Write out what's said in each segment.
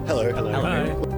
Hello. Hello. Hi.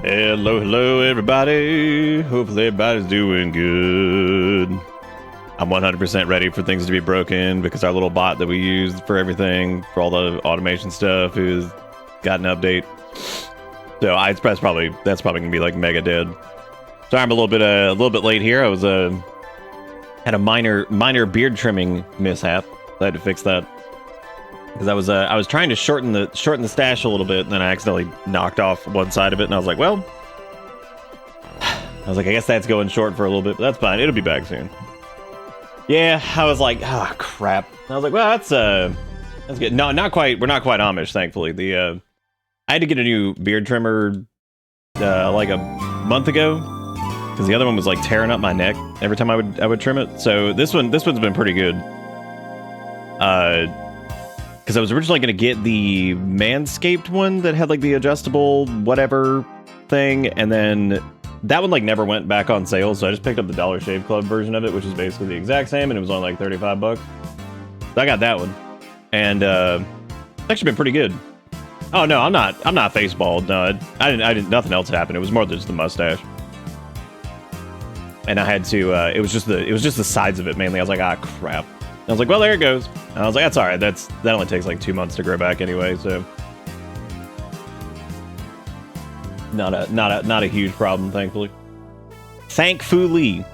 Hello, hello, everybody. Hopefully, everybody's doing good. I'm 100% ready for things to be broken because our little bot that we use for everything, for all the automation stuff, has got an update. So that's probably gonna be like mega dead. Sorry, I'm a little bit late here. I was had a minor beard trimming mishap. I had to fix that because I was trying to shorten the stash a little bit, and then I accidentally knocked off one side of it, and I was like, well, I guess that's going short for a little bit, but that's fine. It'll be back soon. Yeah, I was like, oh crap. I was like, well, that's good. No, not quite. We're not quite Amish, thankfully. I had to get a new beard trimmer like a month ago because the other one was like tearing up my neck every time I would trim it. So this one's been pretty good. Because I was originally going to get the Manscaped one that had like the adjustable whatever thing, and then that one like never went back on sale, so I just picked up the Dollar Shave Club version of it, which is basically the exact same, and it was only like 35 bucks. So I got that one, and it's actually been pretty good. Oh no, I'm not face bald. No, I didn't. Nothing else happened. It was more than just the mustache, and I had to. It was just the sides of it mainly. I was like, ah, crap. I was like, well, there it goes. And I was like, that's all right. That only takes like 2 months to grow back anyway, so not a huge problem, thankfully. Thankfully.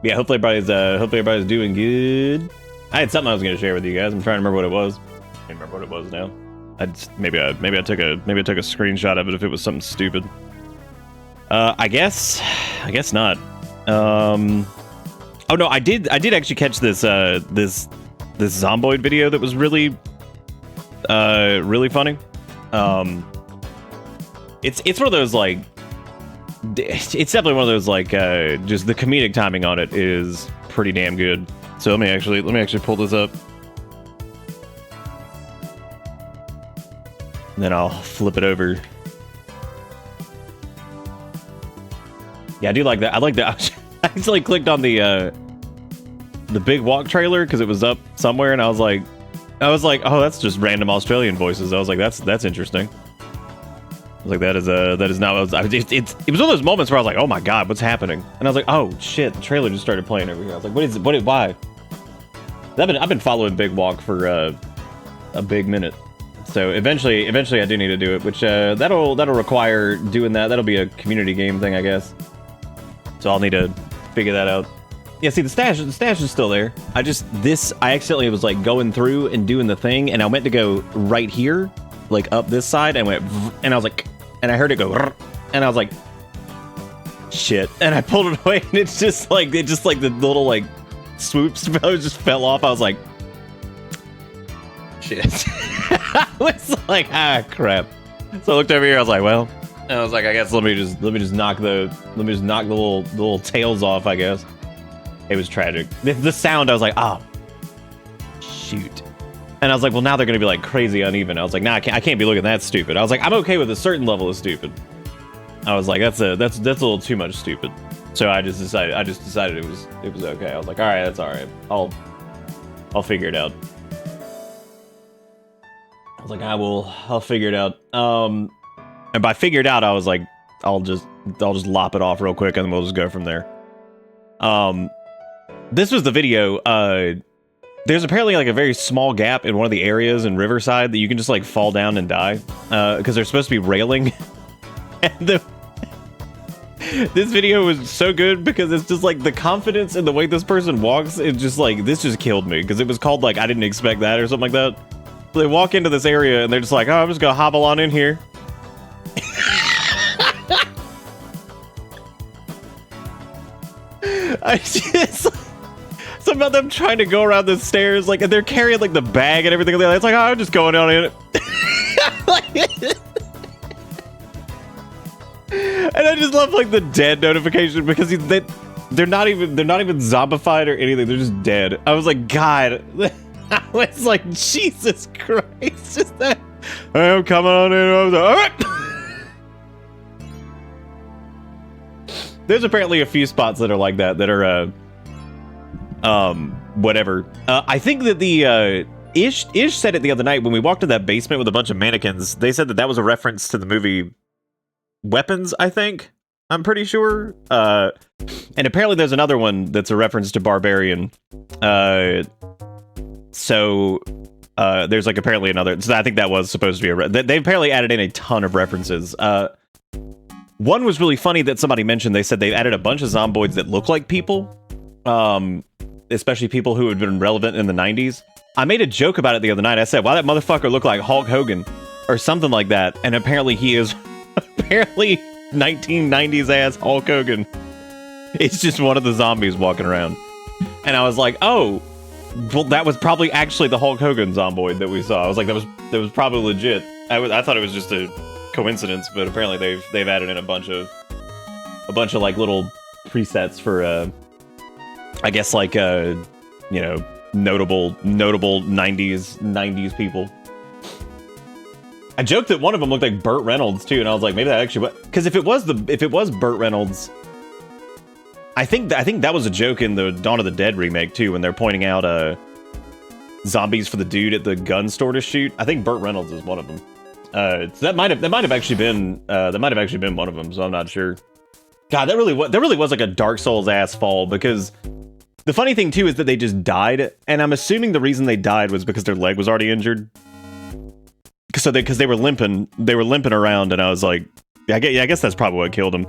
Yeah, hopefully everybody's doing good. I had something I was going to share with you guys. I'm trying to remember what it was. I can't remember what it was now. Maybe I took a screenshot of it if it was something stupid. I guess not. Oh no, I did actually catch this Zomboid video that was really funny. It's one of those like it's definitely one of those like just the comedic timing on it is pretty damn good. So let me actually pull this up. And then I'll flip it over. Yeah, I do like that. I like that. I actually clicked on the Big Walk trailer because it was up somewhere, and I was like, oh, that's just random Australian voices. I was like, that's interesting. I was like, that is not. It was one of those moments where I was like, oh my god, what's happening? And I was like, oh shit, the trailer just started playing over here. I was like, why? I've been following Big Walk for a big minute. So eventually I do need to do it, which that'll require doing that. That'll be a community game thing, I guess. So I'll need to figure that out. Yeah, see, the stash is still there. I accidentally was like going through and doing the thing, and I meant to go right here, like up this side, and went, and I was like, and I heard it go, and I was like, shit, and I pulled it away, and it just like the little like swoops just fell off. I was like, shit. I was like, ah, crap. So I looked over here. I was like, well, and I was like, I guess let me just knock the little tails off, I guess. It was tragic. The sound, I was like, oh, shoot. And I was like, well, now they're gonna be like crazy uneven. I was like, nah, I can't be looking that stupid. I was like, I'm okay with a certain level of stupid. I was like, that's a little too much stupid. So I just decided it was okay. I was like, all right, that's all right. I'll figure it out. I was like, I'll figure it out. And by figure it out, I was like, I'll just lop it off real quick, and then we'll just go from there. This was the video. There's apparently like a very small gap in one of the areas in Riverside that you can just like fall down and die because they're supposed to be railing. And this video was so good because it's just like the confidence in the way this person walks. It's just like, this just killed me because it was called like, I didn't expect that or something like that. So they walk into this area and they're just like, oh, I'm just gonna hobble on in here. I just something about them trying to go around the stairs, like, and they're carrying like the bag and everything. It's like, oh, I'm just going down in it. And I just love like the dead notification because they're not even zombified or anything. They're just dead. I was like, God. I was like, Jesus Christ. Just that. I'm coming on in. I was like, all right. There's apparently a few spots that are like that are whatever. I think that the Ish said it the other night when we walked to that basement with a bunch of mannequins. They said that was a reference to the movie weapons, I think. I'm pretty sure. And apparently there's another one that's a reference to Barbarian. So there's like apparently another. So I think that was supposed to be they apparently added in a ton of references. One was really funny that somebody mentioned. They said they've added a bunch of zomboids that look like people, especially people who had been relevant in the 90s. I made a joke about it the other night. I said, "Why that motherfucker look like Hulk Hogan or something like that?" And apparently he is apparently 1990s ass Hulk Hogan. It's just one of the zombies walking around. And I was like, "Oh, well, that was probably actually the Hulk Hogan zomboid that we saw." I was like, that was probably legit. I thought it was just a coincidence, but apparently they've added in a bunch of like little presets for I guess like you know, notable 90s people. I joked that one of them looked like Burt Reynolds too, and I was like, maybe that actually, because if it was Burt Reynolds, I think that was a joke in the Dawn of the Dead remake too, when they're pointing out zombies for the dude at the gun store to shoot. I think Burt Reynolds is one of them. So that might have actually been one of them. So I'm not sure. God, that really was like a Dark Souls ass fall, because the funny thing too is that they just died, and I'm assuming the reason they died was because their leg was already injured. So because they were limping around, and I was like, I guess that's probably what killed them.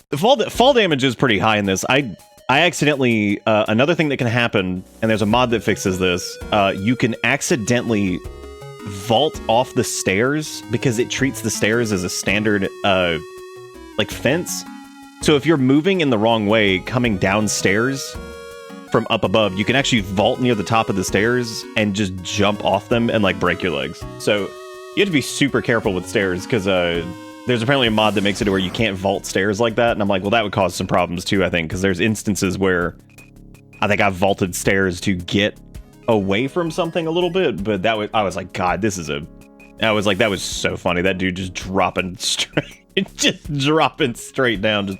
The fall damage is pretty high in this. I accidentally another thing that can happen, and there's a mod that fixes this. You can accidentally vault off the stairs because it treats the stairs as a standard like fence. So if you're moving in the wrong way coming downstairs from up above, you can actually vault near the top of the stairs and just jump off them and like break your legs. So you have to be super careful with stairs, because there's apparently a mod that makes it where you can't vault stairs like that. And I'm like, well, that would cause some problems too, I think, because there's instances where I think I've vaulted stairs to get away from something a little bit, but I was like, God, that was so funny. That dude just dropping straight down.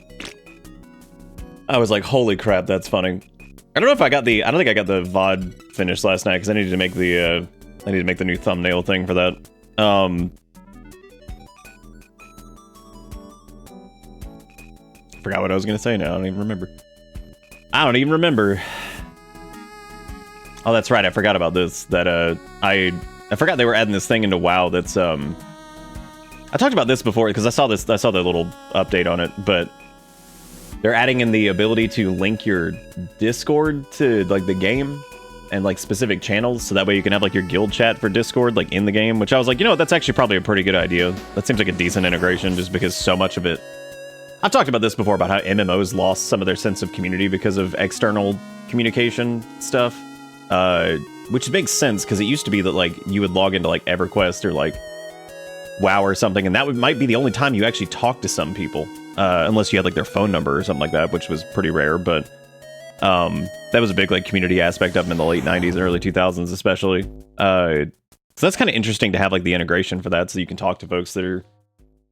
I was like, holy crap, that's funny. I don't think I got the VOD finished last night, because I needed to make the new thumbnail thing for that. Forgot what I was gonna say now. I don't even remember. Oh, that's right. I forgot about this. That I forgot they were adding this thing into WoW. That's I talked about this before because I saw the little update on it, but they're adding in the ability to link your Discord to like the game and like specific channels, so that way you can have like your guild chat for Discord like in the game. Which I was like, you know what, that's actually probably a pretty good idea. That seems like a decent integration, just because so much of it. I've talked about this before about how MMOs lost some of their sense of community because of external communication stuff. Which makes sense, because it used to be that like you would log into like EverQuest or like WoW or something, and that might be the only time you actually talk to some people, unless you had like their phone number or something like that, which was pretty rare. But that was a big like community aspect of them in the late 90s and early 2000s especially. So that's kind of interesting to have like the integration for that, so you can talk to folks that are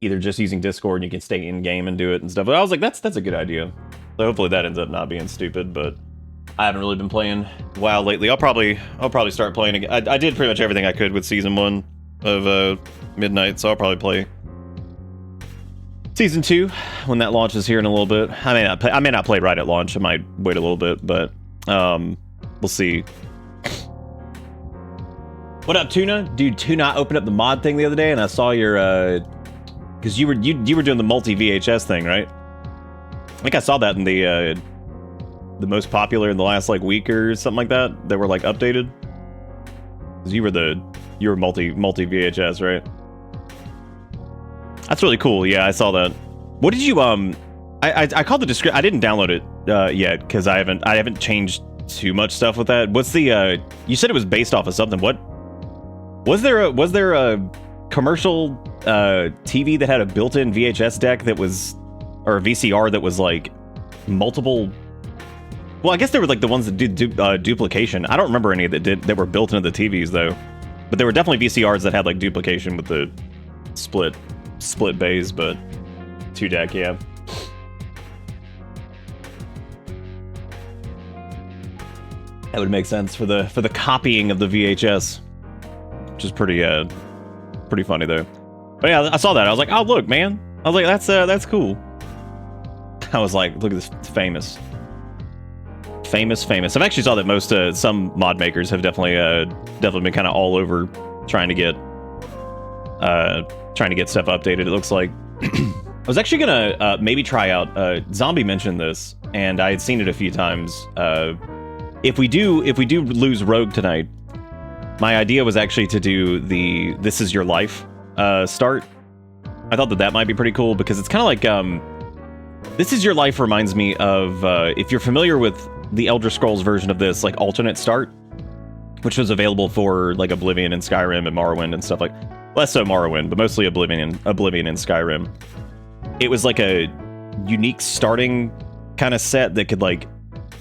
either just using Discord and you can stay in game and do it and stuff. But I was like, that's a good idea. So hopefully that ends up not being stupid. But I haven't really been playing WoW lately. I'll probably start playing again. I did pretty much everything I could with Season 1 of Midnight, so I'll probably play Season 2 when that launches here in a little bit. I may not play right at launch. I might wait a little bit, but we'll see. What up, Tuna? Dude, Tuna opened up the mod thing the other day, and I saw your because you were doing the multi VHS thing, right? I think I saw that in the most popular in the last like week or something like that. They were like updated. Because you were multi VHS, right? That's really cool. Yeah, I saw that. What did you I called the description. I didn't download it yet because I haven't changed too much stuff with that. What's the you said it was based off of something. What was there a commercial TV that had a built-in VHS deck that was, or a VCR that was like multiple? Well, I guess they were like the ones that did duplication. I don't remember any that were built into the TVs though, but there were definitely VCRs that had like duplication with the split bays, but 2-deck, yeah. That would make sense for the copying of the VHS, which is pretty funny though. But yeah, I saw that. I was like, oh look, man, I was like, that's cool. I was like, look at this, it's famous. I've actually saw that most some mod makers have definitely been kind of all over trying to get stuff updated. It looks like. I was actually gonna maybe try out. Zombie mentioned this, and I had seen it a few times. If we do lose Rogue tonight, my idea was actually to do the "This Is Your Life" start. I thought that might be pretty cool because it's kind of like "This Is Your Life" reminds me of if you're familiar with the Elder Scrolls version of this, like alternate start, which was available for like Oblivion and Skyrim and Morrowind and stuff like. Less so Morrowind, but mostly Oblivion and Skyrim. It was like a unique starting kind of set that could like,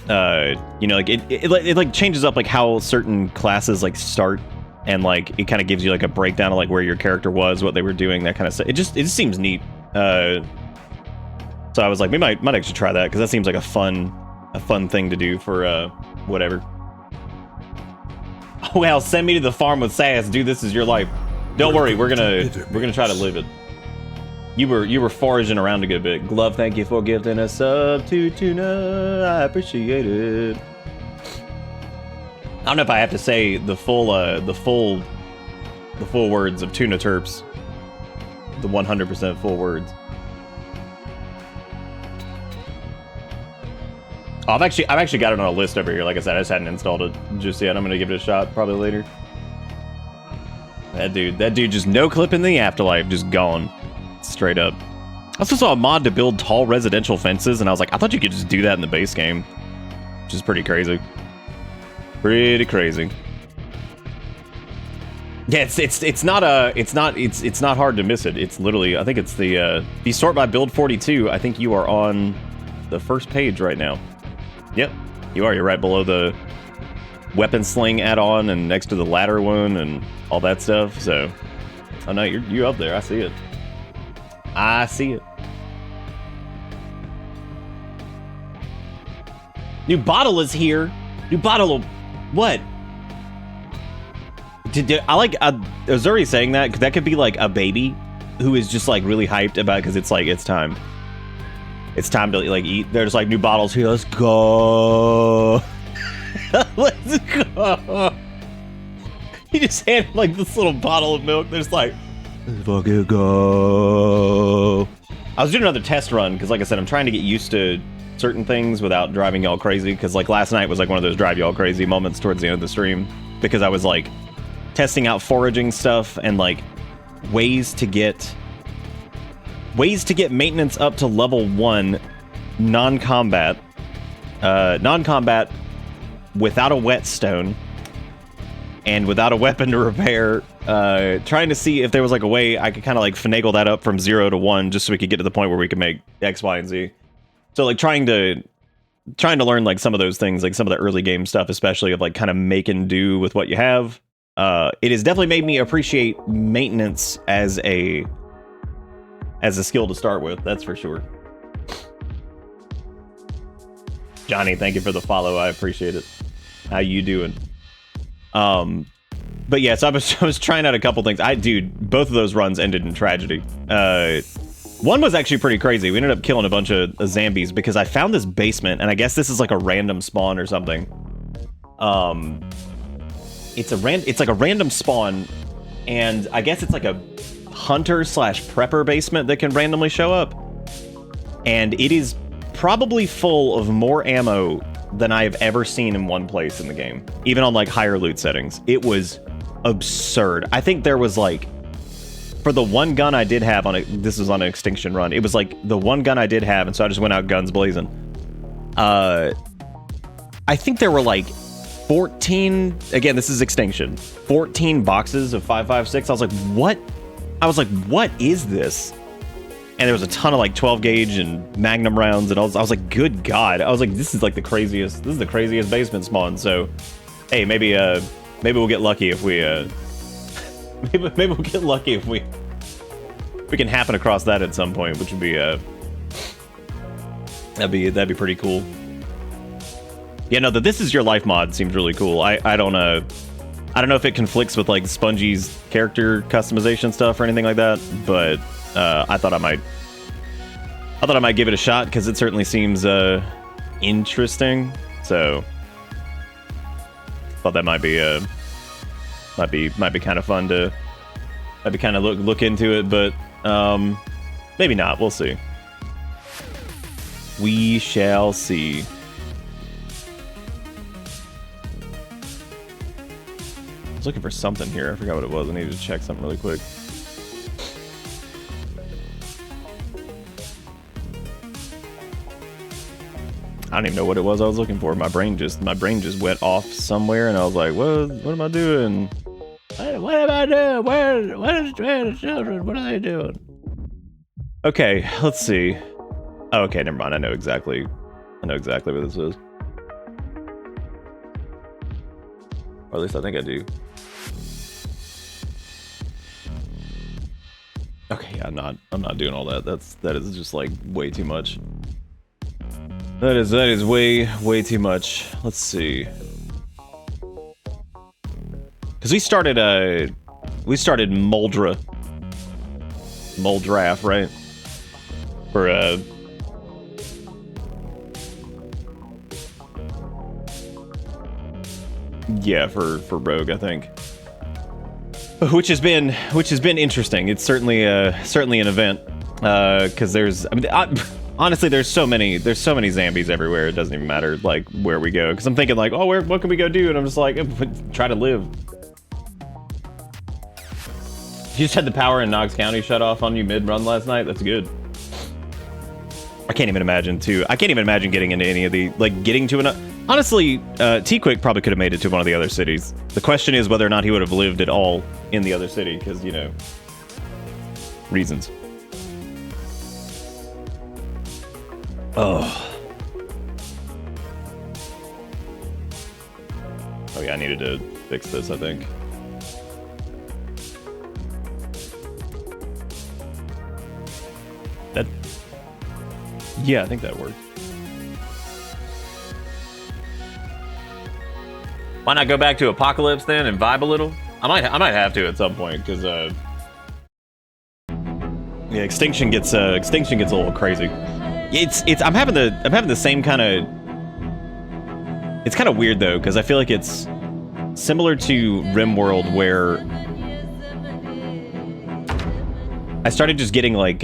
like it like changes up like how certain classes like start, and like it kind of gives you like a breakdown of like where your character was, what they were doing, that kind of stuff. It just seems neat. So I was like, we might actually try that because that seems like a fun thing to do for whatever. Oh well, send me to the farm with Sass, dude. This is your life. Don't worry, we're gonna try to live it. You were foraging around a good bit. Glove, thank you for gifting a sub to Tuna. I appreciate it. I don't know if I have to say the full words of Tuna Terps. The 100% full words. Oh, I've actually got it on a list over here. Like I said, I just hadn't installed it just yet. I'm gonna give it a shot probably later. That dude just no clip in the afterlife, just gone. Straight up. I also saw a mod to build tall residential fences, and I was like, I thought you could just do that in the base game. Which is pretty crazy. Pretty crazy. Yeah, it's not hard to miss it. It's literally, I think it's the if you sort by build 42, I think you are on the first page right now. Yep, you are. You're right below the weapon sling add-on and next to the ladder one and all that stuff. So, oh no, you're up there. I see it. I see it. New bottle is here. New bottle of what? I was already saying that because that could be like a baby who is just like really hyped about it because it's like it's time to like eat. There's like new bottles here. Let's go. Let's go. He just handed like this little bottle of milk. There's like, let's fucking go. I was doing another test run because, like I said, I'm trying to get used to certain things without driving y'all crazy. Because like last night was like one of those drive y'all crazy moments towards the end of the stream because I was like testing out foraging stuff and like ways to get maintenance up to level 1 non-combat without a whetstone and without a weapon to repair, trying to see if there was like a way I could kind of like finagle that up from 0 to 1 just so we could get to the point where we could make X, Y, and Z. So like trying to learn like some of those things, like some of the early game stuff, especially of like kind of making do with what you have. It has definitely made me appreciate maintenance as a skill to start with, that's for sure. Johnny, thank you for the follow. I appreciate it. How you doing? But yeah, so I was trying out a couple things. Dude, both of those runs ended in tragedy. One was actually pretty crazy. We ended up killing a bunch of zombies because I found this basement, and I guess this is like a random spawn or something. It's like a random spawn, and I guess it's like a hunter/prepper basement that can randomly show up. And it is probably full of more ammo than I have ever seen in one place in the game, even on like higher loot settings. It was absurd. I think there was like, for the one gun I did have this was on an Extinction run, it was like the one gun I did have, and so I just went out guns blazing. I think there were like 14, again, this is Extinction, 14 boxes of 5.56. I was like, what is this? And there was a ton of like 12 gauge and Magnum rounds, and I was like, good God. I was like, this is the craziest basement spawn. So, hey, maybe we'll get lucky if we maybe we'll get lucky if we can happen across that at some point, which would be that'd be pretty cool. Yeah, no, the This Is Your Life mod seems really cool. I don't know if it conflicts with like Spongie's character customization stuff or anything like that, but I thought I I thought I might give it a shot because it certainly seems interesting. So thought that might be kind of fun to kind of look into it, but maybe not. We'll see. We shall see. I was looking for something here. I forgot what it was. I needed to check something really quick. I don't even know what it was I was looking for. My brain just went off somewhere, and I was like, what am I doing? What am I doing? Where is the children? What are they doing? Okay, let's see. Oh, okay, never mind. I know exactly what this is. Or at least I think I do. Okay, yeah, I'm not doing all that. That is just like way too much. That is way too much. Let's see. Cause we started Moldraff, right? For yeah, for Rogue, I think. Which has been interesting. It's certainly an event. Cause honestly, there's so many zombies everywhere. It doesn't even matter like where we go. Cause I'm thinking like, oh, what can we go do? And I'm just like, try to live. You just had the power in Knox County shut off on you mid-run last night? That's good. I can't even imagine getting into any of the, like, getting to honestly, T-Quick probably could have made it to one of the other cities. The question is whether or not he would have lived at all in the other city, because, you know, reasons. Oh. Oh yeah, I needed to fix this, I think. Yeah, I think that worked. Why not go back to Apocalypse then and vibe a little? I might have to at some point because yeah, Extinction gets a little crazy. I'm having the same kind of. It's kind of weird though because I feel like it's similar to RimWorld where I started just getting like.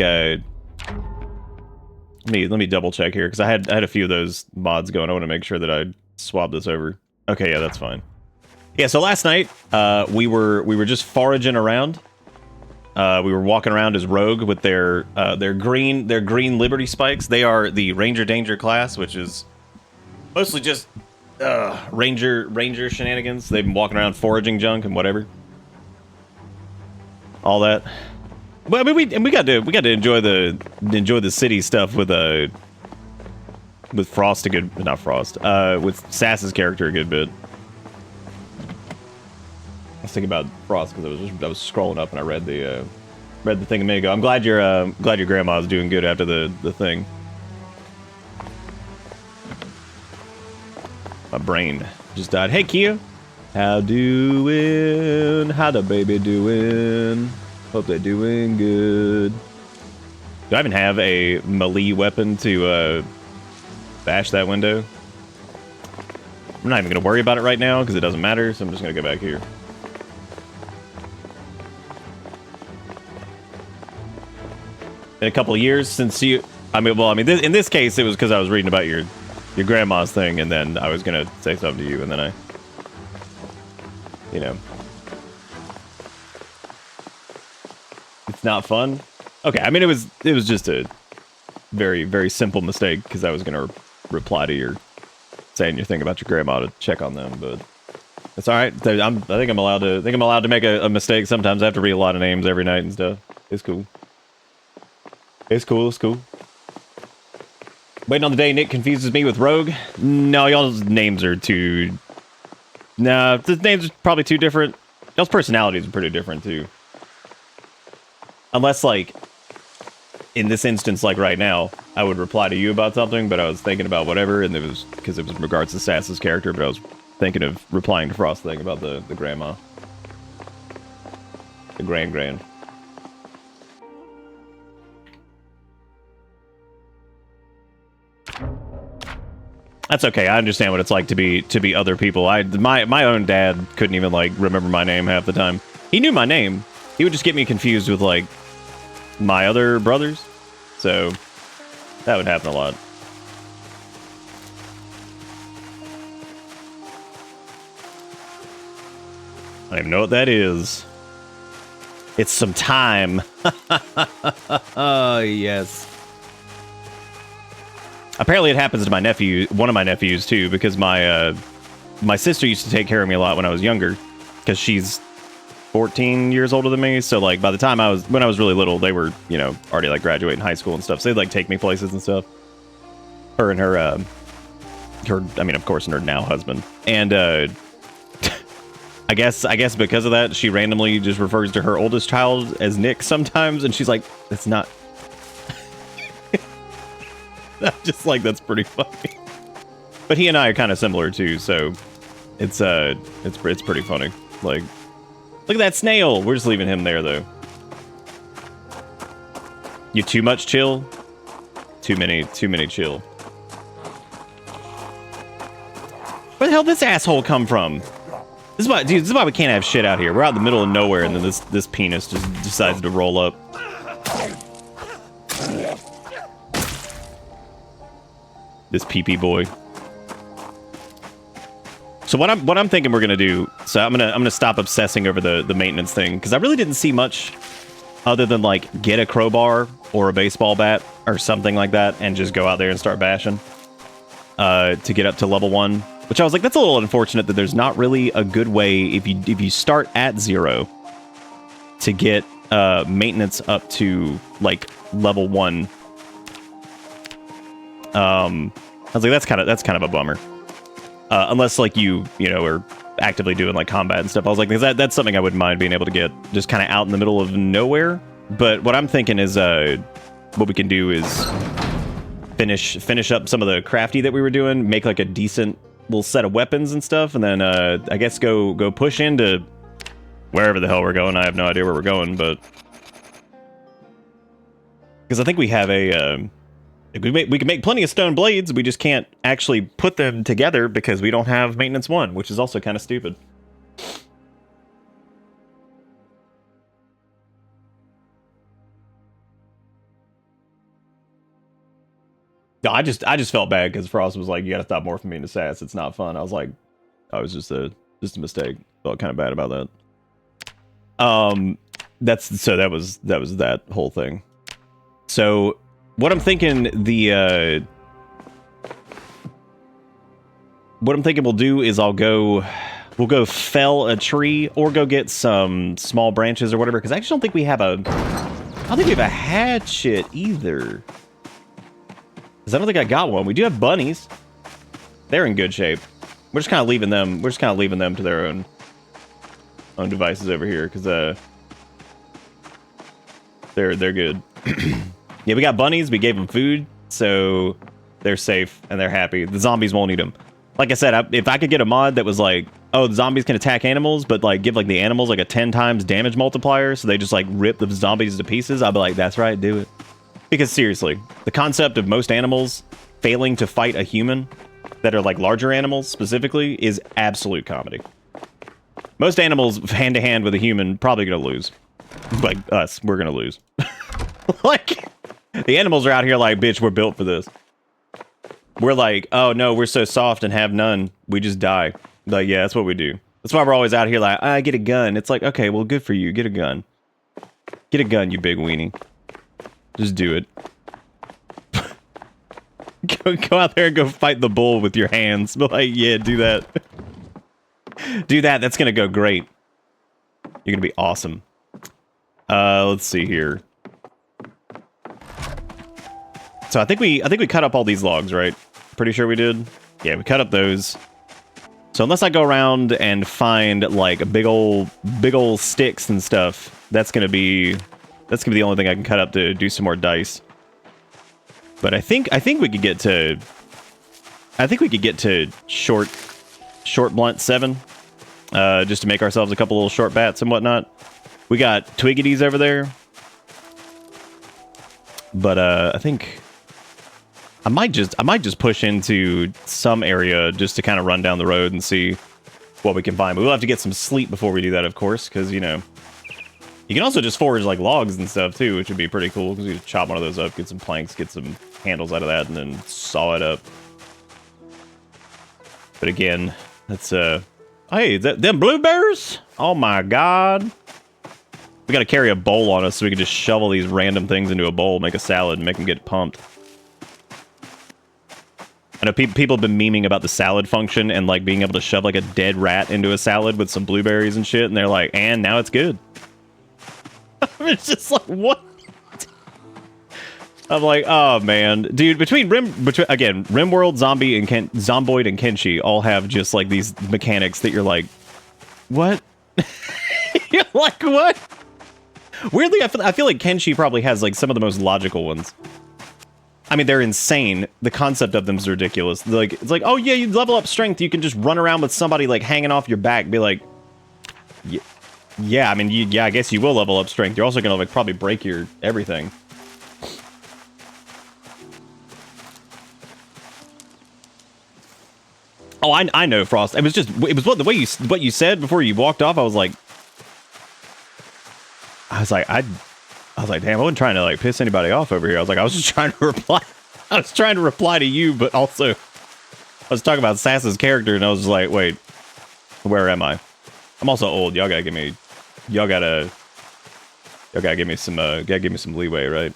Let me double check here because I had a few of those mods going. I want to make sure that I swab this over. Okay, yeah, that's fine. Yeah, so last night we were just foraging around. We were walking around as Rogue with their green Liberty spikes. They are the Ranger Danger class, which is mostly just Ranger shenanigans. They've been walking around foraging junk and whatever, all that. But I mean, we got to enjoy the city stuff with Frost with Sass's character a good bit. I was thinking about Frost because I was scrolling up and I read the thing a minute ago. I'm glad your grandma's doing good after the thing. My brain just died. Hey Kia, how doing? How the baby doing? Hope they're doing good. Do I even have a melee weapon to bash that window? I'm not even going to worry about it right now because it doesn't matter, so I'm just going to go back here. Been a couple of years since you... in this case, it was because I was reading about your grandma's thing, and then I was going to say something to you, and then I... You know... It's not fun. Okay, I mean it was just a very, very simple mistake because I was gonna reply to your saying your thing about your grandma to check on them, but it's all right. I think I'm allowed to make a mistake sometimes. I have to read a lot of names every night and stuff. It's cool. It's cool. Waiting on the day Nick confuses me with Rogue. No, y'all's names are too. Nah, the names are probably too different. Y'all's personalities are pretty different too. Unless, like, in this instance, like right now, I would reply to you about something, but I was thinking about whatever, and it was because it was in regards to Sass's character, but I was thinking of replying to Frost thing about the grandma. The grand. That's okay. I understand what it's like to be other people. My own dad couldn't even like remember my name half the time. He knew my name. He would just get me confused with like my other brothers. So that would happen a lot. I don't even know what that is. It's some time. Oh, yes. Apparently it happens to my nephew, one of my nephews too, because my sister used to take care of me a lot when I was younger, because she's 14 years older than me. So like by the time when I was really little, they were, you know, already like graduating high school and stuff. So they'd like take me places and stuff. Her and her, I mean, of course, and her now husband. And I guess because of that, she randomly just refers to her oldest child as Nick sometimes, and she's like, "That's not." I'm just like, that's pretty funny. But he and I are kind of similar too, so it's pretty funny. Like, look at that snail. We're just leaving him there though. You too much chill? Too many chill. Where the hell did this asshole come from? This is why we can't have shit out here. We're out in the middle of nowhere, and then this penis just decides to roll up. This pee-pee boy. So what I'm thinking we're gonna do. So I'm gonna stop obsessing over the maintenance thing, because I really didn't see much other than like get a crowbar or a baseball bat or something like that, and just go out there and start bashing to get up to level 1. Which I was like, that's a little unfortunate that there's not really a good way if you start at 0 to get maintenance up to like level 1. I was like, that's kind of a bummer. Unless like you know are actively doing like combat and stuff. I was like, that's something I wouldn't mind being able to get just kind of out in the middle of nowhere. But what I'm thinking is what we can do is finish up some of the crafty that we were doing, make like a decent little set of weapons and stuff, and then I guess go push into wherever the hell we're going. I have no idea where we're going, but because I think we have we can make plenty of stone blades. We just can't actually put them together because we don't have maintenance 1, which is also kind of stupid. No, I just felt bad because Frost was like, "You got to stop morphing me into sass. It's not fun." I was like, "I was just a mistake." Felt kind of bad about that. That was that whole thing. So what I'm thinking we'll do is we'll go fell a tree or go get some small branches or whatever, because I actually don't think we have a hatchet either. Because I don't think I got one. We do have bunnies. They're in good shape. We're just kind of leaving them to their own devices over here, because they're good. Yeah, we got bunnies. We gave them food, so they're safe and they're happy. The zombies won't eat them. Like I said, if I could get a mod that was like, oh, the zombies can attack animals, but like give like the animals like a 10 times damage multiplier, so they just like rip the zombies to pieces, I'd be like, that's right, do it. Because seriously, the concept of most animals failing to fight a human that are like larger animals specifically is absolute comedy. Most animals hand to hand with a human probably gonna lose. Like us, we're gonna lose. Like, the animals are out here like, bitch, we're built for this. We're like, oh no, we're so soft and have none. We just die. Like, yeah, that's what we do. That's why we're always out here like, I get a gun. It's like, okay, well, good for you. Get a gun. Get a gun, you big weenie. Just do it. Go out there and go fight the bull with your hands. But like, yeah, do that. Do that. That's gonna go great. You're gonna be awesome. Let's see here. So I think we cut up all these logs, right? Pretty sure we did. Yeah, we cut up those. So unless I go around and find like big old sticks and stuff, that's gonna be the only thing I can cut up to do some more dice. But I think we could get to short blunt 7, just to make ourselves a couple little short bats and whatnot. We got twiggities over there, but I think I might just push into some area just to kind of run down the road and see what we can find. But we'll have to get some sleep before we do that, of course, because, you know, you can also just forage, like, logs and stuff, too, which would be pretty cool, because you just chop one of those up, get some planks, get some handles out of that, and then saw it up. But again, that's, hey, them blueberries? Oh, my God. We got to carry a bowl on us so we can just shovel these random things into a bowl, make a salad, and make them get pumped. I know people have been memeing about the salad function and, like, being able to shove, like, a dead rat into a salad with some blueberries and shit, and they're like, and now it's good. It's just like, what? I'm like, oh, man. Dude, between RimWorld, Zomboid, and Kenshi all have just, like, these mechanics that you're like, what? You're like, what? Weirdly, I feel like Kenshi probably has, like, some of the most logical ones. I mean, they're insane. The concept of them is ridiculous. Like, it's like, oh yeah, you level up strength, you can just run around with somebody like hanging off your back, be like, yeah. I mean, yeah, I guess you will level up strength. You're also gonna like probably break your everything. Oh, I know, Frost. It was what the way what you said before you walked off. I was like, damn, I wasn't trying to like piss anybody off over here. I was like, I was just trying to reply. I was trying to reply to you, but also I was talking about Sass's character, and I was just like, wait, where am I? I'm also old. Y'all gotta give me some leeway, right?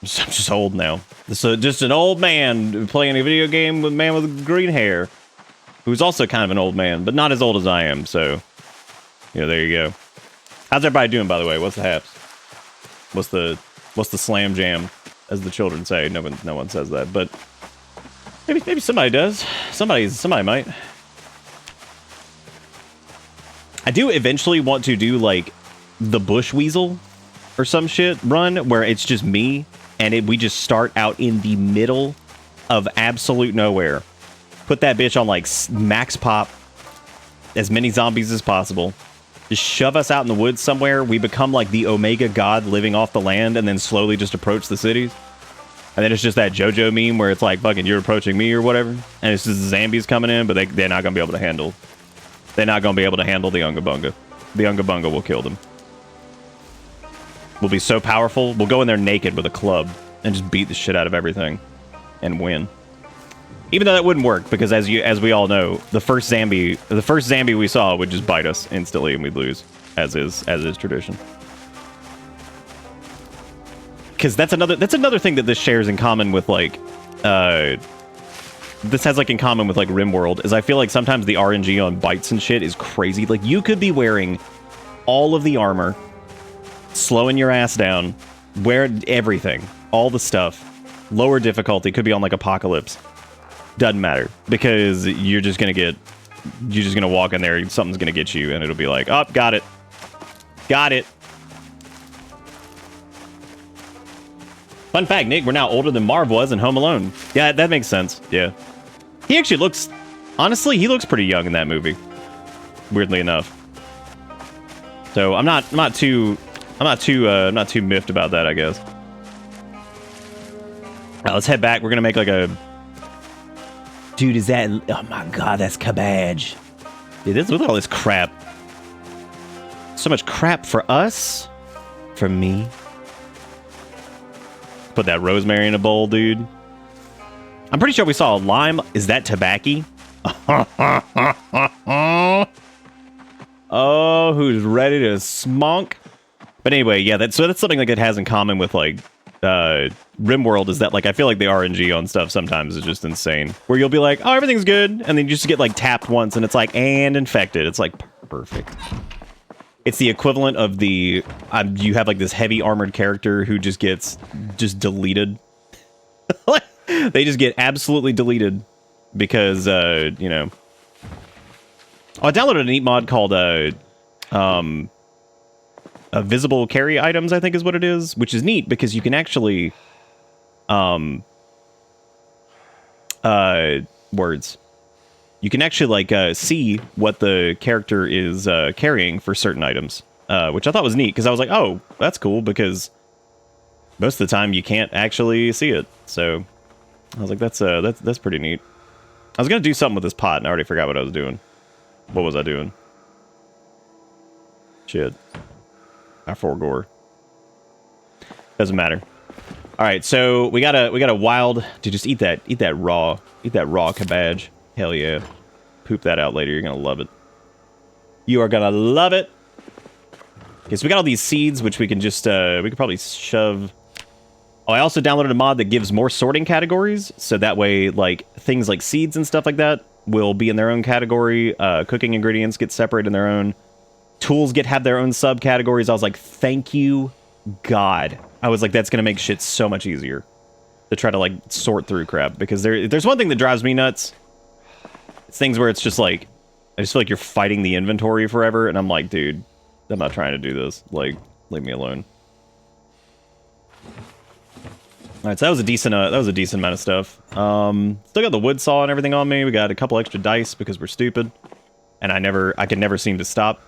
I'm just old now. So just an old man playing a video game with a man with green hair, who's also kind of an old man, but not as old as I am. So, you know, there you go. How's everybody doing, by the way? What's the haps? What's the slam jam, as the children say? No one says that, but maybe somebody does. Somebody might. I do eventually want to do like the Bush Weasel or some shit run where it's just me and we just start out in the middle of absolute nowhere. Put that bitch on like max pop, as many zombies as possible. Just shove us out in the woods somewhere. We become like the Omega God living off the land and then slowly just approach the cities. And then it's just that JoJo meme where it's like, fucking, you're approaching me or whatever. And it's just the zombies coming in, but they're not going to be able to handle. They're not going to be able to handle the Unga Bunga. The Unga Bunga will kill them. We'll be so powerful. We'll go in there naked with a club and just beat the shit out of everything and win. Even though that wouldn't work, because as we all know, the first zombie we saw would just bite us instantly and we'd lose, as is tradition. Because that's another thing that this shares in common with like this has like in common with like RimWorld, is I feel like sometimes the RNG on bites and shit is crazy. Like you could be wearing all of the armor, slowing your ass down, wear everything, all the stuff, lower difficulty, could be on like Apocalypse. Doesn't matter, because you're just gonna walk in there, something's gonna get you, and it'll be like, oh, got it. Fun fact, Nick, we're now older than Marv was in Home Alone. Yeah, that makes sense. Yeah, he actually looks, honestly, he looks pretty young in that movie. Weirdly enough. So I'm not too miffed about that, I guess. Now, let's head back. We're gonna make like a. Dude, is that... Oh my god, that's cabbage. Dude, look at all this crap. So much crap for us. For me. Put that rosemary in a bowl, dude. I'm pretty sure we saw a lime. Is that tobacco? Oh, who's ready to smunk? But anyway, yeah, that's something like it has in common with, like... RimWorld, is that like I feel like the RNG on stuff sometimes is just insane, where you'll be like, oh, everything's good, and then you just get like tapped once and it's like, and infected. It's like perfect. It's the equivalent of the you have like this heavy armored character who just gets deleted. They just get absolutely deleted because you know. Oh, I downloaded a neat mod called visible carry items, I think is what it is, which is neat because you can actually words. You can actually like see what the character is carrying for certain items, which I thought was neat because I was like, oh, that's cool, because most of the time you can't actually see it. So I was like, that's pretty neat. I was gonna do something with this pot, and I already forgot what I was doing. What was I doing? Shit. I forgore. Doesn't matter. All right, so we got a wild to just eat that raw cabbage. Hell yeah. Poop that out later. You're gonna love it. You are gonna love it. Okay, so we got all these seeds, which we can just we could probably shove. Oh, I also downloaded a mod that gives more sorting categories, so that way, like, things like seeds and stuff like that will be in their own category. Cooking ingredients get separated in their own. Tools have their own subcategories. I was like, thank you, God. I was like, that's gonna make shit so much easier to try to, like, sort through crap. Because there's one thing that drives me nuts. It's things where it's just like, I just feel like you're fighting the inventory forever, and I'm like, dude, I'm not trying to do this. Like, leave me alone. All right, so that was a decent amount of stuff. Still got the wood saw and everything on me. We got a couple extra dice because we're stupid, and I can never seem to stop.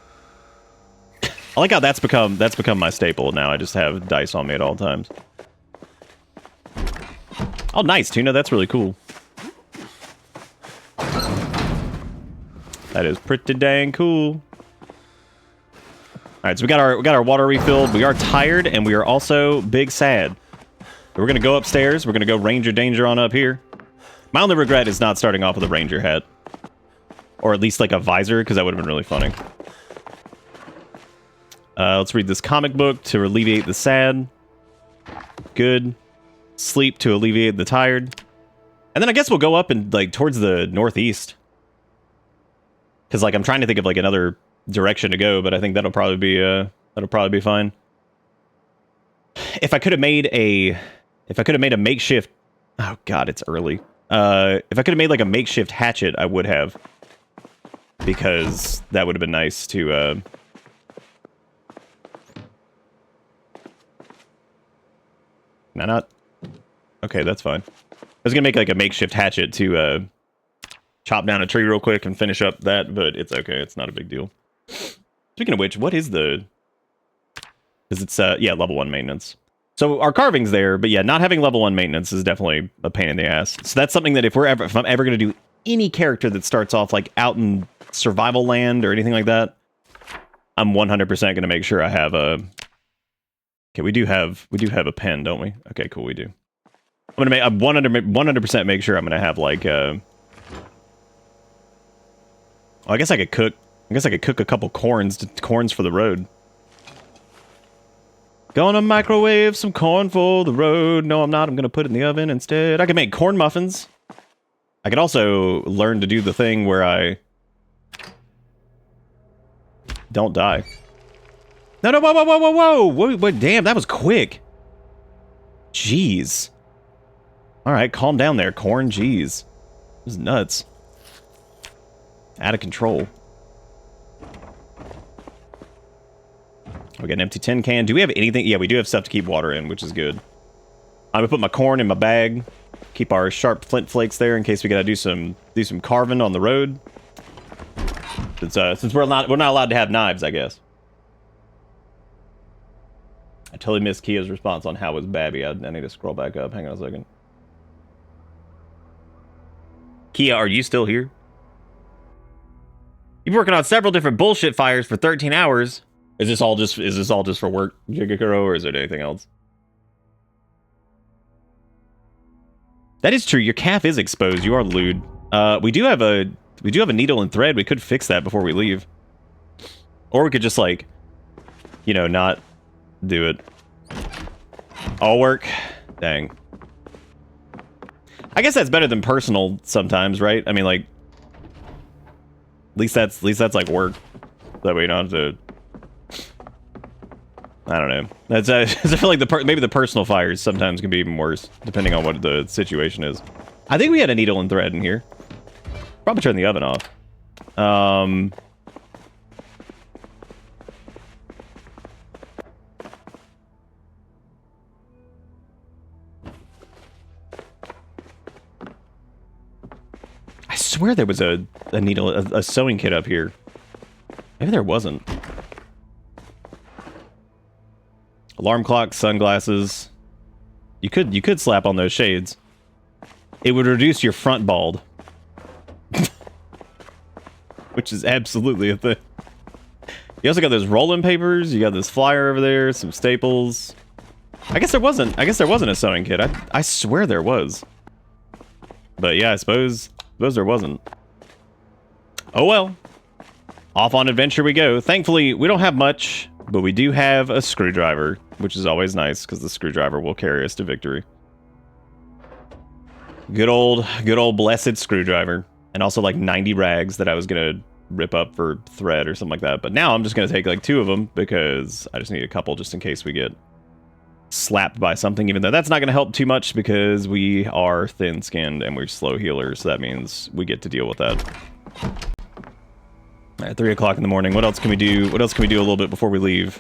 I like how that's become my staple now. I just have dice on me at all times. Oh, nice, Tuna. That's really cool. That is pretty dang cool. All right, so we got our water refilled. We are tired, and we are also big sad. We're gonna go upstairs. We're gonna go Ranger Danger on up here. My only regret is not starting off with a Ranger hat, or at least like a visor, because that would have been really funny. Let's read this comic book to alleviate the sad. Good. Sleep to alleviate the tired. And then I guess we'll go up and like towards the northeast. Because like I'm trying to think of like another direction to go, but I think that'll probably be fine. If I could have made a makeshift, oh god, it's early. If I could have made like a makeshift hatchet, I would have, because that would have been nice to. Not. Okay, that's fine. I was gonna make like a makeshift hatchet to chop down a tree real quick and finish up that, but it's okay. It's not a big deal. Speaking of which, what is the? Because it's yeah, level 1 maintenance. So our carving's there, but yeah, not having level 1 maintenance is definitely a pain in the ass. So that's something that if I'm ever gonna do any character that starts off like out in survival land or anything like that, I'm 100% gonna make sure I have a. Okay, we do have a pen, don't we? Okay, cool, we do. I'm gonna make 100% make sure I'm gonna have like well, I guess I could cook. I guess I could cook a couple corns for the road. Gonna microwave some corn for the road. No, I'm not. I'm gonna put it in the oven instead. I can make corn muffins. I could also learn to do the thing where I don't die. No, no, whoa, whoa, whoa, whoa, whoa! What, damn, that was quick. Jeez. All right, calm down there, corn. Jeez, this is nuts. Out of control. We got an empty tin can. Do we have anything? Yeah, we do have stuff to keep water in, which is good. I'm gonna put my corn in my bag. Keep our sharp flint flakes there in case we gotta do some carving on the road. Since we're not allowed to have knives, I guess. I totally missed Kia's response on how was Babby. I need to scroll back up. Hang on a second. Kia, are you still here? You've been working on several different bullshit fires for 13 hours. Is this all just for work, Jigakuro, or is it anything else? That is true. Your calf is exposed. You are lewd. We do have a needle and thread. We could fix that before we leave. Or we could just like, you know, not do it. All work. Dang. I guess that's better than personal sometimes, right? I mean, like, at least that's like work. That way you don't have to. I don't know. That's I feel like maybe the personal fires sometimes can be even worse depending on what the situation is. I think we had a needle and thread in here. Probably turn the oven off. I swear there was a needle, a sewing kit up here. Maybe there wasn't. Alarm clock, sunglasses. You could slap on those shades. It would reduce your front bald. Which is absolutely a thing. You also got those rolling papers. You got this flyer over there. Some staples. I guess there wasn't a sewing kit. I swear there was. But yeah, I suppose there wasn't. Oh well. Off on adventure we go. Thankfully, we don't have much, but we do have a screwdriver, which is always nice because the screwdriver will carry us to victory. Good old blessed screwdriver. And also like 90 rags that I was gonna rip up for thread or something like that. But now I'm just gonna take like 2 of them because I just need a couple just in case we get slapped by something, even though that's not gonna help too much because we are thin-skinned and we're slow healers, so that means we get to deal with that. At 3 o'clock in the morning, what else can we do? What else can we do a little bit before we leave?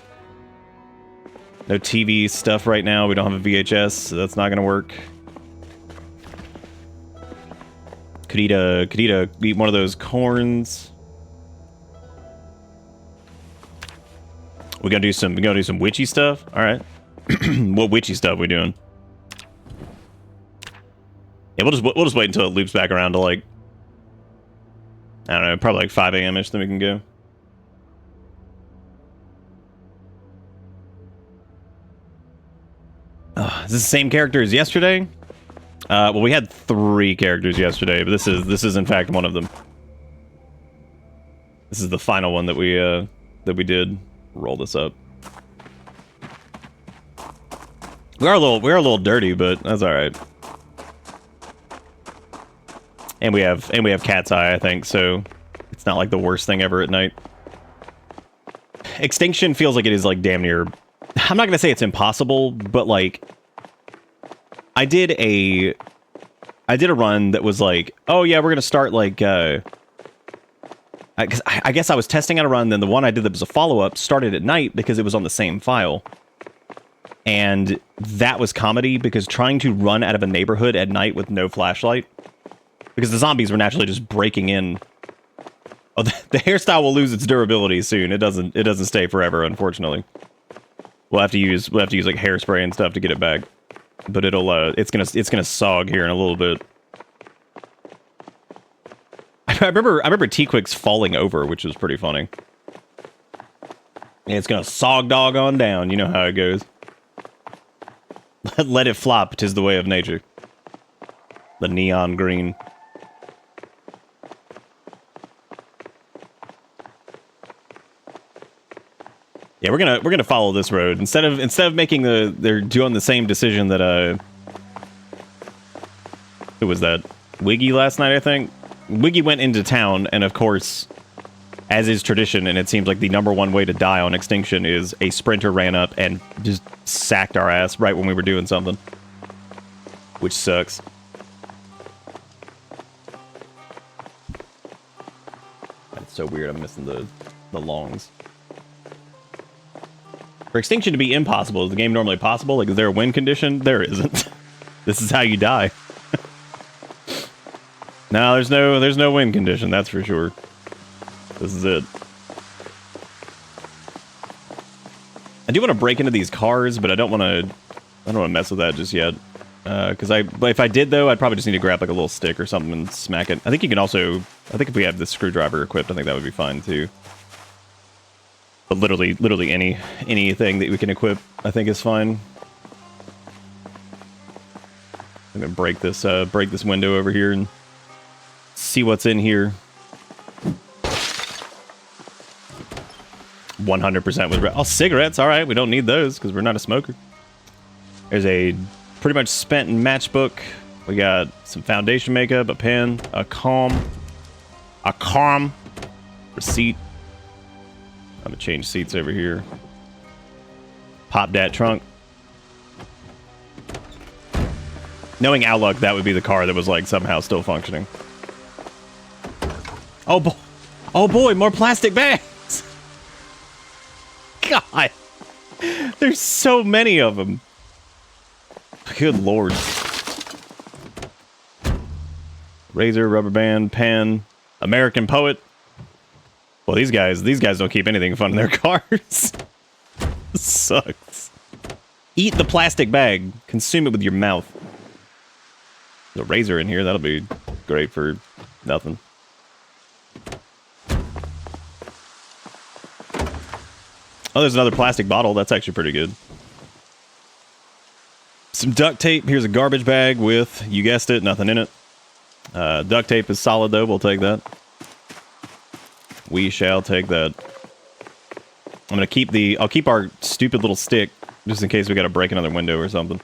No TV stuff right now. We don't have a VHS, so that's not gonna work. Could eat one of those corns. We're gonna do some witchy stuff. All right. What witchy stuff we doing? Yeah, we'll just wait until it loops back around to like, I don't know, probably like 5 a.m.-ish, then we can go. Is this the same character as yesterday? Well, we had 3 characters yesterday, but this is in fact one of them. This is the final one that we did. Roll this up. We're a little dirty, but that's all right. And we have cat's eye, I think, so it's not like the worst thing ever at night. Extinction feels like it is like damn near. I'm not gonna say it's impossible, but like I did a run that was like, oh yeah, we're gonna start like because I guess I was testing out a run, then the one I did that was a follow-up started at night because it was on the same file. And that was comedy because trying to run out of a neighborhood at night with no flashlight, because the zombies were naturally just breaking in. Oh, the hairstyle will lose its durability soon. It doesn't stay forever, unfortunately. We'll have to use like hairspray and stuff to get it back. But it's gonna sog here in a little bit. I remember T-Quicks falling over, which was pretty funny. And it's gonna sog dog on down. You know how it goes. Let it flop. 'Tis the way of nature. The neon green. Yeah, we're gonna follow this road instead of making they're doing the same decision that who was that? Wiggy last night, I think. Wiggy went into town, and of course, as is tradition, and it seems like the #1 way to die on Extinction is a sprinter ran up and just sacked our ass right when we were doing something. Which sucks. That's so weird, I'm missing the longs. For Extinction to be impossible, is the game normally possible? Like, is there a win condition? There isn't. This is how you die. No, there's no win condition, that's for sure. This is it. I do want to break into these cars, but I don't want to mess with that just yet. Because if I did though, I'd probably just need to grab like a little stick or something and smack it. I think you can also, I think if we have the screwdriver equipped, I think that would be fine too. But literally anything that we can equip, I think is fine. I'm gonna break this window over here and see what's in here. 100% was oh, cigarettes. All right, we don't need those because we're not a smoker. There's a pretty much spent matchbook. We got some foundation makeup, a pen, a comb, receipt. I'm gonna change seats over here. Pop that trunk. Knowing Outlook, that would be the car that was like somehow still functioning. Oh boy, more plastic bags. God, there's so many of them. Good lord. Razor, rubber band, pen, American Poet. Well, these guys don't keep anything fun in their cars. Sucks. Eat the plastic bag. Consume it with your mouth. The razor in here, that'll be great for nothing. Oh, there's another plastic bottle. That's actually pretty good. Some duct tape. Here's a garbage bag with, you guessed it, nothing in it. Duct tape is solid though. We'll take that. We shall take that. I'm gonna keep I'll keep our stupid little stick just in case we gotta break another window or something.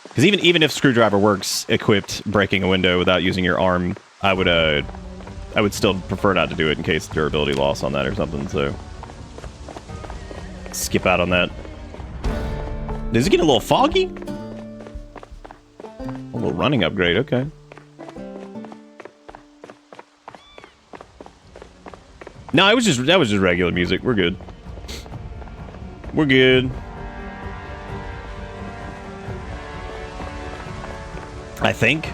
Because even if screwdriver works equipped breaking a window without using your arm, I would still prefer not to do it in case durability loss on that or something. So skip out on that. Does it get a little foggy? A little running upgrade, okay. No, that was just regular music. We're good. We're good. I think.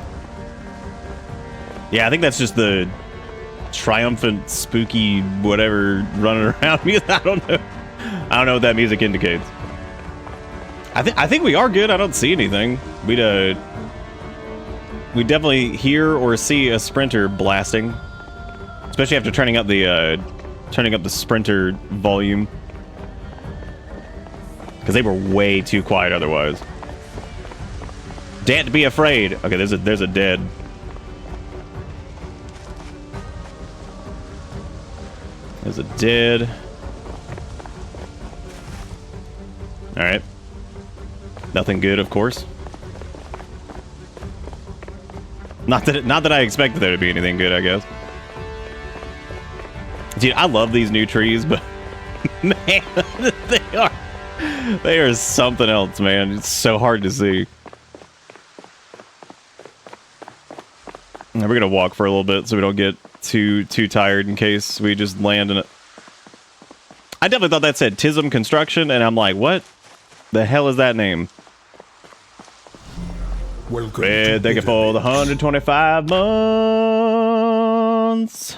Yeah, I think that's just the triumphant, spooky, whatever running around music. I don't know. I don't know what that music indicates. I think we are good. I don't see anything. We definitely hear or see a sprinter blasting, especially after turning up the sprinter volume, because they were way too quiet otherwise. Can't be afraid. Okay, there's a dead. There's a dead. All right. Nothing good, of course. Not that I expected there to be anything good, I guess. Dude, I love these new trees, but man, they are something else, man. It's so hard to see. Now we're gonna walk for a little bit so we don't get too tired in case we just land in it. I definitely thought that said Tism Construction, and I'm like, what the hell is that name? Welcome. Thank you for the 125 months.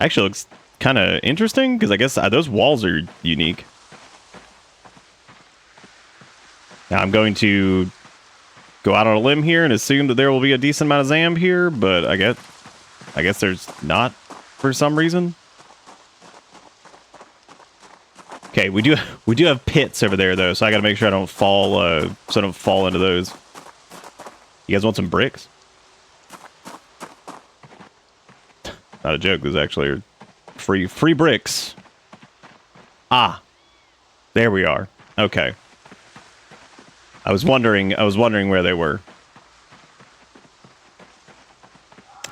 Actually looks kind of interesting, because I guess those walls are unique. Now I'm going to go out on a limb here and assume that there will be a decent amount of Zam here, but I guess there's not for some reason. Okay, we do have pits over there though, so I got to make sure I don't fall into those. You guys want some bricks? Not a joke. There's actually free bricks. Ah, there we are. Okay. I was wondering where they were.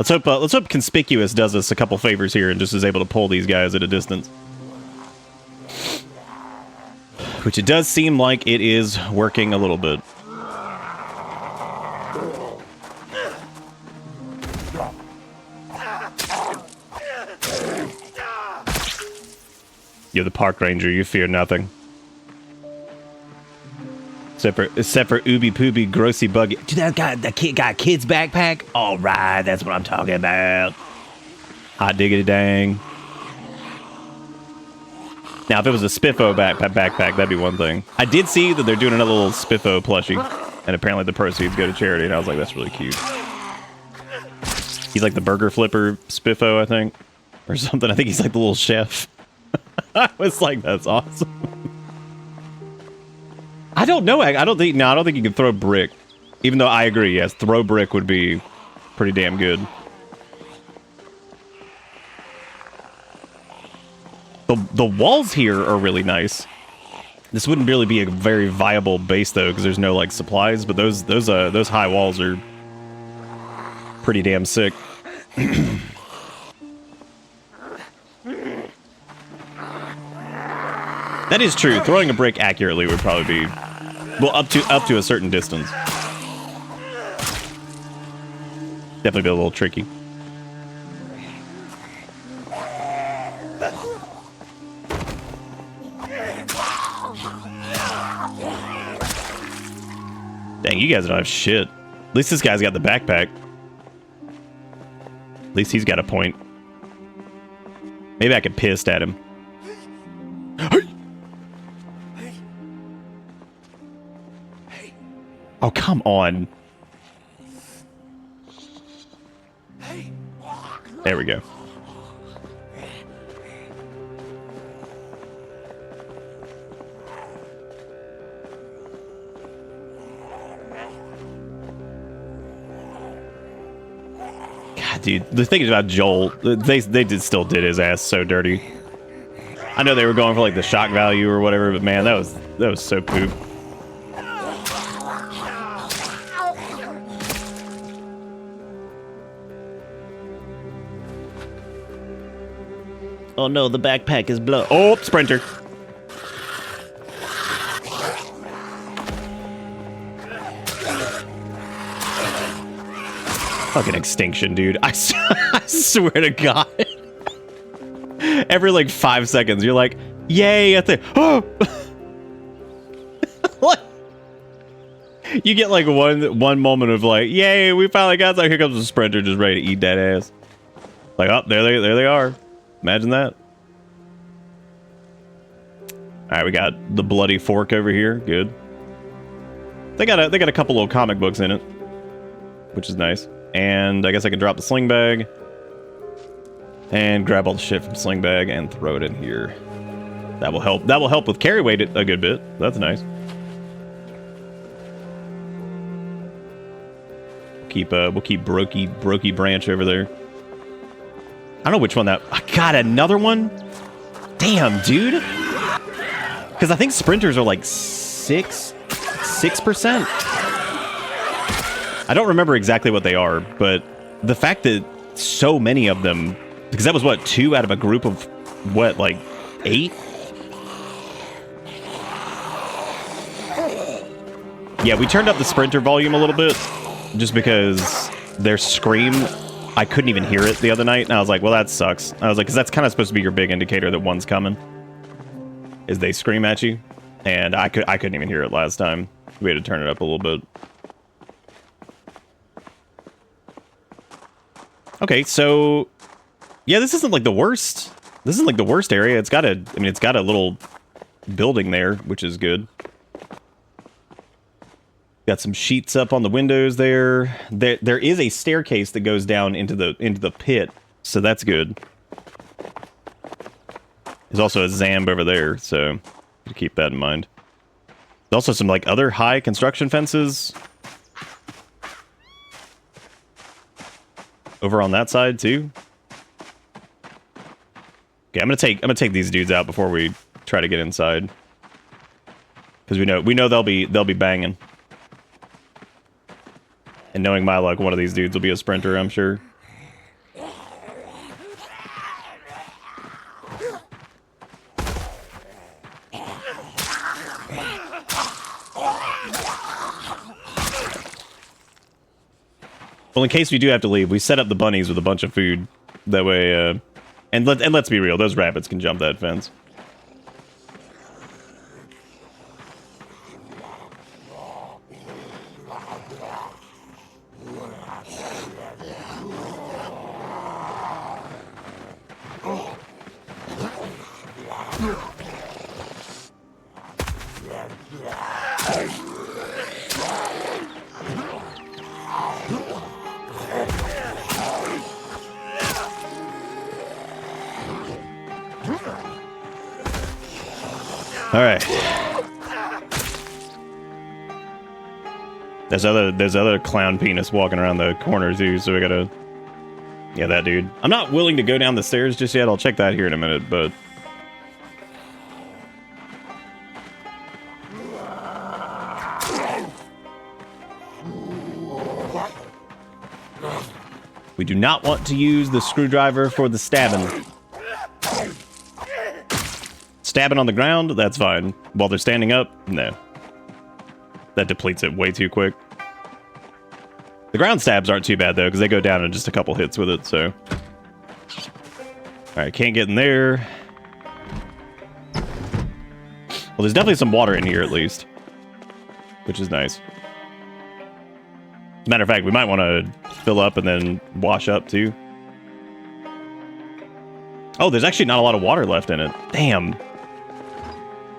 Let's hope Conspicuous does us a couple favors here and just is able to pull these guys at a distance. Which it does seem like it is working a little bit. You're the park ranger, you fear nothing. Except for Ooby Pooby Grossy Buggy. Dude, that kid got a kid's backpack? Alright, that's what I'm talking about. Hot diggity dang. Now, if it was a Spiffo backpack, that'd be one thing. I did see that they're doing another little Spiffo plushie, and apparently the proceeds go to charity, and I was like, that's really cute. He's like the burger flipper Spiffo, I think, or something. I think he's like the little chef. I was like, that's awesome. I don't know. I don't think you can throw brick. Even though I agree, yes, throw brick would be pretty damn good. The walls here are really nice. This wouldn't really be a very viable base though, because there's no like supplies. But those high walls are pretty damn sick. That is true. Throwing a brick accurately would probably be, well, up to a certain distance. Definitely be a little tricky. Dang, you guys don't have shit. At least this guy's got the backpack. At least he's got a point. Maybe I could pissed at him. come on. There we go. God, dude, the thing is about Joel, they still did his ass so dirty. I know they were going for like the shock value or whatever, but man, that was so poop. Oh no, the backpack is blown. Oh, Sprinter. Fucking Extinction, dude. I swear to God. Every like 5 seconds, you're like, yay, at the oh. What? You get like one moment of like, yay, we finally got there. Here comes the Sprinter, just ready to eat that ass. Like, oh, there they are. Imagine that. All right, we got the bloody fork over here. Good. They got a couple little comic books in it, which is nice. And I guess I can drop the sling bag and grab all the shit from the sling bag and throw it in here. That will help. That will help with carry weight a good bit. That's nice. We'll keep Brokey Branch over there. I don't know which one that. I got another one. Damn, dude. Because I think sprinters are like 6%. I don't remember exactly what they are, but the fact that so many of them, because that was what, 2 out of a group of what, like 8? Yeah, we turned up the sprinter volume a little bit just because their scream, I couldn't even hear it the other night, and I was like, well, that sucks. I was like, because that's kind of supposed to be your big indicator that one's coming, is they scream at you, and I couldn't even hear it last time. We had to turn it up a little bit. Okay, so yeah, this isn't like the worst. This isn't like the worst area. It's got it's got a little building there, which is good. Got some sheets up on the windows there. There is a staircase that goes down into the pit, so that's good. There's also a Zamb over there, so keep that in mind. There's also some like other high construction fences over on that side too. Okay, I'm gonna take these dudes out before we try to get inside, because we know they'll be banging. And knowing my luck, one of these dudes will be a sprinter, I'm sure. Well, in case we do have to leave, we set up the bunnies with a bunch of food. That way, and let's be real, those rabbits can jump that fence. All right. There's other clown penis walking around the corner too, so we gotta... Yeah, that dude. I'm not willing to go down the stairs just yet. I'll check that here in a minute, but... We do not want to use the screwdriver for the stabbing. Stabbing on the ground, that's fine. While they're standing up, no. That depletes it way too quick. The ground stabs aren't too bad, though, because they go down in just a couple hits with it, so... Alright, can't get in there. Well, there's definitely some water in here, at least. Which is nice. As a matter of fact, we might want to fill up and then wash up, too. Oh, there's actually not a lot of water left in it. Damn.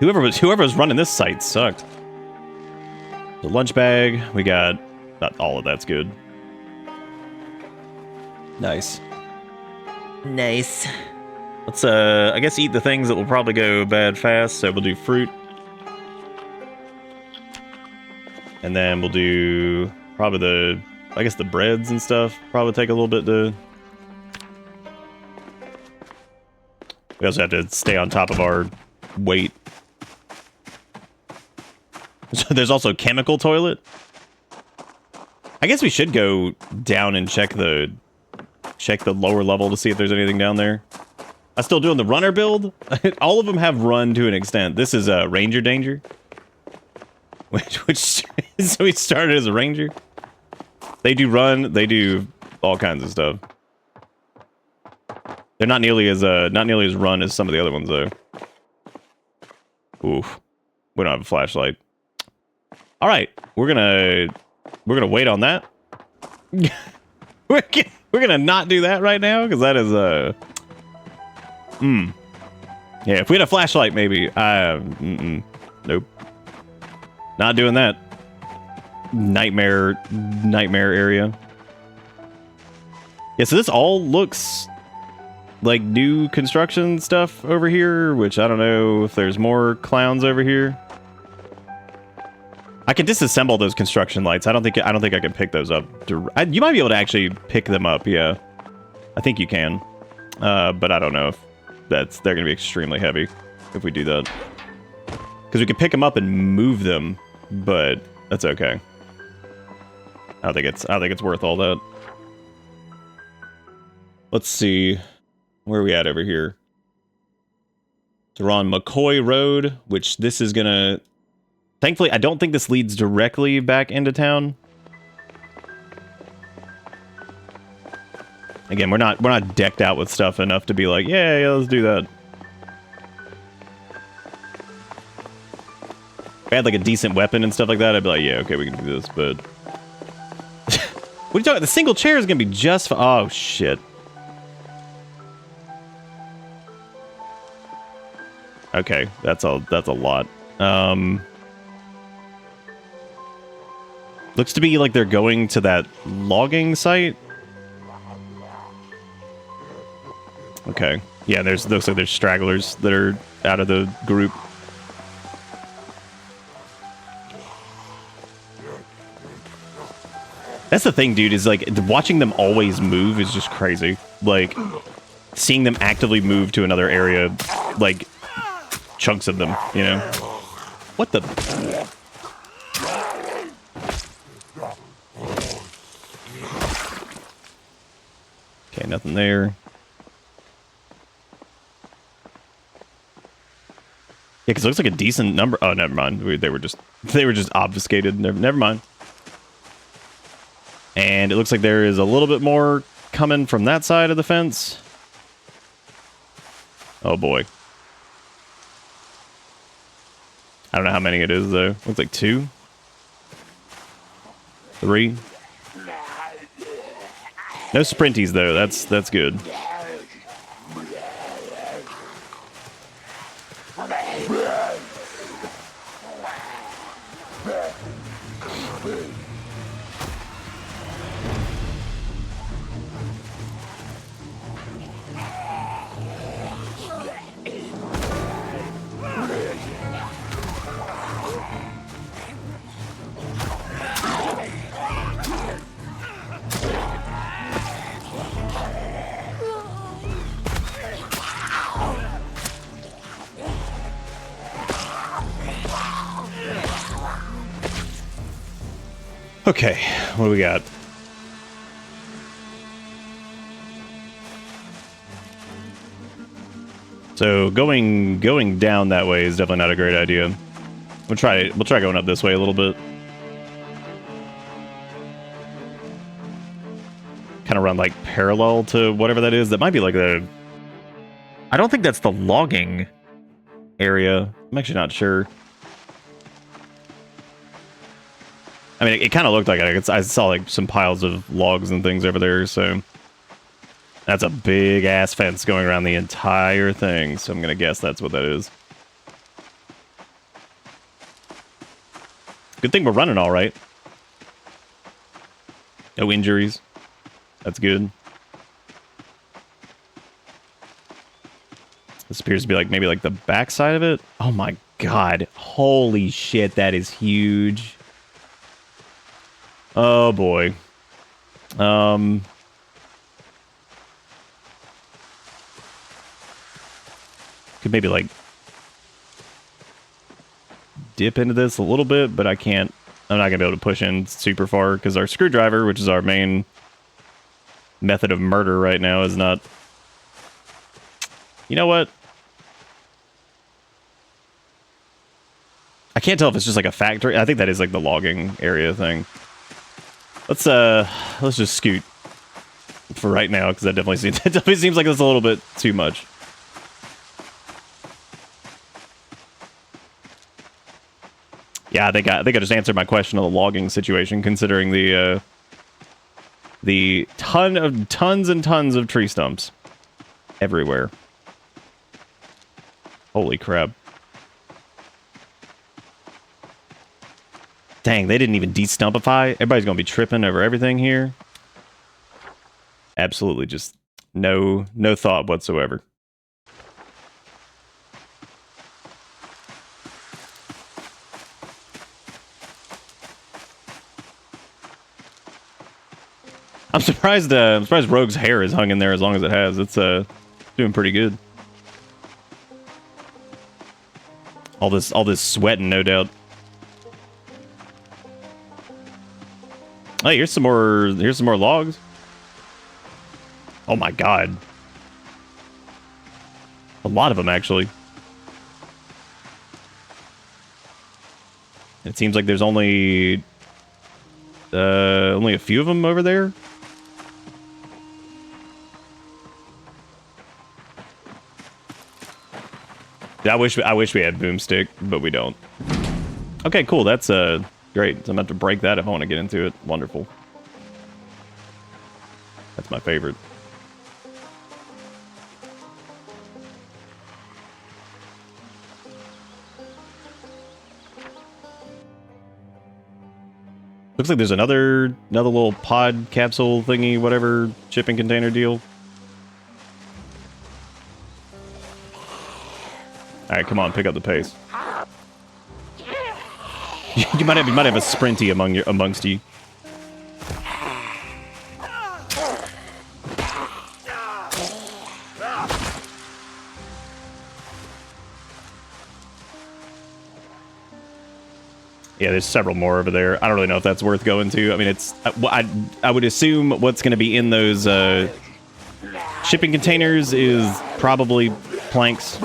Whoever was running this site sucked. The lunch bag, we got... Not all of that's good. Nice. Nice. Let's, I guess eat the things that will probably go bad fast. So we'll do fruit. And then we'll do probably the... I guess the breads and stuff probably take a little bit to... We also have to stay on top of our weight. So there's also chemical toilet. I guess we should go down and check the lower level to see if there's anything down there. I'm still doing the runner build. All of them have run to an extent. This is a Ranger Danger. Which so we started as a Ranger. They do run, they do all kinds of stuff. They're not nearly as run as some of the other ones though. Oof. We don't have a flashlight. Alright, we're gonna wait on that. we're gonna not do that right now, because that is yeah, if we had a flashlight maybe. Nope. Not doing that. Nightmare area. Yeah, so this all looks like new construction stuff over here, which I don't know if there's more clowns over here. I can disassemble those construction lights. I don't think I can pick those up. You might be able to actually pick them up. Yeah, I think you can, but I don't know if they're going to be extremely heavy if we do that, because we can pick them up and move them, but that's okay. I don't think it's worth all that. Let's see, where are we at over here? So we're on McCoy Road, which this is gonna... Thankfully, I don't think this leads directly back into town. Again, we're not decked out with stuff enough to be like, yeah, let's do that. If I had like a decent weapon and stuff like that, I'd be like, yeah, okay, we can do this, but... What are you talking about? The single chair is gonna be just... Oh, shit. Okay, that's a lot. Looks to be like they're going to that logging site. Okay. Yeah, looks like there's stragglers that are out of the group. That's the thing, dude, is like watching them always move is just crazy. Like seeing them actively move to another area, like chunks of them, you know? What the? Okay, nothing there. Yeah, because it looks like a decent number. Oh, never mind. They were just obfuscated. Never mind. And it looks like there is a little bit more coming from that side of the fence. Oh boy. I don't know how many it is though. Looks like 2. 3. No sprinties though. That's good. Okay, what do we got? So going down that way is definitely not a great idea. We'll try going up this way a little bit. Kind of run like parallel to whatever that is. That might be like the... I don't think that's the logging area. I'm actually not sure. I mean, it kind of looked like it. I saw like some piles of logs and things over there, so that's a big ass fence going around the entire thing. So I'm gonna guess that's what that is. Good thing we're running all right. No injuries. That's good. This appears to be like maybe like the backside of it. Oh my god. Holy shit, that is huge. Oh boy. Could maybe like dip into this a little bit, but I can't. I'm not gonna be able to push in super far because our screwdriver, which is our main method of murder right now, is not. You know what? I can't tell if it's just like a factory. I think that is like the logging area thing. Let's just scoot for right now because that definitely seems like it's a little bit too much. Yeah, they got just answered my question on the logging situation, considering the tons and tons of tree stumps everywhere. Holy crap. Dang, they didn't even de-stumpify. Everybody's gonna be tripping over everything here. Absolutely just no thought whatsoever. I'm surprised Rogue's hair is hung in there as long as it has. It's doing pretty good. All this sweating, no doubt. Hey, here's some more logs. Oh my god. A lot of them actually. It seems like there's only a few of them over there. I wish we had boomstick, but we don't. Okay, cool. That's great. So I'm about to break that if I want to get into it. Wonderful. That's my favorite. Looks like there's another little pod capsule thingy, whatever, shipping container deal. All right, come on, pick up the pace. you might have a sprinty amongst you. Yeah, there's several more over there. I don't really know if that's worth going to. I mean, it's I would assume what's going to be in those shipping containers is probably planks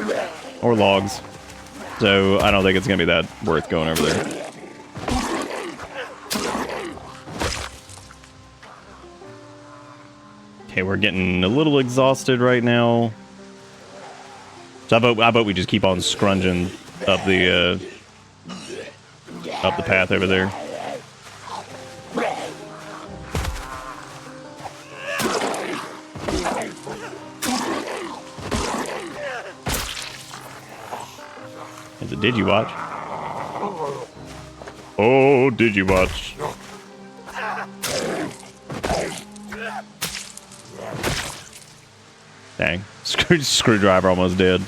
or logs. So I don't think it's going to be that worth going over there. Okay, we're getting a little exhausted right now. So I vote we just keep on scrunging up the path over there. Did you watch? Oh, did you watch? Dang. Screwdriver almost dead.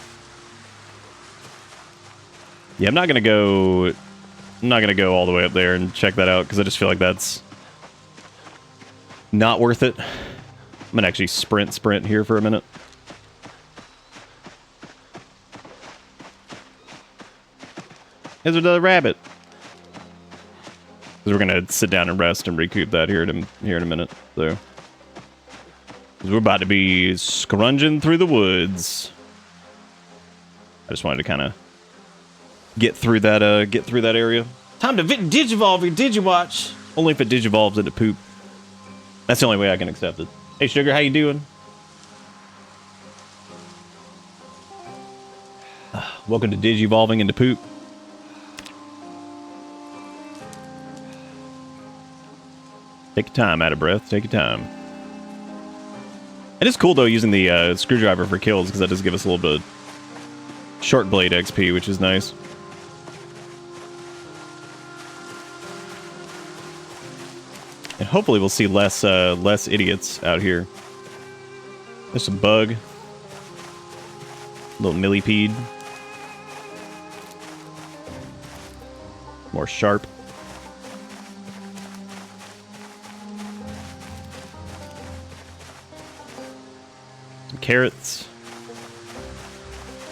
Yeah, I'm not gonna go all the way up there and check that out because I just feel like that's not worth it. I'm gonna actually sprint here for a minute. There's another rabbit. Because we're gonna sit down and rest and recoup that here in a minute. So, we're about to be scrunging through the woods. I just wanted to kind of get through that area. Time to digivolve your Digiwatch. Only if it digivolves into poop. That's the only way I can accept it. Hey Sugar, how you doing? Welcome to digivolving into poop. Take your time, out of breath. Take your time. It is cool though using the screwdriver for kills because that does give us a little bit of short blade XP, which is nice. hopefully we'll see less idiots out here. There's a bug. Little millipede. More sharp. Some carrots.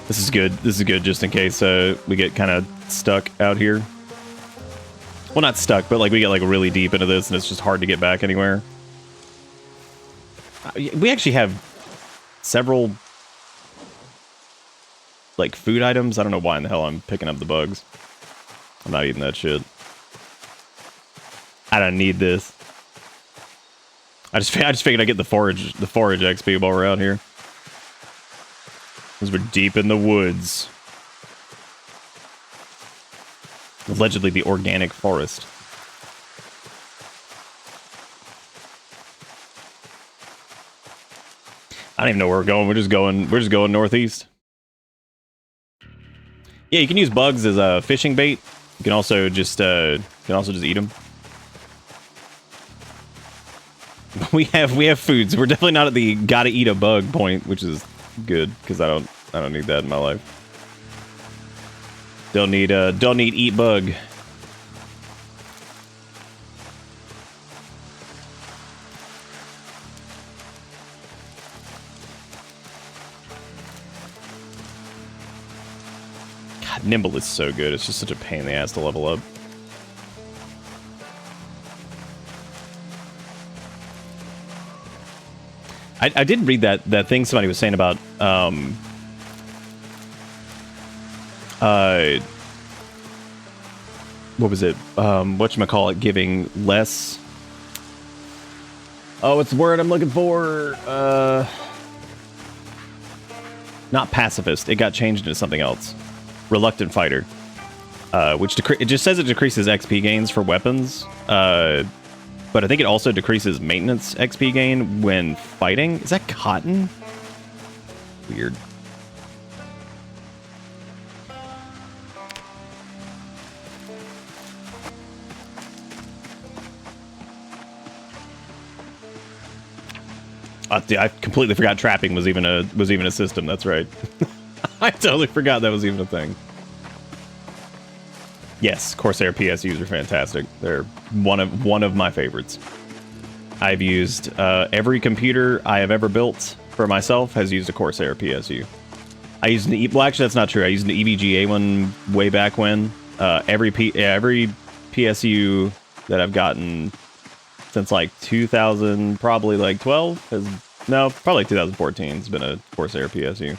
This is good. This is good just in case we get kind of stuck out here. Well, not stuck, but like we get like really deep into this and it's just hard to get back anywhere. We actually have several like food items. I don't know why in the hell I'm picking up the bugs. I'm not eating that shit. I don't need this. I just figured I'd get the forage XP while we're out here. Because we're deep in the woods. Allegedly the organic forest. I don't even know where we're going. We're just going northeast. Yeah, you can use bugs as a fishing bait. You can also just eat them. We have foods. We're definitely not at the gotta eat a bug point, which is good because I don't need that in my life. Don't need eat bug. God, Nimble is so good. It's just such a pain in the ass to level up. I did read that thing somebody was saying about what was it? Whatchamacallit giving less. Oh, it's the word I'm looking for. Not pacifist. It got changed into something else. Reluctant fighter. Which it just says it decreases XP gains for weapons. But I think it also decreases maintenance XP gain when fighting. Is that cotton? Weird. I completely forgot trapping was even a system. That's right. I totally forgot that was even a thing. Yes, Corsair PSUs are fantastic. They're one of my favorites. I've used every computer I have ever built for myself has used a Corsair PSU. I used an well, actually that's not true. I used an EVGA one way back when. Every PSU that I've gotten since like 2000, probably like 12 has probably 2014. It's been a Corsair PSU.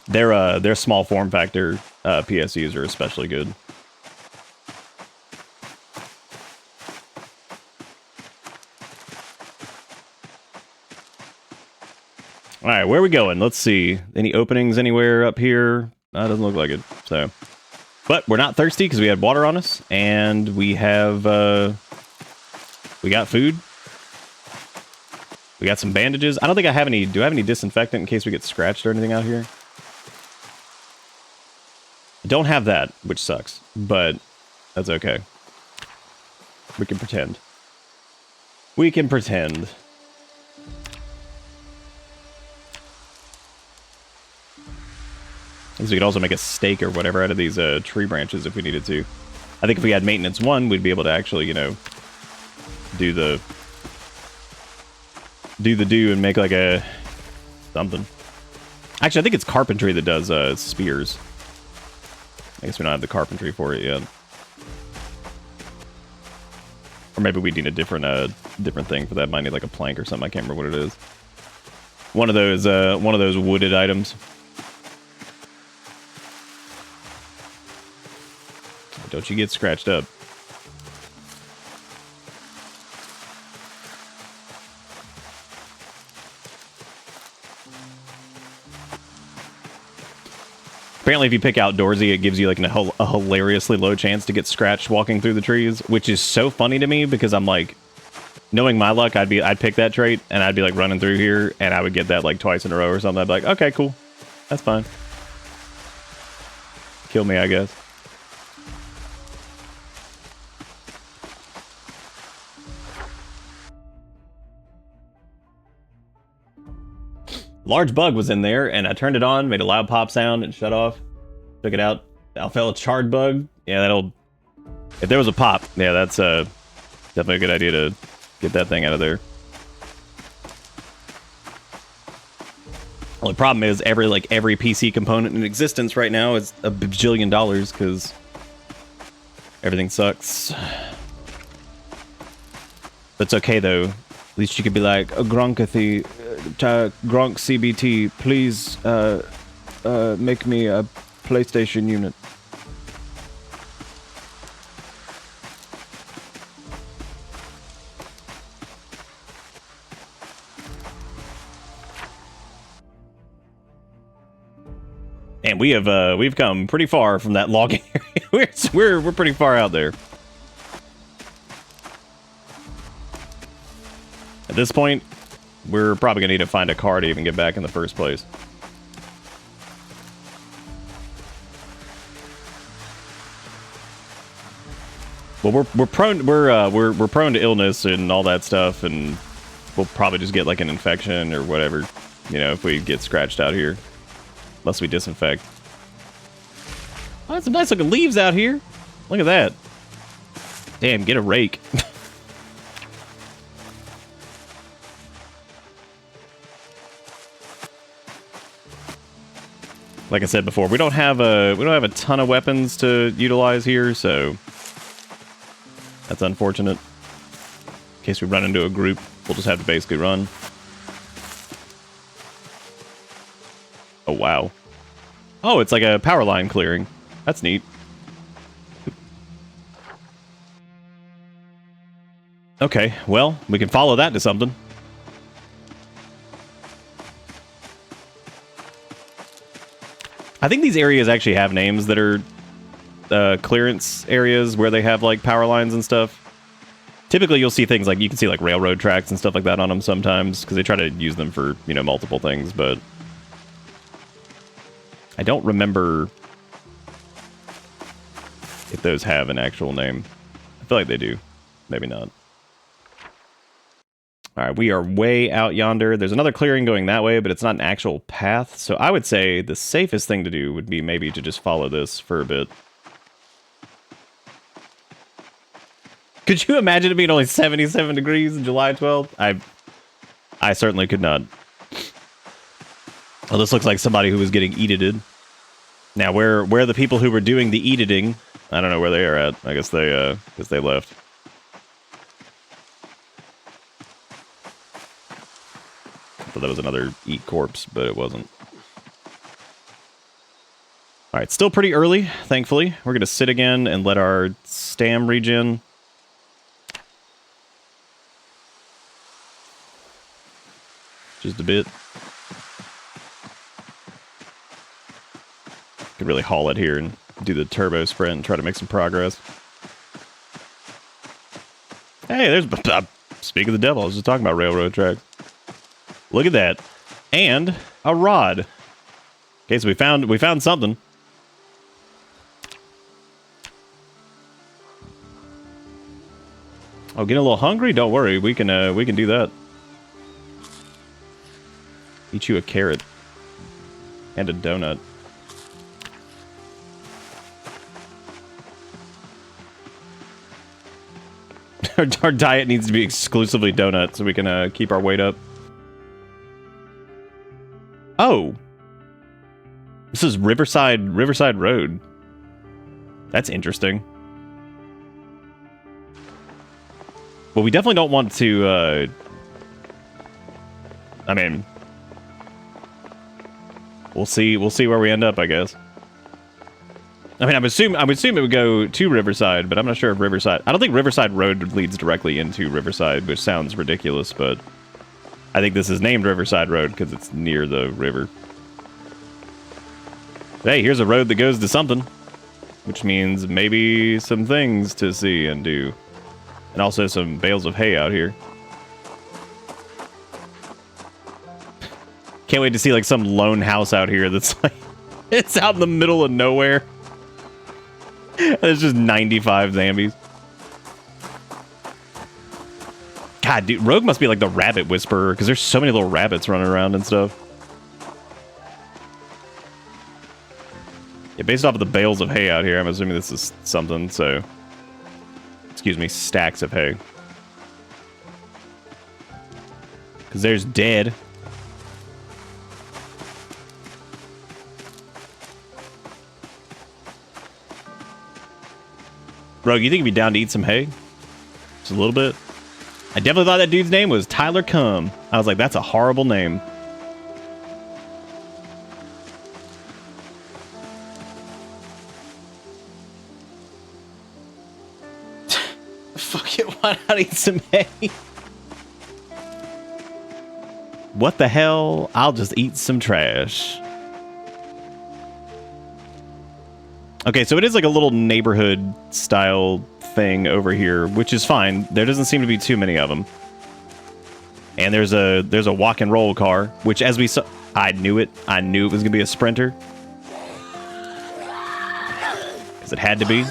Their small form factor PSUs are especially good. All right, where are we going? Let's see. Any openings anywhere up here? Doesn't look like it. So, but we're not thirsty because we had water on us, and we have we got food. We got some bandages. I don't think I have any. Do I have any disinfectant in case we get scratched or anything out here? I don't have that, which sucks, but that's okay. We can pretend. We can pretend. So we could also make a steak or whatever out of these tree branches if we needed to. I think if we had maintenance 1, we'd be able to actually, you know, do the and make like a something. Actually, I think it's carpentry that does spears. I guess we don't have the carpentry for it yet. Or maybe we need a different thing for that. Might need like a plank or something. I can't remember what it is. One of those wooded items. Don't you get scratched up. Apparently, if you pick outdoorsy, it gives you like a hilariously low chance to get scratched walking through the trees, which is so funny to me because I'm like, knowing my luck, I'd pick that trait and I'd be like running through here and I would get that like twice in a row or something. I'd be like, okay, cool, that's fine. Kill me, I guess. Large bug was in there, and I turned it on, made a loud pop sound, and shut off. Took it out. Alfella charred bug. Yeah, that'll... If there was a pop, yeah, that's definitely a good idea to get that thing out of there. Only problem is every PC component in existence right now is a bajillion dollars because everything sucks. But it's okay though. At least you could be like, Gronkathy, Gronk CBT, please make me a PlayStation unit. And we've come pretty far from that logging area. we're pretty far out there. At this point, we're probably gonna need to find a car to even get back in the first place. Well, we're prone to illness and all that stuff, and we'll probably just get like an infection or whatever, you know, if we get scratched out here. Unless we disinfect. Oh, that's some nice looking leaves out here. Look at that. Damn, get a rake. Like I said before, we don't have a ton of weapons to utilize here, so that's unfortunate. In case we run into a group, we'll just have to basically run. Oh, wow. Oh, it's like a power line clearing. That's neat. Okay, well, we can follow that to something. I think these areas actually have names that are clearance areas where they have like power lines and stuff. Typically, you'll see things like, you can see like railroad tracks and stuff like that on them sometimes, because they try to use them for, you know, multiple things, but I don't remember if those have an actual name. I feel like they do. Maybe not. Alright, we are way out yonder. There's another clearing going that way, but it's not an actual path. So I would say the safest thing to do would be maybe to just follow this for a bit. Could you imagine it being only 77 degrees on July 12th? I certainly could not. Well, this looks like somebody who was getting eated. Now, where are the people who were doing the eating? I don't know where they are at. I guess they left. I thought that was another eat corpse, but it wasn't. All right, still pretty early, thankfully. We're gonna sit again and let our stam regen. Just a bit. Could really haul it here and do the turbo sprint and try to make some progress. Hey, there's... Speak of the devil, I was just talking about railroad tracks. Look at that. And a rod. Okay, so we found something. Oh, getting a little hungry? Don't worry, we can do that. Eat you a carrot. And a donut. Our diet needs to be exclusively donuts so we can keep our weight up. Oh. This is Riverside Road. That's interesting. Well, we definitely don't want to, I mean, we'll see where we end up, I guess. I mean, I would assume it would go to Riverside, but I'm not sure if Riverside... I don't think Riverside Road leads directly into Riverside, which sounds ridiculous, but I think this is named Riverside Road because it's near the river. Hey, here's a road that goes to something, which means maybe some things to see and do. And also some bales of hay out here. Can't wait to see like some lone house out here that's like... It's out in the middle of nowhere. There's just 95 zombies. God, dude, Rogue must be like the rabbit whisperer, because there's so many little rabbits running around and stuff. Yeah, based off of the bales of hay out here, I'm assuming this is something, so... Excuse me, stacks of hay. Because there's dead. Rogue, you think you'd be down to eat some hay? Just a little bit? I definitely thought that dude's name was Tyler Cum. I was like, that's a horrible name. Fuck it, why not eat some hay? What the hell? I'll just eat some trash. Okay, so it is like a little neighborhood style thing over here, which is fine. There doesn't seem to be too many of them. And there's a walk and roll car, which as we saw, I knew it. I knew it was gonna be a Sprinter. Because it had to be.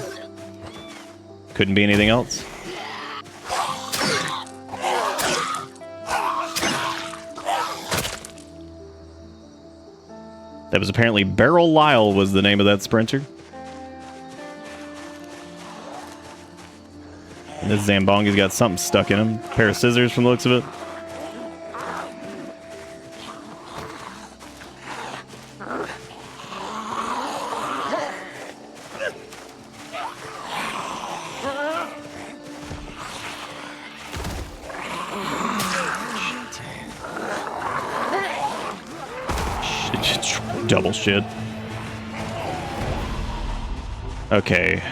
Couldn't be anything else. That was apparently Beryl Lyle was the name of that Sprinter. And this Zambongi's got something stuck in him. A pair of scissors from the looks of it. Double shit. Okay.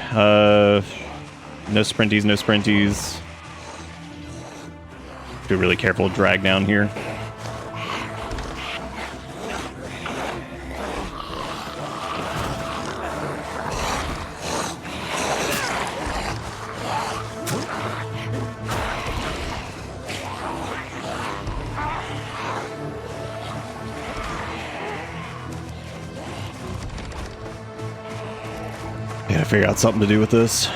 No sprinties, no sprinties. Be really careful with drag down here. Gotta figure out something to do with this.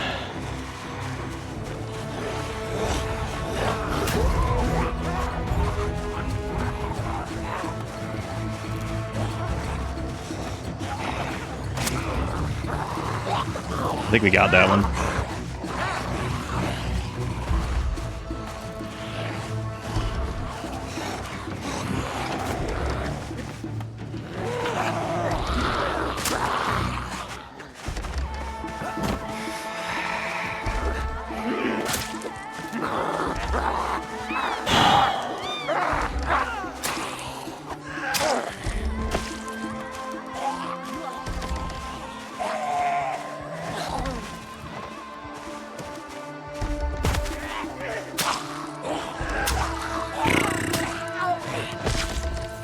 I think we got that one.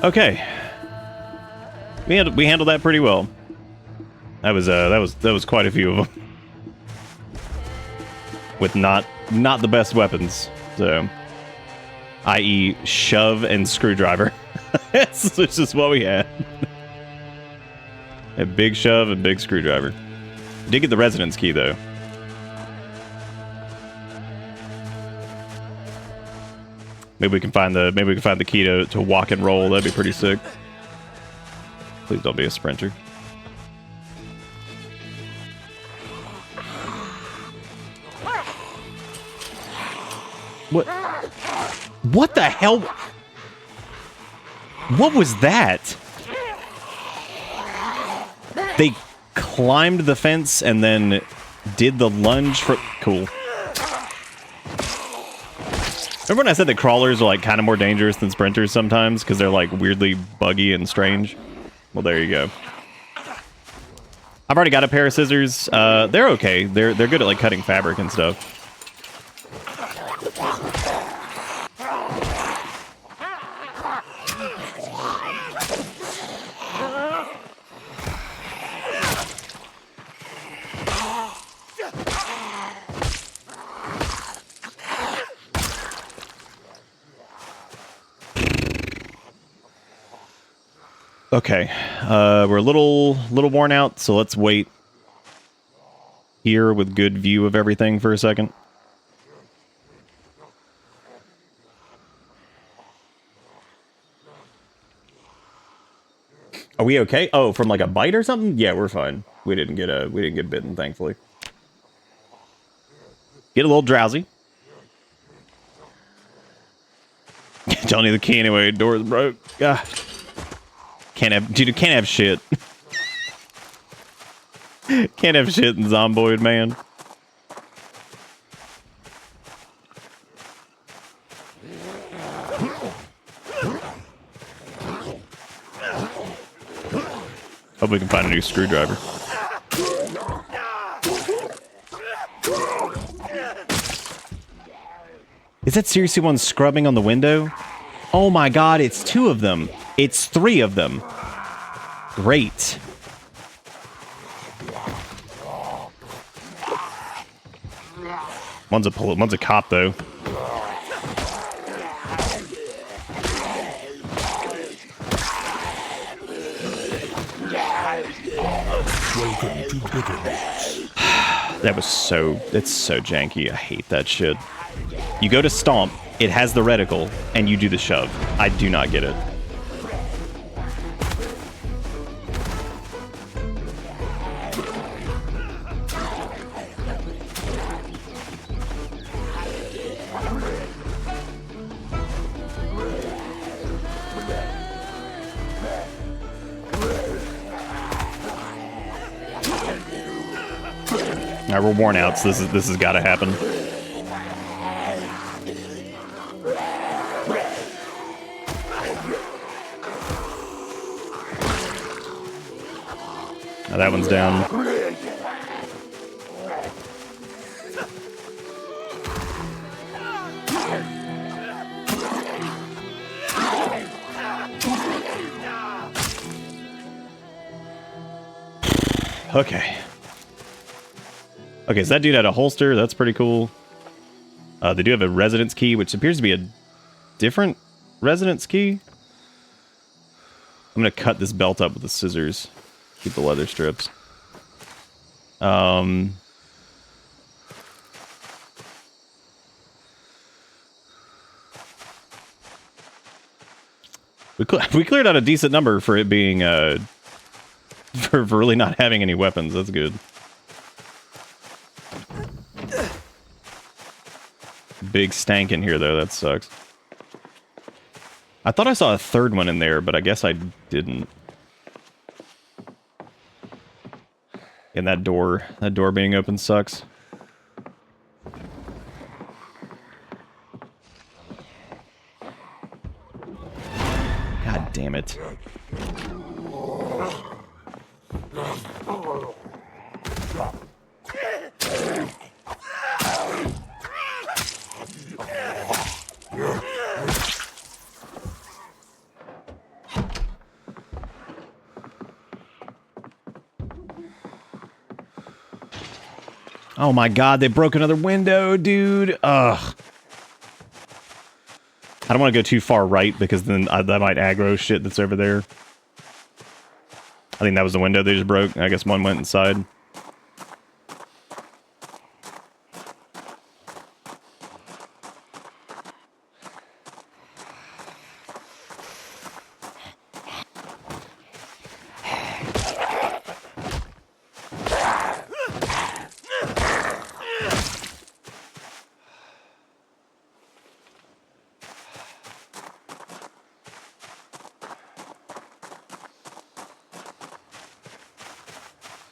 Okay, we handled that pretty well. That was quite a few of them, with not the best weapons. So, i.e., shove and screwdriver. That's just what we had. A big shove and big screwdriver. Did get the residence key though. Maybe we can find the key to walk and roll. That'd be pretty sick. Please don't be a Sprinter. What? What the hell? What was that? They climbed the fence and then did the lunge for... Cool. Remember when I said that crawlers are like kind of more dangerous than sprinters sometimes because they're like weirdly buggy and strange? Well, there you go. I've already got a pair of scissors. They're okay. They're good at like cutting fabric and stuff. Okay, we're a little worn out, so let's wait here with good view of everything for a second. Are we okay? Oh, from like a bite or something? Yeah, we're fine. we didn't get bitten, thankfully. Get a little drowsy. Don't need the key anyway. Door's broke. Ah. Can't have shit. Can't have shit in Zomboid, man. Hope we can find a new screwdriver. Is that seriously one scrubbing on the window? Oh my god, it's 2 of them. It's 3 of them. Great. One's a cop, though. That's so janky. I hate that shit. You go to stomp, it has the reticle, and you do the shove. I do not get it. Alright, we're worn out, so this has got to happen. Now that one's down. Okay. Okay, so that dude had a holster. That's pretty cool. They do have a residence key, which appears to be a different residence key. I'm going to cut this belt up with the scissors. Keep the leather strips. We cleared out a decent number for it being, for really not having any weapons. That's good. Big stank in here, though. That sucks. I thought I saw a third one in there, but I guess I didn't. And that door being open sucks. God damn it. Oh my god, they broke another window, dude. Ugh. I don't want to go too far right because then that might aggro shit that's over there. I think that was the window they just broke. I guess one went inside.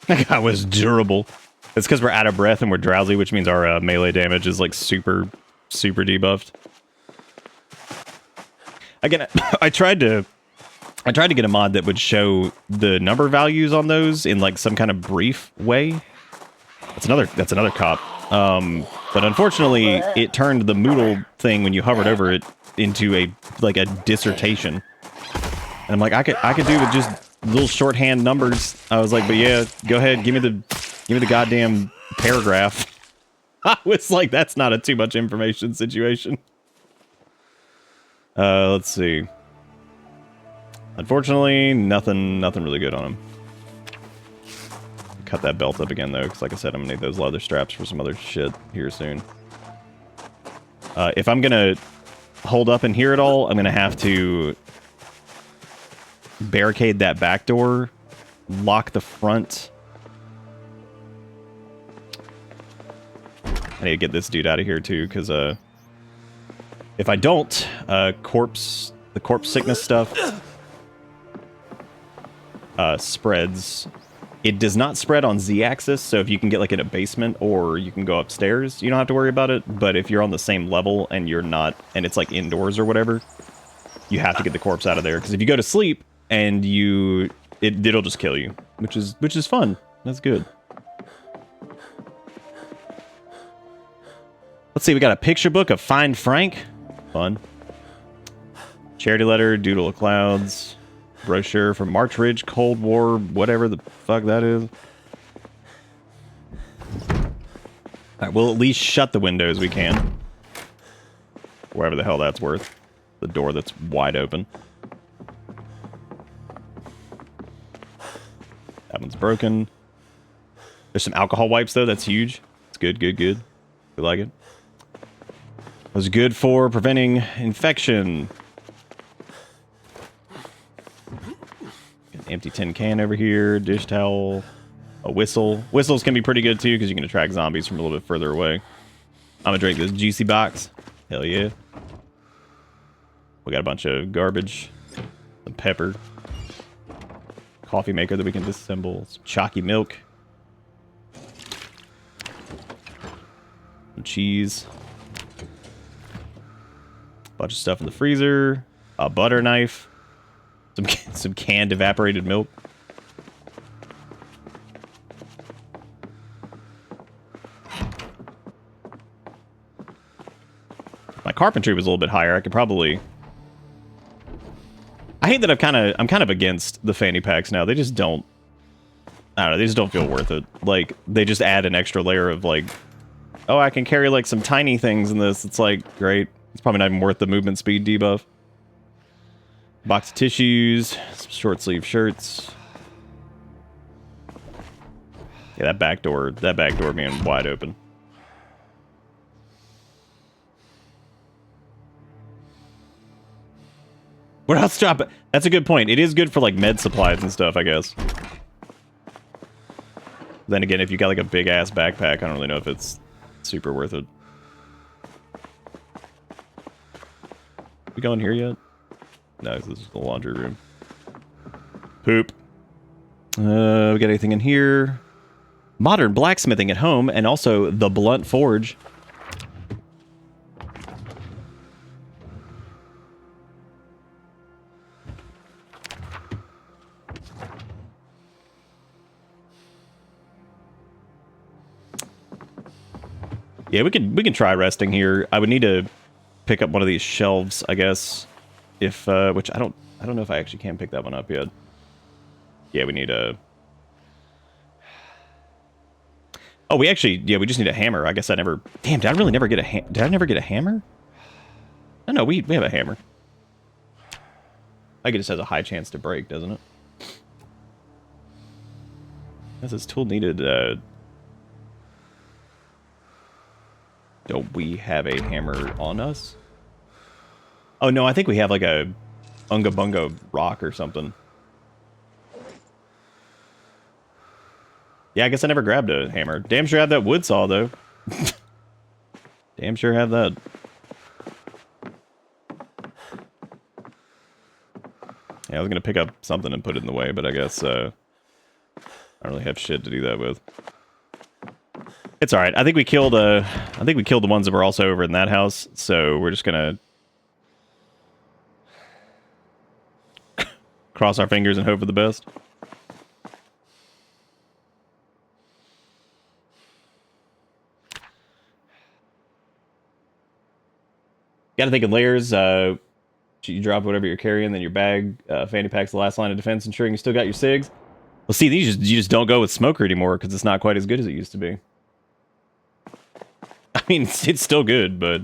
That guy was durable. It's because we're out of breath and we're drowsy, which means our melee damage is like super debuffed. Again, I tried to get a mod that would show the number values on those in like some kind of brief way. That's another cop. But unfortunately, it turned the Moodle thing when you hovered over it into a dissertation. And I'm like, I could do with just little shorthand numbers. I was like, but yeah, go ahead, give me the goddamn paragraph. I was like, that's not a too much information situation. Let's see. Unfortunately, nothing really good on him. Cut that belt up again though, because like I said, I'm gonna need those leather straps for some other shit here soon. If I'm gonna hold up and hear it all, I'm gonna have to barricade that back door, lock the front, I need to get this dude out of here too, because if I don't, the corpse sickness stuff spreads. It does not spread on Z-axis, so if you can get like in a basement or you can go upstairs, you don't have to worry about it. But if you're on the same level and you're not, and it's like indoors or whatever, you have to get the corpse out of there. Because if you go to sleep and it'll just kill you, which is fun. That's good. Let's see, we got a picture book of Find Frank. Fun. Charity letter, doodle of clouds. Brochure from March Ridge, Cold War, whatever the fuck that is. Alright, we'll at least shut the windows we can. Wherever the hell that's worth. The door that's wide open. That one's broken. There's some alcohol wipes, though. That's huge. It's good, good, good. We like it. It was good for preventing infection. Empty tin can over here, dish towel, a whistle. Whistles can be pretty good too because you can attract zombies from a little bit further away. I'm gonna drink this juicy box. Hell yeah. We got a bunch of garbage, some pepper, coffee maker that we can disassemble, some chalky milk, some cheese, a bunch of stuff in the freezer, a butter knife. Some canned evaporated milk. My carpentry was a little bit higher. I could probably. I hate that I'm kind of against the fanny packs now. They just don't. I don't know. They just don't feel worth it. Like they just add an extra layer of like, oh, I can carry like some tiny things in this. It's like great. It's probably not even worth the movement speed debuff. Box of tissues, some short sleeve shirts. Yeah, that back door being wide open. What else drop it? That's a good point. It is good for like med supplies and stuff, I guess. Then again, if you got like a big ass backpack, I don't really know if it's super worth it. We going here yet? No, this is the laundry room. Poop. We got anything in here? Modern blacksmithing at home, and also the blunt forge. Yeah, we can try resting here. I would need to pick up one of these shelves, I guess. If which I don't know if I actually can pick that one up yet. Yeah, we need a. Oh, we just need a hammer. I guess I never. Damn, did I really never get a Did I never get a hammer? No, we have a hammer. I guess it just has a high chance to break, doesn't it? This is tool needed. Don't we have a hammer on us? Oh, no, I think we have like a Unga Bunga rock or something. Yeah, I guess I never grabbed a hammer. Damn sure have that wood saw, though. Damn sure have that. Yeah, I was going to pick up something and put it in the way, but I guess I don't really have shit to do that with. It's alright. I think we killed the ones that were also over in that house, so we're just going to cross our fingers and hope for the best. Gotta think in layers. You drop whatever you're carrying, then your bag. Fanny pack's the last line of defense, ensuring you still got your SIGs. Well, see, you just don't go with smoker anymore because it's not quite as good as it used to be. I mean, it's still good, but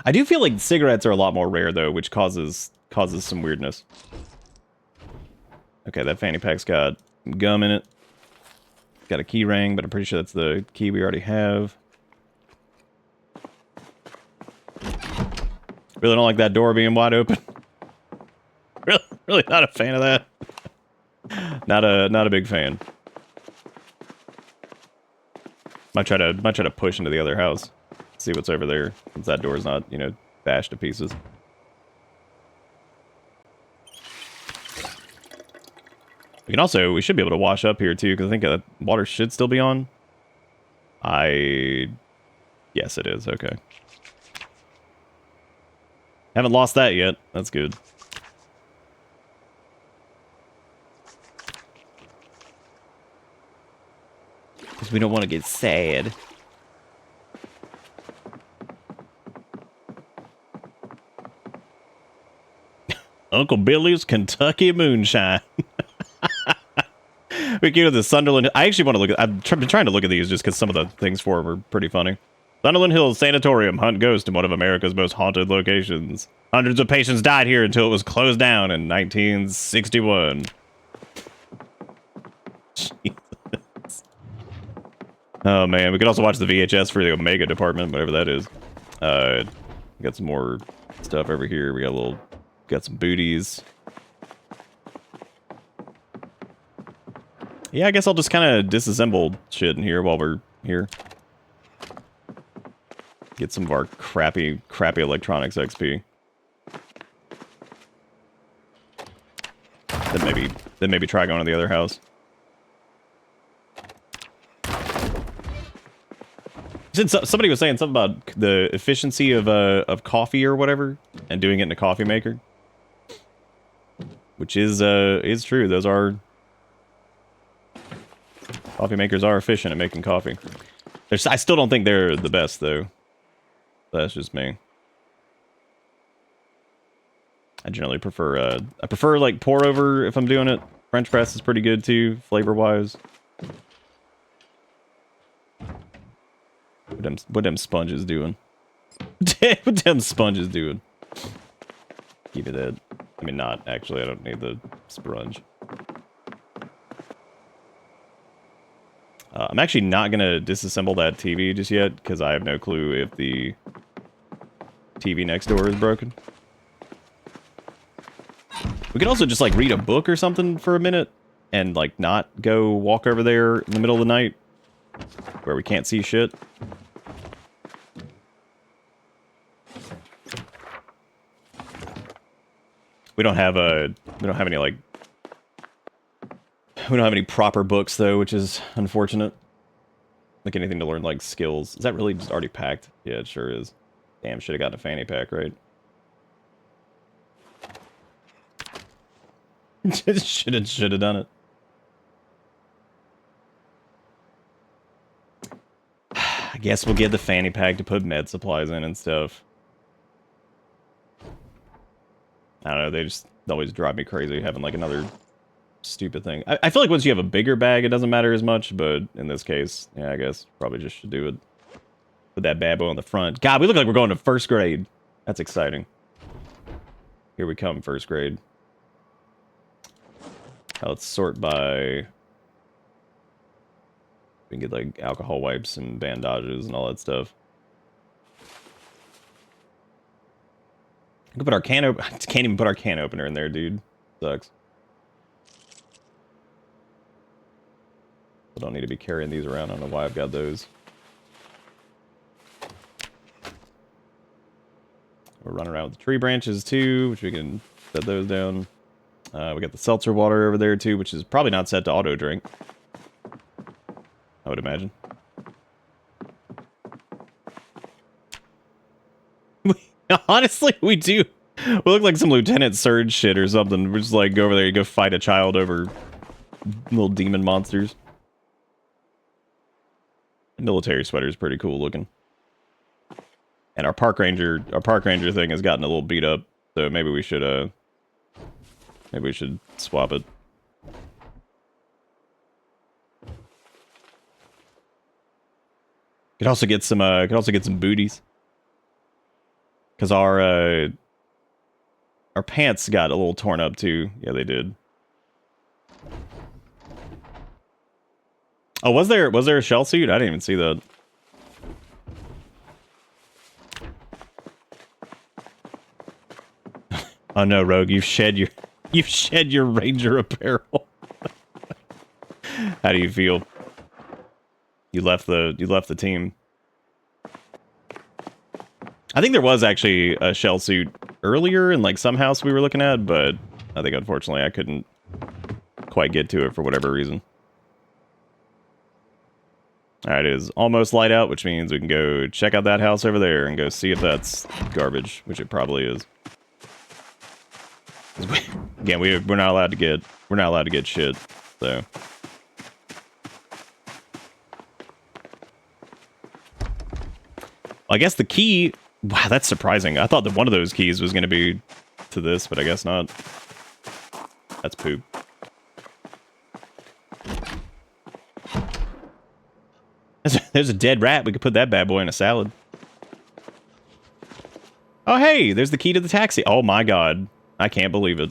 I do feel like cigarettes are a lot more rare though, which causes some weirdness. Okay, that fanny pack's got gum in it. Got a key ring, but I'm pretty sure that's the key we already have. Really don't like that door being wide open. Really not a fan of that. Not a big fan. Might try to push into the other house. See what's over there. Since that door's not, you know, bashed to pieces. We should be able to wash up here too, because I think water should still be on. Yes, it is. Okay. Haven't lost that yet. That's good. Because we don't want to get sad. Uncle Billy's Kentucky Moonshine. We go to the Sunderland. I actually want to look at. I've been trying to look at these just because some of the things for them are pretty funny. Sunderland Hills Sanatorium hunt ghost in one of America's most haunted locations. Hundreds of patients died here until it was closed down in 1961. Jesus. Oh man, we could also watch the VHS for the Omega department, whatever that is. Got some more stuff over here. We got some booties. Yeah, I guess I'll just kind of disassemble shit in here while we're here. Get some of our crappy electronics XP. Then maybe try going to the other house. Since somebody was saying something about the efficiency of coffee or whatever, and doing it in a coffee maker, which is true. Those are coffee makers are efficient at making coffee. I still don't think they're the best though. That's just me. I generally prefer like pour over if I'm doing it. French press is pretty good too, flavor wise. What them sponges doing? What them sponges doing? Give me that. I mean, not actually. I don't need the sponge. I'm actually not gonna disassemble that TV just yet because I have no clue if the TV next door is broken. We could also just like read a book or something for a minute and like not go walk over there in the middle of the night where we can't see shit. We don't have any proper books though, which is unfortunate. Like anything to learn like skills. Is that really just already packed? Yeah, it sure is. Damn, should have gotten a fanny pack, right? should have done it. I guess we'll get the fanny pack to put med supplies in and stuff. I don't know, they just always drive me crazy having like another stupid thing. I feel like once you have a bigger bag, it doesn't matter as much, but in this case, yeah, I guess probably just should do it. Put that bad boy on the front. God, we look like we're going to first grade. That's exciting. Here we come, first grade. Now let's sort by... We can get like alcohol wipes and bandages and all that stuff. We can put our can opener. I can't even put our can opener in there, dude. Sucks. I don't need to be carrying these around. I don't know why I've got those. We're running around with the tree branches too, which we can set those down. We got the seltzer water over there too, which is probably not set to auto drink. I would imagine. Honestly, we do. We look like some Lieutenant Surge shit or something. We're just like go over there and go fight a child over little demon monsters. The military sweater is pretty cool looking. And our park ranger thing has gotten a little beat up, so maybe we should swap it. Could also get some booties. Cause our pants got a little torn up too. Yeah, they did. Oh, was there a shell suit? I didn't even see that. Oh no, Rogue, you've shed your ranger apparel. How do you feel? You left the team. I think there was actually a shell suit earlier in like some house we were looking at, but I think unfortunately I couldn't quite get to it for whatever reason. Alright, it is almost light out, which means we can go check out that house over there and go see if that's garbage, which it probably is. Again, we're not allowed to get shit, so. I guess the key... Wow, that's surprising. I thought that one of those keys was going to be to this, but I guess not. That's poop. There's a dead rat. We could put that bad boy in a salad. Oh, hey, there's the key to the taxi. Oh, my God. I can't believe it.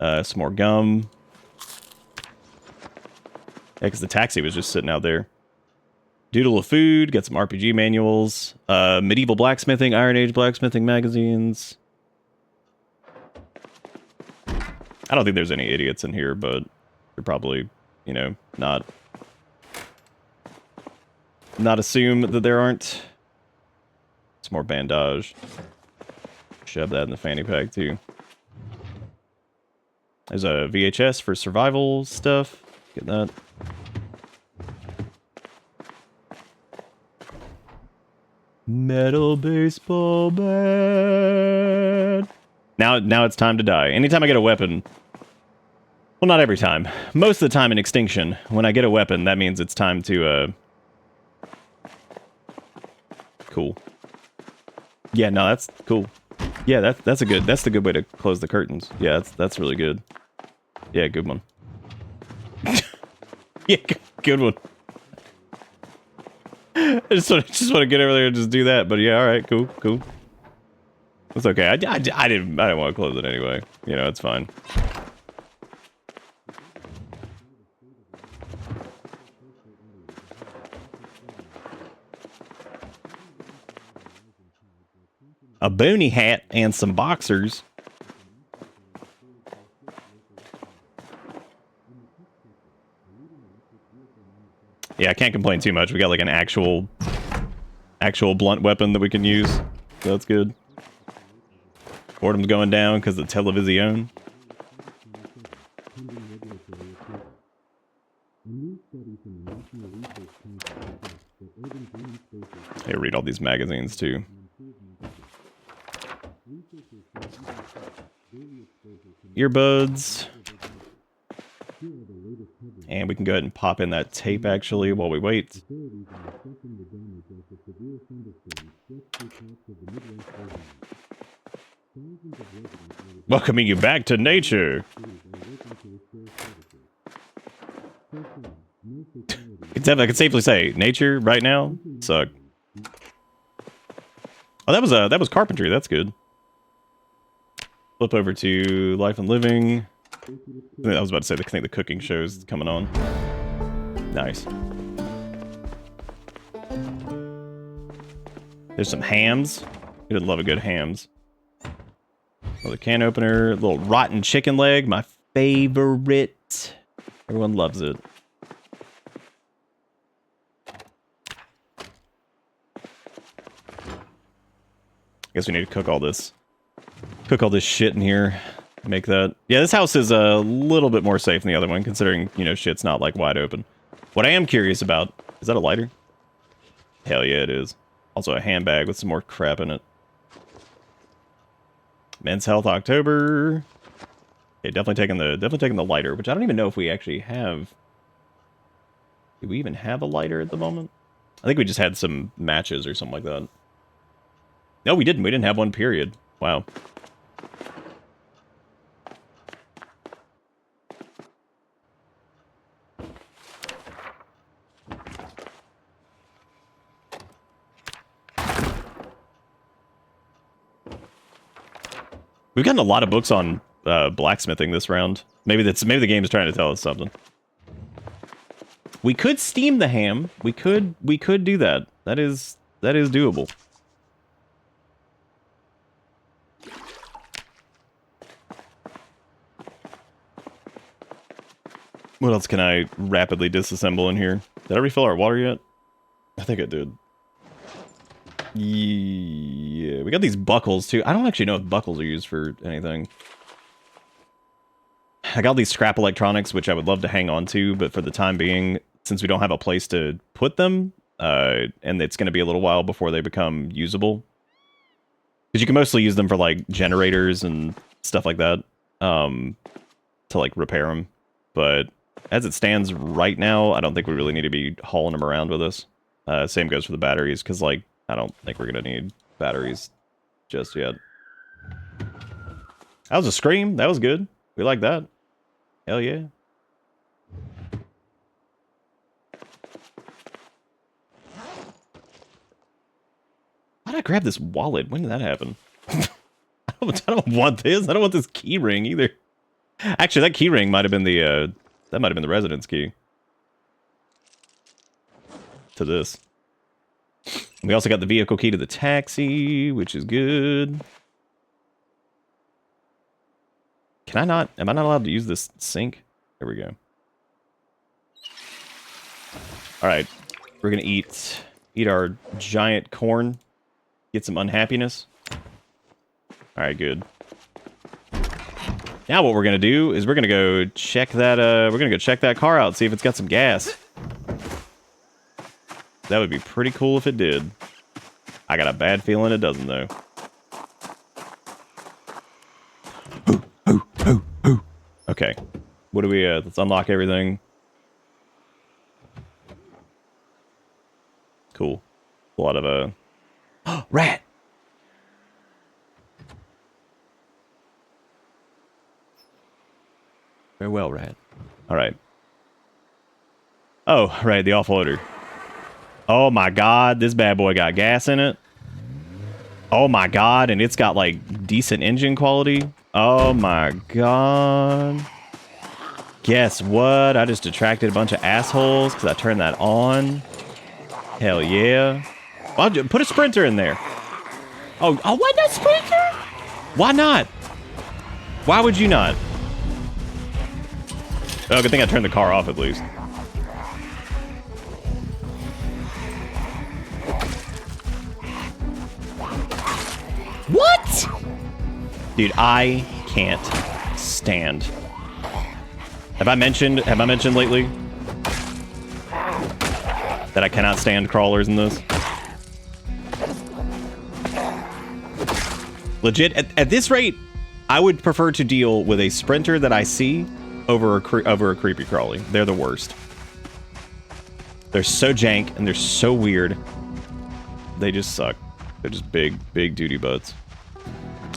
Some more gum. Yeah, because the taxi was just sitting out there. Doodle of food. Got some RPG manuals. Medieval blacksmithing, Iron Age blacksmithing magazines. I don't think there's any idiots in here, but you're probably, you know, not assume that there aren't. Some more bandage. Shove that in the fanny pack, too. There's a VHS for survival stuff. Get that. Metal baseball bat. Now it's time to die. Anytime I get a weapon... Well, not every time. Most of the time in Extinction, when I get a weapon, that means it's time to, Cool. Yeah, no, that's cool. Yeah, that's the good way to close the curtains. Yeah, that's really good. Yeah, good one. Yeah, good one. I just want to get over there and just do that. But yeah, all right, cool. It's okay. I didn't want to close it anyway. You know, it's fine. A boonie hat and some boxers. Yeah, I can't complain too much. We got like an actual blunt weapon that we can use. So that's good. Boredom's going down because of the television. Hey, read all these magazines too. Earbuds. And we can go ahead and pop in that tape actually while we wait. Welcoming you back to nature. I can safely say, nature right now suck. Oh, that was carpentry. That's good. Flip over to life and living. I was about to say, I think the cooking show's coming on. Nice. There's some hams. Who doesn't love a good hams? Another can opener. A little rotten chicken leg. My favorite. Everyone loves it. I guess we need to cook all this. Cook all this shit in here. Make that. Yeah, this house is a little bit more safe than the other one, considering, you know, shit's not like wide open. What I am curious about, is that a lighter? Hell yeah, it is. Also a handbag with some more crap in it. Men's Health October. Okay, definitely taking the lighter, which I don't even know if we actually have. Do we even have a lighter at the moment? I think we just had some matches or something like that. No, we didn't. We didn't have one, period. Wow. We've gotten a lot of books on blacksmithing this round. Maybe the game is trying to tell us something. We could steam the ham. We could do that. That is doable. What else can I rapidly disassemble in here? Did I refill our water yet? I think I did. Yeah, we got these buckles too. I don't actually know if buckles are used for anything. I got these scrap electronics, which I would love to hang on to, but for the time being, since we don't have a place to put them, and it's going to be a little while before they become usable. Because you can mostly use them for, like, generators and stuff like that, to, like, repair them. But as it stands right now, I don't think we really need to be hauling them around with us. Same goes for the batteries, because, like, I don't think we're going to need batteries just yet. That was a scream. That was good. We like that. Hell yeah. Why did I grab this wallet? When did that happen? I don't want this. I don't want this key ring either. Actually, that key ring might have been the that might have been the residence key to this. We also got the vehicle key to the taxi, which is good. Can I not? Am I not allowed to use this sink? There we go. All right, we're gonna eat our giant corn. Get some unhappiness. All right, good. Now what we're gonna do is we're gonna go check that. We're gonna go check that car out, see if it's got some gas. That would be pretty cool if it did. I got a bad feeling it doesn't though. Okay. What do we, let's unlock everything. Cool. A lot of, rat! Very well, rat. Alright. Oh, right, the offloader. Oh my god, this bad boy got gas in it. Oh my god, and it's got, like, decent engine quality. Oh my god. Guess what? I just attracted a bunch of assholes because I turned that on. Hell yeah. Well, put a Sprinter in there. Oh, why not Sprinter? Why not? Why would you not? Oh, good thing I turned the car off at least. What? Dude, I can't stand. Have I mentioned lately that I cannot stand crawlers in this? Legit, at this rate, I would prefer to deal with a Sprinter that I see over a creepy crawly. They're the worst. They're so jank and they're so weird. They just suck. They're just big duty butts.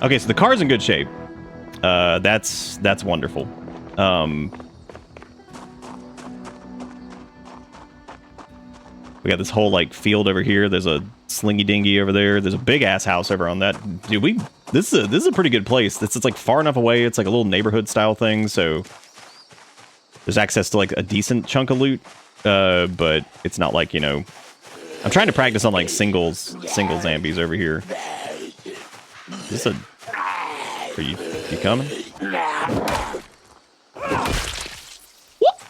Okay, so the car's in good shape. That's wonderful. We got this whole like field over here. There's a slingy dingy over there. There's a big ass house over on that. Dude, this is a pretty good place. It's like far enough away. It's like a little neighborhood style thing. So there's access to like a decent chunk of loot. But it's not like, you know, I'm trying to practice on like single zombies over here. Is this a... Are you coming? What?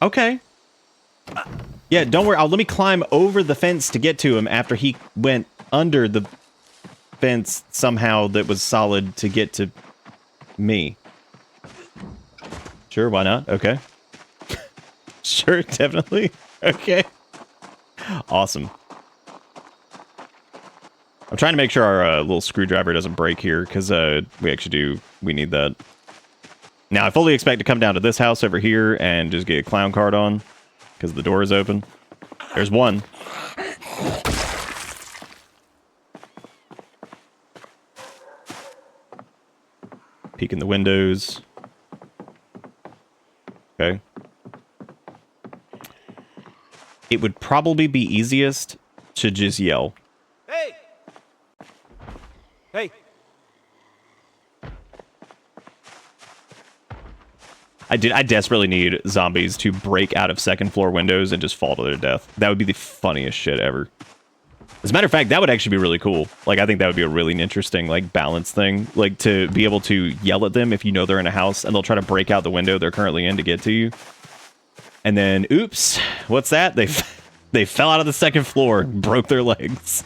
Okay. Yeah, don't worry. Let me climb over the fence to get to him after he went under the fence somehow that was solid to get to me. Sure, why not? Okay. Sure, definitely. Okay. Awesome. I'm trying to make sure our little screwdriver doesn't break here, because we need that. Now, I fully expect to come down to this house over here and just get a clown card on, because the door is open. There's one. Peek in the windows. Okay. It would probably be easiest to just yell. Hey! Hey! I desperately need zombies to break out of second floor windows and just fall to their death. That would be the funniest shit ever. As a matter of fact, that would actually be really cool. Like, I think that would be a really interesting, like, balance thing. Like, to be able to yell at them if you know they're in a house and they'll try to break out the window they're currently in to get to you. And then, oops, what's that? They fell out of the second floor, broke their legs.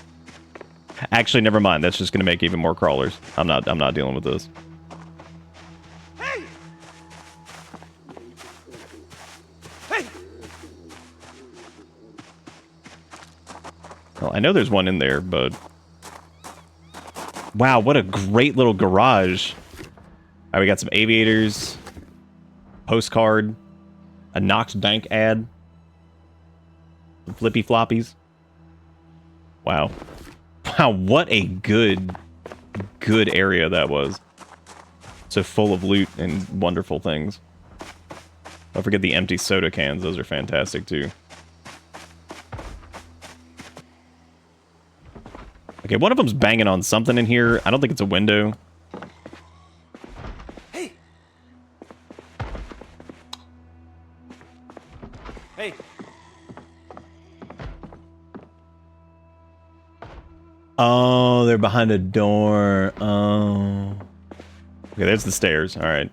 Actually, never mind. That's just going to make even more crawlers. I'm not dealing with this. Hey! Hey! Well, I know there's one in there, but... Wow, what a great little garage. All right, we got some aviators, postcard, a Knox Bank ad, some flippy floppies. Wow. Wow, what a good area that was. So full of loot and wonderful things. Don't forget the empty soda cans. Those are fantastic, too. Okay, one of them's banging on something in here. I don't think it's a window. Hey! Hey! Oh, they're behind a door. Oh. Okay, there's the stairs. All right.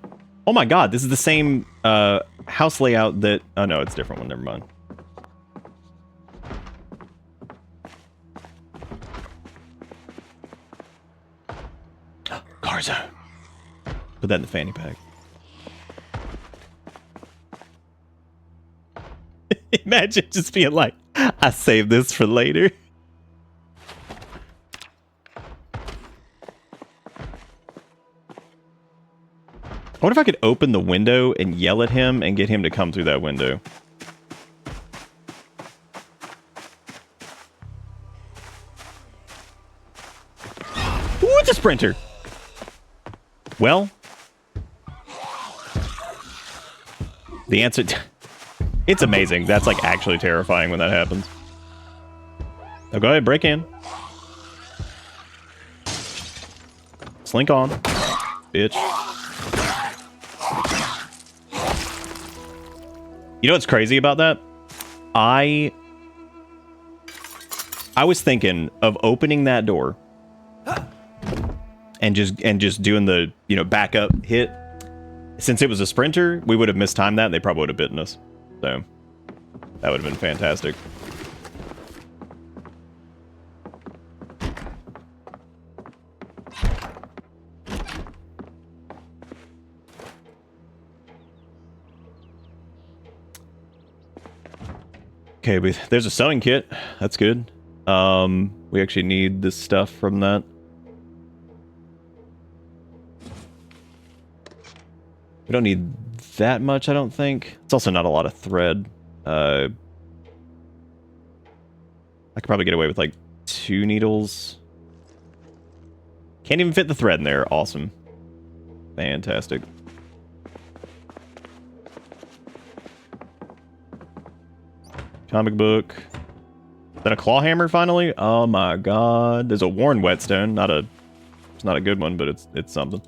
Oh my god, this is the same house layout that... Oh no, it's a different one. Never mind. Garza. Put that in the fanny pack. Imagine just being like, I saved this for later. I wonder if I could open the window and yell at him and get him to come through that window. Ooh, it's a sprinter. Well, the answer... It's amazing. That's like actually terrifying when that happens. Now go ahead, break in. Slink on, bitch. You know what's crazy about that? I was thinking of opening that door and just doing the, you know, backup hit. Since it was a sprinter, we would have mistimed that and they probably would have bitten us. So that would have been fantastic. Okay, there's a sewing kit. That's good. We actually need this stuff from that. We don't need that much, I don't think. It's also not a lot of thread. I could probably get away with like 2 needles. Can't even fit the thread in there. Awesome. Fantastic. Comic book. Then a claw hammer finally? Oh my god. There's a worn whetstone. It's not a good one, but it's something.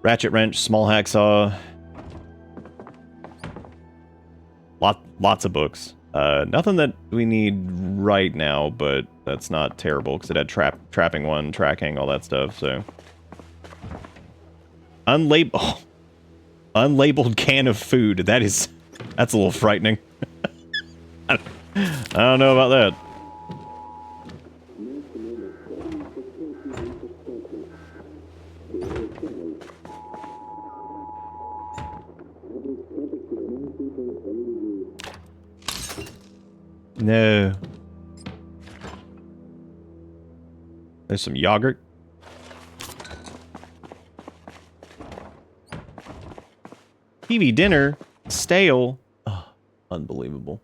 Ratchet wrench, small hacksaw. Lots of books. Nothing that we need right now, but that's not terrible because it had trapping one, tracking, all that stuff, so. Unlabeled can of food. That's a little frightening. I don't know about that. No. There's some yogurt. TV dinner. Stale. Oh, unbelievable.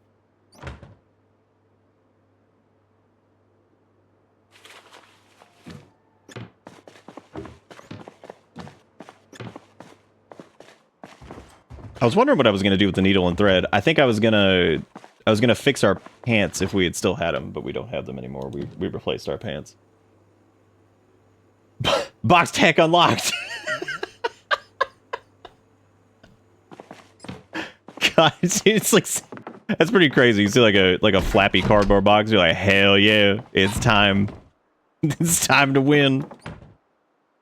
I was wondering what I was going to do with the needle and thread. I think I was going to fix our pants if we had still had them, but we don't have them anymore. We replaced our pants. Box tech unlocked. God, it's like That's pretty crazy. You see like a flappy cardboard box. You're like, hell yeah, it's time. It's time to win.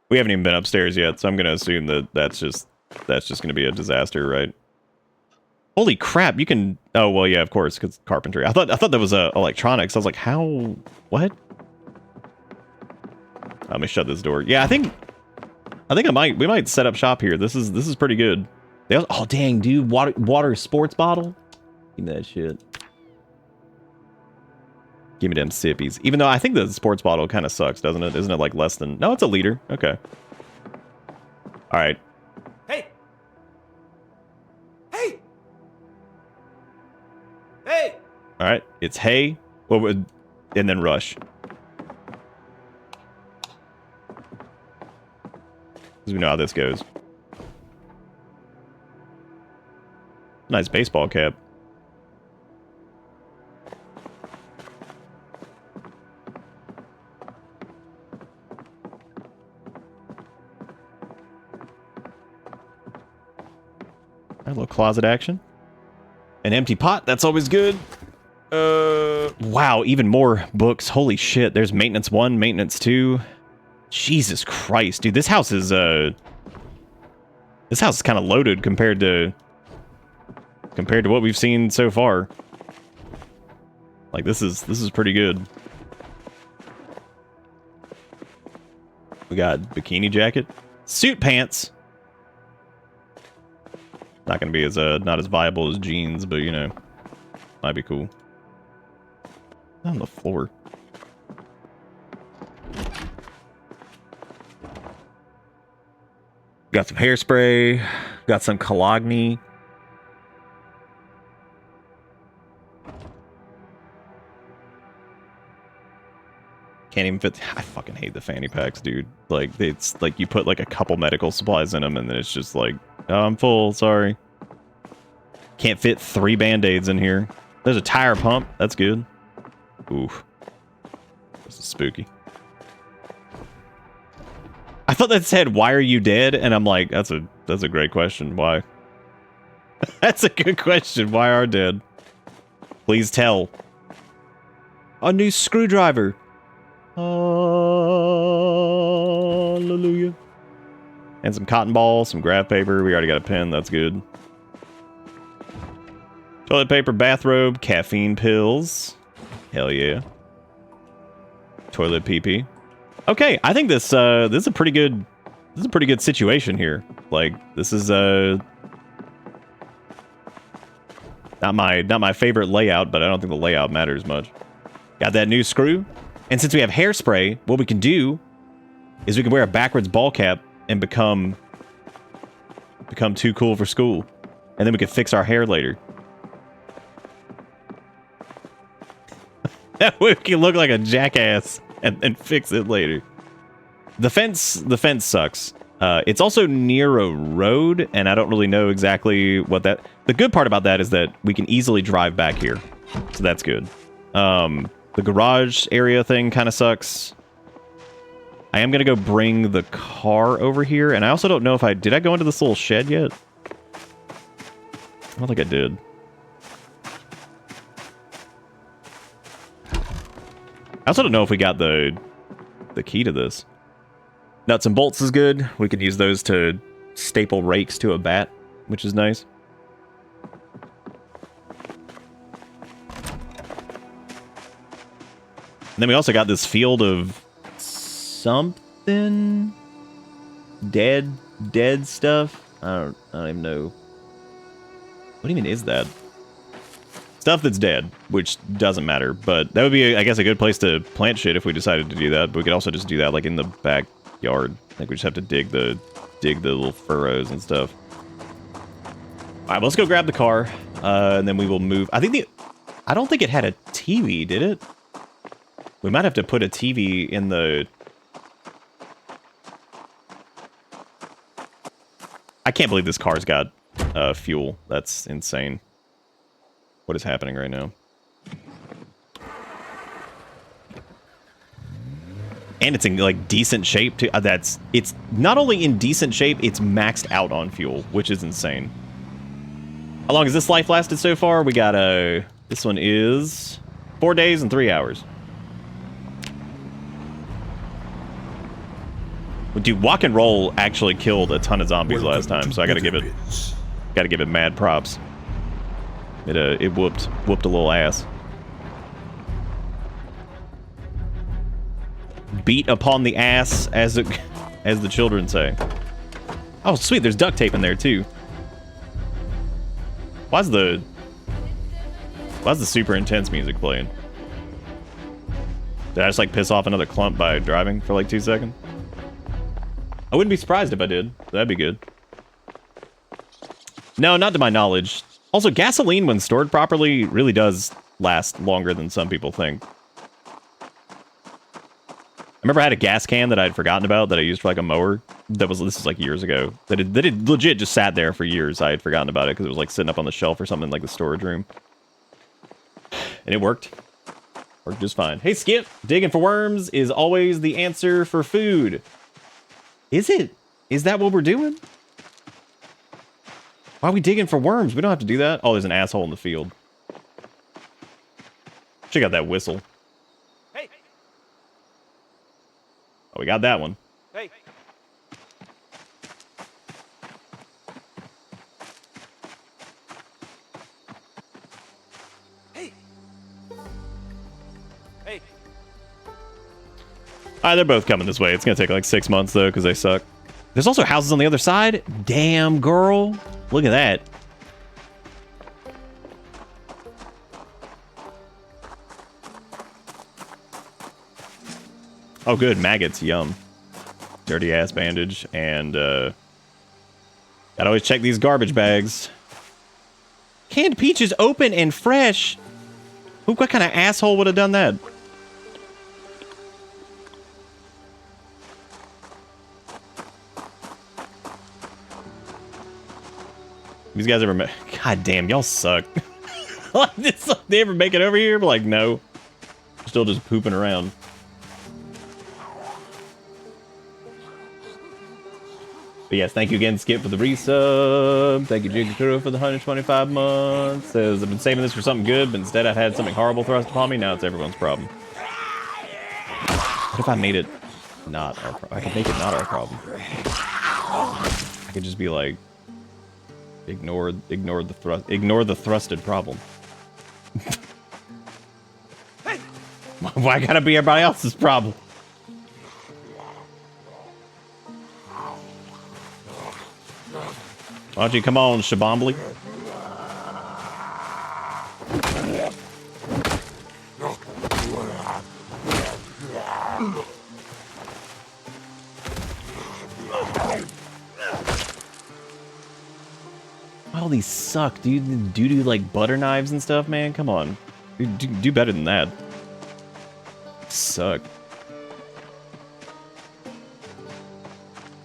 We haven't even been upstairs yet, so I'm gonna assume that that's just gonna be a disaster, right? Holy crap! You can. Oh well, yeah, of course, because carpentry. I thought that was electronics. I was like, how? What? Let me shut this door. Yeah, I think we might set up shop here. This is pretty good. Oh dang, dude, water sports bottle. Give me that shit. Give me them sippies. Even though I think the sports bottle kind of sucks, doesn't it? Isn't it like less than... No, it's a liter. Okay. All right. Hey! Hey! Hey! All right. It's hay. Well, and then rush. Because we know how this goes. Nice baseball cap. A little closet action. An empty pot, that's always good. Wow, even more books. Holy shit, there's maintenance 1, maintenance 2. Jesus Christ, dude, this house is kind of loaded compared to what we've seen so far. Like this is pretty good. We got bikini jacket, suit pants. Not gonna be as not as viable as jeans, but you know, might be cool. On the floor. Got some hairspray. Got some Cologne. Can't even fit. I fucking hate the fanny packs, dude. Like, it's like you put like a couple medical supplies in them, and then it's just like, oh, I'm full. Sorry. Can't fit 3 band-aids in here. There's a tire pump. That's good. Oof. This is spooky. I thought that said, "Why are you dead?" And I'm like, that's a great question. Why? That's a good question. Why are dead? Please tell. A new screwdriver. Hallelujah. And some cotton balls, some graph paper. We already got a pen. That's good. Toilet paper, bathrobe, caffeine pills. Hell yeah. Toilet pee-pee. Okay, I think this is a pretty good situation here. Like, this is not my favorite layout, but I don't think the layout matters much. Got that new screw. And since we have hairspray, what we can do is we can wear a backwards ball cap and become too cool for school. And then we can fix our hair later. That way we can look like a jackass and fix it later. The fence sucks. It's also near a road, and I don't really know exactly what that... The good part about that is that we can easily drive back here. So that's good. The garage area thing kind of sucks. I am going to go bring the car over here, and I also don't know if did I go into this little shed yet? I don't think I did. I also don't know if we got the key to this. Nuts and bolts is good. We could use those to staple rakes to a bat, which is nice. And then we also got this field of something dead stuff. I don't even know. What even is that? Stuff that's dead, which doesn't matter, but that would be, I guess, a good place to plant shit if we decided to do that. But we could also just do that like in the backyard. I think we just have to dig the little furrows and stuff. All right, let's go grab the car, and then we will move. I don't think it had a TV, did it? We might have to put a TV in the... I can't believe this car's got fuel. That's insane. What is happening right now? And it's in like decent shape too. It's not only in decent shape, it's maxed out on fuel, which is insane. How long has this life lasted so far? We got a... This one is 4 days and 3 hours. Dude, Walk and Roll actually killed a ton of zombies last time, so I gotta give it mad props. It whooped a little ass. Beat upon the ass, as the children say. Oh, sweet, there's duct tape in there too. Why's the super intense music playing? Did I just like piss off another clump by driving for like 2 seconds? I wouldn't be surprised if I did. That'd be good. No, not to my knowledge. Also, gasoline, when stored properly, really does last longer than some people think. I remember I had a gas can that I'd forgotten about that I used for like a mower. This was like years ago. That it legit just sat there for years. I had forgotten about it because it was like sitting up on the shelf or something like the storage room. And it worked. Worked just fine. Hey, Skip. Digging for worms is always the answer for food. Is it? Is that what we're doing? Why are we digging for worms? We don't have to do that. Oh, there's an asshole in the field. Check out that whistle. Hey. Oh, we got that one. Hey. Hey. Hey. They're both coming this way. It's gonna take like 6 months though, because they suck. There's also houses on the other side. Damn, girl. Look at that. Oh, good. Maggots. Yum. Dirty ass bandage. And, gotta always check these garbage bags. Canned peaches open and fresh. What kind of asshole would have done that? These guys ever God damn, y'all suck. Like this, they ever make it over here? But like, no. Still just pooping around. But yes, thank you again, Skip, for the resub. Thank you, Jiggaturo, for the 125 months. Says, I've been saving this for something good, but instead I've had something horrible thrust upon me. Now it's everyone's problem. What if I made it not our problem? I could make it not our problem. I could just be like, ignore the thrusted problem. Hey. Why gotta be everybody else's problem? Why don't you come on, Shabombly? All these suck, dude. Do like butter knives and stuff, man. Come on, do better than that. Suck.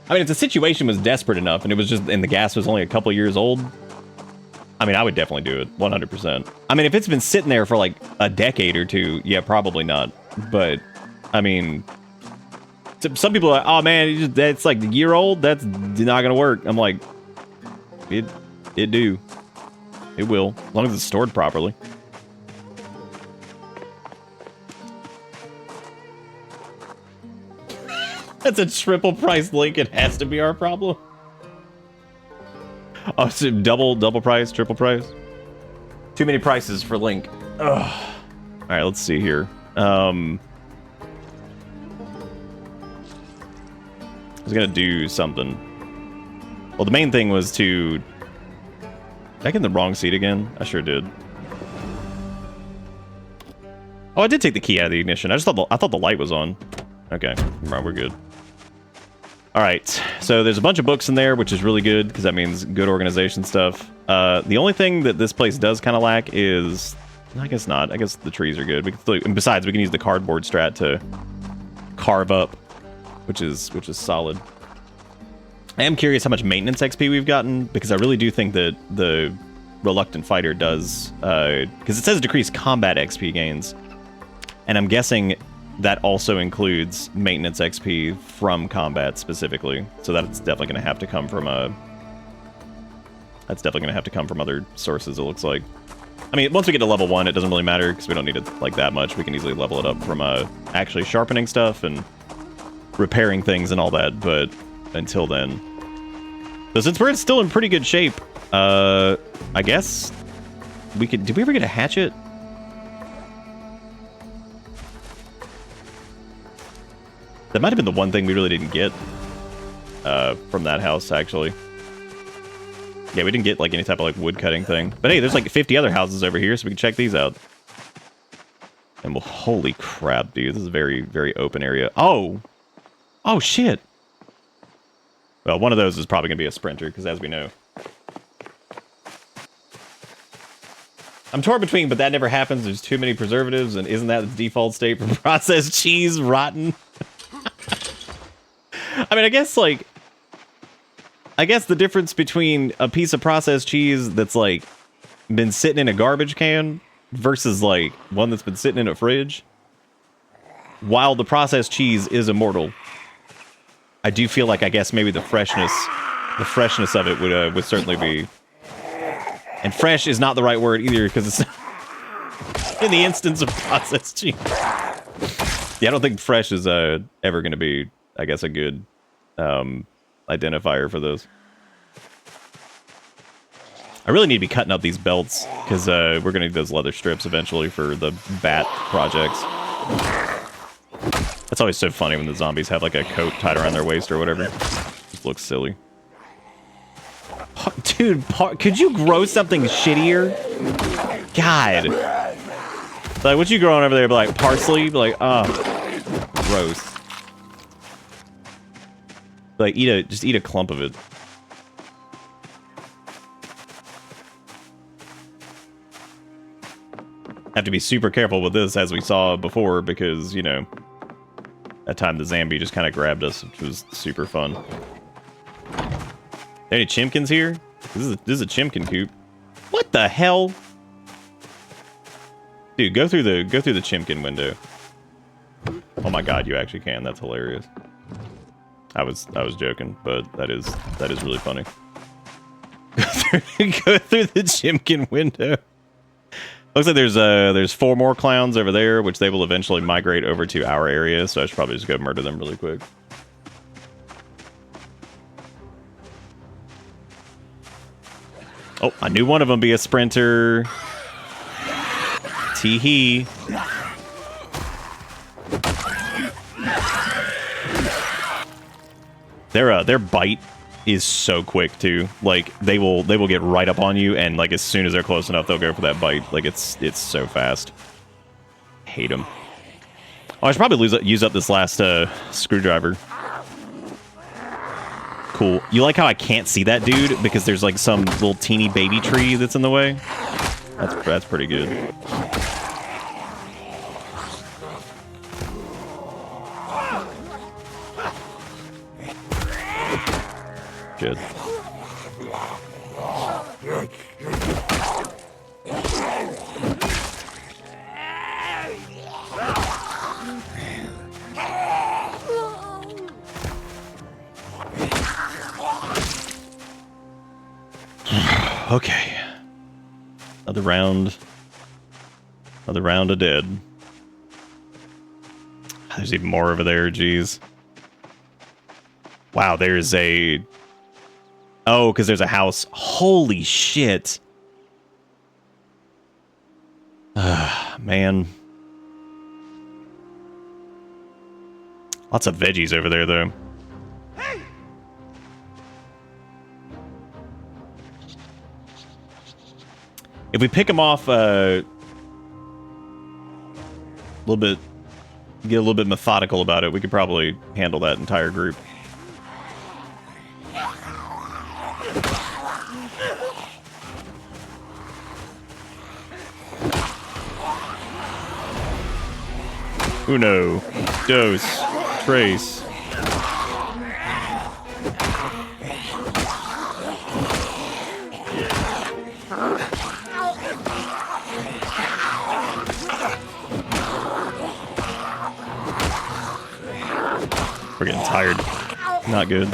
I mean, if the situation was desperate enough and it was just, and the gas was only a couple years old, I mean, I would definitely do it, 100%. I mean, if it's been sitting there for like a decade or two, yeah, probably not. But, I mean, some people are like, oh man, that's like a year old, that's not gonna work. I'm like, it will, as long as it's stored properly. That's a triple price link. It has to be our problem. Oh, so double price, triple price. Too many prices for link. Ugh. All right, let's see here. I was gonna do something. Well, the main thing was to. Did I get in the wrong seat again? I sure did. Oh, I did take the key out of the ignition. I thought the light was on. Okay, right, we're good. All right, so there's a bunch of books in there, which is really good because that means good organization stuff. The only thing that this place does kind of lack is, I guess not. I guess the trees are good. And besides, we can use the cardboard strat to carve up, which is solid. I am curious how much maintenance XP we've gotten because I really do think that the Reluctant Fighter does, because it says decrease combat XP gains, and I'm guessing that also includes maintenance XP from combat specifically. So that's definitely going to have to come from a That's definitely going to have to come from other sources, it looks like. I mean, once we get to level 1, it doesn't really matter, because we don't need it like that much. We can easily level it up from actually sharpening stuff and repairing things and all that, but until then. So since we're still in pretty good shape, I guess we could... Did we ever get a hatchet? That might have been the one thing we really didn't get from that house, actually. Yeah, we didn't get like any type of like wood cutting thing. But hey, there's like 50 other houses over here, so we can check these out. And well, holy crap, dude. This is a very, very open area. Oh! Oh, shit! Well, one of those is probably going to be a sprinter, because as we know. I'm torn between, but that never happens. There's too many preservatives, and isn't that the default state for processed cheese? Rotten? I mean, I guess, like... I guess the difference between a piece of processed cheese that's, like, been sitting in a garbage can versus, like, one that's been sitting in a fridge, while the processed cheese is immortal, I do feel like, I guess, maybe the freshness of it would certainly be... And fresh is not the right word either, because it's in the instance of processed cheese. Yeah, I don't think fresh is ever going to be, I guess, a good identifier for those. I really need to be cutting up these belts, because we're going to need those leather strips eventually for the bat projects. That's always so funny when the zombies have like a coat tied around their waist or whatever. Just looks silly. Dude, could you grow something shittier? God. Like, what you growing over there? Be like, parsley? Be like, oh, gross. Like, just eat a clump of it. Have to be super careful with this, as we saw before, because, you know, that time the zombie just kind of grabbed us, which was super fun. Any chimkins here? This is a chimkin coop. What the hell? Dude, go through the chimkin window. Oh my god, you actually can. That's hilarious. I was joking, but that is really funny. Go through the chimkin window. Looks like there's 4 more clowns over there, which they will eventually migrate over to our area, so I should probably just go murder them really quick. Oh, I knew one of them be a sprinter. Tee-hee. Their bite is so quick too. Like they will get right up on you, and like as soon as they're close enough, they'll go for that bite. Like it's so fast. Hate them. Oh, I should probably use up this last screwdriver. Cool. You like how I can't see that dude because there's like some little teeny baby tree that's in the way? That's pretty good. Good. Okay. Another round of dead. There's even more over there, jeez. Wow, there's a... Oh, because there's a house. Holy shit. Man. Lots of veggies over there, though. Hey! If we pick them off a little bit, get a little bit methodical about it, we could probably handle that entire group. Uno, dos, tres. We're getting tired. Not good.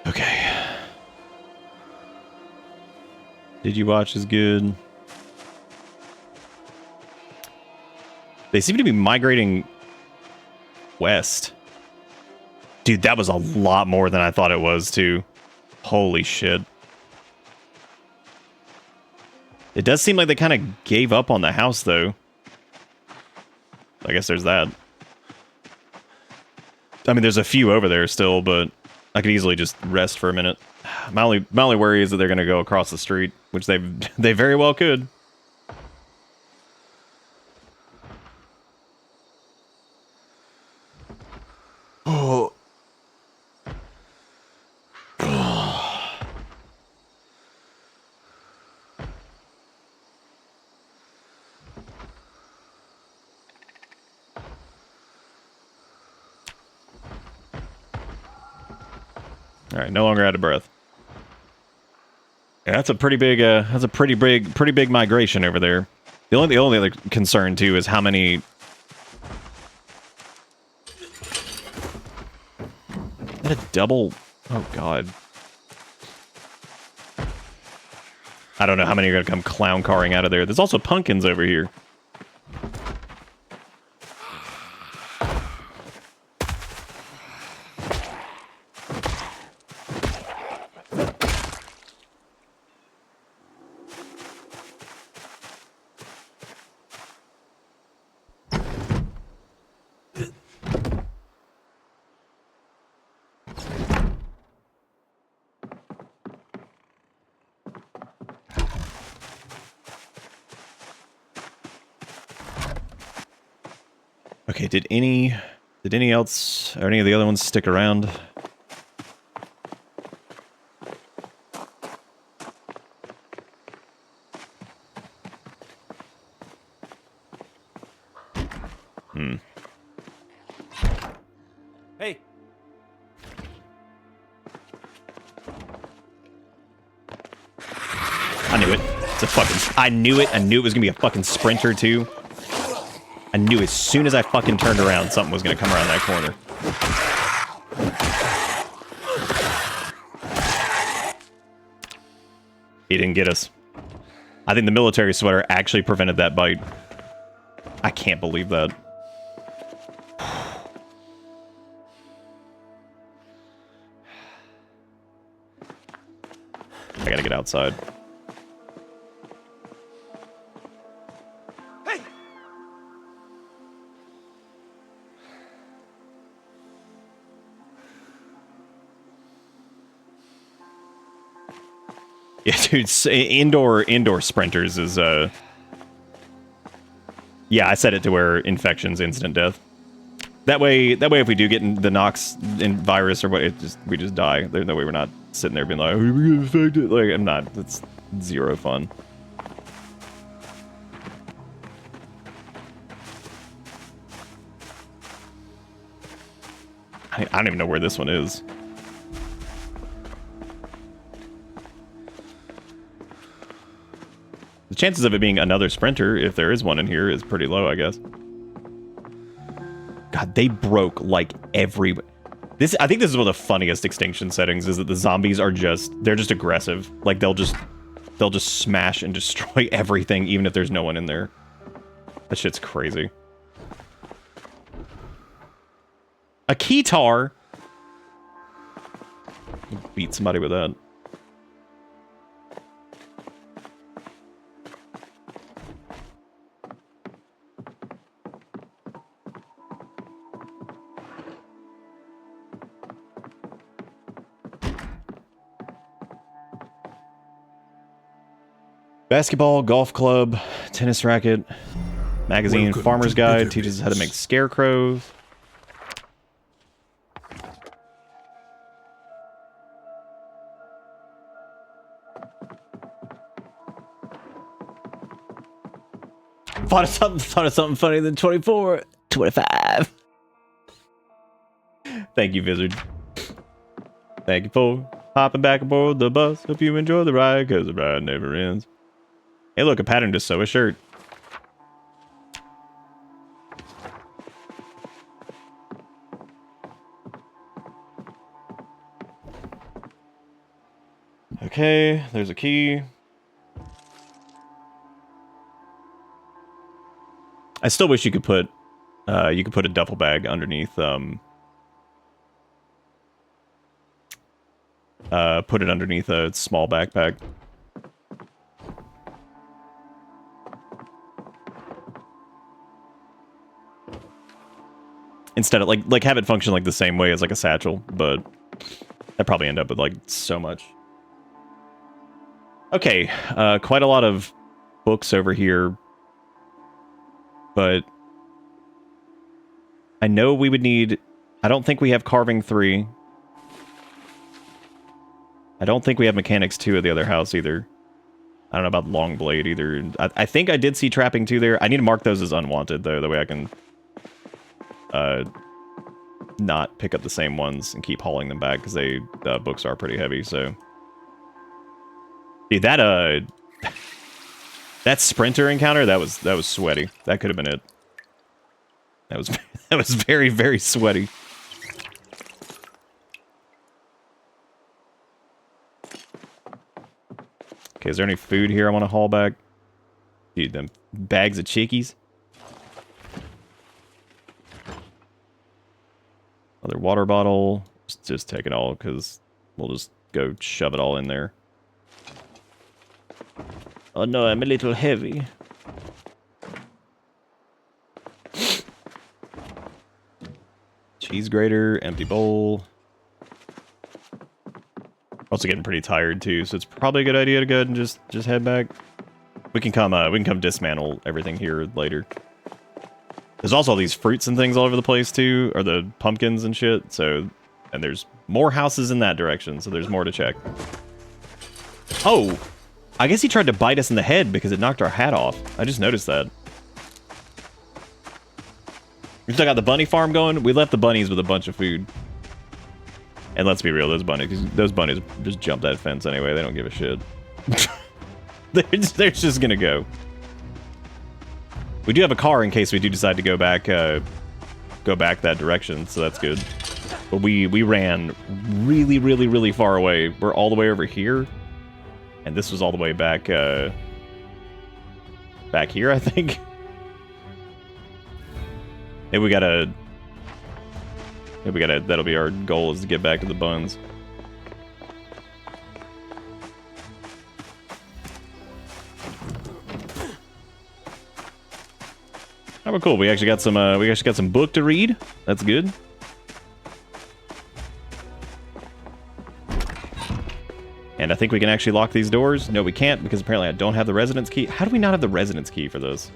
Okay. Did you watch is good? They seem to be migrating west. Dude, that was a lot more than I thought it was, too. Holy shit. It does seem like they kind of gave up on the house, though. I guess there's that. I mean, there's a few over there still, but I could easily just rest for a minute. My only worry is that they're going to go across the street, which they very well could. Oh. All right, no longer out of breath. Yeah, that's a pretty big migration over there. The only other concern too is how many. Is that a double? Oh god. I don't know how many are gonna come clown carring out of there. There's also pumpkins over here. Okay, did any else or any of the other ones stick around? Hey. I knew it. It's a fucking. I knew it. I knew it was gonna be a fucking sprinter too. I knew as soon as I fucking turned around, something was gonna come around that corner. He didn't get us. I think the military sweater actually prevented that bite. I can't believe that. I gotta get outside. Hey. Yeah, dude, indoor sprinters is yeah, I set it to where infection's instant death. That way if we do get in the Nox virus or what, we just die. There's no way we're not sitting there being like, "Are we gonna affect it?" Like, I'm not. It's zero fun. I don't even know where this one is. The chances of it being another sprinter, if there is one in here, is pretty low, I guess. God, they broke like every... I think this is one of the funniest Extinction settings, is that the zombies are they're just aggressive. Like, they'll just smash and destroy everything, even if there's no one in there. That shit's crazy. A keytar? Beat somebody with that. Basketball, golf club, tennis racket, magazine, Welcome farmer's to guide, teaches us how to Bittermans. make scarecrows. Thought of something funny than 24, 25. Thank you, Vizard. Thank you for hopping back aboard the bus. Hope you enjoy the ride, because the ride never ends. Hey, look, a pattern to sew a shirt. Okay, there's a key. I still wish you could put a duffel bag underneath put it underneath a small backpack. Instead of like have it function like the same way as like a satchel, but I'd probably end up with like so much. Okay, quite a lot of books over here, but I know we would need. I don't think we have carving 3. I don't think we have mechanics 2 at the other house either. I don't know about long blade either. I think I did see trapping 2 there. I need to mark those as unwanted though, that way I can not pick up the same ones and keep hauling them back because the books are pretty heavy. So, dude, that sprinter encounter that was sweaty. That could have been it. That was that was very, very sweaty. Okay, is there any food here I want to haul back? Dude, them bags of chickies. Another water bottle. Just take it all, because we'll just go shove it all in there. Oh no, I'm a little heavy. Cheese grater, empty bowl. Also getting pretty tired too, so it's probably a good idea to go ahead and just head back. We can come dismantle everything here later. There's also all these fruits and things all over the place too, or the pumpkins and shit. So, and there's more houses in that direction, so there's more to check. Oh, I guess he tried to bite us in the head because it knocked our hat off. I just noticed that. We still got the bunny farm going. We left the bunnies with a bunch of food. And let's be real, those bunnies just jump that fence anyway. They don't give a shit. they're just gonna go. We do have a car in case we do decide to go back that direction, so that's good. But we ran really, really, really far away. We're all the way over here, and this was all the way back back here, I think. Maybe we gotta. That'll be our goal, is to get back to the buns. Oh, well, cool. We actually got some book to read. That's good. And I think we can actually lock these doors. No, we can't, because apparently I don't have the residence key. How do we not have the residence key for this?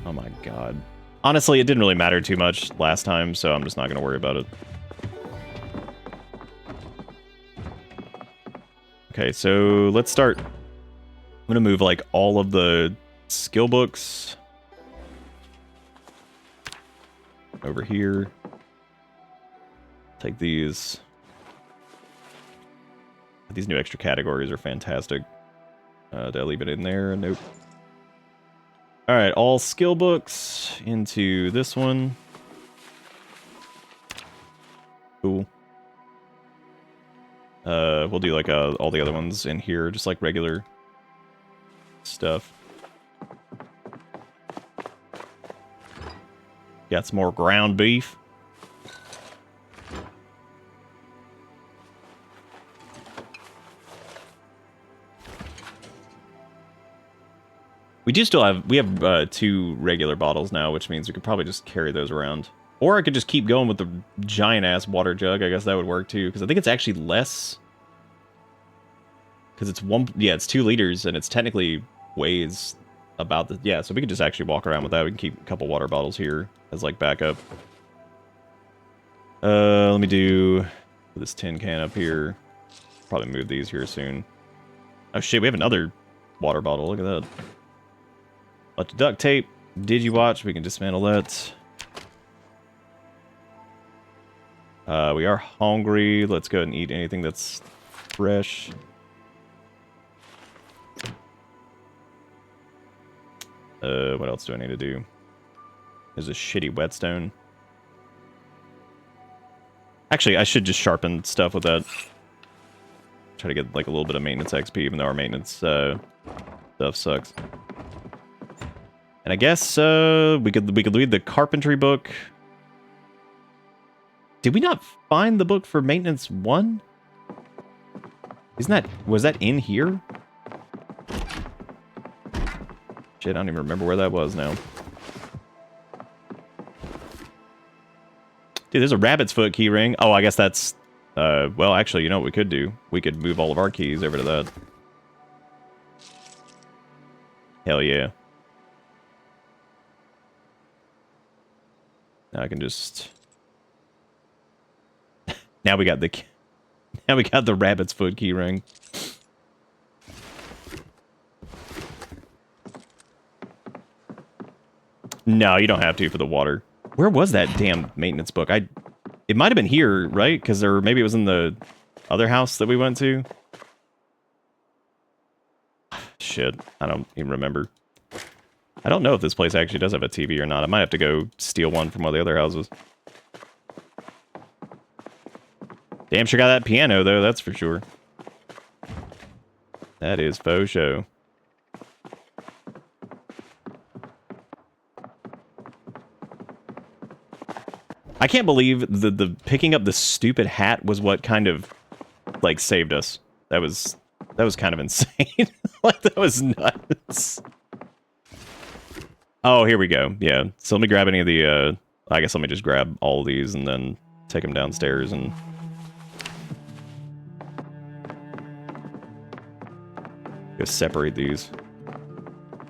Oh my god. Honestly, it didn't really matter too much last time, so I'm just not going to worry about it. Okay, so let's start. I'm going to move, like, all of the skill books over here. Take these. These new extra categories are fantastic. Did I leave it in there? Nope. Alright, all skill books into this one. Cool. We'll do like all the other ones in here, just like regular stuff. Got some more ground beef. We have 2 regular bottles now, which means we could probably just carry those around. Or I could just keep going with the giant-ass water jug. I guess that would work, too, because I think it's actually less. Because it's 2 liters, and it's technically weighs about the... Yeah, so we could just actually walk around with that. We can keep a couple water bottles here as, like, backup. Let me do this tin can up here. Probably move these here soon. Oh, shit, we have another water bottle. Look at that. Bunch of duct tape. Did you watch? We can dismantle that. We are hungry. Let's go ahead and eat anything that's fresh. What else do I need to do? There's a shitty whetstone. Actually, I should just sharpen stuff with that. Try to get like a little bit of maintenance XP, even though our maintenance stuff sucks. And I guess we could read the carpentry book. Did we not find the book for maintenance 1? Was that in here? Shit, I don't even remember where that was now. Dude, there's a rabbit's foot key ring. Oh, I guess that's... well, actually, you know what we could do? We could move all of our keys over to that. Hell yeah. Now I can just... Now we got the rabbit's foot key ring. No, you don't have to for the water. Where was that damn maintenance book? It might have been here, right? Because maybe it was in the other house that we went to. Shit, I don't even remember. I don't know if this place actually does have a TV or not. I might have to go steal one from one of the other houses. Damn sure got that piano, though, that's for sure. That is faux show. I can't believe the picking up the stupid hat was what kind of, like, saved us. That was kind of insane. Like, that was nuts. Oh, here we go. Yeah, so let me grab any of the, I guess let me just grab all of these and then take them downstairs and... go separate these.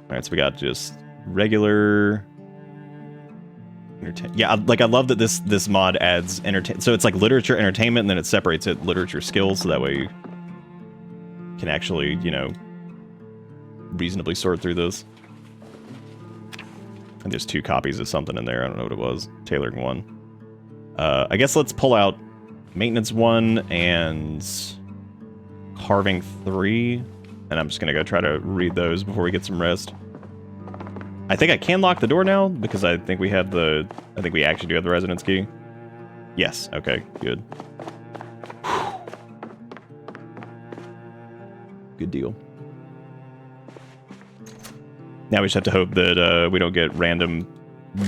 Alright, so we got just regular... Yeah, like I love that this mod adds so it's like literature, entertainment, and then it separates it literature skills, so that way you can actually, you know, reasonably sort through this. And there's 2 copies of something in there. I don't know what it was. Tailoring 1. I guess let's pull out maintenance 1 and carving 3, and I'm just gonna go try to read those before we get some rest. I think I can lock the door now, because I think we have the... I think we actually do have the residence key. Yes, okay, good. Good deal. Now we just have to hope that we don't get random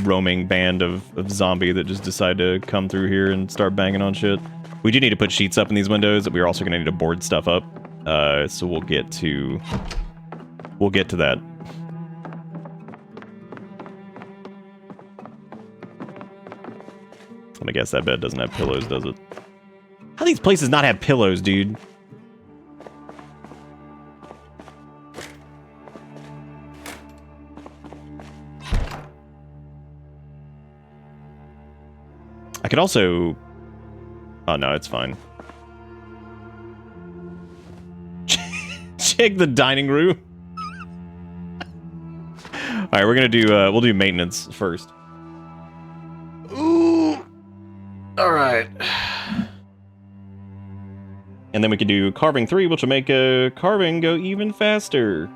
roaming band of zombie that just decide to come through here and start banging on shit. We do need to put sheets up in these windows, but we're also going to need to board stuff up. So we'll get to that. Let me guess that bed doesn't have pillows, does it? How do these places not have pillows, dude? I could also... Oh, no, it's fine. Check the dining room. Alright, we're gonna do, we'll do maintenance first. Ooh! Alright. And then we can do carving 3, which will make carving go even faster.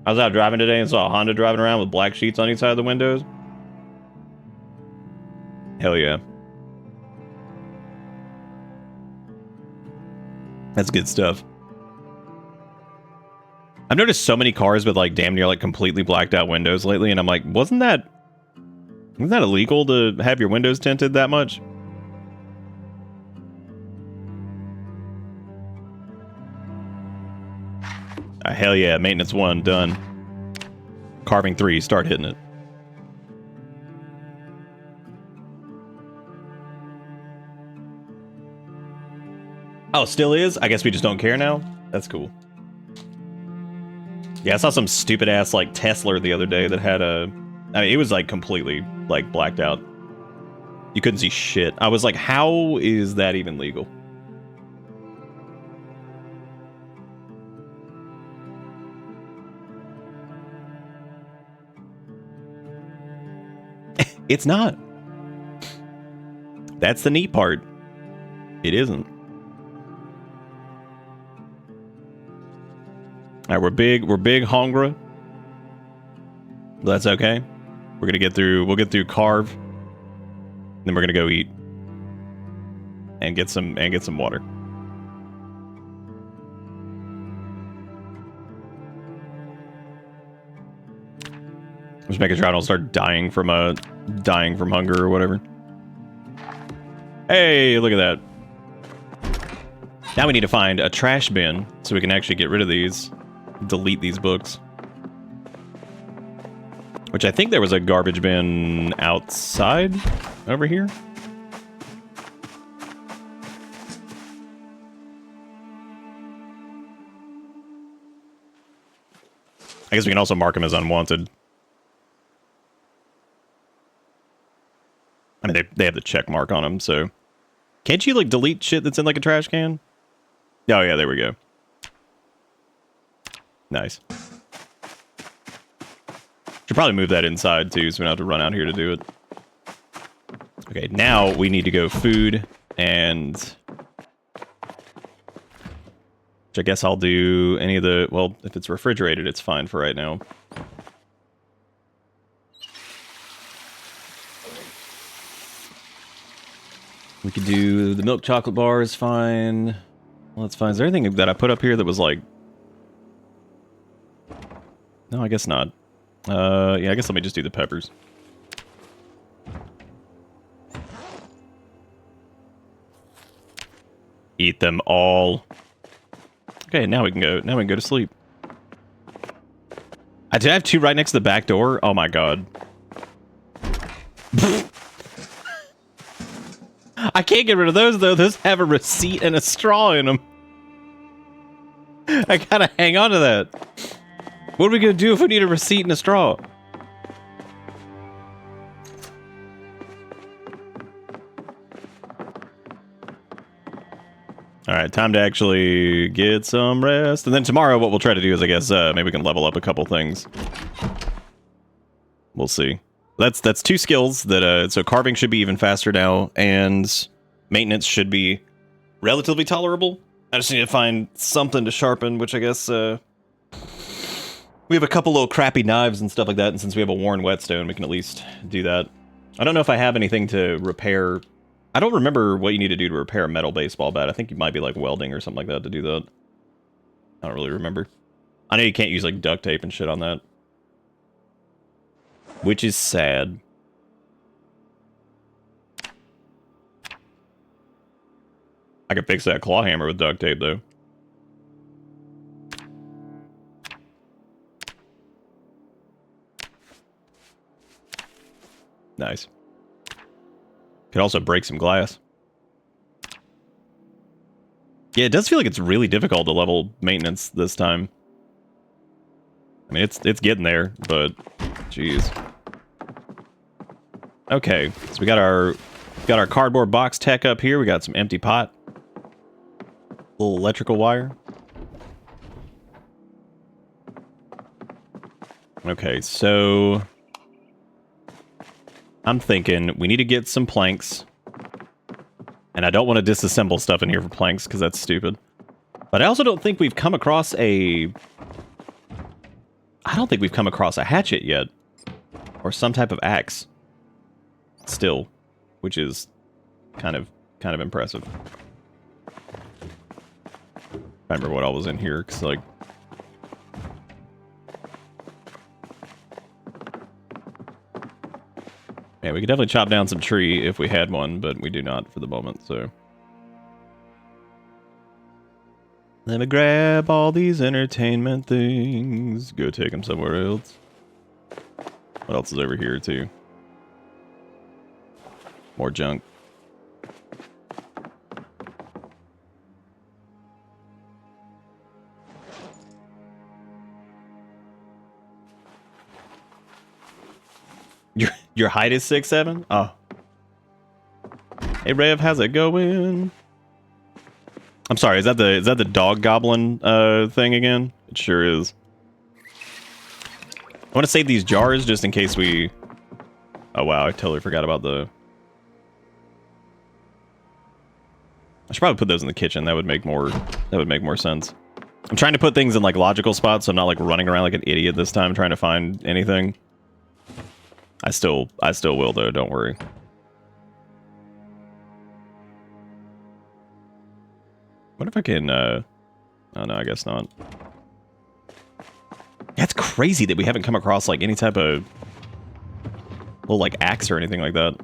I was out driving today and saw a Honda driving around with black sheets on each side of the windows. Hell yeah. That's good stuff. I've noticed so many cars with like damn near like completely blacked out windows lately, and I'm like, isn't that illegal to have your windows tinted that much? Hell yeah, maintenance 1 done. Carving 3, start hitting it. Oh, still is? I guess we just don't care now? That's cool. Yeah, I saw some stupid ass like Tesla the other day that had a... I mean, it was like completely like blacked out. You couldn't see shit. I was like, how is that even legal? It's not. That's the neat part. It isn't. All right, we're big hungry. That's okay. We're gonna get through. We'll get through Carve. Then we're gonna go eat and get some water. Just making sure I don't start dying from hunger or whatever. Hey, look at that. Now we need to find a trash bin so we can actually get rid of these, delete these books. Which I think there was a garbage bin outside over here. I guess we can also mark them as unwanted. I mean, they have the check mark on them, so... Can't you, like, delete shit that's in, like, a trash can? Oh, yeah, there we go. Nice. Should probably move that inside, too, so we don't have to run out here to do it. Okay, now we need to go food, and... Which I guess I'll do any of the... Well, if it's refrigerated, it's fine for right now. We could do the milk chocolate bar is fine. Well, that's fine. Is there anything that I put up here that was like... No, I guess not. Yeah, I guess let me just do the peppers. Eat them all. Okay, now we can go. Now we can go to sleep. Did I have two right next to the back door? Oh my god. I can't get rid of those, though. Those have a receipt and a straw in them. I gotta hang on to that. What are we gonna do if we need a receipt and a straw? Alright, time to actually get some rest. And then tomorrow, what we'll try to do is, I guess, maybe we can level up a couple things. We'll see. That's two skills that so carving should be even faster now, and maintenance should be relatively tolerable. I just need to find something to sharpen, which I guess we have a couple little crappy knives and stuff like that, and since we have a worn whetstone, we can at least do that. I don't know if I have anything to repair. I don't remember what you need to do to repair a metal baseball bat. I think you might be like welding or something like that to do that. I don't really remember. I know you can't use like duct tape and shit on that. Which is sad. I could fix that claw hammer with duct tape, though. Nice. Could also break some glass. Yeah, it does feel like it's really difficult to level maintenance this time. I mean, it's getting there, but jeez. Okay, so we got our cardboard box tech up here. We got some empty pot, little electrical wire. Okay, so I'm thinking we need to get some planks, and I don't want to disassemble stuff in here for planks because that's stupid. But I also don't think we've come across a. I don't think we've come across a hatchet yet, or some type of axe. Still, which is kind of impressive. I remember what all was in here, because like yeah, we could definitely chop down some tree if we had one, but we do not for the moment, so let me grab all these entertainment things, go take them somewhere else. What else is over here too? More junk. Your height is 6'7"? Oh. Hey Rev, how's it going? I'm sorry, is that the dog goblin thing again? It sure is. I want to save these jars just in case we. Oh wow, I totally forgot about the. I should probably put those in the kitchen. That would make more sense. I'm trying to put things in like logical spots, so I'm not like running around like an idiot this time trying to find anything. I still will though, don't worry. What if I can, oh no, I guess not. That's crazy that we haven't come across, like, any type of little, like, axe or anything like that.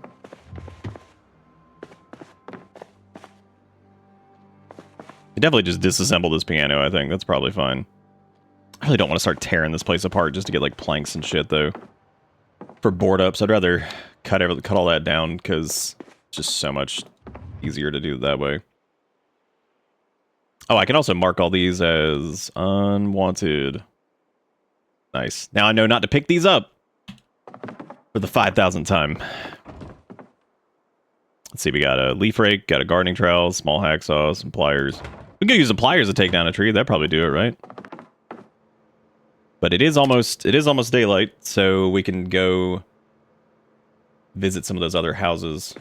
I definitely just disassemble this piano, I think. That's probably fine. I really don't want to start tearing this place apart just to get, like, planks and shit, though. For board ups, I'd rather cut all that down, because it's just so much easier to do it that way. Oh, I can also mark all these as unwanted. Nice. Now I know not to pick these up for the 5,000th time. Let's see, we got a leaf rake, got a gardening trowel, small hacksaw, some pliers. We could use the pliers to take down a tree. That'd probably do it, right? But it is almost daylight, so we can go visit some of those other houses.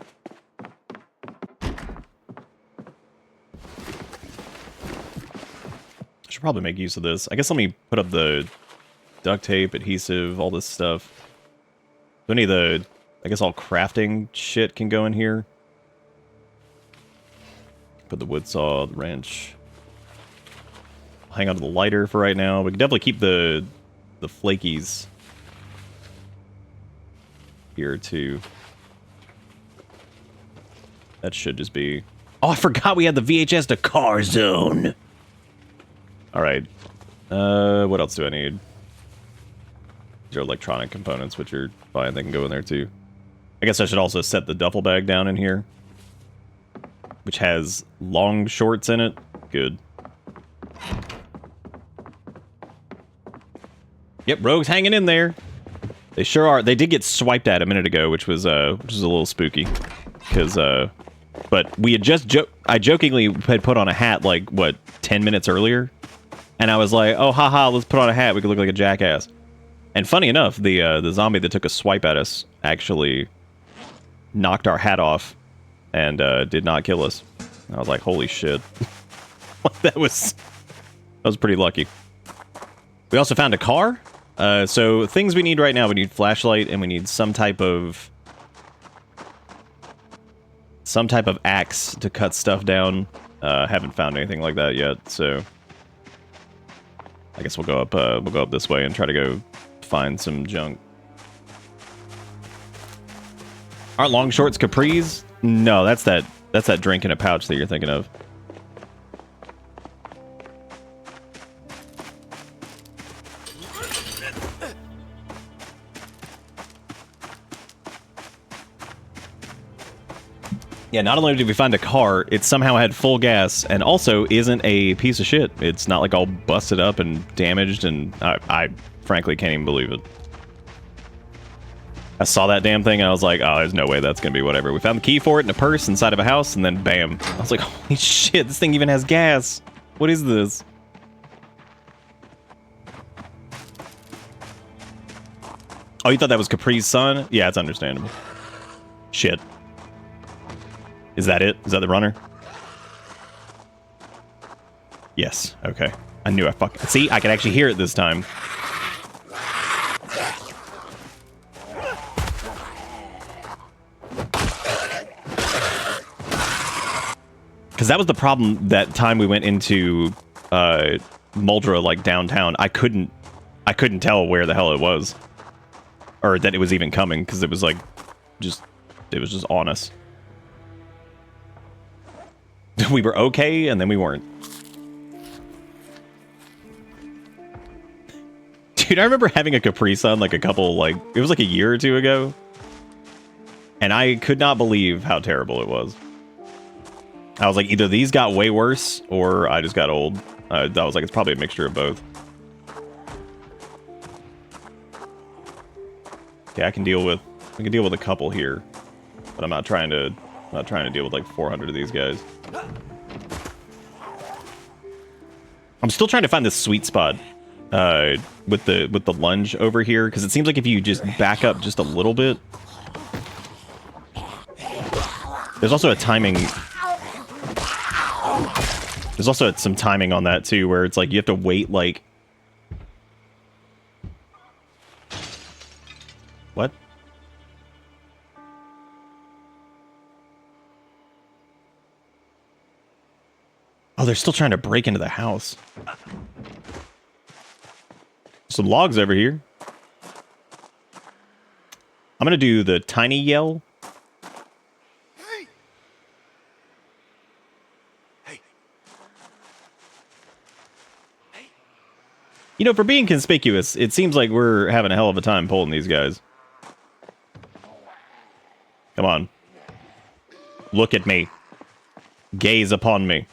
I should probably make use of this. I guess let me put up the duct tape, adhesive, all this stuff. So any of the, I guess all crafting shit can go in here. Put the wood saw, the wrench. I'll hang on to the lighter for right now. We can definitely keep the flakies here too. That should just be... Oh, I forgot we had the VHS to car zone. All right. What else do I need? These are electronic components, which are fine. They can go in there too. I guess I should also set the duffel bag down in here, which has long shorts in it. Good. Yep, Rogue's hanging in there. They sure are. They did get swiped at a minute ago, which was a little spooky. Because, but we had just I jokingly had put on a hat like what 10 minutes earlier, and I was like, oh haha, let's put on a hat. We could look like a jackass. And funny enough, the zombie that took a swipe at us actually knocked our hat off and did not kill us. I was like, holy shit. that was pretty lucky. We also found a car. So things we need right now, we need flashlight and we need some type of axe to cut stuff down. Haven't found anything like that yet, so I guess we'll go up this way and try to go find some junk. Aren't long shorts capris? No, that's that drink in a pouch that you're thinking of. Yeah, not only did we find a car, it somehow had full gas, and also isn't a piece of shit. It's not like all busted up and damaged, and I frankly can't even believe it. I saw that damn thing, and I was like, oh, there's no way that's gonna be whatever. We found the key for it in a purse inside of a house, and then bam. I was like, holy shit, this thing even has gas. What is this? Oh, you thought that was Capri's son? Yeah, it's understandable. Shit. Is that it? Is that the runner? Yes. Okay. I knew I fucking... See? I can actually hear it this time. Because that was the problem that time we went into Muldra, like, downtown. I couldn't tell where the hell it was. Or that it was even coming, because it was, like, it was just on us. We were okay, and then we weren't. Dude, I remember having a Capri Sun like it was like a year or two ago. And I could not believe how terrible it was. I was like, either these got way worse, or I just got old. I was like, it's probably a mixture of both. Okay, we can deal with a couple here. But I'm not trying to deal with like 400 of these guys. I'm still trying to find this sweet spot with the lunge over here, because it seems like if you just back up just a little bit. There's also a timing. There's also some timing on that too, where it's like you have to wait like. What? Oh, they're still trying to break into the house. Some logs over here. I'm gonna do the tiny yell. Hey. Hey. Hey. You know, for being conspicuous, it seems like we're having a hell of a time pulling these guys. Come on. Look at me. Gaze upon me.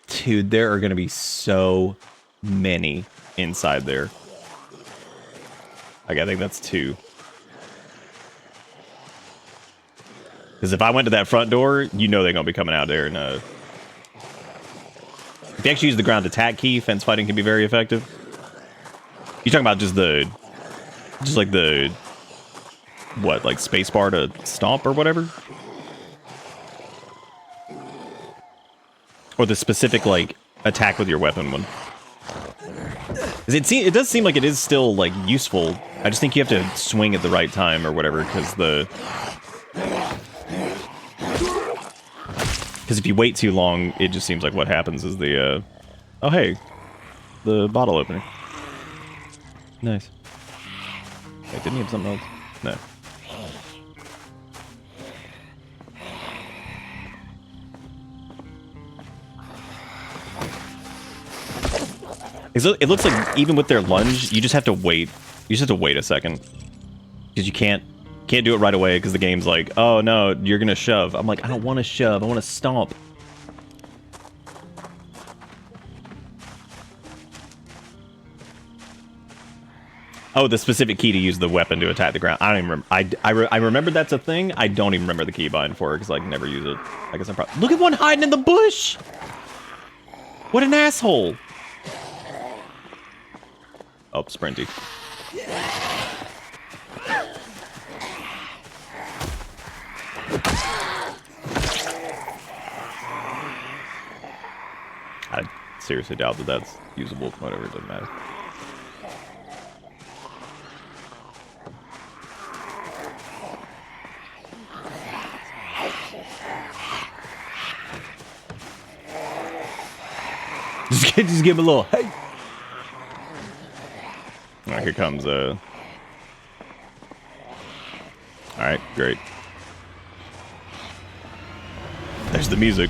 Dude, there are going to be so many inside there. Like, I think that's 2. Because if I went to that front door, you know they're going to be coming out there. And if you actually use the ground attack key, fence fighting can be very effective. You're talking about just like the, what, like spacebar to stomp or whatever? Or the specific, like, attack with your weapon one. It does seem like it is still, like, useful. I just think you have to swing at the right time or whatever, because if you wait too long, it just seems like what happens is the, oh, hey. The bottle opener. Nice. Wait, didn't he have something else? No. It looks like even with their lunge, you just have to wait. You just have to wait a second. Because you can't do it right away because the game's like, oh no, you're gonna shove. I'm like, I don't want to shove, I want to stomp. Oh, the specific key to use the weapon to attack the ground. I don't even remember. I remember that's a thing. I don't even remember the keybind for it because I can never use it. I guess I'm probably... Look at one hiding in the bush! What an asshole! Oh, sprinty. I seriously doubt that that's usable. Whatever, it doesn't matter. Just give him a little hey. All right, here comes all right, great. There's the music.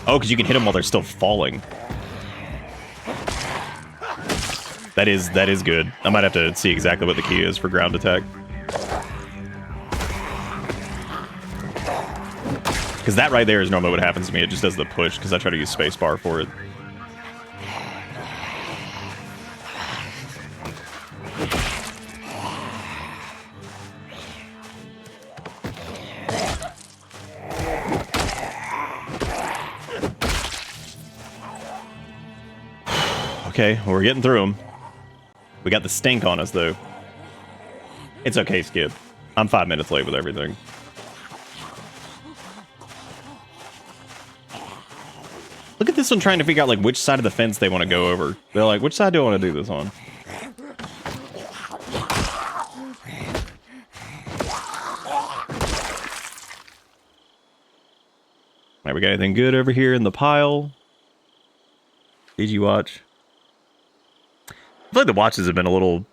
Oh, because you can hit them while they're still falling. That is good. I might have to see exactly what the key is for ground attack. Because that right there is normally what happens to me. It just does the push because I try to use spacebar for it. Okay, well, we're getting through them. We got the stink on us, though. It's okay, Skip. I'm 5 minutes late with everything. Look at this one trying to figure out, like, which side of the fence they want to go over. They're like, which side do I want to do this on? Alright, we got anything good over here in the pile? Did you watch? I feel like the watches have been a little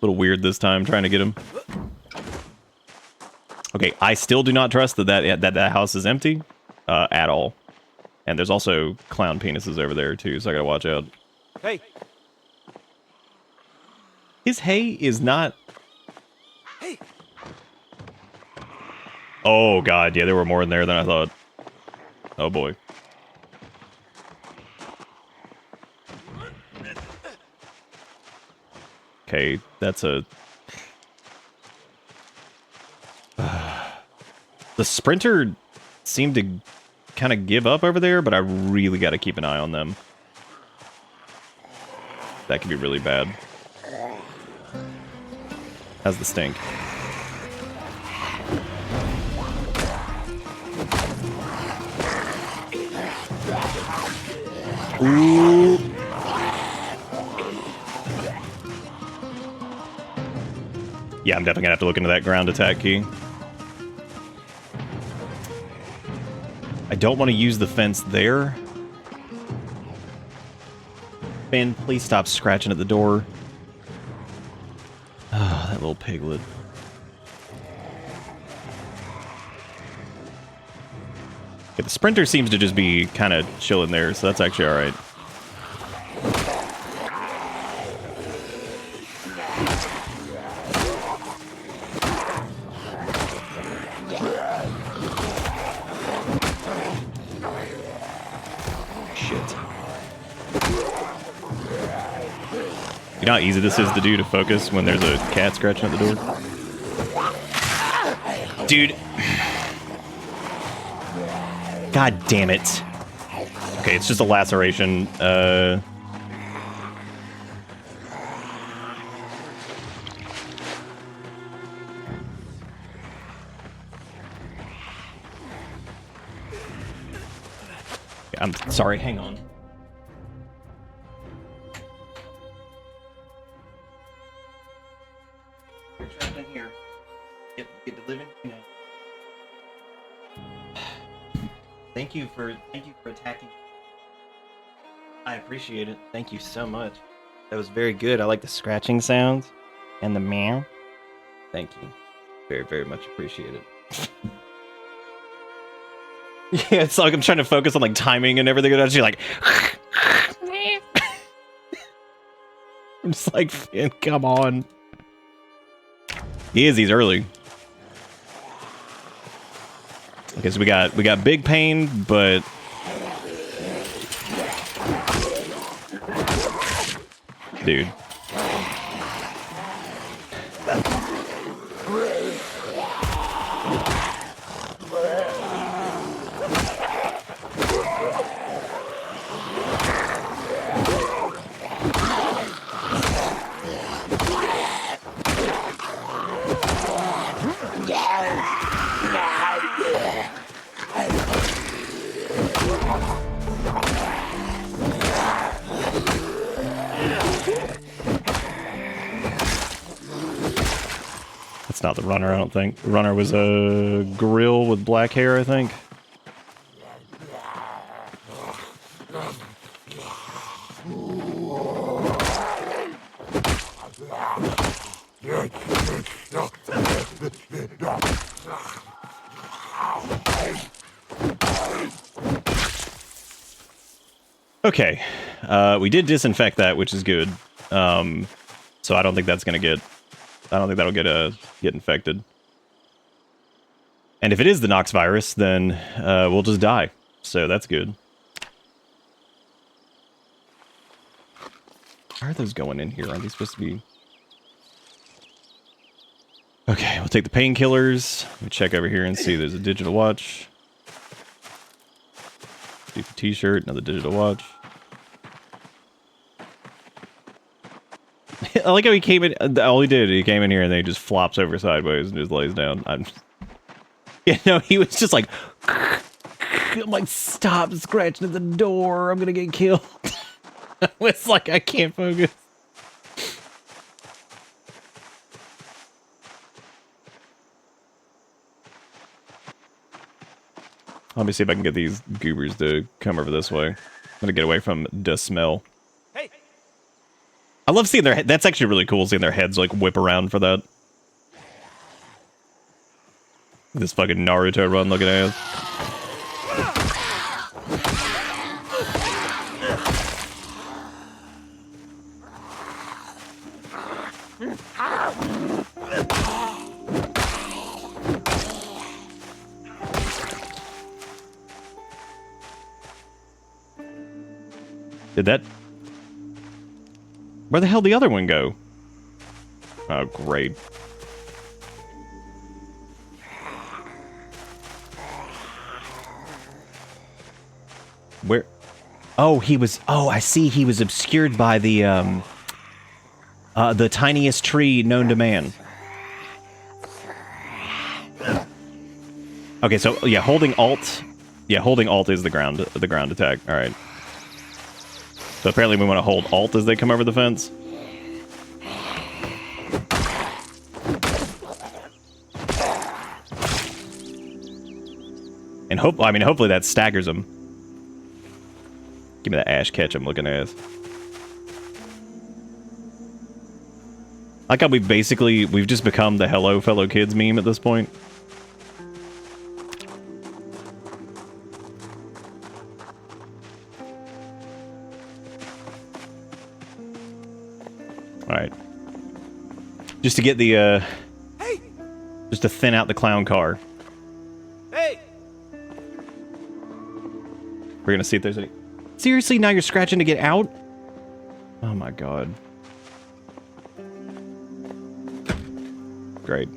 weird this time, trying to get them. Okay, I still do not trust that house is empty at all. And there's also clown penises over there, too, so I gotta watch out. Hey. His hay is not... Hey. Oh, God, yeah, there were more in there than I thought. Oh, boy. Okay, that's a... The sprinter seemed to kind of give up over there, but I really got to keep an eye on them. That could be really bad. How's the stink? Ooh. Yeah, I'm definitely gonna have to look into that ground attack key. I don't want to use the fence there. Ben, please stop scratching at the door. Oh, that little piglet. Okay, the sprinter seems to just be kind of chilling there, so that's actually alright. Shit. You know how easy this is to do to focus when there's a cat scratching at the door? Dude. God damn it. Okay, it's just a laceration. I'm sorry, hang on. You're trapped in here. Get to live in, you know. Thank you for attacking. I appreciate it. Thank you so much. That was very good. I like the scratching sounds and the meow. Thank you. Very, very much appreciated. Yeah, it's like I'm trying to focus on like timing and everything, and I'm just like I'm just like, Finn, come on. He's early. Okay, so we got big pain, but dude. That's not the runner, I don't think. The runner was a gorilla with black hair, I think. Okay, we did disinfect that, which is good. So I don't think that's gonna get. I don't think that'll get infected. And if it is the Nox virus, then we'll just die. So that's good. Why are those going in here? Aren't they supposed to be? Okay, we'll take the painkillers. Let me check over here and see. There's a digital watch. Stupid t-shirt, another digital watch. I like how he came in. All he did, he came in here and then he just flops over sideways and just lays down. Yeah, no, he was just like, I'm like, stop scratching at the door. I'm gonna get killed. It's like I can't focus. Let me see if I can get these goobers to come over this way. I'm gonna get away from the smell. Hey! I love seeing their head. That's actually really cool, seeing their heads like whip around for that. This fucking Naruto run looking at us. Did that... Where the hell did the other one go? Oh, great. Where? Oh, he was... Oh, I see. He was obscured by the tiniest tree known to man. Okay, so, yeah, holding Alt... Yeah, holding Alt is the ground attack. All right. So apparently we want to hold Alt as they come over the fence. And hopefully that staggers them. Give me that Ash Ketchum looking ass. Like how we've just become the hello fellow kids meme at this point. Alright. Just to get the Hey! just to thin out the clown car. Hey! We're gonna see if there's any. Seriously, now you're scratching to get out? Oh my god. Great.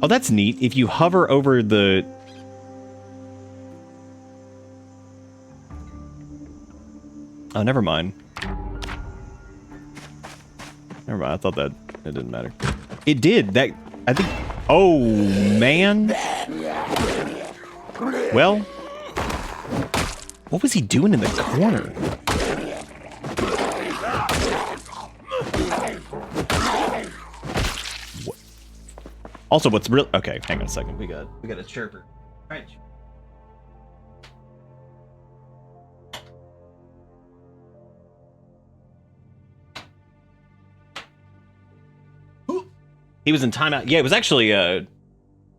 Oh, that's neat. If you hover over the... Oh, never mind. Never mind. I thought that it didn't matter. It did. That... I think... Oh, man. Well... What was he doing in the corner? What? Also, what's real... Okay, hang on a second. We got a chirper. All right. He was in timeout. Yeah, it was actually,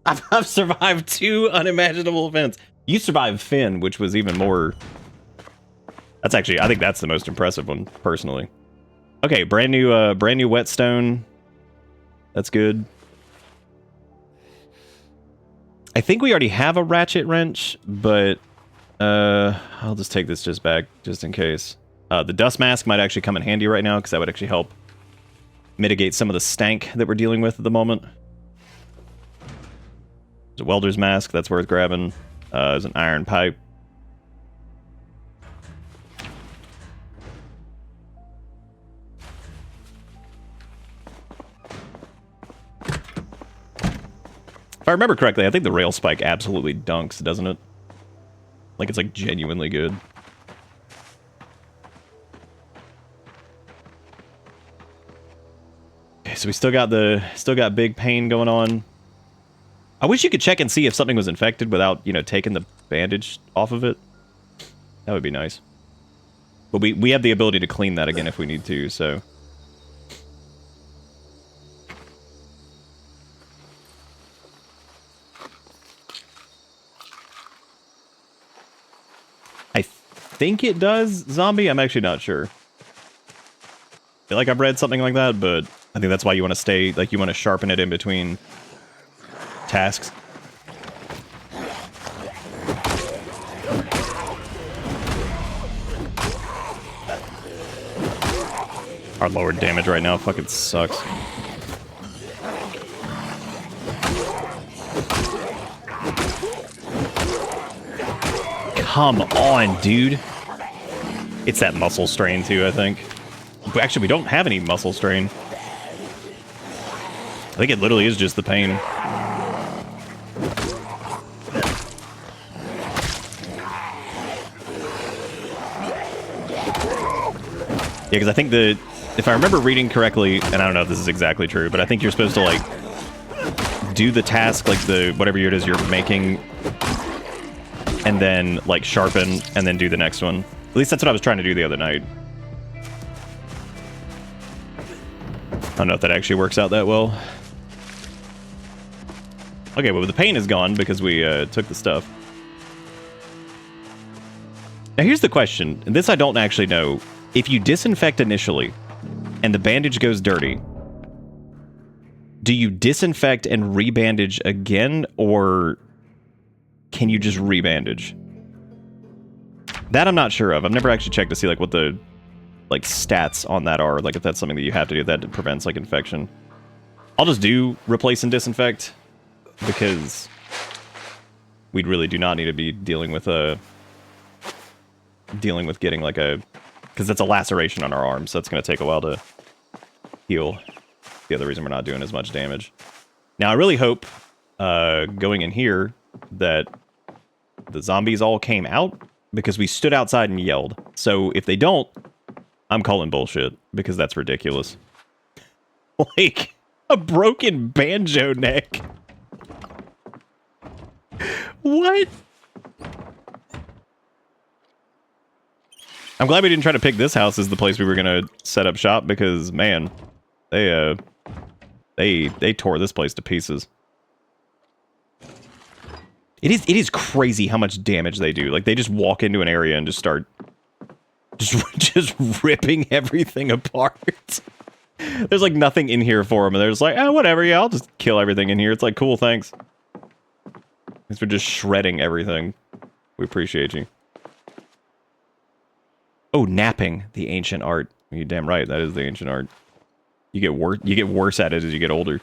I've survived 2 unimaginable events. You survived Finn, which was even more... That's actually, I think that's the most impressive one, personally. Okay, brand new whetstone. That's good. I think we already have a ratchet wrench, but I'll just take this just back, just in case. The dust mask might actually come in handy right now, because that would actually help mitigate some of the stank that we're dealing with at the moment. There's a welder's mask, that's worth grabbing. There's an iron pipe. If I remember correctly, I think the rail spike absolutely dunks, doesn't it? Like, it's like genuinely good. Okay, so we still got big pain going on. I wish you could check and see if something was infected without, you know, taking the bandage off of it. That would be nice. But we have the ability to clean that again if we need to, so... I think it does, Zombie? I'm actually not sure. I feel like I've read something like that, but I think that's why you want to stay, like, you want to sharpen it in between tasks. Our lowered damage right now fucking sucks. Come on, dude. It's that muscle strain, too, I think. Actually, we don't have any muscle strain. I think it literally is just the pain. Yeah, because I think if I remember reading correctly, and I don't know if this is exactly true, but I think you're supposed to, like, do the task, like, whatever it is you're making, and then, like, sharpen, and then do the next one. At least that's what I was trying to do the other night. I don't know if that actually works out that well. Okay, well, the pain is gone because we took the stuff. Now, here's the question, and this I don't actually know. If you disinfect initially, and the bandage goes dirty, do you disinfect and rebandage again, or can you just rebandage? That I'm not sure of. I've never actually checked to see like what the stats on that are, like if that's something that you have to do that prevents like infection. I'll just do replace and disinfect because we really do not need to be dealing with getting like because that's a laceration on our arm, so that's going to take a while to heal. The other reason we're not doing as much damage. Now I really hope going in here that the zombies all came out because we stood outside and yelled. So if they don't, I'm calling bullshit because that's ridiculous. Like a broken banjo neck. What? I'm glad we didn't try to pick this house as the place we were gonna set up shop because man, they tore this place to pieces. It is crazy how much damage they do. Like they just walk into an area and just start just ripping everything apart. There's like nothing in here for them, and they're just like, oh, whatever, yeah, I'll just kill everything in here. It's like, cool, thanks. Thanks for just shredding everything. We appreciate you. Oh, napping, the ancient art. You're damn right, that is the ancient art. You get worse at it as you get older.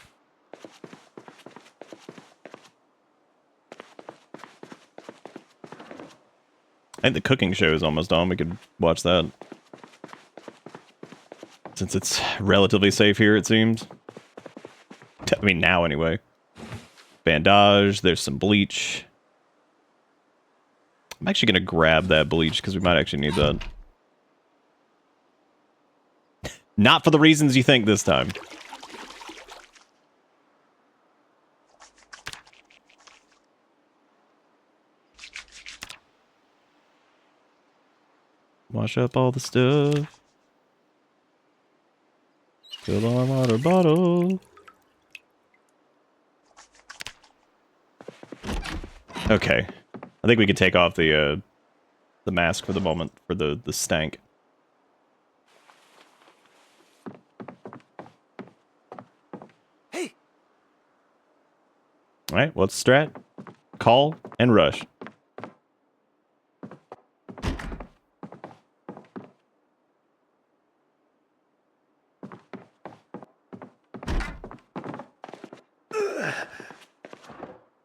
I think the cooking show is almost on. We could watch that. Since it's relatively safe here, it seems. I mean, now anyway. Bandage, there's some bleach. I'm actually going to grab that bleach because we might actually need that. Not for the reasons you think this time. Wash up all the stuff. Fill our water bottle. Okay. I think we can take off the mask for the moment for the stank. Hey! Alright, what's the strat? Call and rush.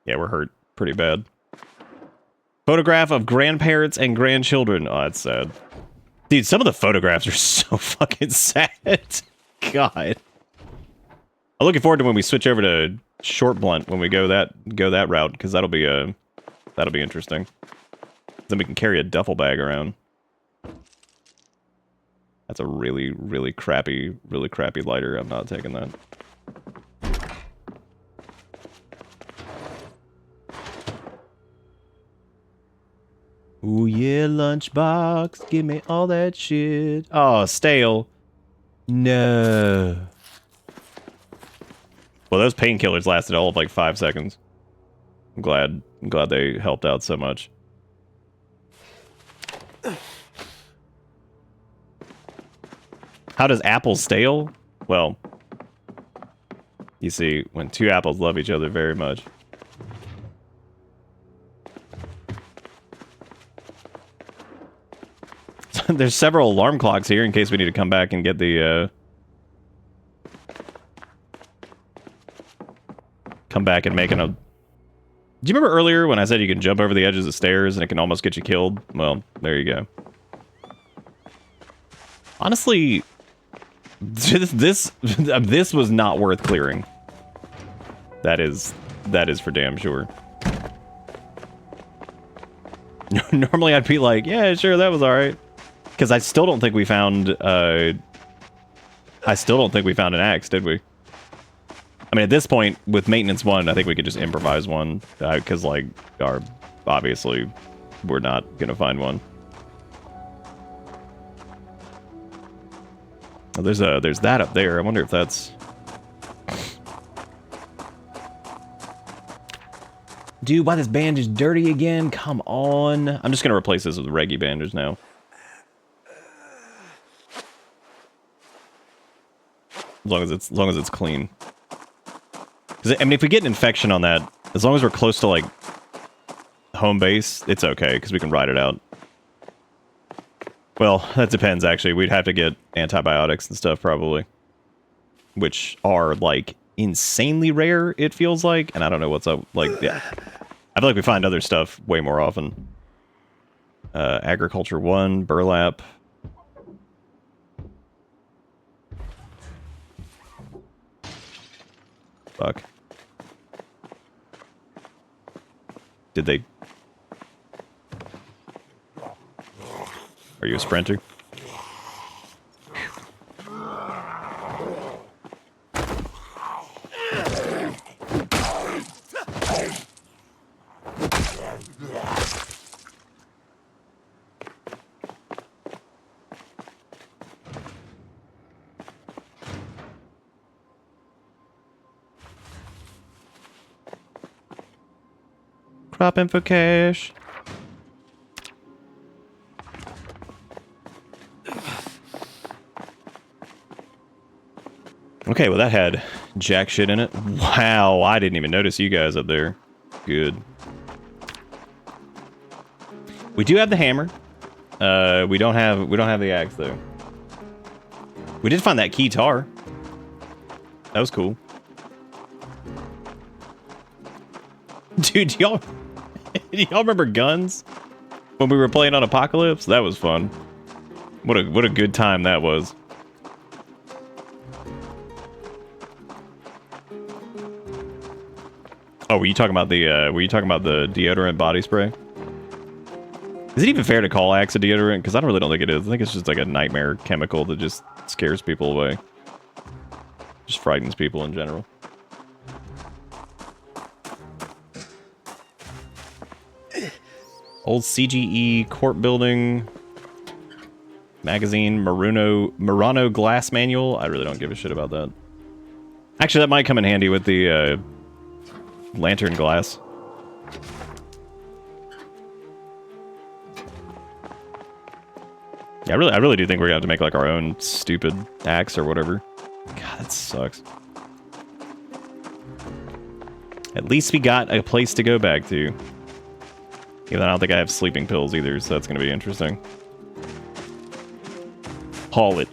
Yeah, we're hurt pretty bad. Photograph of grandparents and grandchildren. Oh, that's sad. Dude, some of the photographs are so fucking sad. God. I'm looking forward to when we switch over to short blunt when we go that route, because that'll be interesting. Then we can carry a duffel bag around. That's a really crappy lighter. I'm not taking that. Ooh yeah, lunchbox, give me all that shit. Oh, stale. No. Well, those painkillers lasted all of like 5 seconds. I'm glad they helped out so much. How does apple stale? Well, you see, when two apples love each other very much. There's several alarm clocks here in case we need to come back and get the, come back and make an... Do you remember earlier when I said you can jump over the edges of stairs and it can almost get you killed? Well, there you go. Honestly, this was not worth clearing. That is for damn sure. Normally I'd be like, yeah, sure, that was alright. Because I still don't think we found, an axe, did we? I mean, at this point, with maintenance 1, I think we could just improvise one. Because, like, obviously, we're not gonna find one. Oh, there's that up there. I wonder if that's... Dude, why this bandage dirty again? Come on. I'm just gonna replace this with reggae bandage now. As long as it's clean. 'Cause, I mean, if we get an infection on that, as long as we're close to, like, home base, it's okay, because we can ride it out. Well, that depends, actually. We'd have to get antibiotics and stuff, probably. Which are, like, insanely rare, it feels like. And I don't know what's up. Like, yeah. I feel like we find other stuff way more often. Agriculture 1, burlap. Fuck. Did they? Are you a sprinter? Crop info cache. Okay, well that had jack shit in it. Wow, I didn't even notice you guys up there. Good. We do have the hammer. We don't have the axe though. We did find that keytar. That was cool. Dude, y'all remember guns? When we were playing on Apocalypse? That was fun. What a good time that was. Oh, were you talking about the deodorant body spray? Is it even fair to call Axe a deodorant? Because I really don't think it is. I think it's just like a nightmare chemical that just scares people away. Just frightens people in general. Old CGE court building magazine Murano glass manual. I really don't give a shit about that. Actually, that might come in handy with the lantern glass. Yeah, I really do think we're gonna have to make like our own stupid axe or whatever. God, that sucks. At least we got a place to go back to. Even though I don't think I have sleeping pills either, so that's gonna be interesting. Haul it.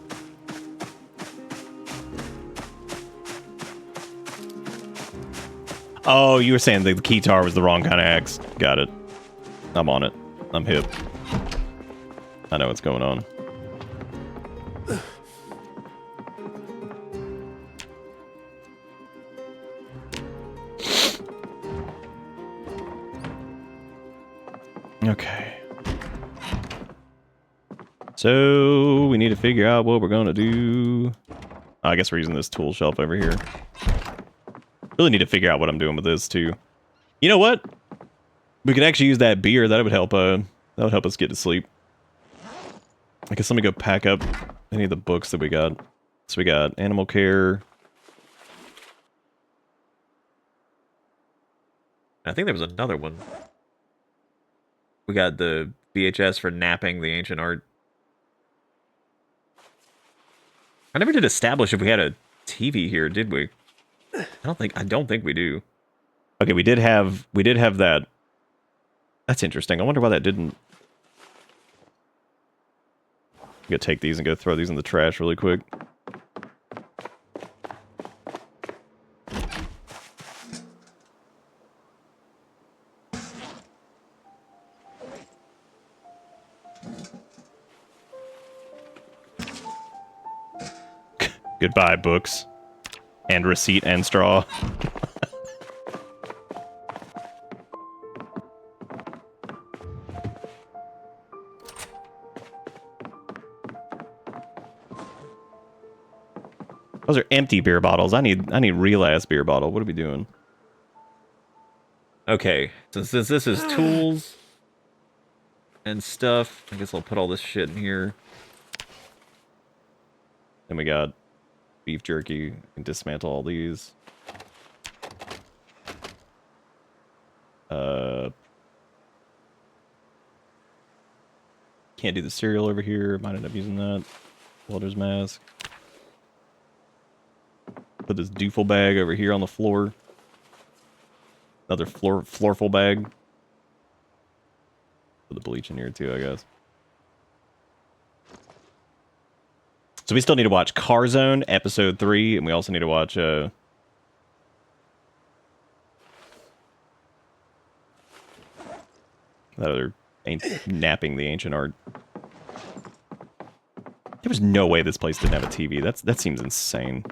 Oh, you were saying the keytar was the wrong kind of axe. Got it. I'm on it. I'm hip. I know what's going on. Okay. So, we need to figure out what we're going to do. I guess we're using this tool shelf over here. Really need to figure out what I'm doing with this, too. You know what? We could actually use that beer. That would help us get to sleep. I guess let me go pack up any of the books that we got. So we got Animal Care. I think there was another one. We got the VHS for napping the ancient art. I never did establish if we had a TV here, did we? I don't think we do. Okay, we did have that. That's interesting. I wonder why that didn't. I'm gonna take these and go throw these in the trash really quick. Goodbye, books. And receipt and straw. Those are empty beer bottles. I need real ass beer bottle. What are we doing? Okay, since this is tools and stuff, I guess I'll put all this shit in here. Then we got beef jerky. I can dismantle all these. Can't do the cereal over here. Might end up using that. Welder's mask. Put this doofle bag over here on the floor. Another floorful bag. Put the bleach in here too, I guess. So we still need to watch Car Zone episode 3, and we also need to watch that other napping the ancient art. There was no way this place didn't have a TV. That seems insane.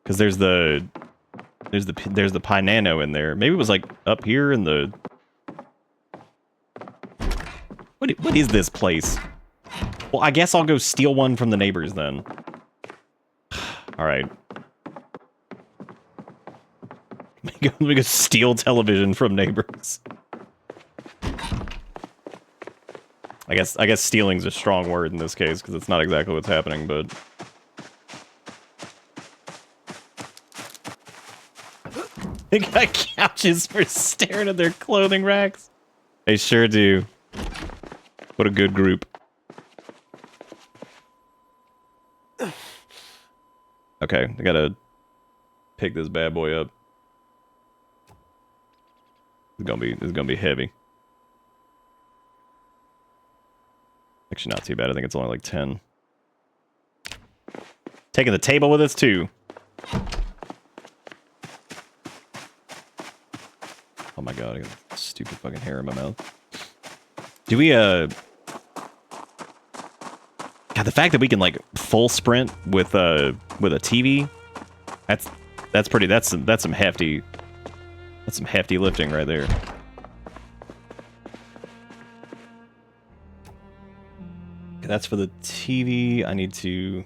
Because there's the Pi Nano in there. Maybe it was like up here in the What is this place? Well, I guess I'll go steal one from the neighbors then. All right. Let me go steal television from neighbors. I guess stealing's a strong word in this case because it's not exactly what's happening, but they got couches for staring at their clothing racks. They sure do. What a good group. Okay, I gotta pick this bad boy up. It's gonna be heavy. Actually, not too bad. I think it's only like 10. Taking the table with us too. Oh my god, I got stupid fucking hair in my mouth. Do we God, the fact that we can like full sprint with a TV, that's some hefty lifting right there. Okay, that's for the TV. I need to.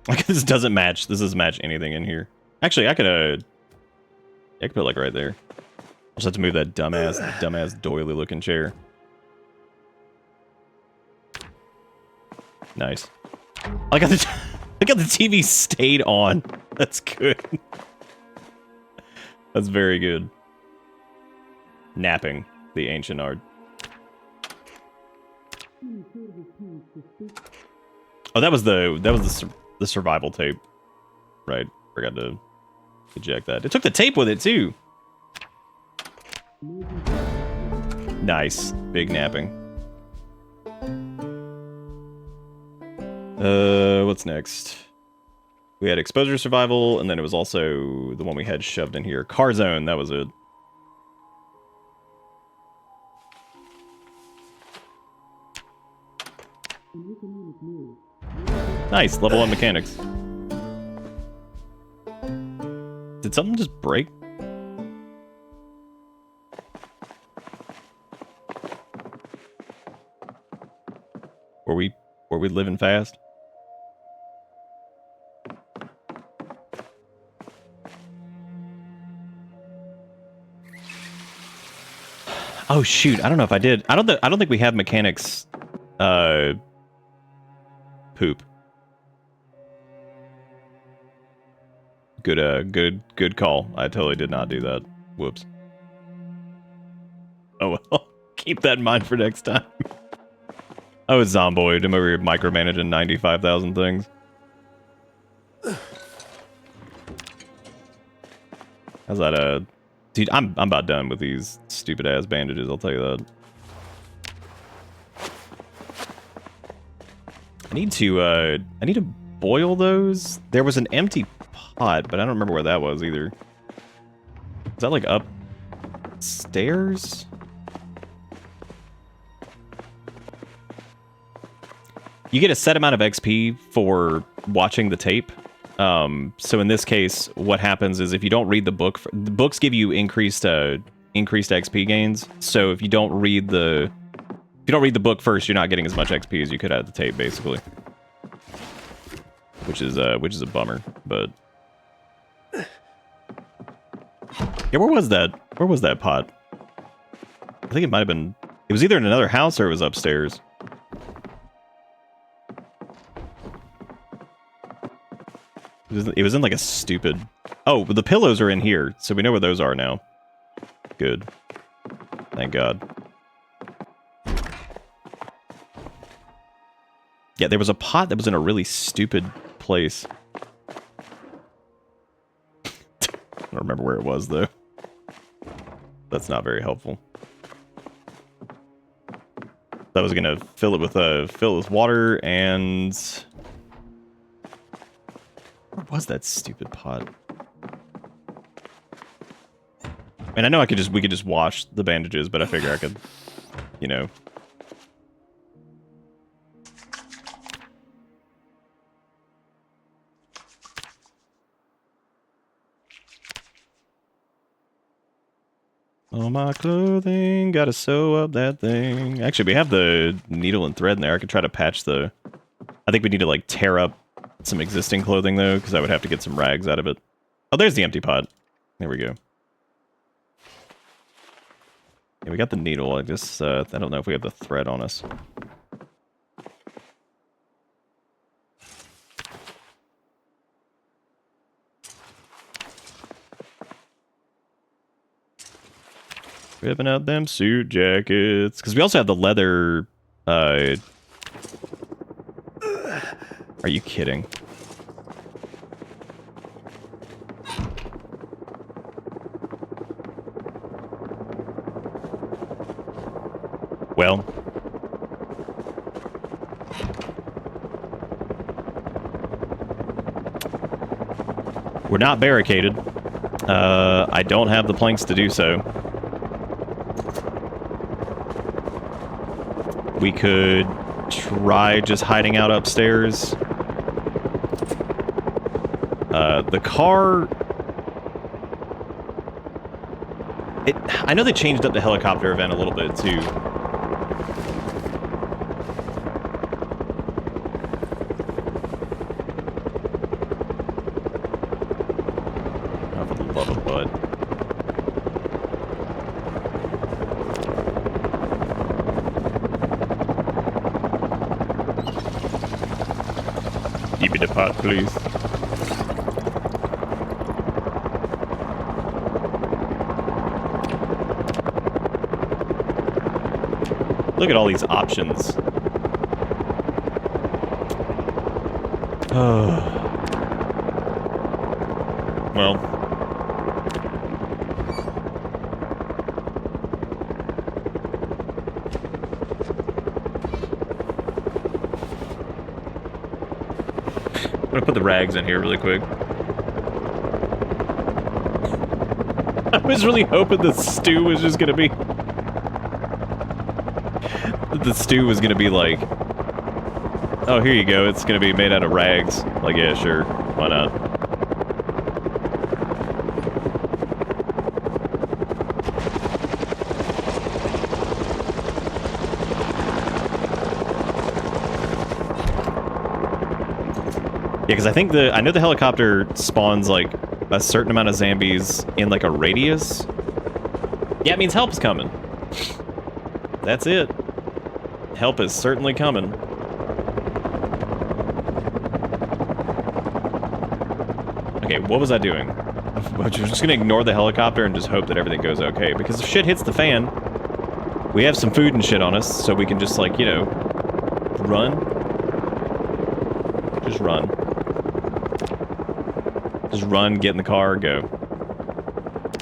Like this doesn't match. This doesn't match anything in here. Actually, I could put it like right there. I'll just have to move that dumbass doily looking chair. Nice. I got the TV stayed on. That's good. That's very good. Napping the ancient art. Oh, that was the survival tape. Right. Forgot to eject that. It took the tape with it too. Nice. Big napping. What's next? We had exposure survival, and then it was also the one we had shoved in here. Car zone, that was it. Nice, level 1 mechanics. Did something just break? Were we living fast? Oh shoot, I don't know if I did. I don't think we have mechanics poop. Good call. I totally did not do that. Whoops. Oh well, keep that in mind for next time. Oh, it's Zomboid. I'm over here micromanaging 95,000 things. How's that, dude, I'm about done with these stupid-ass bandages, I'll tell you that. I need to boil those. There was an empty pot, but I don't remember where that was either. Is that, like, upstairs? You get a set amount of XP for watching the tape. So in this case, what happens is if you don't read the book, the books give you increased XP gains. So if you don't read the book first, you're not getting as much XP as you could out of the tape, basically. Which is a bummer, but yeah, where was that? Where was that pot? I think it might have been. It was either in another house or it was upstairs. It was in like a stupid... Oh, but the pillows are in here, so we know where those are now. Good. Thank God. Yeah, there was a pot that was in a really stupid place. I don't remember where it was, though. That's not very helpful. I was gonna fill it with water and... Where was that stupid pot? And I know we could just wash the bandages, but I figure I could, you know. All my clothing, gotta sew up that thing. Actually, we have the needle and thread in there. I could try to patch the... I think we need to, like, tear up some existing clothing, though, because I would have to get some rags out of it. Oh, there's the empty pot. There we go. Yeah, we got the needle. I just, I don't know if we have the thread on us. Ripping out them suit jackets. Because we also have the leather, Are you kidding? Well. We're not barricaded. I don't have the planks to do so. We could try just hiding out upstairs. The car... I know they changed up the helicopter event a little bit, too. Oh, for the love of Bud. Give me the pot, please. Look at all these options. Well. I'm gonna put the rags in here really quick. I was really hoping the stew was just gonna be... the stew was gonna be like, oh, here you go, it's gonna be made out of rags. Like, yeah, sure, why not? Yeah, because I know the helicopter spawns like a certain amount of zombies in like a radius. Yeah, it means help's coming. That's it. Help is certainly coming. Okay, what was I doing? I'm just gonna ignore the helicopter and just hope that everything goes okay. Because if shit hits the fan, we have some food and shit on us, so we can just, like, you know, run. Just run. Just run, get in the car, go.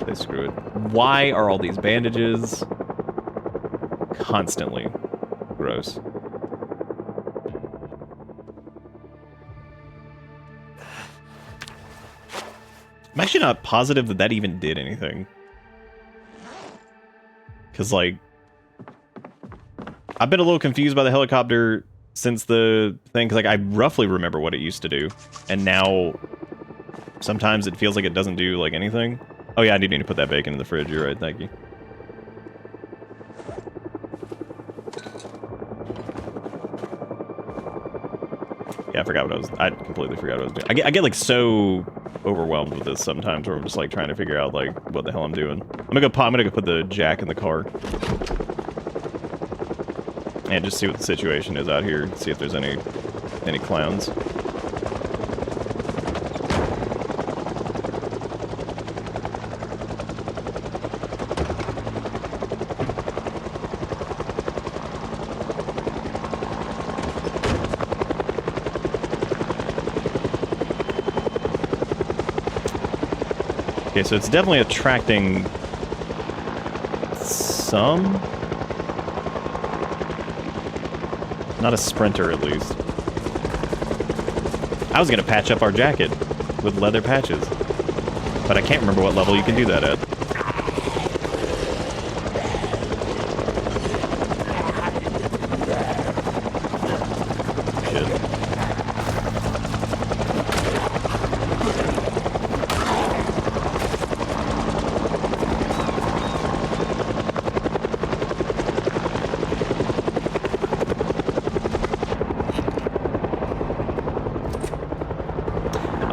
They screw it. Why are all these bandages constantly gross? I'm actually not positive that that even did anything. Because, like, I've been a little confused by the helicopter since the thing, because, like, I roughly remember what it used to do. And now, sometimes it feels like it doesn't do, like, anything. Oh, yeah, I do need to put that bacon in the fridge. You're right, thank you. Yeah, I completely forgot what I was doing. I get like so overwhelmed with this sometimes where I'm just like trying to figure out like what the hell I'm doing. I'm gonna go put the jack in the car. And just see what the situation is out here. See if there's any clowns. Okay, so it's definitely attracting some. Not a sprinter, at least. I was gonna patch up our jacket with leather patches, but I can't remember what level you can do that at.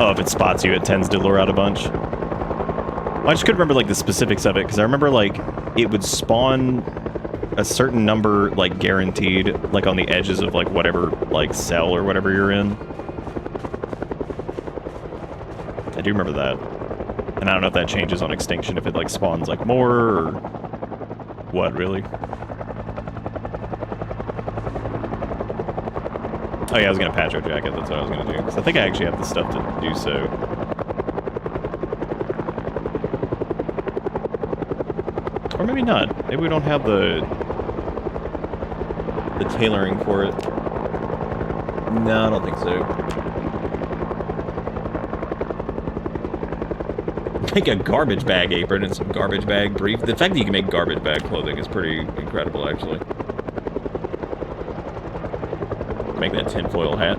Oh, if it spots you, it tends to lure out a bunch. I just couldn't remember, like, the specifics of it, because I remember, like, it would spawn a certain number, like, guaranteed, like, on the edges of, like, whatever, like, cell or whatever you're in. I do remember that. And I don't know if that changes on Extinction, if it, like, spawns, like, more, or what, really. Oh yeah, I was gonna patch our jacket, that's what I was gonna do. Because I think I actually have the stuff to do so. Or maybe not. Maybe we don't have the tailoring for it. No, I don't think so. Make a garbage bag apron and some garbage bag brief. The fact that you can make garbage bag clothing is pretty incredible, actually. Make that tinfoil hat.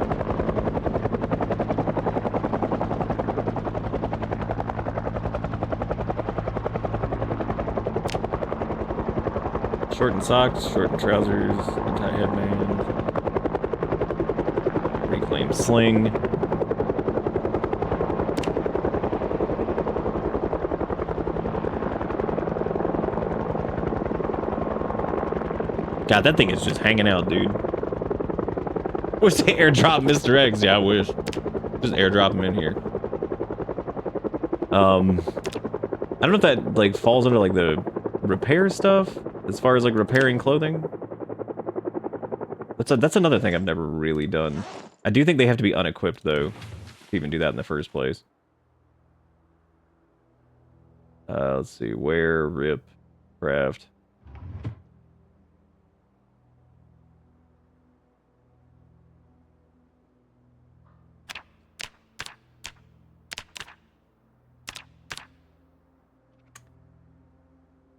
Shortened socks, shortened trousers, anti-headband, reclaimed sling. God, that thing is just hanging out, dude. Wish they airdrop Mr. X. Yeah, I wish. Just airdrop him in here. I don't know if that, like, falls under, like, the repair stuff, as far as, like, repairing clothing. That's another thing I've never really done. I do think they have to be unequipped, though, to even do that in the first place. Let's see. Wear, rip, craft.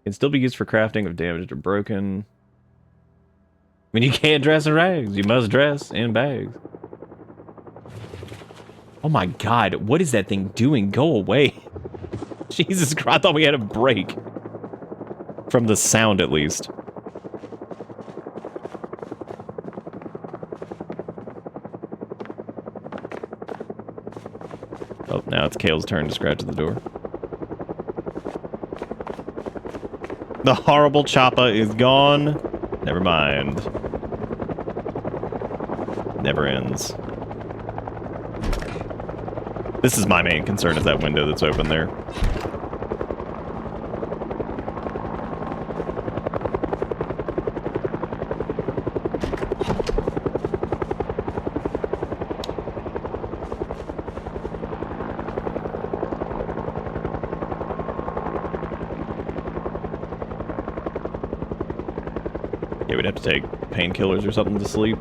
Can still be used for crafting if damaged or broken. I mean, you can't dress in rags. You must dress in bags. Oh my god, what is that thing doing? Go away. Jesus Christ, I thought we had a break. From the sound, at least. Oh, now it's Kale's turn to scratch at the door. The horrible Choppa is gone. Never mind. Never ends. This is my main concern, is that window that's open there. Yeah, we'd have to take painkillers or something to sleep.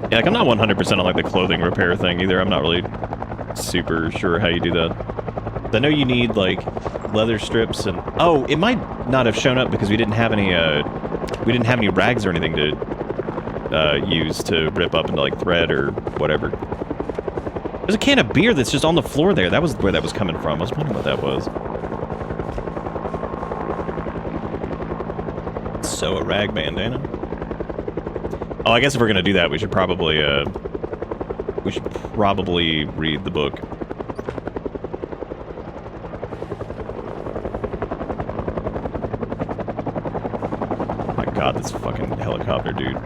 Yeah, like, I'm not 100% on, like, the clothing repair thing either. I'm not really super sure how you do that. I know you need, like, leather strips and... Oh, it might not have shown up because we didn't have any rags or anything to use to rip up into, like, thread or whatever. There's a can of beer that's just on the floor there. That was where that was coming from. I was wondering what that was. So, a rag bandana. Oh, I guess if we're gonna do that, we should probably read the book. Oh my god, this fucking helicopter, dude.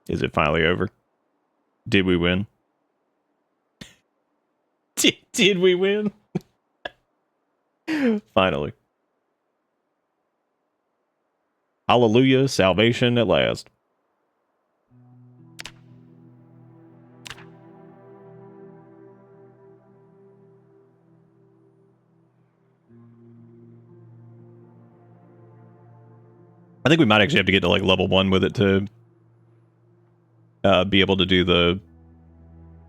Is it finally over? Did we win? Did we win? Finally. Hallelujah, salvation at last. I think we might actually have to get to, like, level 1 with it to be able to do the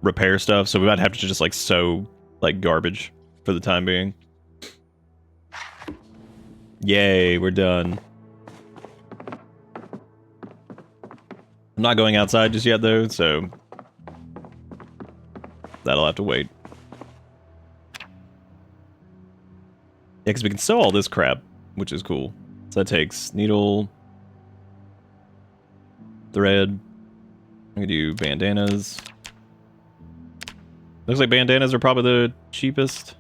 repair stuff, so we might have to just, like, sew, like, garbage for the time being. Yay, we're done. I'm not going outside just yet, though, so that'll have to wait. Yeah, because we can sew all this crap, which is cool. So that takes needle, thread. I can do bandanas. Looks like bandanas are probably the cheapest.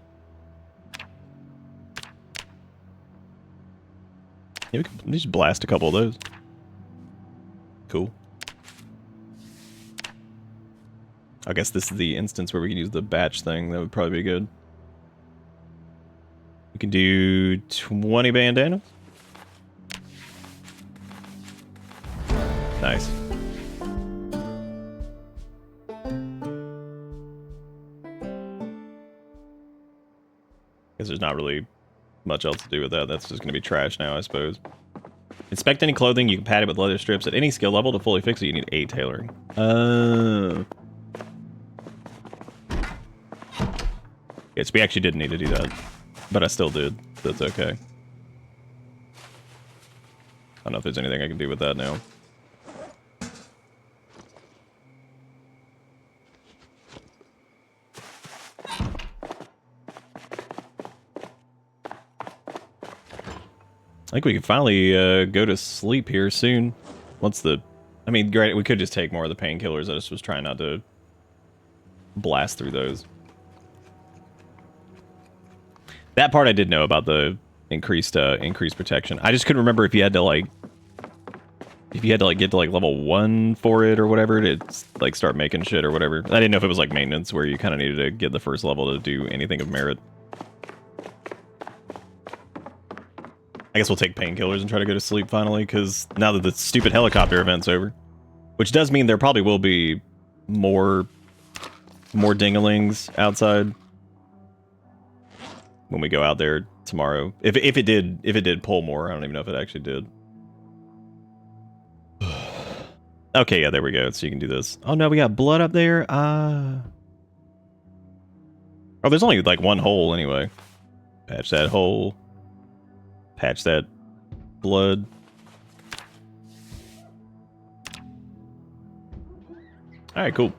Yeah, we can just blast a couple of those. Cool. I guess this is the instance where we can use the batch thing. That would probably be good. We can do 20 bandanas. Nice. Guess there's not really much else to do with that. That's just going to be trash now, I suppose. Inspect any clothing. You can pad it with leather strips at any skill level. To fully fix it, you need 8 tailoring. Yes, we actually didn't need to do that. But I still did. That's okay. I don't know if there's anything I can do with that now. I think we can finally go to sleep here soon. Once the... I mean, great, we could just take more of the painkillers. I just was trying not to blast through those. That part I did know about the increased protection. I just couldn't remember if you had to, like... If you had to, like, get to, like, level 1 for it or whatever to, like, start making shit or whatever. I didn't know if it was, like, maintenance where you kind of needed to get the first level to do anything of merit. I guess we'll take painkillers and try to go to sleep finally, because now that the stupid helicopter event's over. Which does mean there probably will be more dingalings outside when we go out there tomorrow. If it did pull more, I don't even know if it actually did. Okay, yeah, there we go. So you can do this. Oh no, we got blood up there. Oh, there's only like one hole anyway. Patch that hole. Patch that blood. Alright, cool.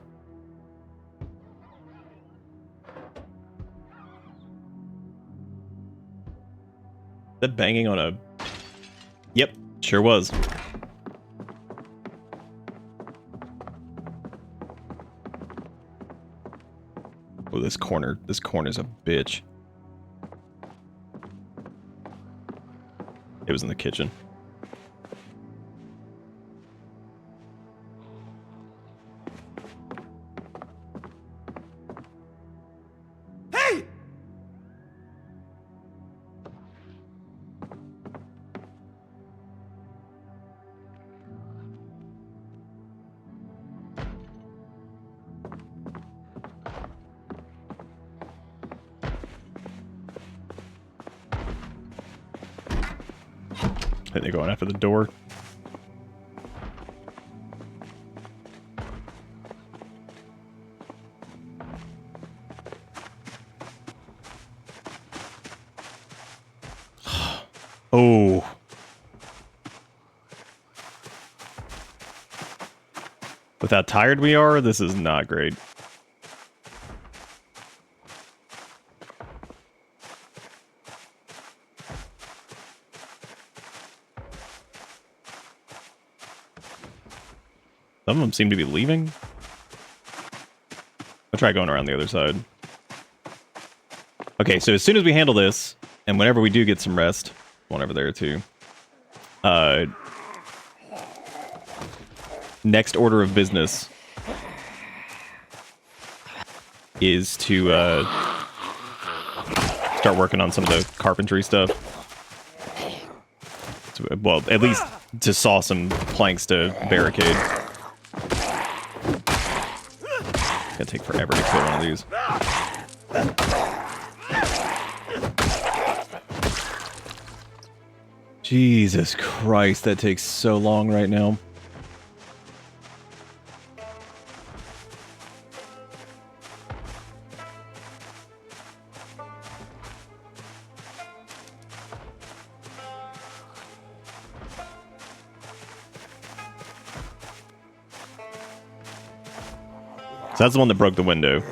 That banging on a... Yep, sure was. Oh, this corner's a bitch. It was in the kitchen. Hey! I think they're going after the door. Oh. With how tired we are, this is not great. Some of them seem to be leaving. I'll try going around the other side. Okay, so as soon as we handle this, and whenever we do get some rest, one over there too. Next order of business is to start working on some of the carpentry stuff. So, well, at least to saw some planks to barricade. It's gonna take forever to kill one of these. Jesus Christ, that takes so long right now. So that's the one that broke the window.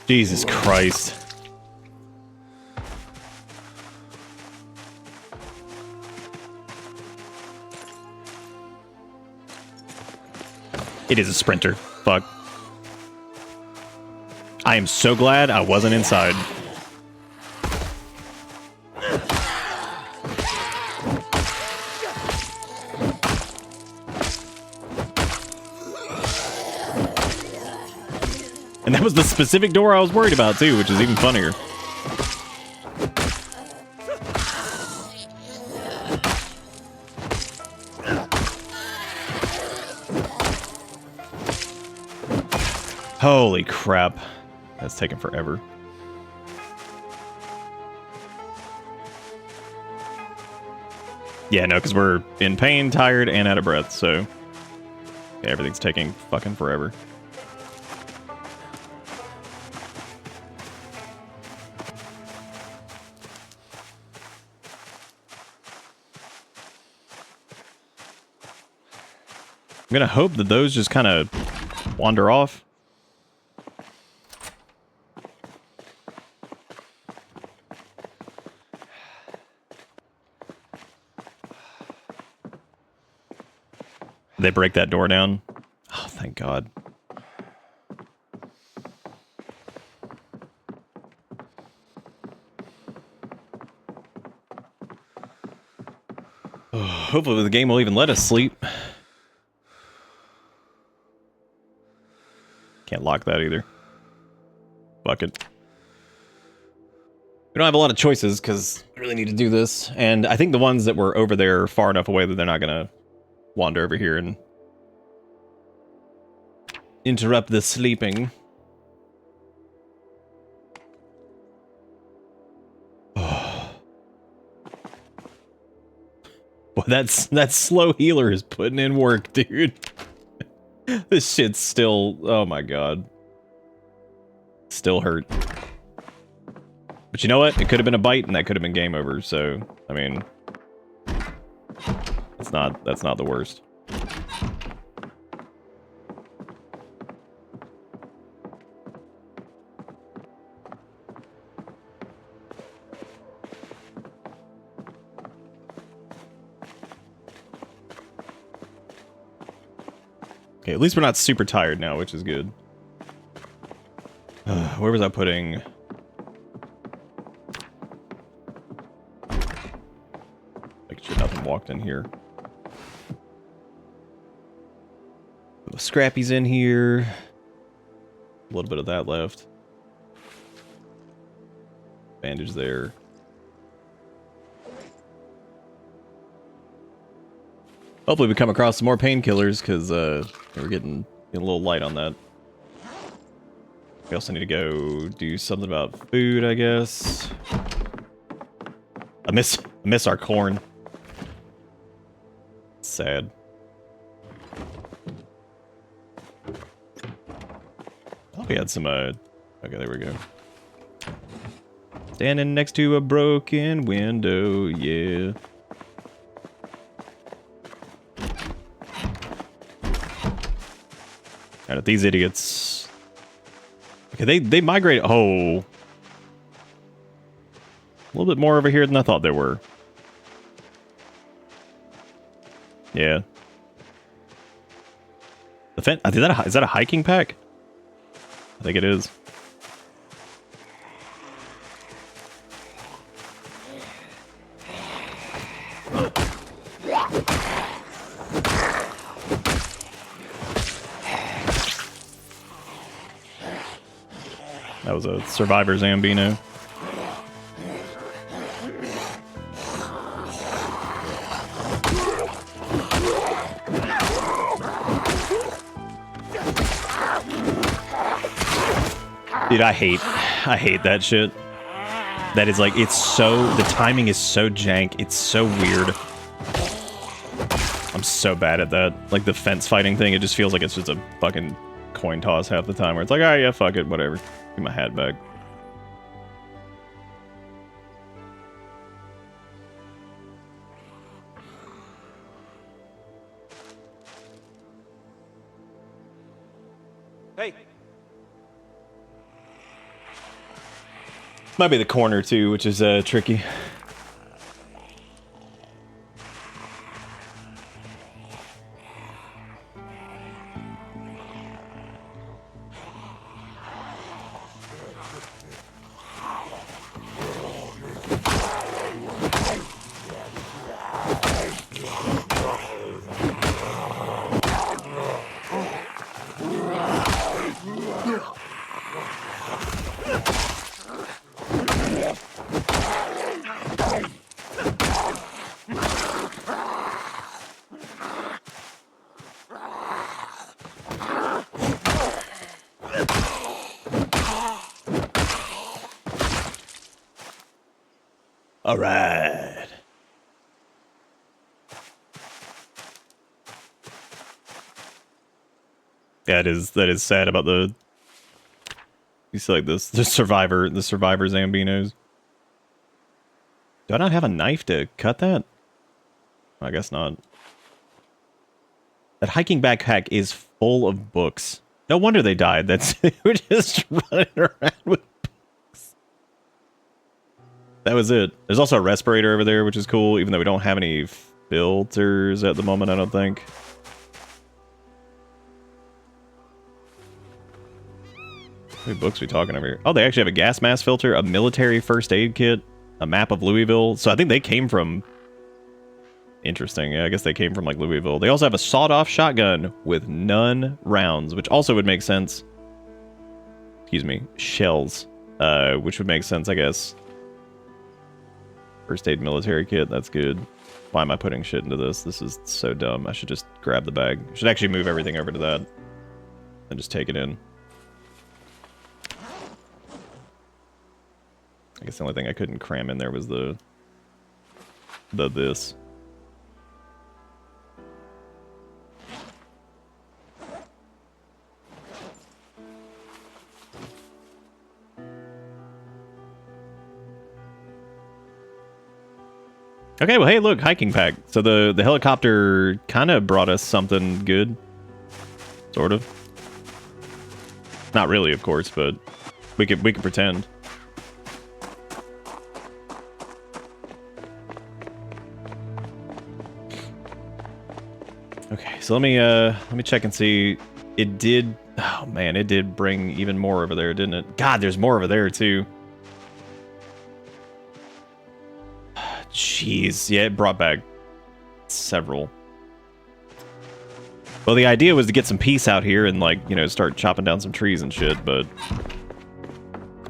Jesus Christ. It is a sprinter. Fuck. I am so glad I wasn't inside. And that was the specific door I was worried about too, which is even funnier. Holy crap. That's taking forever. Yeah, no, because we're in pain, tired, and out of breath, so... Yeah, everything's taking fucking forever. I'm gonna hope that those just kind of wander off. They break that door down. Oh, thank God. Oh, hopefully the game will even let us sleep. Can't lock that either. Fuck it. We don't have a lot of choices because we really need to do this. And I think the ones that were over there are far enough away that they're not going to wander over here and interrupt the sleeping. Oh. Boy, that slow healer is putting in work, dude. This shit's still... Oh my God. Still hurt. But you know what? It could have been a bite and that could have been game over, so... I mean... That's not the worst. Okay, at least we're not super tired now, which is good. Where was I putting... Make sure nothing walked in here. The scrappies in here. A little bit of that left. Bandage there. Hopefully we come across some more painkillers, because we're getting a little light on that. We also need to go do something about food, I guess. I miss our corn. Sad. Oh, we had some, okay, there we go. Standing next to a broken window, yeah. And these idiots... Okay, they migrate... Oh. A little bit more over here than I thought there were. Yeah. The fence... Is that a hiking pack? I think it is. That was a survivor Zambino. Dude, I hate I hate that shit. That is like, it's so, the timing is so jank. It's so weird. I'm so bad at that. Like the fence fighting thing, it just feels like it's just a fucking coin toss half the time where it's like, oh yeah, fuck it, whatever. Get my hat back. Hey. Might be the corner too, which is tricky. All right. Yeah, that is sad about the. You see, like the survivor Zambinos. Do I not have a knife to cut that? I guess not. That hiking backpack is full of books. No wonder they died. That's we're just running around with books. That was it. There's also a respirator over there, which is cool, even though we don't have any filters at the moment, I don't think. How many books are we talking over here? Oh, they actually have a gas mask filter, a military first aid kit, a map of Louisville. So I think they came from... Interesting. Yeah, I guess they came from, like, Louisville. They also have a sawed-off shotgun with none rounds, which also would make sense. Excuse me. Shells. Which would make sense, I guess. First aid military kit. That's good. Why am I putting shit into this? This is so dumb. I should just grab the bag. I should actually move everything over to that. And just take it in. I guess the only thing I couldn't cram in there was the this. Okay, well, hey, look, hiking pack. So the helicopter kind of brought us something good. Sort of. Not really, of course, but we could pretend. Okay, so let me check and see. It did. Oh man, it did bring even more over there, didn't it? God, there's more over there too. Jeez, yeah, it brought back several. Well, the idea was to get some peace out here and, like, you know, start chopping down some trees and shit, but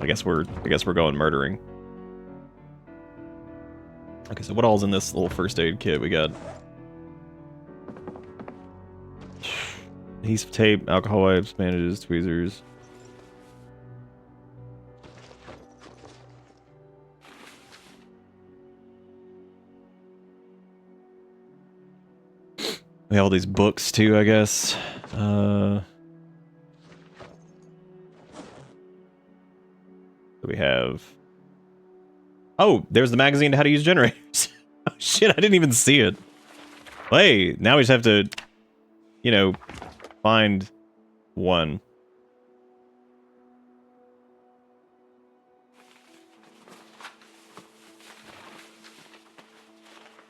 I guess we're going murdering. Okay, so what all's in this little first aid kit we got? Adhesive tape, alcohol wipes, bandages, tweezers. We have all these books too, I guess. We have... Oh, there's the magazine to how to use generators. Oh, shit, I didn't even see it. Well, hey, now we just have to, you know, find one.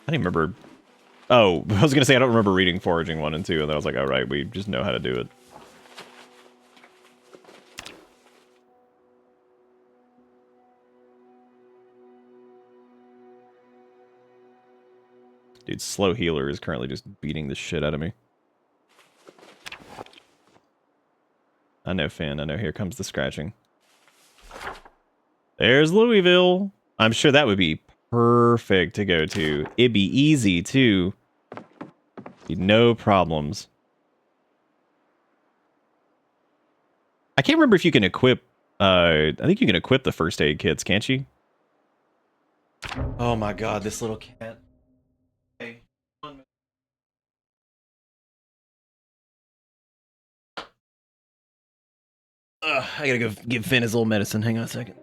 I don't even remember... Oh, I was gonna say I don't remember reading Foraging 1 and 2, and then I was like, alright, we just know how to do it. Dude, Slow Healer is currently just beating the shit out of me. I know, Finn, I know, here comes the scratching. There's Louisville! I'm sure that would be perfect to go to. It'd be easy, too. No problems. I can't remember if you can equip I think you can equip the first aid kits, can't you? Oh my god, this little cat. Hey. I gotta go give Finn his little medicine. Hang on a second.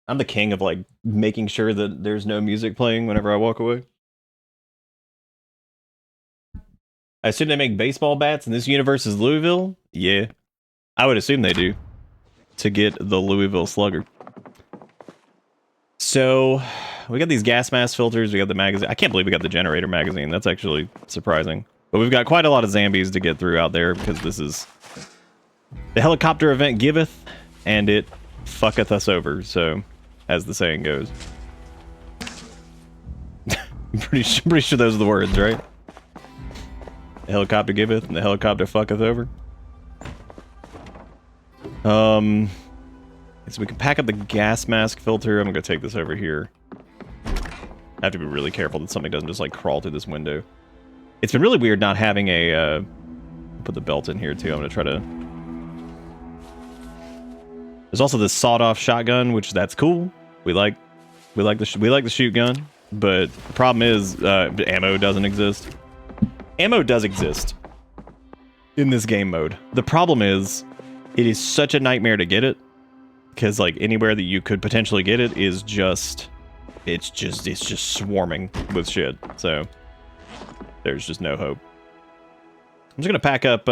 I'm the king of like making sure that there's no music playing whenever I walk away. I assume they make baseball bats, and this universe is Louisville. Yeah, I would assume they do to get the Louisville Slugger. So we got these gas mask filters. We got the magazine. I can't believe we got the generator magazine. That's actually surprising. But we've got quite a lot of zombies to get through out there because this is the helicopter event giveth, and it fucketh us over. So, as the saying goes, I'm pretty sure those are the words, right? The helicopter giveth, and the helicopter fucketh over. So we can pack up the gas mask filter. I'm gonna take this over here. I have to be really careful that something doesn't just like crawl through this window. It's been really weird not having a, put the belt in here too. I'm gonna try to... There's also this sawed-off shotgun, which that's cool. We like the shoot gun, but the problem is ammo doesn't exist. Ammo does exist in this game mode. The problem is it is such a nightmare to get it, because like anywhere that you could potentially get it is just it's just swarming with shit. So there's just no hope. I'm just gonna pack up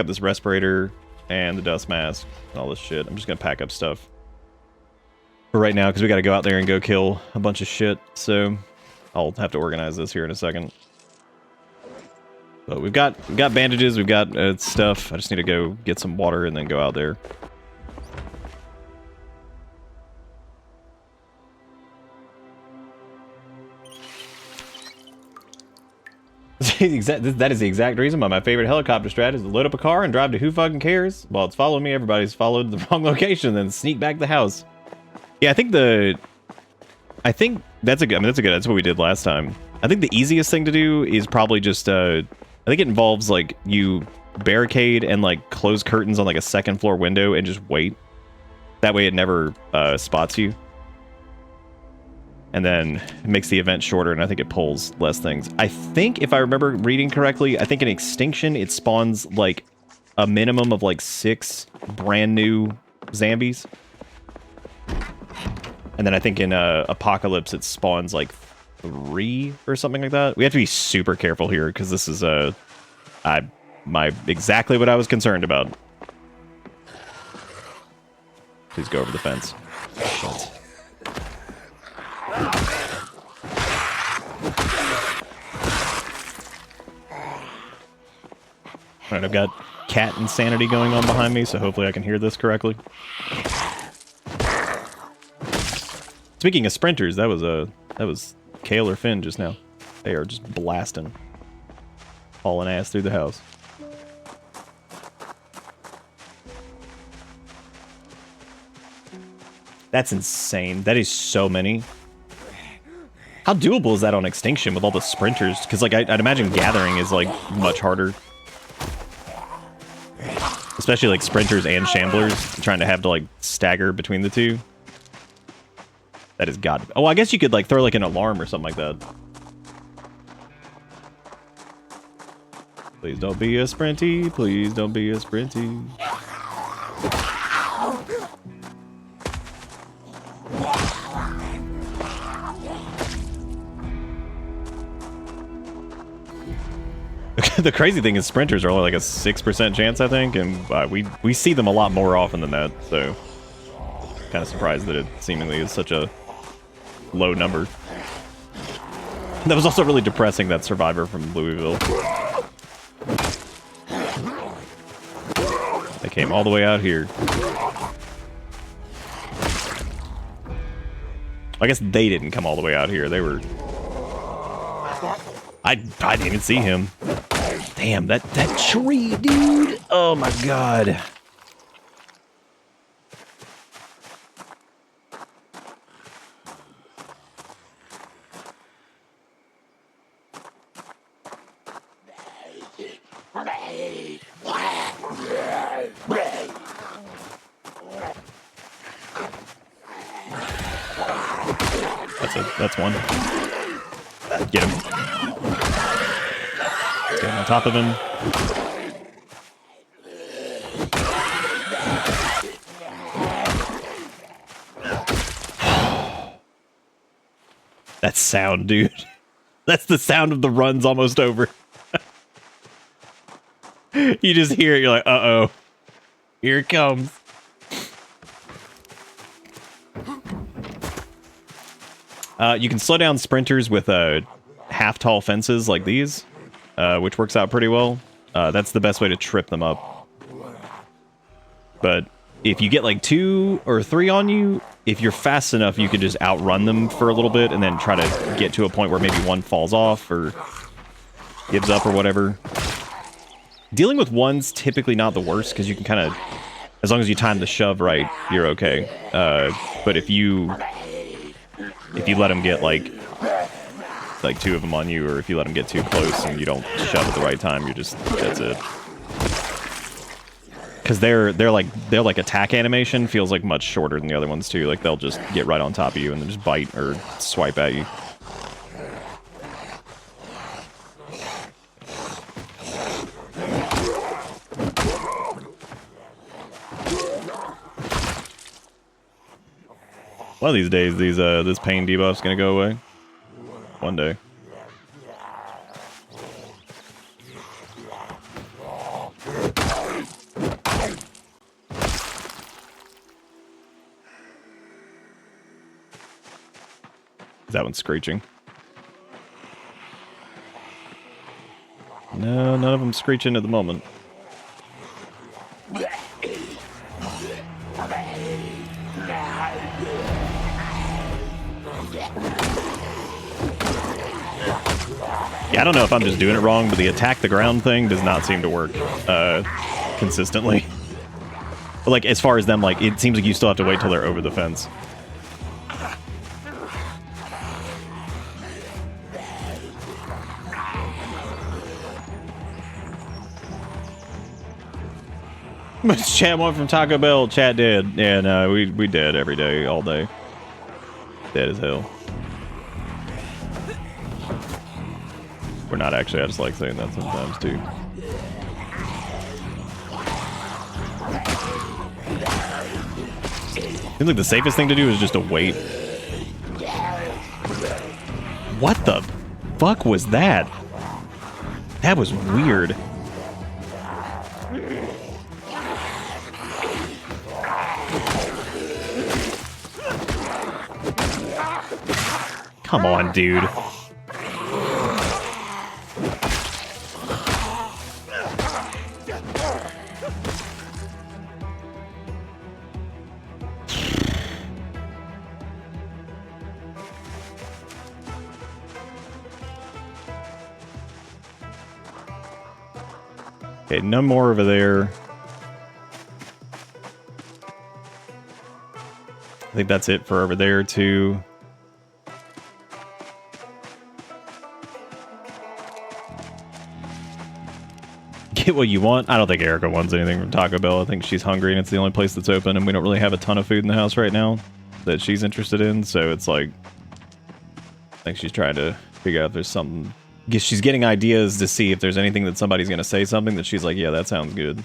this respirator and the dust mask and all this shit. I'm just gonna pack up stuff for right now because we got to go out there and go kill a bunch of shit. So I'll have to organize this here in a second. But we've got bandages, we've got stuff. I just need to go get some water and then go out there. That is the exact reason why my favorite helicopter strat is to load up a car and drive to who fucking cares. While it's following me, everybody's followed the wrong location, then sneak back to the house. Yeah, I think that's a good. I mean, that's good. That's what we did last time. I think the easiest thing to do is probably just. I think it involves like you barricade and like close curtains on like a second floor window and just wait. That way, it never spots you. And then it makes the event shorter, and I think it pulls less things. I think, if I remember reading correctly, I think in Extinction, it spawns, like, a minimum of, like, 6 brand new zombies. And then I think in Apocalypse, it spawns, like, 3 or something like that. We have to be super careful here, because this is, exactly what I was concerned about. Please go over the fence. Shit. Alright, I've got cat insanity going on behind me, so hopefully I can hear this correctly. Speaking of sprinters, that was Kale or Finn just now. They are just blasting, hauling ass through the house. That's insane. That is so many. How doable is that on Extinction with all the sprinters? Because like I'd imagine gathering is like much harder. Especially like sprinters and shamblers, trying to have to like stagger between the two. That is god. Oh, I guess you could like throw like an alarm or something like that. Please don't be a sprinty. Please don't be a sprinty. The crazy thing is sprinters are only like a 6% chance, I think, and we see them a lot more often than that, so kind of surprised that it seemingly is such a low number. That was also really depressing, that survivor from Louisville. They came all the way out here. I guess they didn't come all the way out here. They were... I didn't even see him. Damn, that tree, dude! Oh my god. That's one. Get him. Get on top of him. That sound, dude. That's the sound of the run's almost over. You just hear it, you're like, uh-oh. Here it comes. You can slow down sprinters with half-tall fences like these, which works out pretty well. That's the best way to trip them up. But if you get like 2 or 3 on you, if you're fast enough, you can just outrun them for a little bit and then try to get to a point where maybe one falls off or gives up or whatever. Dealing with one's typically not the worst because you can kind of, as long as you time the shove right, you're okay. But if you let them get like 2 of them on you, or if you let them get too close and you don't shove at the right time, that's it. Because their attack animation feels like much shorter than the other ones too. Like they'll just get right on top of you and then just bite or swipe at you. One of these days, this pain debuff's gonna go away. One day. That one's screeching. No, none of them screeching at the moment. Yeah, I don't know if I'm just doing it wrong, but the attack the ground thing does not seem to work consistently. But like, as far as them, like, it seems like you still have to wait till they're over the fence. Chat one from Taco Bell. Chat dead. Yeah, no, we dead every day, all day. Dead as hell. We're not actually. I just like saying that sometimes too. Seems like the safest thing to do is just to wait. What the fuck was that? That was weird. Come on, dude. Okay, no more over there. I think that's it for over there, too. Get what you want. I don't think Erica wants anything from Taco Bell. I think she's hungry and it's the only place that's open, and we don't really have a ton of food in the house right now that she's interested in, so it's like, I think she's trying to figure out if there's something. I guess she's getting ideas to see if there's anything that somebody's going to say something that she's like, yeah, that sounds good.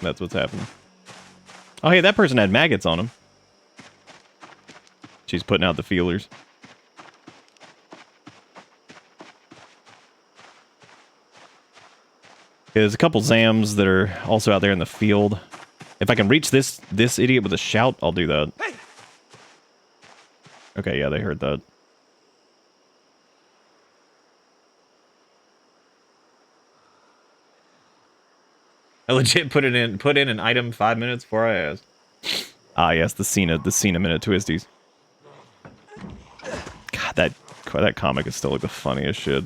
That's what's happening. Oh, hey, that person had maggots on them. She's putting out the feelers. There's a couple Zams that are also out there in the field. If I can reach this idiot with a shout, I'll do that. Hey! Okay, yeah, they heard that. I legit put in an item 5 minutes before I asked. Ah, yes, the Cena minute twisties. God, that comic is still like the funniest shit.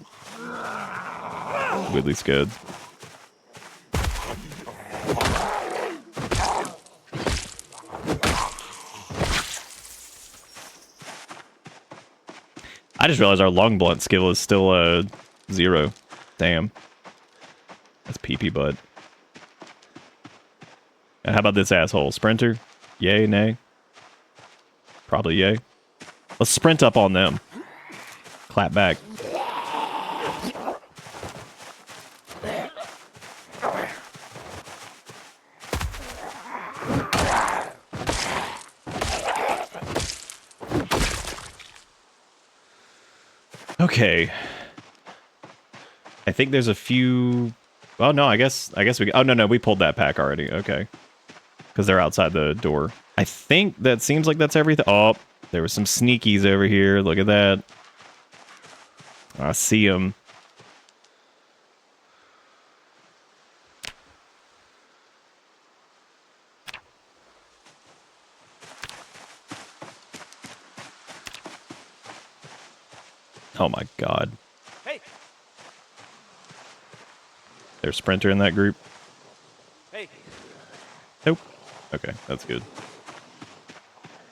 Weirdly scared. I just realized our long blunt skill is still 0. Damn. That's pee-pee butt. And how about this asshole? Sprinter? Yay, nay? Probably yay. Let's sprint up on them. Clap back. Okay. I think there's a few... Oh, no, I guess we... Oh, no, we pulled that pack already. Okay. Because they're outside the door. I think that seems like that's everything. Oh, there were some sneakies over here. Look at that. I see them. Oh my god. Hey! There's Sprinter in that group. Hey! Nope. Okay, that's good.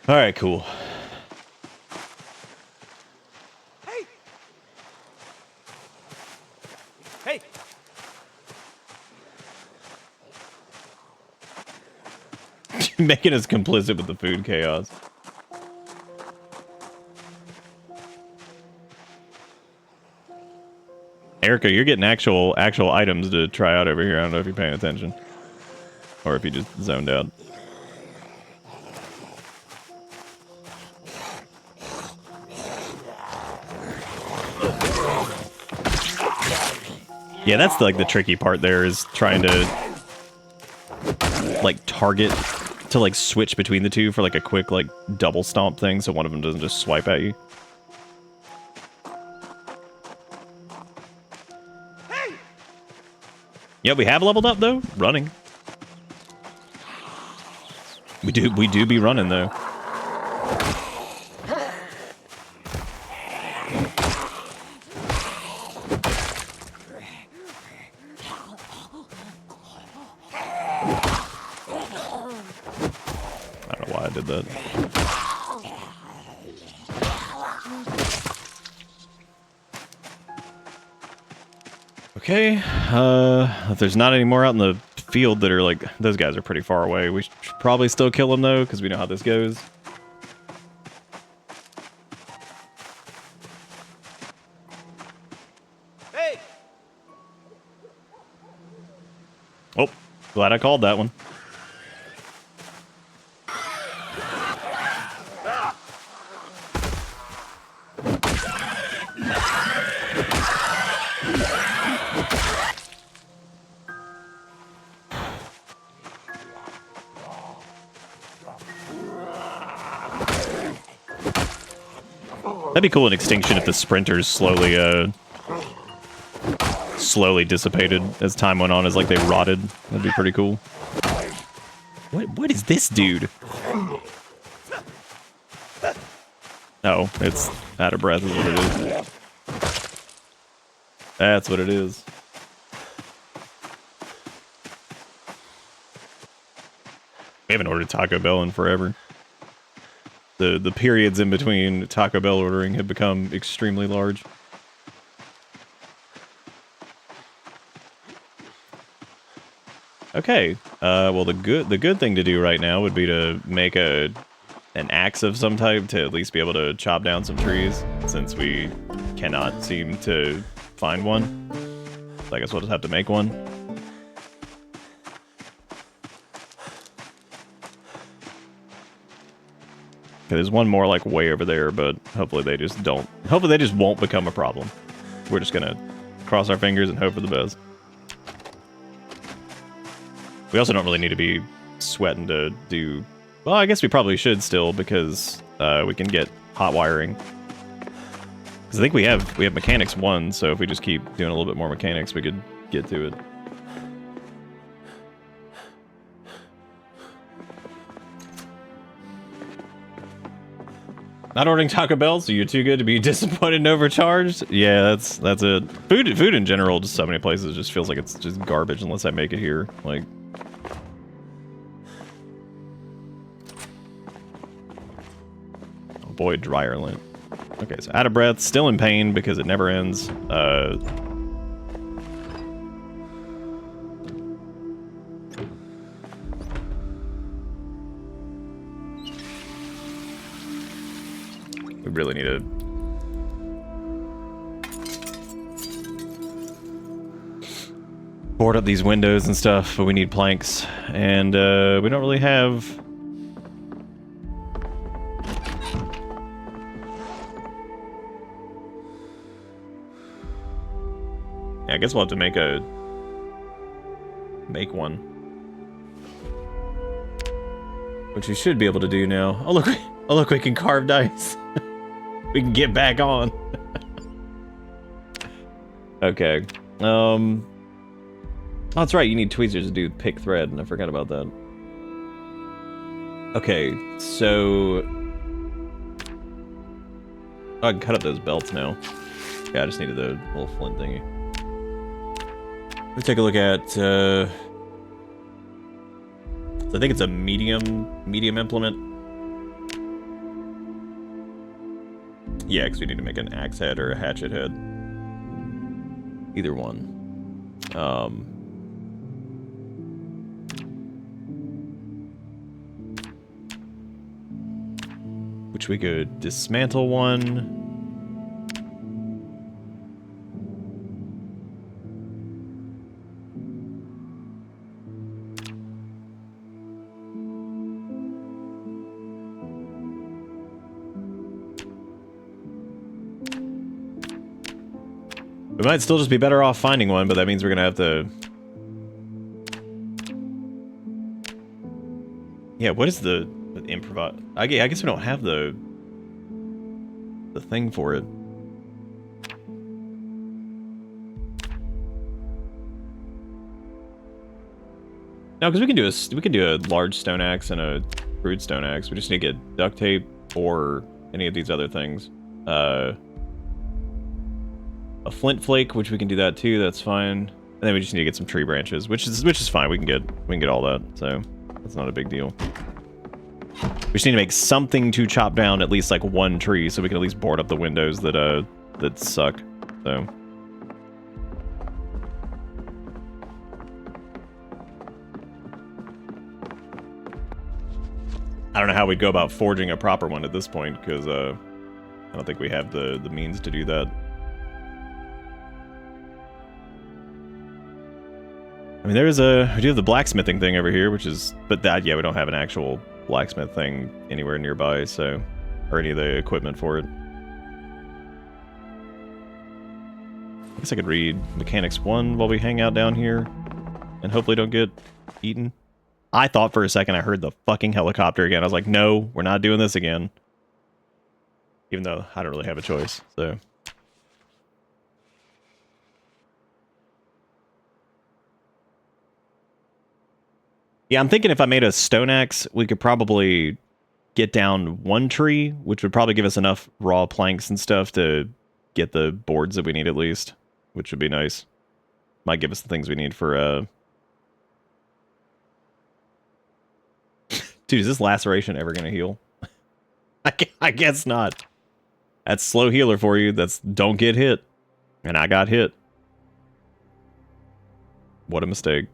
Alright, cool. Hey! Hey! Making us complicit with the food chaos. Erica, you're getting actual items to try out over here. I don't know if you're paying attention. Or if you just zoned out. Yeah, that's like the tricky part there is trying to like target to like switch between the two for like a quick like double stomp thing so one of them doesn't just swipe at you. Hey! Yeah, we have leveled up though. Running. We do be running though. I don't know why I did that. Okay, if there's not any more out in the field that are like, those guys are pretty far away. We should probably still kill them though, because we know how this goes. Hey! Oh, glad I called that one. That'd be cool in Extinction if the sprinters slowly dissipated as time went on, as like they rotted. That'd be pretty cool. What is this dude? Oh, it's out of breath is what it is. That's what it is. We haven't ordered Taco Bell in forever. The periods in between Taco Bell ordering have become extremely large. Okay. Well, the good thing to do right now would be to make an axe of some type to at least be able to chop down some trees, since we cannot seem to find one. So I guess we'll just have to make one. Okay, there's one more like way over there, but hopefully they just don't. Hopefully they just won't become a problem. We're just gonna cross our fingers and hope for the best. We also don't really need to be sweating to do... Well, I guess we probably should still, because we can get hot wiring. Because I think we have mechanics 1, so if we just keep doing a little bit more mechanics, we could get to it. Not ordering Taco Bell, so you're too good to be disappointed and overcharged? Yeah, that's it. Food in general, just so many places, just feels like it's just garbage unless I make it here. Like... Oh boy, dryer lint. Okay, so out of breath, still in pain because it never ends. We really need to... board up these windows and stuff, but we need planks. And we don't really have... Yeah, I guess we'll have to make one. Which we should be able to do now. Oh look, oh look, we can carve dice. We can get back on. Okay. Oh, that's right, you need tweezers to do pick thread, and I forgot about that. Okay, so I can cut up those belts now. Yeah, I just needed the little flint thingy. Let's take a look at, so I think it's a medium implement. Yeah, because we need to make an axe head or a hatchet head. Either one. Which we could dismantle one. We might still just be better off finding one, but that means we're gonna have to... Yeah, what is the improvise? I guess we don't have the thing for it. No, because we can do a large stone axe and a crude stone axe. We just need to get duct tape or any of these other things. A flint flake, which we can do that too. That's fine. And then we just need to get some tree branches, which is fine. We can get all that. So that's not a big deal. We just need to make something to chop down at least like one tree, so we can at least board up the windows that suck. So. I don't know how we'd go about forging a proper one at this point, because I don't think we have the means to do that. I mean, we do have the blacksmithing thing over here, which is, but that, yeah, we don't have an actual blacksmith thing anywhere nearby, so, or any of the equipment for it. I guess I could read Mechanics 1 while we hang out down here, and hopefully don't get eaten. I thought for a second I heard the fucking helicopter again. I was like, no, we're not doing this again. Even though I don't really have a choice, so. Yeah, I'm thinking if I made a stone axe, we could probably get down one tree, which would probably give us enough raw planks and stuff to get the boards that we need at least, which would be nice. Might give us the things we need for, Dude, is this laceration ever gonna heal? I guess not. That's slow healer for you. That's don't get hit. And I got hit. What a mistake.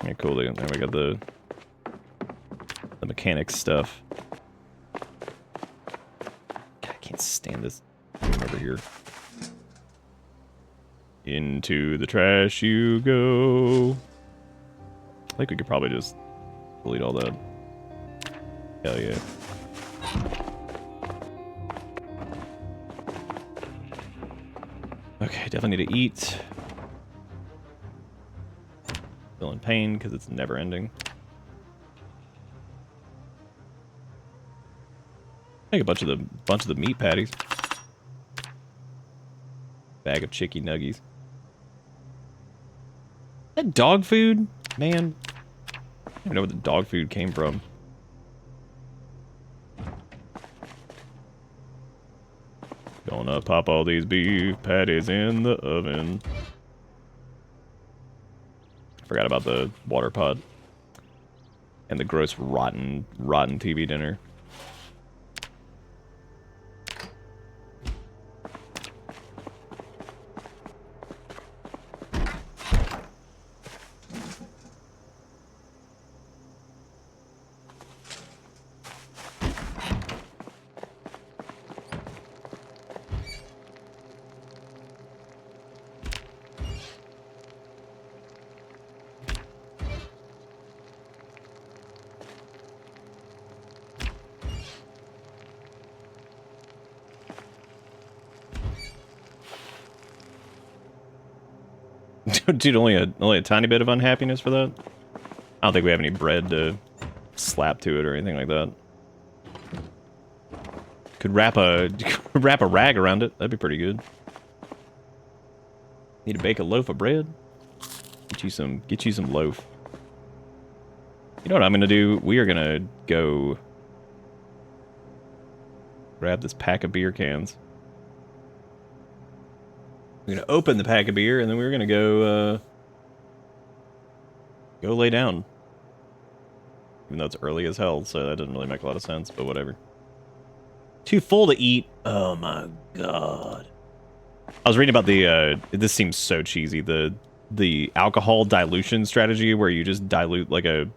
Yeah, cool. There we got the mechanics stuff. God, I can't stand this room over here. Into the trash you go. I think we could probably just delete all that. Hell yeah. Okay, definitely need to eat. Still in pain because it's never ending. Take a bunch of the meat patties. Bag of chicky nuggies. That dog food, man. I don't even know where the dog food came from. Gonna pop all these beef patties in the oven. Forgot about the water pot. And the gross rotten TV dinner. Dude, only a tiny bit of unhappiness for that. I don't think we have any bread to slap to it or anything like that. Could wrap a rag around it. That'd be pretty good. Need to bake a loaf of bread. Get you some loaf. You know what I'm gonna do? We are gonna go grab this pack of beer cans. We're gonna open the pack of beer and then we're gonna go go lay down. Even though it's early as hell, so that doesn't really make a lot of sense, but whatever. Too full to eat. Oh my god. I was reading about the this seems so cheesy, the alcohol dilution strategy where you just dilute like a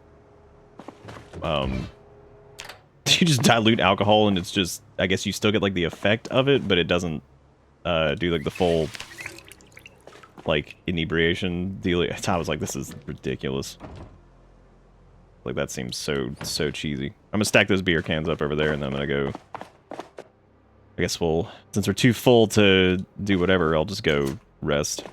you just dilute alcohol and it's just, I guess you still get like the effect of it, but it doesn't do like the full like inebriation deal. I was like, this is ridiculous. Like that seems so cheesy. I'm gonna stack those beer cans up over there and then I'm gonna go, I guess we'll, since we're too full to do whatever, I'll just go rest.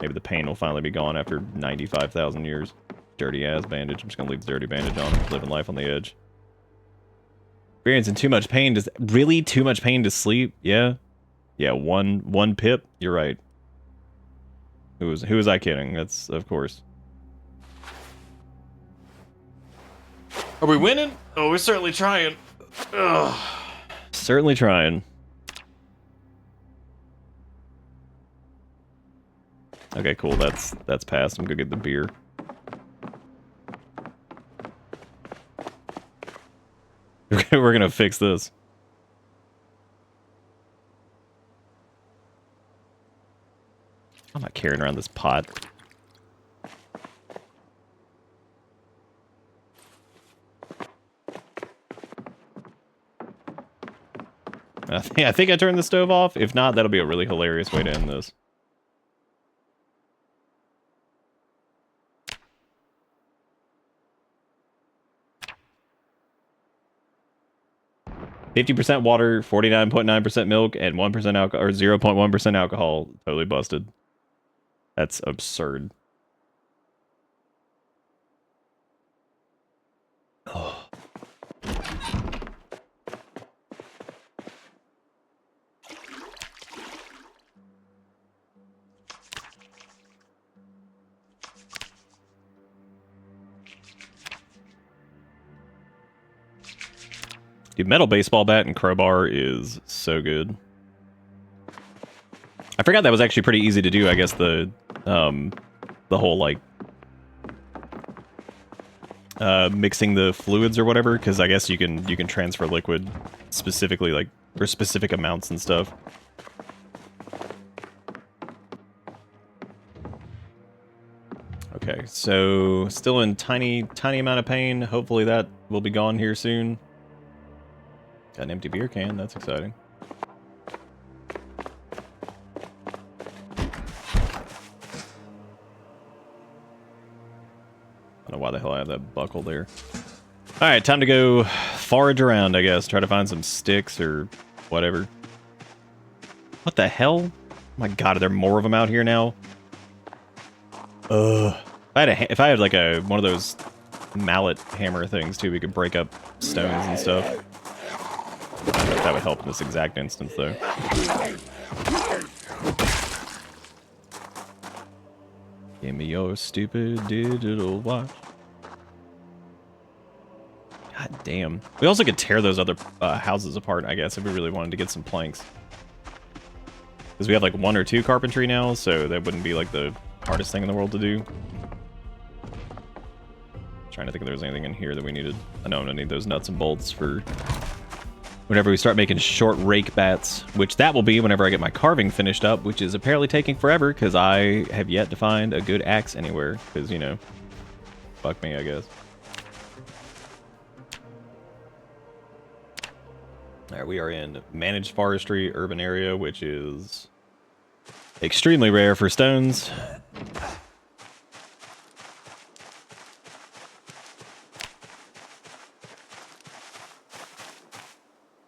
Maybe the pain will finally be gone after 95,000 years. Dirty ass bandage. I'm just gonna leave the dirty bandage on. Living life on the edge. Experiencing too much pain. Really too much pain to sleep? Yeah. Yeah, one pip. You're right. Who was I kidding? That's of course. Are we winning? Oh, we're certainly trying. Ugh. Certainly trying. Okay, cool. That's passed. I'm gonna get the beer. We're gonna fix this. I'm not carrying around this pot. I think I turned the stove off. If not, that'll be a really hilarious way to end this. %, water, 49.9% milk, and 1% alcohol, or 0.1% alcohol. Totally busted. That's absurd. Oh. Dude, metal baseball bat and crowbar is so good. I forgot that was actually pretty easy to do. I guess the whole like mixing the fluids or whatever, because I guess you can transfer liquid specifically like for specific amounts and stuff. Okay, so still in tiny amount of pain. Hopefully that will be gone here soon. Got an empty beer can, that's exciting. I don't know why the hell I have that buckle there. Alright, time to go forage around, I guess. Try to find some sticks or whatever. What the hell? Oh my god, are there more of them out here now? Ugh. If I had like one of those mallet hammer things too, we could break up stones and stuff. I don't know if that would help in this exact instance, though. Give me your stupid digital watch. God damn. We also could tear those other houses apart, I guess, if we really wanted to get some planks. Because we have like 1 or 2 carpentry now, so that wouldn't be like the hardest thing in the world to do. Trying to think if there was anything in here that we needed. I know I'm gonna need those nuts and bolts for whenever we start making short rake bats, which that will be whenever I get my carving finished up, which is apparently taking forever because I have yet to find a good axe anywhere. Because, you know, fuck me, I guess. Alright, we are in managed forestry, urban area, which is extremely rare for stones.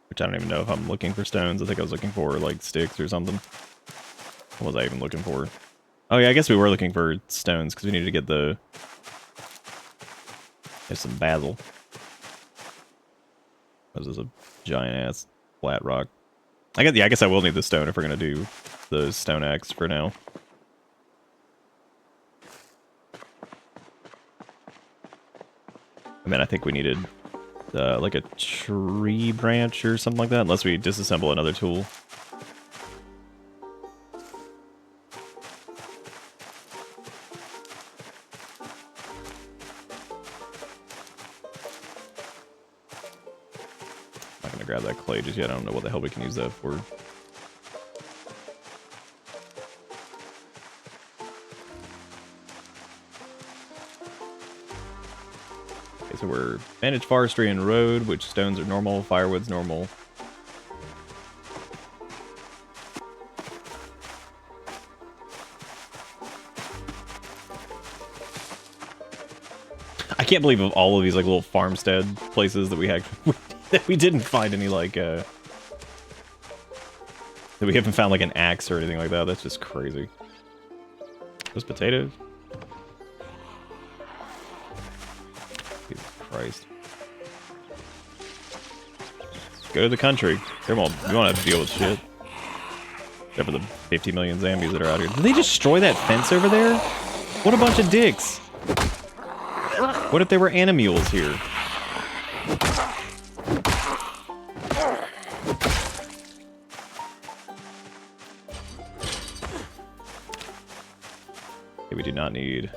Which I don't even know if I'm looking for stones. I think I was looking for, like, sticks or something. What was I even looking for? Oh yeah, I guess we were looking for stones because we needed to get the... There's some basil. This is a giant-ass flat rock. I guess I will need the stone if we're going to do the stone axe for now. And then I think we needed like a tree branch or something like that, unless we disassemble another tool. Not gonna grab that clay just yet. I don't know what the hell we can use that for. Okay, so we're manage forestry and road, which stones are normal, firewood's normal. I can't believe of all of these like little farmstead places that we had that we didn't find any like that we haven't found like an axe or anything like that. That's just crazy. Those potatoes. Jesus Christ. Go to the country. You won't have to deal with shit. Except for the 50 million zombies that are out here. Did they destroy that fence over there? What a bunch of dicks. What if there were animules here? Okay, we do not need...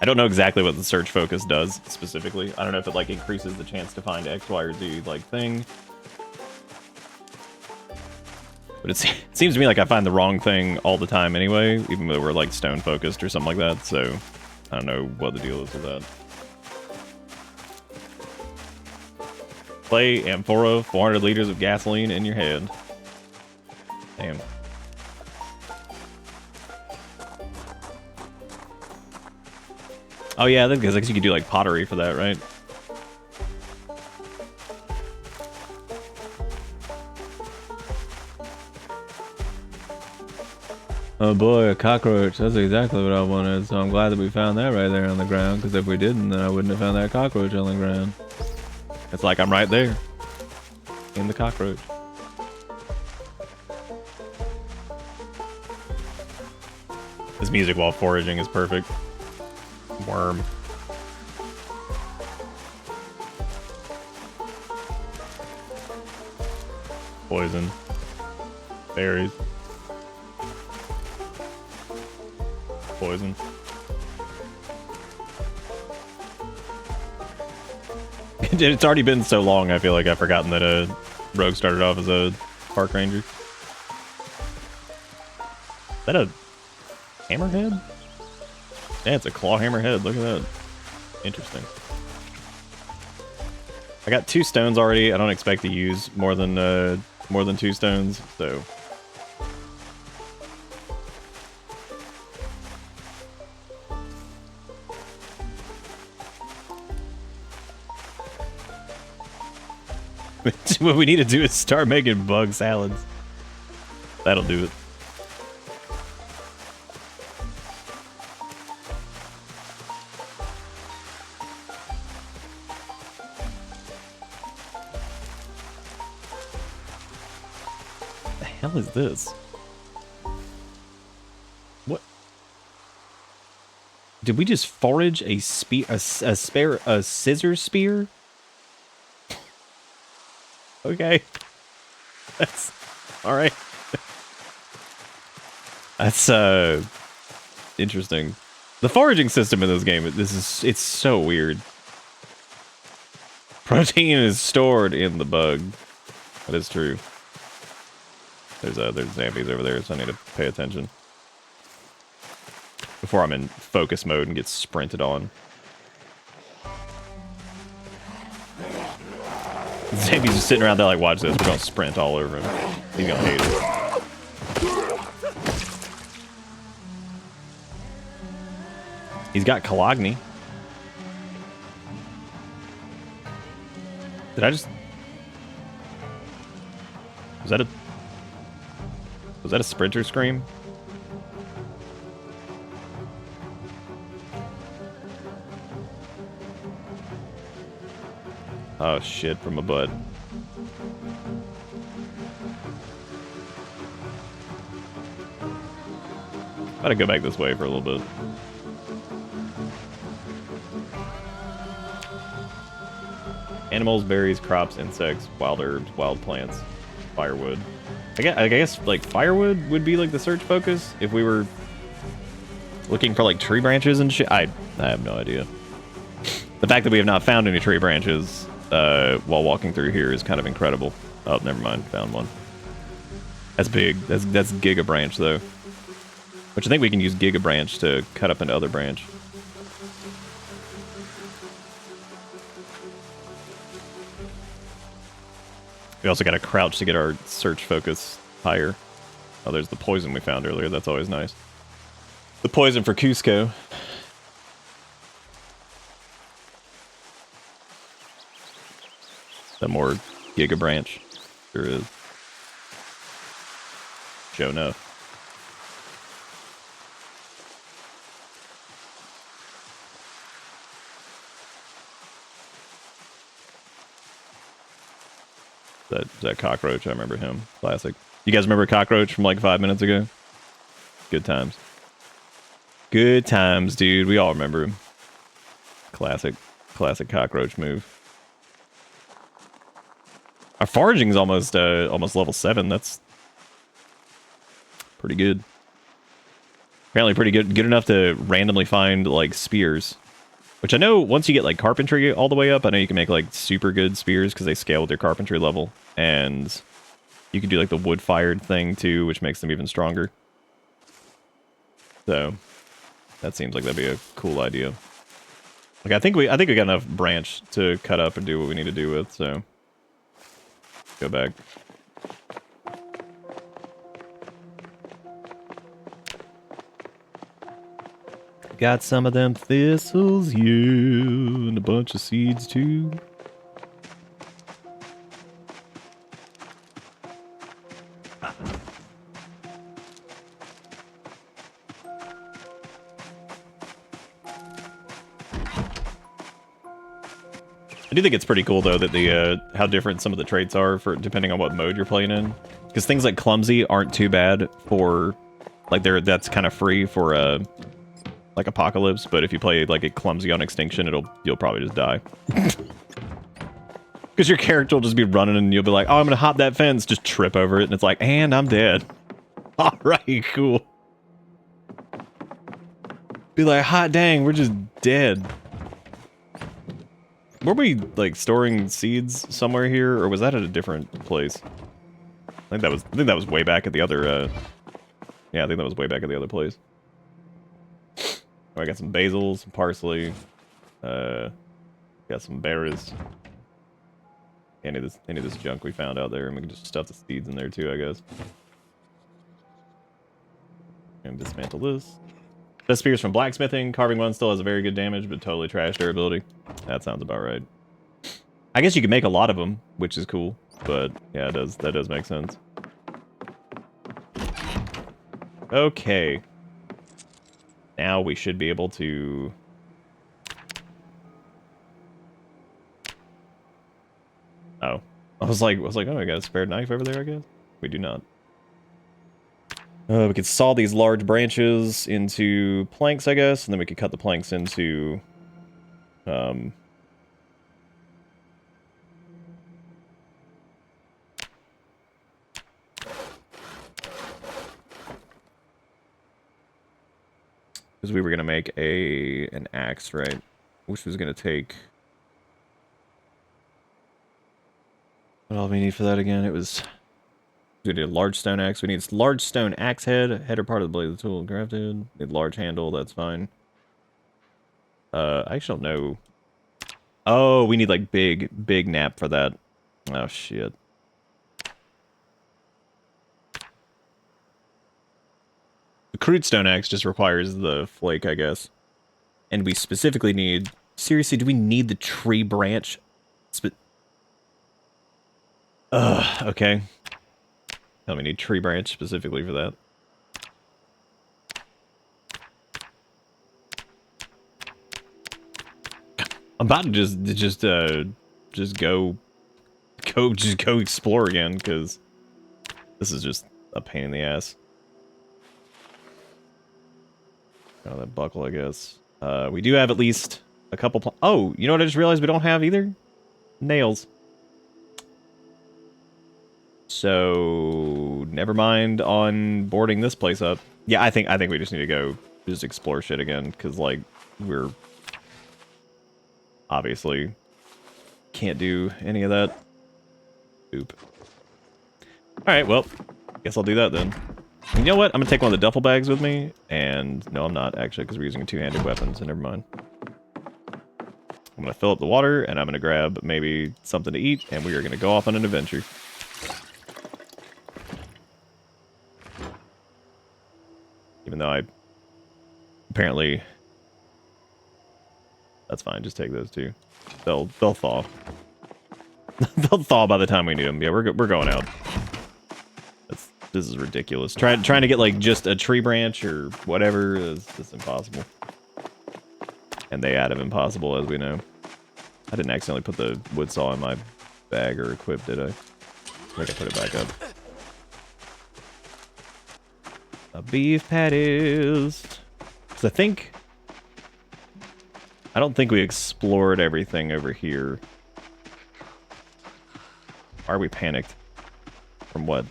I don't know exactly what the search focus does, specifically. I don't know if it, like, increases the chance to find X, Y, or Z, like, thing. But it seems to me like I find the wrong thing all the time anyway, even though we're, like, stone-focused or something like that, so... I don't know what the deal is with that. Clay, amphora, 400 liters of gasoline in your head. Damn. Oh yeah, I guess you could do like pottery for that, right? Oh boy, a cockroach. That's exactly what I wanted, so I'm glad that we found that right there on the ground, because if we didn't, then I wouldn't have found that cockroach on the ground. It's like I'm right there. In the cockroach. This music while foraging is perfect. Worm. Poison. Berries. Poison. It's already been so long, I feel like I've forgotten that Rogue started off as a park ranger. Is that a hammerhead? Yeah, it's a claw hammerhead. Look at that. Interesting. I got 2 stones already. I don't expect to use more than 2 stones, so... What we need to do is start making bug salads. That'll do it. What the hell is this? What? Did we just forage a spear, a scissor spear? Okay. That's all right. That's interesting. The foraging system in this game, it's so weird. Protein is stored in the bug. That is true. There's zombies over there, so I need to pay attention before I'm in focus mode and get sprinted on. Zombies just sitting around there like, watch this, we're gonna sprint all over him. He's gonna hate it. He's got Kalogny. Did I just... Was that a sprinter scream? Oh shit, from a butt. Gotta go back this way for a little bit. Animals, berries, crops, insects, wild herbs, wild plants, firewood. I guess like firewood would be like the search focus if we were looking for like tree branches and shit. I have no idea. The fact that we have not found any tree branches while walking through here is kind of incredible. Oh, never mind. Found one. That's big. That's Giga Branch though. Which I think we can use Giga Branch to cut up into other branch. We also got to crouch to get our search focus higher. Oh, there's the poison we found earlier. That's always nice. The poison for Cusco. That more Giga Branch. Sure is. Show enough. That cockroach, I remember him. Classic. You guys remember Cockroach from like 5 minutes ago? Good times. Good times, dude. We all remember him. Classic Cockroach move. Our foraging's almost level 7. That's pretty good. Apparently pretty good enough to randomly find like spears. Which I know once you get like carpentry all the way up, I know you can make like super good spears because they scale with your carpentry level. And you can do like the wood-fired thing too, which makes them even stronger. So that seems like that'd be a cool idea. Like I think we got enough branch to cut up and do what we need to do with, so go back. Got some of them thistles, yeah, and a bunch of seeds too. I do think it's pretty cool though that the how different some of the traits are for depending on what mode you're playing in. Because things like clumsy aren't too bad for like that's kind of free for like Apocalypse, but if you play like a clumsy on Extinction, you'll probably just die. Because your character will just be running and you'll be like, oh, I'm gonna hop that fence, just trip over it, and it's like, and I'm dead. Alright, cool. Be like, hot dang, we're just dead. Were we like storing seeds somewhere here, or was that at a different place? I think that was way back at the other yeah, I think that was way back at the other place. Oh, I got some basil, some parsley, got some berries. Any of this junk we found out there, and we can just stuff the seeds in there too, I guess. And dismantle this. Best spears from blacksmithing. Carving one still has a very good damage, but totally trash durability. That sounds about right. I guess you can make a lot of them, which is cool, but yeah, that does make sense. Okay. Now we should be able to... Oh. I was like, oh, I got a spare knife over there, I guess? We do not. We could saw these large branches into planks, I guess, and then we could cut the planks into... Because we were going to make an axe, right? Which was going to take... What all do we need for that again? It was... We need a large stone axe. We need a large stone axe header part of the blade of the tool crafted. Need large handle, that's fine. I actually don't know. Oh, we need like big nap for that. Oh shit. The crude stone axe just requires the flake, I guess. And we specifically need... Seriously, do we need the tree branch? Okay. We need tree branch specifically for that. I'm about to just go explore again, because this is just a pain in the ass. Oh, that buckle, I guess. We do have at least a couple. Oh, you know what I just realized we don't have either? Nails. So never mind on boarding this place up. Yeah, I think we just need to go just explore shit again, because like we're obviously can't do any of that. Oop. Alright, well, guess I'll do that then. You know what? I'm gonna take one of the duffel bags with me, and no, I'm not actually, because we're using a two-handed weapon, so never mind. I'm gonna fill up the water, and I'm gonna grab maybe something to eat, and we are gonna go off on an adventure. Even though I apparently, that's fine. Just take those two. They'll thaw. They'll thaw by the time we need them. Yeah, we're going out. This is ridiculous. Trying to get like just a tree branch or whatever is impossible. And they add of impossible, as we know. I didn't accidentally put the wood saw in my bag or equip, did I? I think I put it back up. A beef patties. Because I don't think we explored everything over here. Are we panicked? From what?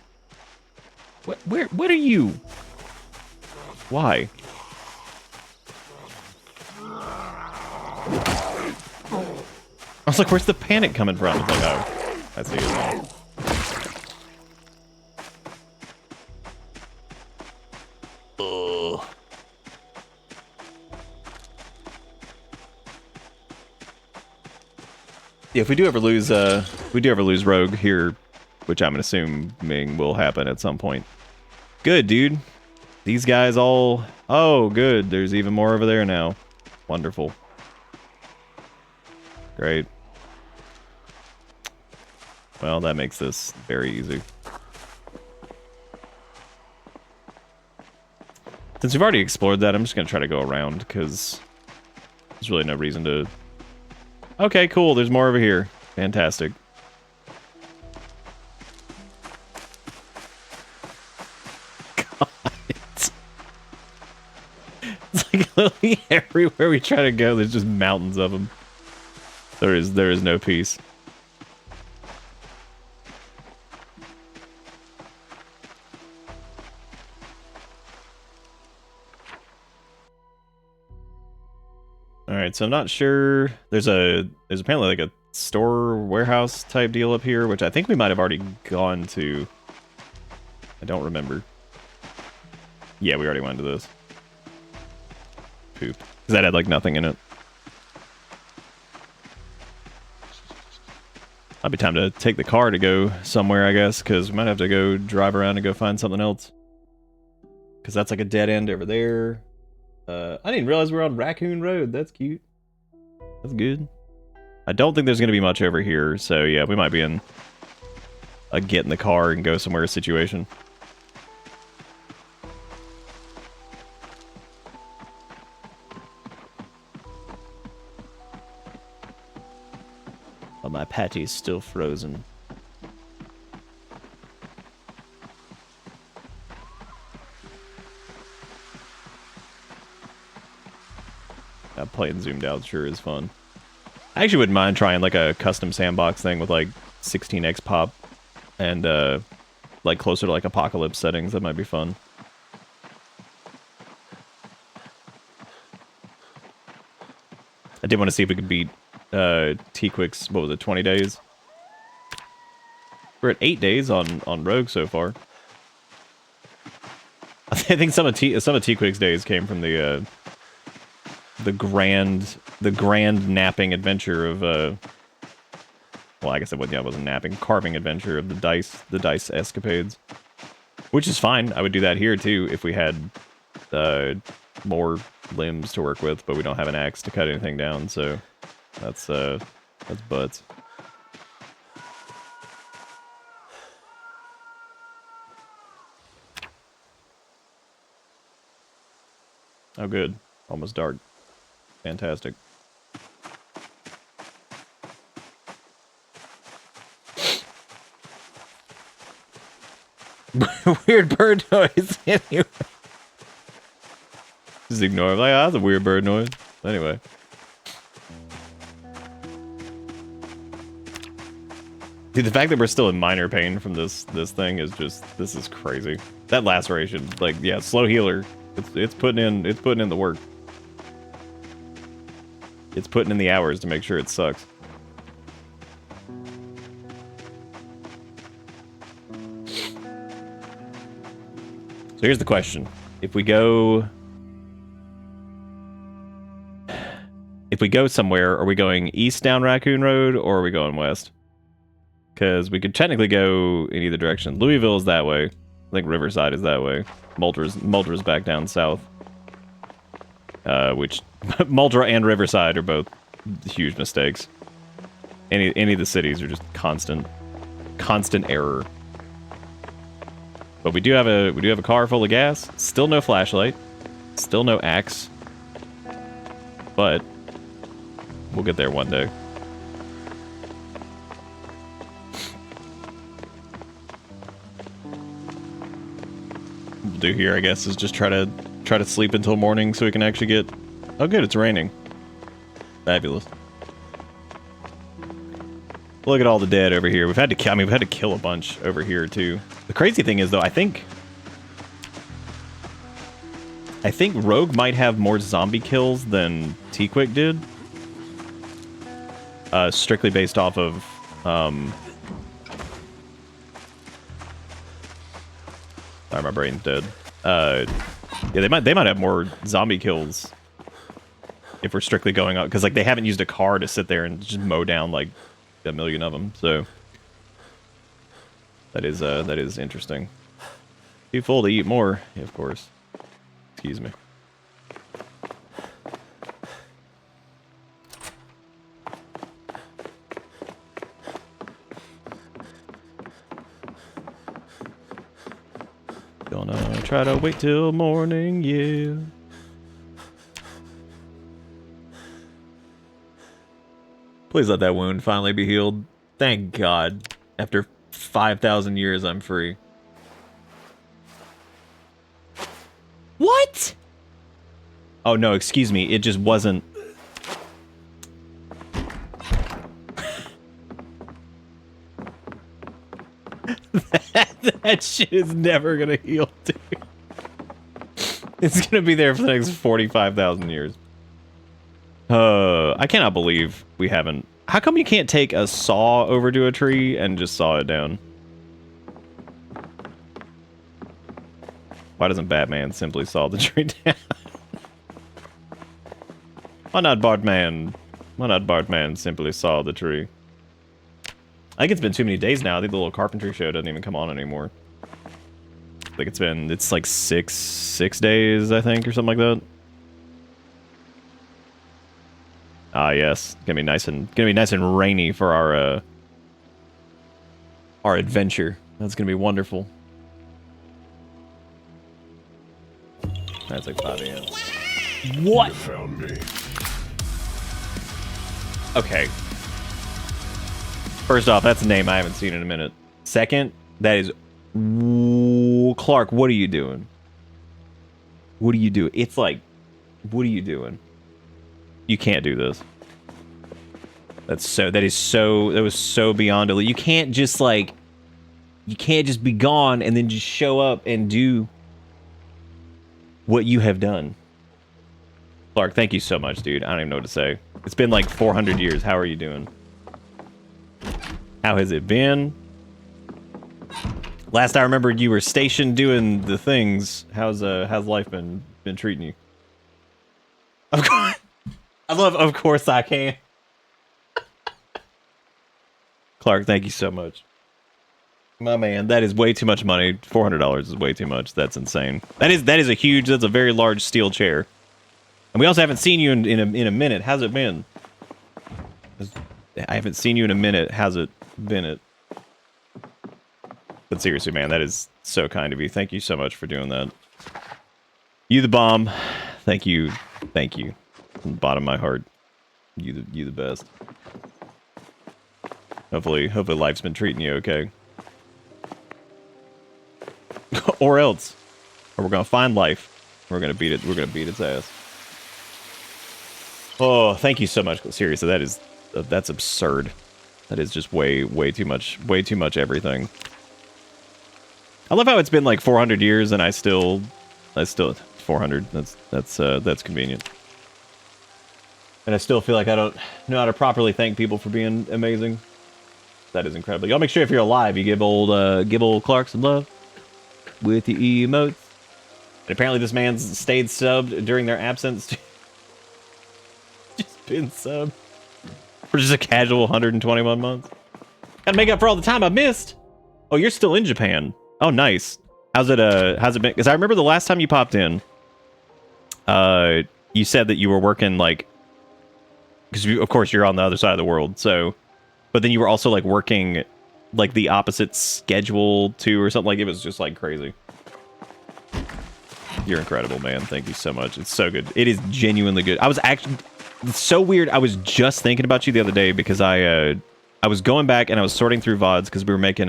What are you? Why? I was like, where's the panic coming from? It's like, oh, I see it now. Ugh. Yeah, if we do ever lose Rogue here, which I'm assuming will happen at some point. Good, dude. These guys all... Oh, good. There's even more over there now. Wonderful. Great. Well, that makes this very easy. Since we've already explored that, I'm just going to try to go around, because there's really no reason to... Okay, cool. There's more over here. Fantastic. It's like literally everywhere we try to go, there's just mountains of them. There is no peace. All right, so I'm not sure. There's apparently like a store warehouse type deal up here, which I think we might have already gone to. I don't remember. Yeah, we already went to this. Poop. Because that had like nothing in it. Might be time to take the car to go somewhere, I guess, because we might have to go drive around and go find something else. Because that's like a dead end over there. I didn't even realize we're on Raccoon Road. That's cute. That's good. I don't think there's going to be much over here, so yeah, we might be in a get in the car and go somewhere situation. But my patty's still frozen. Playing zoomed out sure is fun. I actually wouldn't mind trying like a custom sandbox thing with like 16x pop and like closer to like apocalypse settings. That might be fun. I did want to see if we could beat T-Quick's, what was it, 20 days? We're at 8 days on Rogue so far. I think some of T-Quick's days came from the grand napping adventure of well, I guess it wasn't napping, carving adventure of the dice escapades, which is fine. I would do that here too if we had more limbs to work with, but we don't have an axe to cut anything down, so that's butts. Oh, good. Almost dark. Fantastic. Weird bird noise. Anyway. Just ignore it. Like, oh, that's a weird bird noise. Anyway. Dude, the fact that we're still in minor pain from this thing is just, this is crazy. That laceration, like, yeah, slow healer. It's putting in the work. It's putting in the hours to make sure it sucks. So here's the question. If we go somewhere, are we going east down Raccoon Road or are we going west? Because we could technically go in either direction. Louisville is that way. I think Riverside is that way. Muldra's back down south. Which Muldra and Riverside are both huge mistakes. Any of the cities are just constant error. But we do have a car full of gas. Still no flashlight. Still no axe. But we'll get there one day. We'll do here, I guess, is just try to sleep until morning so we can actually get. Oh, good, it's raining. Fabulous. Look at all the dead over here. We've had to kill a bunch over here too. The crazy thing is, though, I think Rogue might have more zombie kills than T-Quick did. Strictly based off of sorry, my brain's dead. Yeah, they might have more zombie kills if we're strictly going up, because like they haven't used a car to sit there and just mow down like a million of them. So that is interesting. Too full to eat more, yeah, of course. Excuse me. Gonna try to wait till morning, yeah. Please let that wound finally be healed. Thank God. After 5,000 years, I'm free. What? Oh, no, excuse me. It just wasn't... that shit is never gonna heal, dude. It's gonna be there for the next 45,000 years. I cannot believe we haven't... How come you can't take a saw over to a tree and just saw it down? Why doesn't Batman simply saw the tree down? Why not Bartman? Why not Bartman simply saw the tree? I think it's been too many days now. I think the little carpentry show doesn't even come on anymore. Like it's like six days, I think, or something like that. Ah, yes. Gonna be nice and rainy for our adventure. That's gonna be wonderful. That's like 5 a.m. What? You found me. Okay. First off, that's a name I haven't seen in a minute. Second, that is... Clark, what are you doing? What are you doing? It's like... What are you doing? You can't do this. That was so beyond it. You can't just like... You can't just be gone and then just show up and do what you have done. Clark, thank you so much, dude. I don't even know what to say. It's been like 400 years. How are you doing? How has it been? Last I remembered, you were stationed doing the things. How's life been treating you? Of course, of course I can. Clark, thank you so much. My man, that is way too much money. $400 is way too much. That's insane. That is that's a very large steel chair. And we also haven't seen you in a minute. How's it been? I haven't seen you in a minute. How's it been? But seriously, man, that is so kind of you. Thank you so much for doing that. You the bomb. Thank you. Thank you. From the bottom of my heart. You the best. Hopefully life's been treating you okay. Or else. Or we're gonna find life. We're gonna beat it. We're gonna beat its ass. Oh, thank you so much. Seriously, that's absurd. That is just way too much everything. I love how it's been like 400 years and I still 400. That's convenient. And I still feel like I don't know how to properly thank people for being amazing. That is incredible. Y'all make sure if you're alive, you give old Clark some love with the emotes. And apparently this man's stayed subbed during their absence. Just been subbed. For just a casual 121 months. Gotta make up for all the time I missed. Oh, you're still in Japan. Oh, nice. How's it been? Because I remember the last time you popped in, you said that you were working like, because of course you're on the other side of the world, so, but then you were also like working like the opposite schedule too or something. Like it was just like crazy. You're incredible, man. Thank you so much. It's so good. It is genuinely good. I was actually, it's so weird. I was just thinking about you the other day because I was going back and I was sorting through VODs because we were making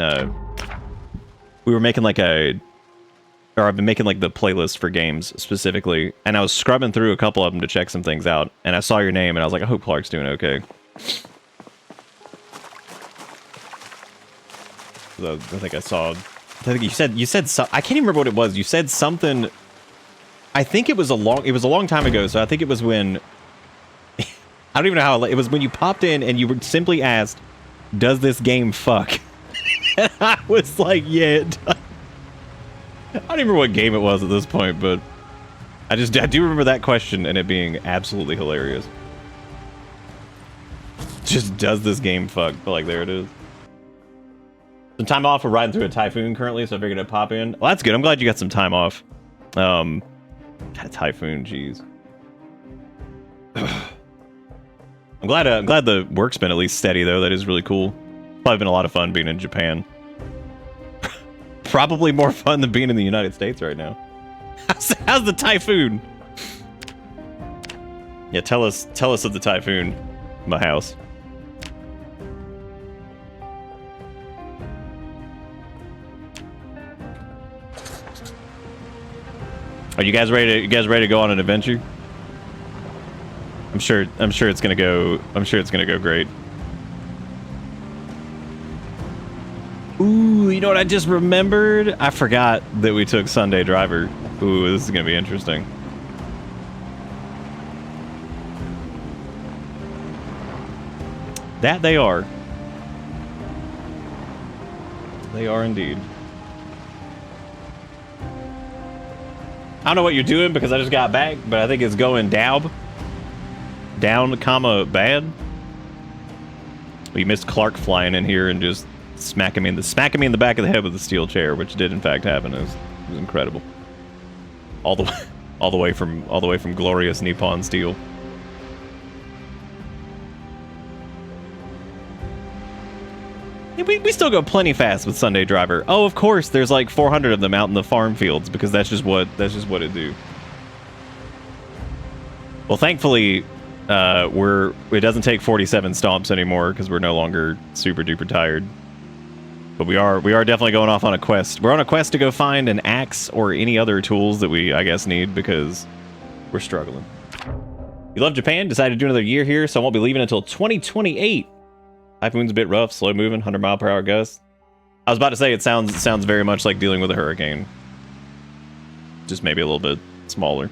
like a, or I've been making like the playlist for games specifically, and I was scrubbing through a couple of them to check some things out, and I saw your name and I was like, I hope Clark's doing okay. So I think you said so, I can't even remember what it was. You said something. I think it was a long time ago, so I think it was when I don't even know how it was when you popped in and you were simply asked, does this game fuck? And I was like, yeah, it does. I don't even remember what game it was at this point, but I do remember that question and it being absolutely hilarious. Just, does this game fuck? But like, there it is. Some time off. We're riding through a typhoon currently, so I figured I'd pop in. Well, that's good. I'm glad you got some time off. That typhoon, jeez. I'm glad the work's been at least steady though. That is really cool. Probably been a lot of fun being in Japan. Probably more fun than being in the United States right now. How's the typhoon? Yeah, tell us of the typhoon, my house. Are you guys ready to go on an adventure? I'm sure it's gonna go great. Ooh, you know what I just remembered? I forgot that we took Sunday Driver. Ooh, this is gonna be interesting. That they are. They are indeed. I don't know what you're doing because I just got back, but I think it's going down, comma, bad. We missed Clark flying in here and just smacking me in the back of the head with a steel chair, which did in fact happen. It was incredible. All the way from glorious Nippon steel. Yeah, we still go plenty fast with Sunday Driver. Oh, of course, there's like 400 of them out in the farm fields because that's just what it do. Well, thankfully, it doesn't take 47 stomps anymore because we're no longer super duper tired. But we are definitely going off on a quest. We're on a quest to go find an axe or any other tools that we, I guess, need because we're struggling. You love Japan, decided to do another year here, so I won't be leaving until 2028. Typhoon's a bit rough, slow moving, 100-mile-per-hour gusts. I was about to say it sounds very much like dealing with a hurricane. Just maybe a little bit smaller.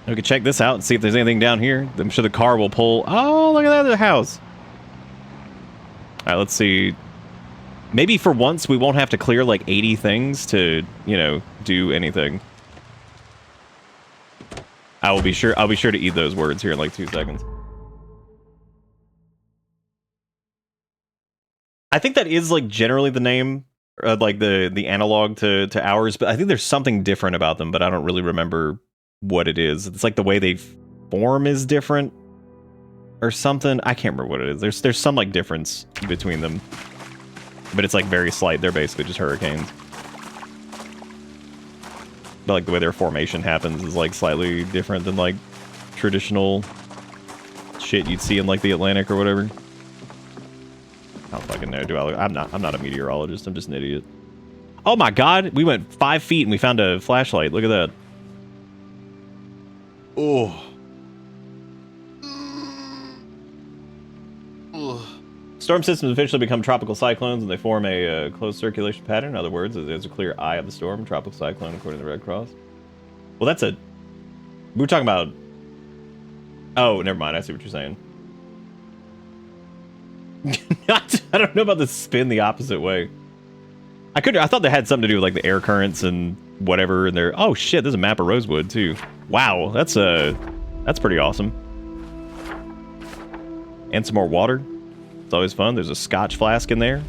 We can check this out and see if there's anything down here. I'm sure the car will pull. Oh, look at that other house. All right, let's see. Maybe for once we won't have to clear like 80 things to, you know, do anything. I'll be sure to eat those words here in like 2 seconds. I think that is like generally the name, like the analog to ours, but I think there's something different about them, but I don't really remember what it is. It's like the way they form is different or something. I can't remember what it is. There's some like difference between them, but it's like very slight. They're basically just hurricanes. like the way their formation happens is like slightly different than like traditional shit you'd see in like the Atlantic or whatever. I don't fucking know, I'm not a meteorologist, I'm just an idiot. Oh my god, we went 5 feet and we found a flashlight. Look at that. Oh. Storm systems eventually become tropical cyclones and they form a closed circulation pattern. In other words, there's a clear eye of the storm, tropical cyclone according to the Red Cross. Well, that's a... We were talking about... Oh, never mind, I see what you're saying. I don't know about the spin the opposite way. I thought they had something to do with like the air currents and whatever in there. Oh shit, there's a map of Rosewood too. Wow, that's pretty awesome. And some more water. It's always fun. There's a Scotch flask in there.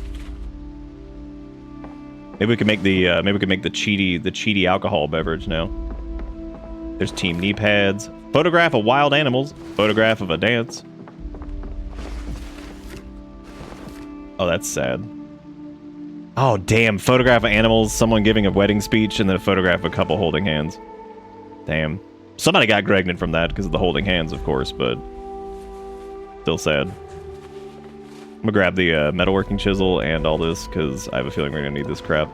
Maybe we can make the cheaty alcohol beverage now. There's team knee pads. Photograph of wild animals. Photograph of a dance. Oh, that's sad. Oh, damn. Photograph of animals, someone giving a wedding speech, and then a photograph of a couple holding hands. Damn. Somebody got pregnant from that because of the holding hands, of course, but still sad. I'm gonna grab the metalworking chisel and all this because I have a feeling we're gonna need this crap.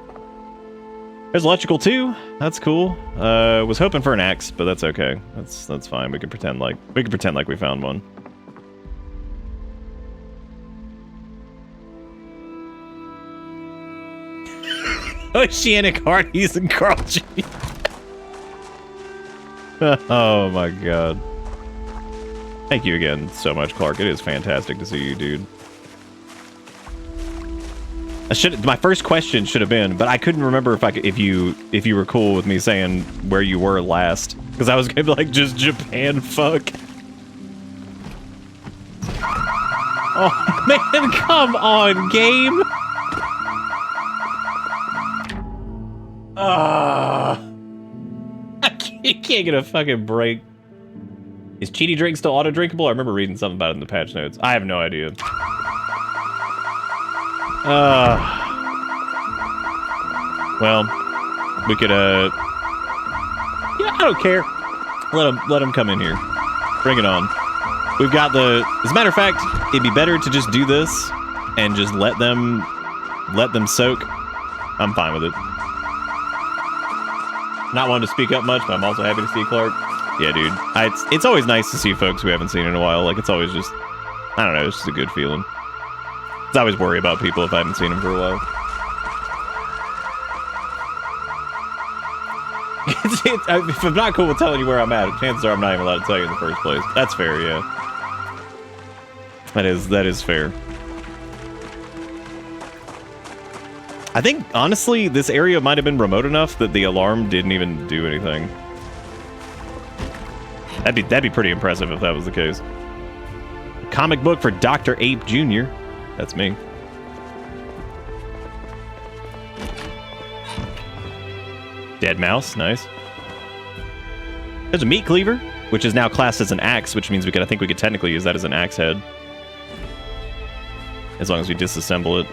There's electrical too. That's cool. Was hoping for an axe, but that's okay. That's fine. We can pretend like we found one. Oceanic Hardee's and Carl G. Oh my god. Thank you again so much, Clark. It is fantastic to see you, dude. My first question should have been, but I couldn't remember if you were cool with me saying where you were last, because I was gonna be like, just Japan, fuck. Oh man, come on, game. I can't get a fucking break. Is cheaty drink still auto drinkable? I remember reading something about it in the patch notes. I have no idea. Well, we could, yeah, I don't care. Let them come in here. Bring it on. We've got as a matter of fact, it'd be better to just do this and just let them soak. I'm fine with it. Not wanting to speak up much, but I'm also happy to see Clark. Yeah, dude. It's always nice to see folks we haven't seen in a while. Like, it's always just, I don't know, it's just a good feeling. I always worry about people if I haven't seen them for a while. If I'm not cool with telling you where I'm at, chances are I'm not even allowed to tell you in the first place. That's fair, yeah. That is fair. I think, honestly, this area might have been remote enough that the alarm didn't even do anything. That'd be pretty impressive if that was the case. A comic book for Dr. Ape Jr. That's me. Dead mouse, nice. There's a meat cleaver, which is now classed as an axe, which means I think we could technically use that as an axe head. As long as we disassemble it.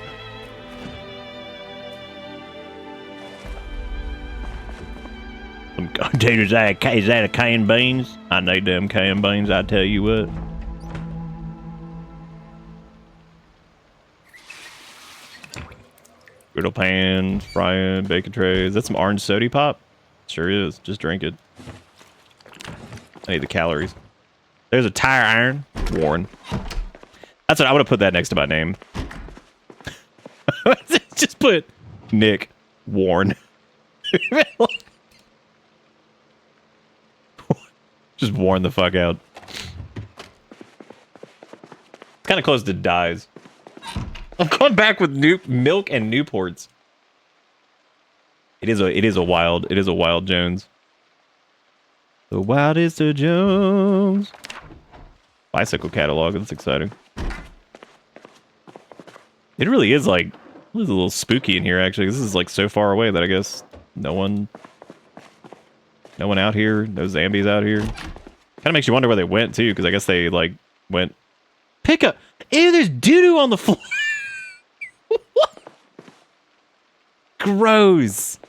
Dude, is that a canned beans? I need them canned beans, I tell you what. Griddle pan, frying, bacon trays. Is that some orange soda pop? Sure is. Just drink it. I need the calories. There's a tire iron. Warren. That's what I would have put that next to my name. Just put Nick Warren. Just warn the fuck out. Kind of close to dies. I'm going back with milk and Newports. It is a wild Jones. The wildest of Jones. Bicycle catalog. That's exciting. It really is like, it was a little spooky in here actually. This is like so far away that I guess no one out here, no zombies out here. Kind of makes you wonder where they went too, because I guess they like went pick up. Ew, there's doo-doo on the floor. What? Gross.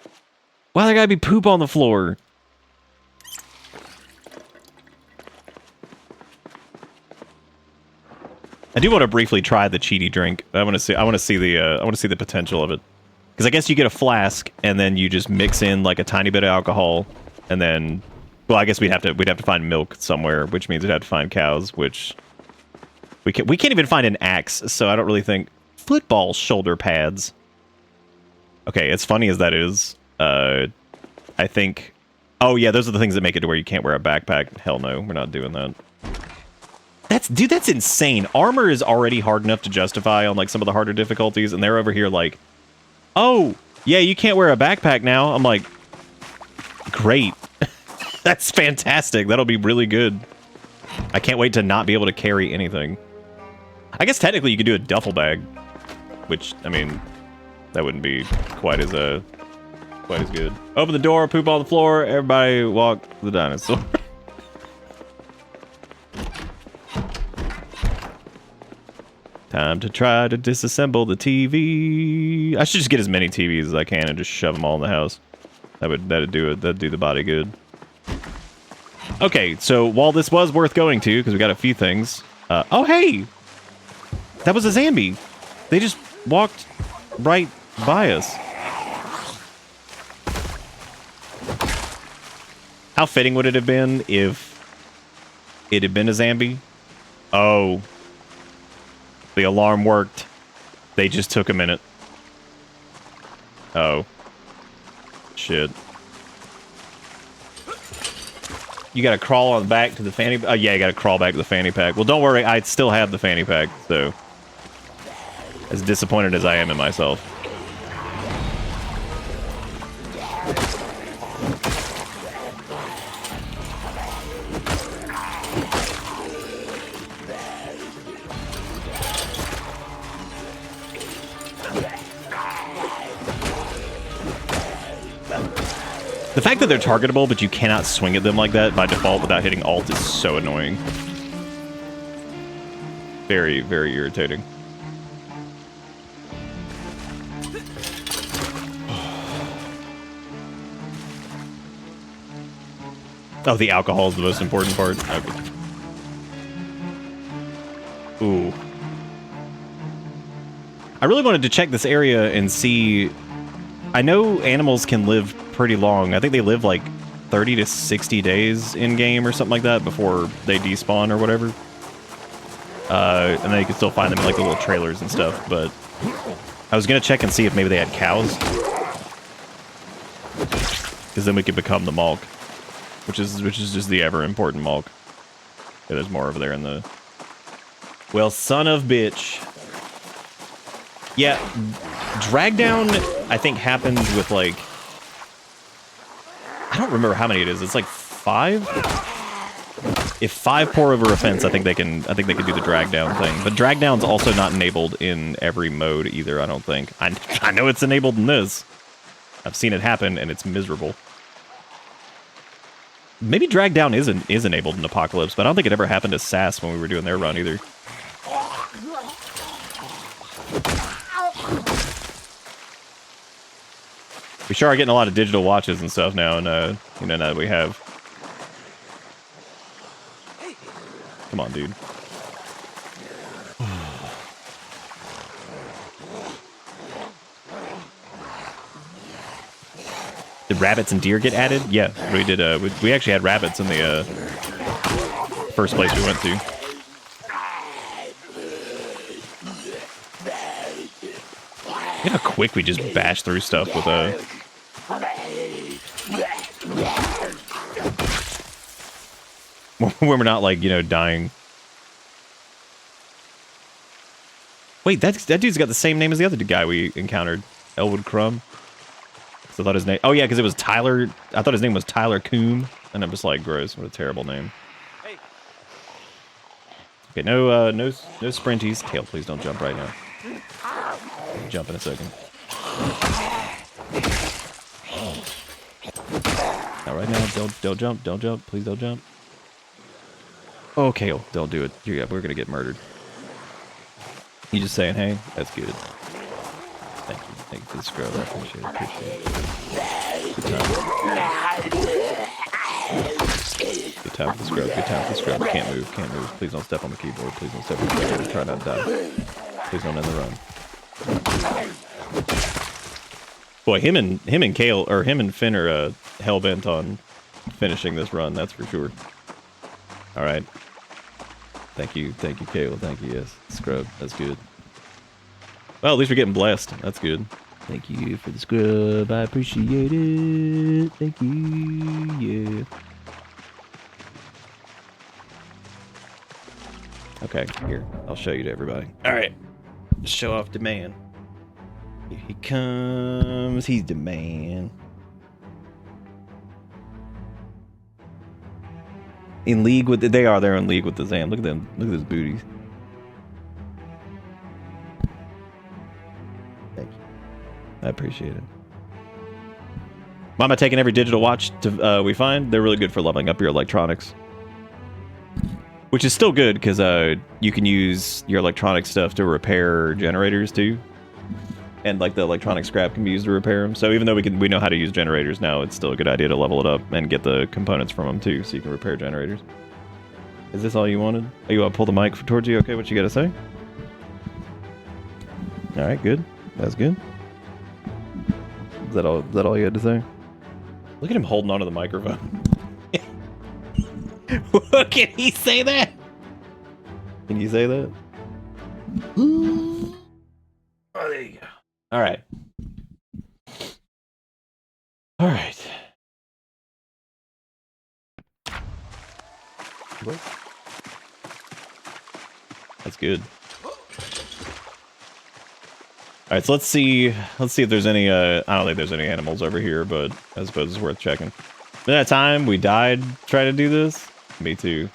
Why there gotta be poop on the floor? I do want to briefly try the cheaty drink. I want to see the potential of it. Because I guess you get a flask and then you just mix in like a tiny bit of alcohol, and then, well, I guess we'd have to find milk somewhere, which means we'd have to find cows, which we can't even find an axe. So I don't really think football shoulder pads. Okay, as funny as that is, I think. Oh yeah, those are the things that make it to where you can't wear a backpack. Hell no, we're not doing that. That's insane. Armor is already hard enough to justify on like some of the harder difficulties, and they're over here like, oh, yeah, you can't wear a backpack now. I'm like, great. That's fantastic. That'll be really good. I can't wait to not be able to carry anything. I guess technically you could do a duffel bag, which, I mean, that wouldn't be quite as good. Open the door, poop on the floor, everybody walk the dinosaur. Time to try to disassemble the TV. I should just get as many TVs as I can and just shove them all in the house. That'd do it. That'd do the body good. Okay, so while this was worth going to, because we got a few things. Oh hey, that was a zombie. They just walked right by us. How fitting would it have been if it had been a zombie? Oh. The alarm worked. They just took a minute. Oh. Shit. You gotta crawl on back to the fanny... Oh, yeah, you gotta crawl back to the fanny pack. Well, don't worry. I still have the fanny pack, so... As disappointed as I am in myself. The fact that they're targetable, but you cannot swing at them like that by default without hitting Alt is so annoying. Very, very irritating. Oh, the alcohol is the most important part. Okay. Ooh. I really wanted to check this area and see... I know animals can live pretty long. I think they live like 30 to 60 days in-game or something like that before they despawn or whatever. And then you can still find them in like the little trailers and stuff, but... I was gonna check and see if maybe they had cows. Because then we could become the Malk. Which is just the ever-important Malk. Yeah, there's more over there in the... Well, son of bitch. Yeah, drag down, I think, happens with, like... I don't remember how many it is. It's like 5? If 5 pour over a fence, I think they can do the drag down thing. But drag down's also not enabled in every mode either, I don't think. I know it's enabled in this. I've seen it happen, and it's miserable. Maybe drag down is enabled in Apocalypse, but I don't think it ever happened to SAS when we were doing their run either. We sure are getting a lot of digital watches and stuff now, and you know, now that we have. Come on, dude. Did rabbits and deer get added? Yeah, we did. We actually had rabbits in the first place we went to. Look how quick we just bash through stuff with a... when we're not, like, you know, dying. Wait, that dude's got the same name as the other guy we encountered. Elwood Crumb. So I thought his name... Oh, yeah, because it was Tyler... I thought his name was Tyler Coombe. And I'm just like, gross. What a terrible name. Hey. Okay, no sprinties. Tail, please don't jump right now. Jump in a second. Not right now. Don't jump. Please don't jump. Okay, don't do it. Yeah, we're gonna get murdered. You just saying, hey, that's good. Thank you for the scrub. I appreciate it. Good time for the scrub. Good time for the scrub. Can't move. Can't move. Please don't step on the keyboard. Please don't step on the keyboard. Try not to die. Please don't end the run. Boy, him and Kale, or him and Finn are hell bent on finishing this run. That's for sure. All right. Thank you, Kale. Thank you. Yes, scrub. That's good. Well, at least we're getting blessed. That's good. Thank you for the scrub. I appreciate it. Thank you. Yeah. Okay, here. I'll show you to everybody. All right. Show off the man. Here he comes. He's the man. In league with they are. They're in league with the Zam. Look at them. Look at those booties. Thank you. I appreciate it. Mama taking every digital watch we find. They're really good for leveling up your electronics. Which is still good because you can use your electronic stuff to repair generators too. And like the electronic scrap can be used to repair them. So even though we know how to use generators now, it's still a good idea to level it up and get the components from them too, so you can repair generators. Is this all you wanted? Oh, you want to pull the mic towards you? Okay, what you got to say? All right, good. That's good. Is that all you had to say? Look at him holding onto the microphone. Can he say that? Can you say that? Oh, there you go. All right. All right. What? That's good. All right, so let's see if there's any I don't think there's any animals over here, but I suppose it's worth checking. At that time we died trying to do this. Me too.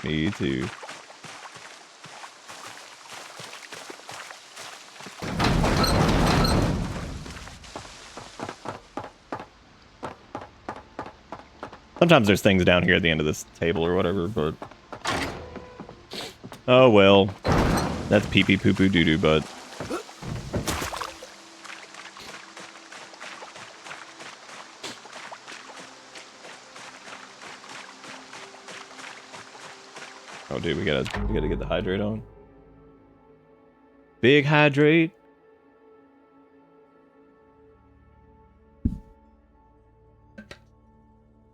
Me too. Sometimes there's things down here at the end of this table or whatever, but... Oh well. That's pee-pee poo-poo doo-doo, but... Oh dude, we gotta get the hydrate on. Big hydrate.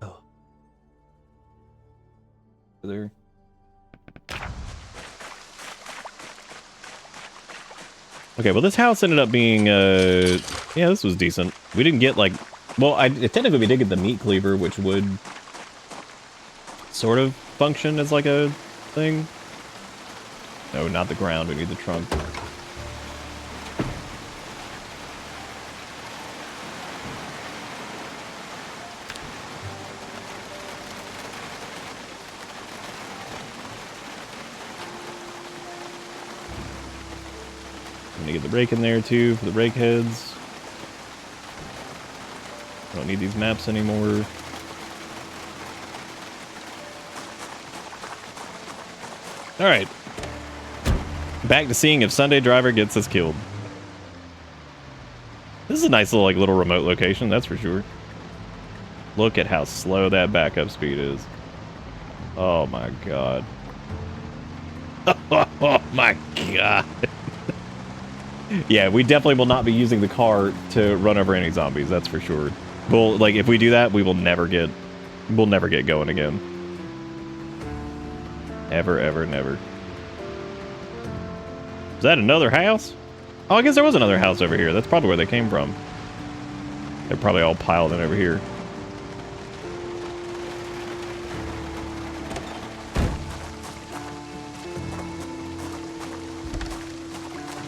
Oh. There. Okay, well this house ended up being yeah, this was decent. We didn't get like, well, technically we did get the meat cleaver, which would sort of function as like a thing. No, not the ground, we need the trunk. I'm gonna get the rake in there too for the rake heads. I don't need these maps anymore. Alright. Back to seeing if Sunday Driver gets us killed. This is a nice little, like, little remote location, that's for sure. Look at how slow that backup speed is. Oh my god. Oh my god. Yeah, we definitely will not be using the car to run over any zombies, that's for sure. Well, like, if we do that, we'll never get going again. Ever, ever, never. Is that another house? Oh, I guess there was another house over here. That's probably where they came from. They're probably all piled in over here.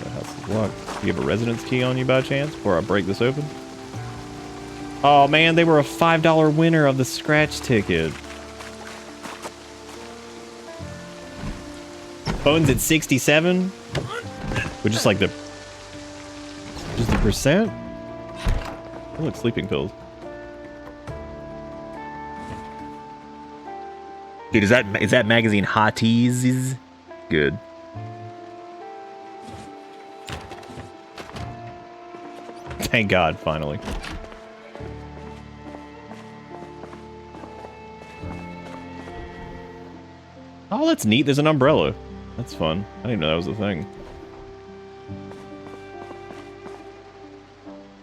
That house is locked. Do you have a residence key on you by chance before I break this open? Oh man, they were a $5 winner of the scratch ticket. Phone's at 67. We're just like the percent. Oh, look, sleeping pills. Dude, is that magazine Hotties? Good. Thank God, finally. Oh, that's neat. There's an umbrella. That's fun. I didn't know that was a thing.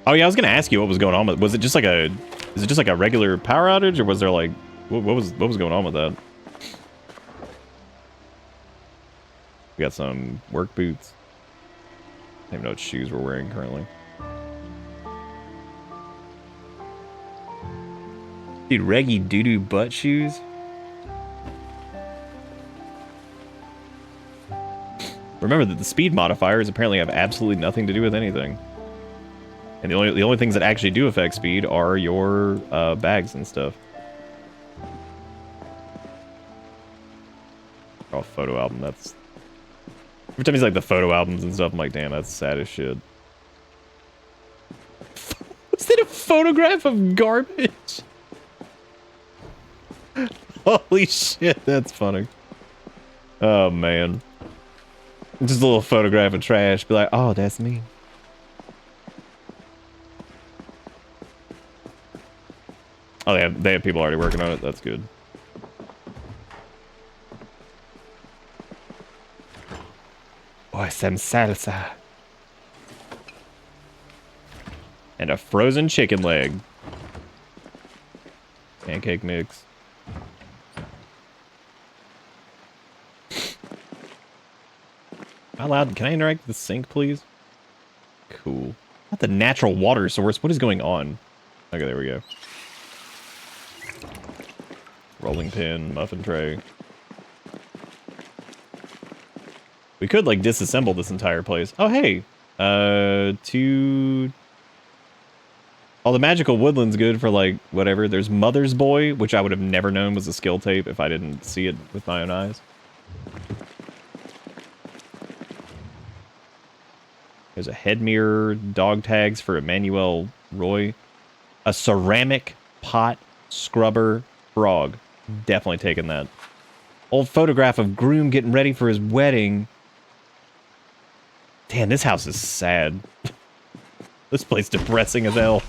Oh yeah, I was gonna ask you what was going on with. Was it just like a? Is it just like a regular power outage, or was there like what was going on with that? We got some work boots. I don't even know what shoes we're wearing currently. Dude, reggy doo-doo butt shoes. Remember that the speed modifiers apparently have absolutely nothing to do with anything. And the only things that actually do affect speed are your bags and stuff. Oh, photo album, that's... Every time he's like the photo albums and stuff, I'm like, damn, that's sad as shit. Was that a photograph of garbage? Holy shit, that's funny. Oh, man. Just a little photograph of trash. Be like, oh, that's me. Oh, they have people already working on it. That's good. Oh, some salsa. And a frozen chicken leg. Pancake mix. Am I allowed? Can I interact with the sink, please? Cool. Not the natural water source. What is going on? Okay, there we go. Rolling pin, muffin tray. We could, like, disassemble this entire place. Oh, hey! Oh, the magical woodland's good for, like, whatever. There's Mother's Boy, which I would have never known was a skill tape if I didn't see it with my own eyes. There's a head mirror, dog tags for Emmanuel Roy. A ceramic pot scrubber frog. Definitely taking that. Old photograph of groom getting ready for his wedding. Damn, this house is sad. This place depressing as hell.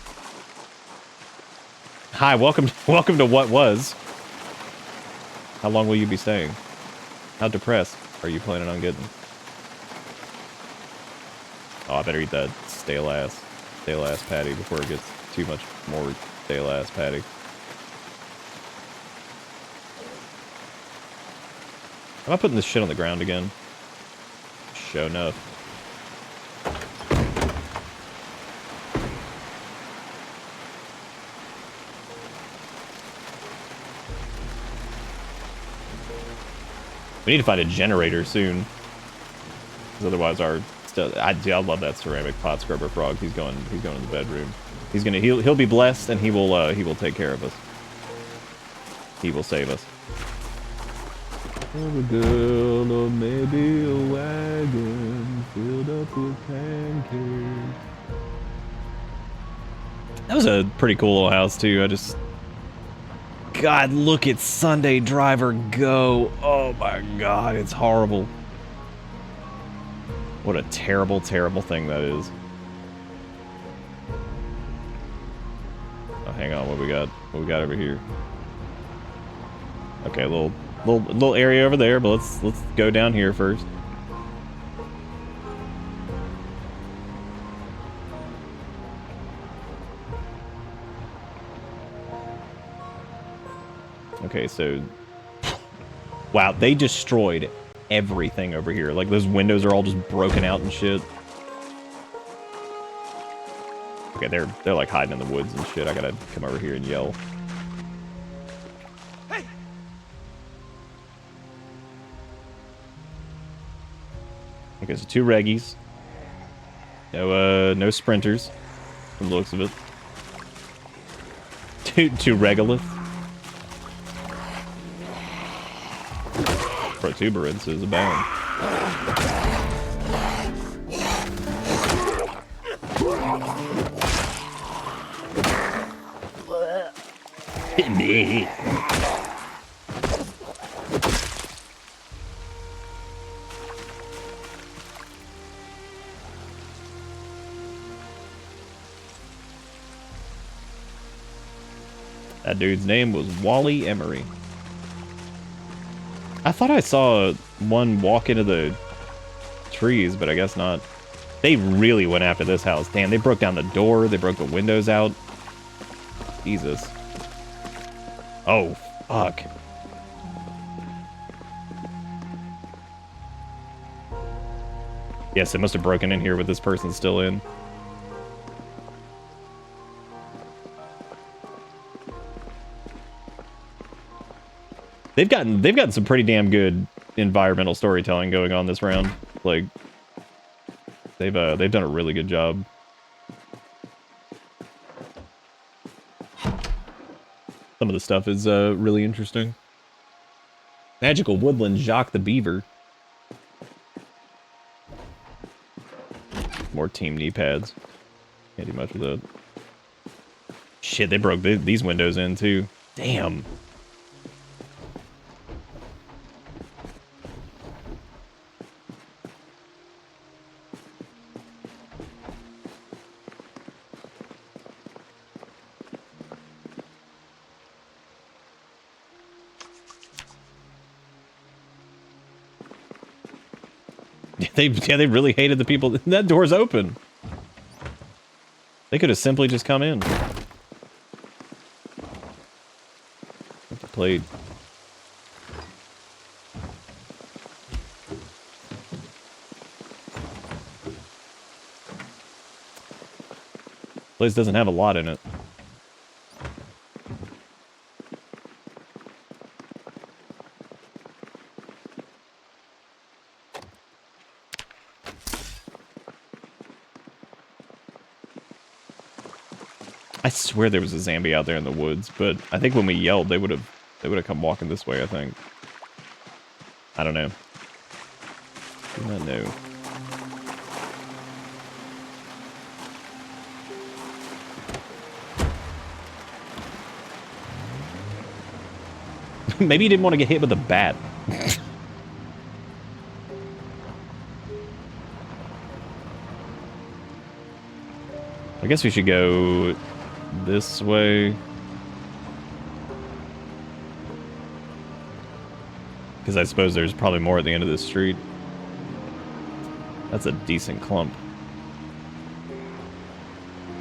Hi, welcome to what was. How long will you be staying? How depressed are you planning on getting? Oh, I better eat that stale ass patty before it gets too much more stale ass patty. Am I putting this shit on the ground again? Sure enough. We need to find a generator soon. Because otherwise our stuff... I love that ceramic pot scrubber frog. He's going in the bedroom. He'll be blessed and he will take care of us. He will save us. A girl or maybe a wagon filled up with pancakes. That was a pretty cool little house too. God, look at Sunday Driver go. Oh my God, it's horrible. What a terrible, terrible thing that is. Oh, hang on, what we got over here? Okay, a little area over there, but let's go down here first. Okay, so wow, they destroyed everything over here. Like those windows are all just broken out and shit. Okay, they're like hiding in the woods and shit. I gotta come over here and yell. Okay, so 2 reggies. No sprinters, from the looks of it. Two regoliths. Protuberances abound. Me. That dude's name was Wally Emery. I thought I saw one walk into the trees, but I guess not. They really went after this house. Damn, they broke down the door. They broke the windows out. Jesus. Oh, fuck. Yes, it must have broken in here with this person still in. They've gotten some pretty damn good environmental storytelling going on this round. Like, they've done a really good job. Some of the stuff is really interesting. Magical Woodland Jacques the Beaver. More team knee pads. Can't do much with that. Shit, they broke these windows in too. Damn. They really hated the people. That door's open. They could have simply just come in. Played. Place doesn't have a lot in it. I swear there was a zombie out there in the woods, but I think when we yelled, they would have come walking this way, I think. I don't know. Do not know. Maybe he didn't want to get hit with a bat. I guess we should go this way. Because I suppose there's probably more at the end of this street. That's a decent clump.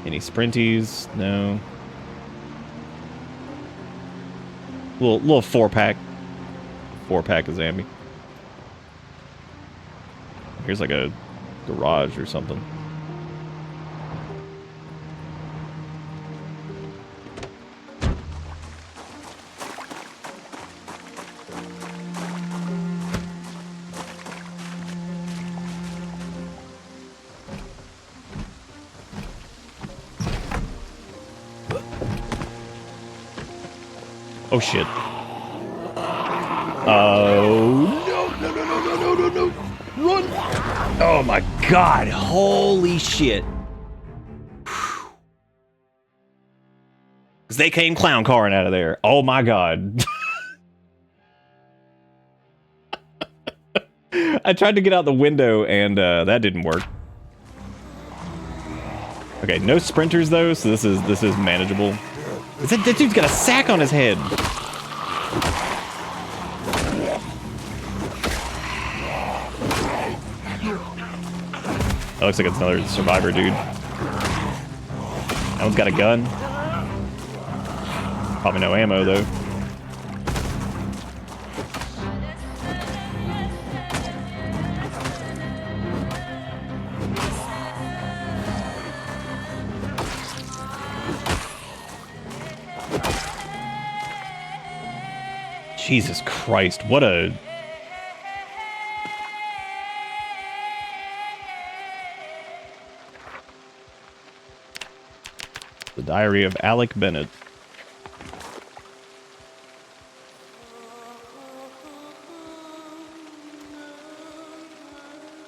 Any sprinties? No. Little 4-pack. 4-pack of zombie. Here's like a garage or something. Oh shit. Oh no. Run! Oh my god, holy shit. Cause they came clown carring out of there. Oh my god. I tried to get out the window and that didn't work. Okay, no sprinters though, so this is manageable. That dude's got a sack on his head. That looks like it's another survivor dude. That one's got a gun. Probably no ammo though. Jesus Christ, what a... The Diary of Alec Bennett.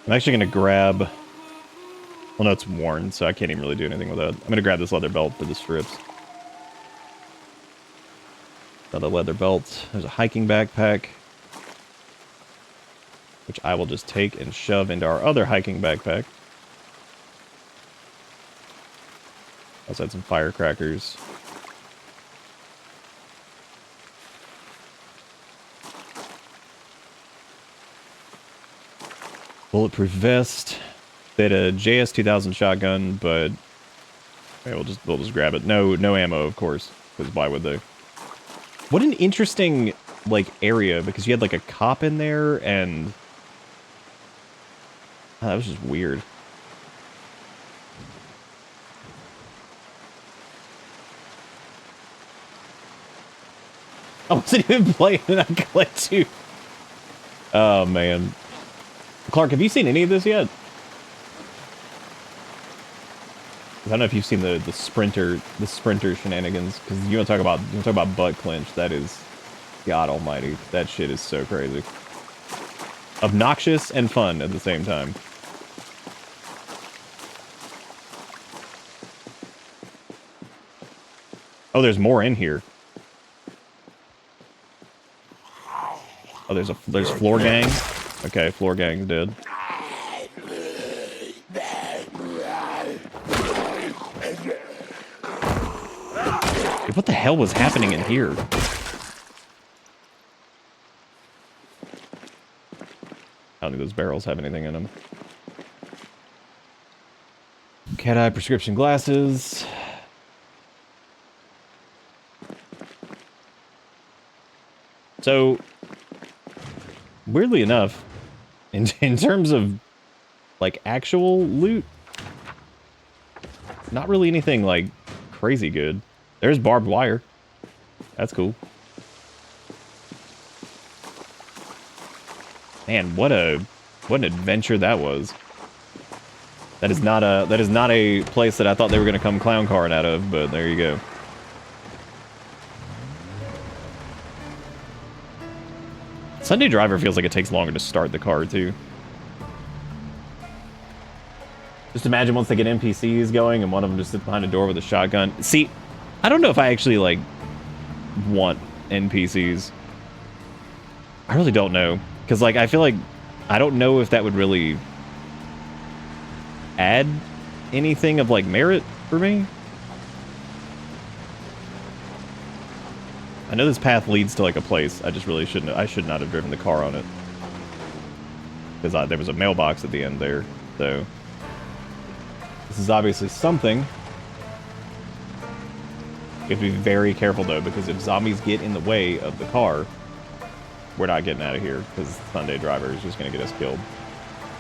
I'm actually going to grab... Well, no, it's worn, so I can't even really do anything with that. I'm going to grab this leather belt for the strips. Another leather belt. There's a hiking backpack, which I will just take and shove into our other hiking backpack. Also had some firecrackers. Bulletproof vest. They had a JS 2000 shotgun, but okay, we'll just grab it. No ammo, of course, because why would they? What an interesting like area, because you had like a cop in there, and oh, that was just weird. I wasn't even playing and I clicked you. Oh man, Clark, have you seen any of this yet? I don't know if you've seen the sprinter shenanigans, because you want to talk about butt clench. That is, God Almighty, that shit is so crazy, obnoxious and fun at the same time. Oh, there's more in here. Oh, there's floor gang. Okay, floor gang's dead. What the hell was happening in here? I don't think those barrels have anything in them. Cat-eye prescription glasses. So, weirdly enough, in terms of, like, actual loot, not really anything, like, crazy good. There's barbed wire. That's cool. Man, what an adventure that was. That is not a place that I thought they were gonna come clown carring out of, but there you go. Sunday Driver feels like it takes longer to start the car too. Just imagine once they get NPCs going and one of them just sits behind a door with a shotgun. See, I don't know if I actually, like, want NPCs. I really don't know. Because, like, I feel like I don't know if that would really add anything of, like, merit for me. I know this path leads to, like, a place. I just really shouldn't. I should not have driven the car on it. Because there was a mailbox at the end there, so... This is obviously something. You have to be very careful, though, because if zombies get in the way of the car, we're not getting out of here, because Sunday Driver is just going to get us killed.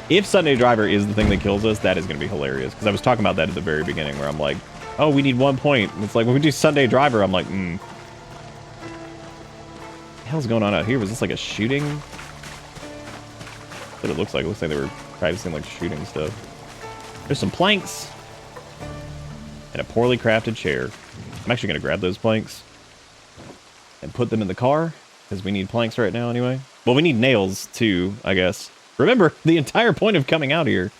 If Sunday Driver is the thing that kills us, that is going to be hilarious, because I was talking about that at the very beginning, where I'm like, oh, we need 1 point. And it's like, when we do Sunday Driver, I'm like, What the hell's going on out here? Was this like a shooting? That's what it looks like. It looks like they were practicing, like, shooting stuff. There's some planks. And a poorly crafted chair. I'm actually going to grab those planks and put them in the car, because we need planks right now anyway. Well, we need nails too, I guess. Remember, the entire point of coming out here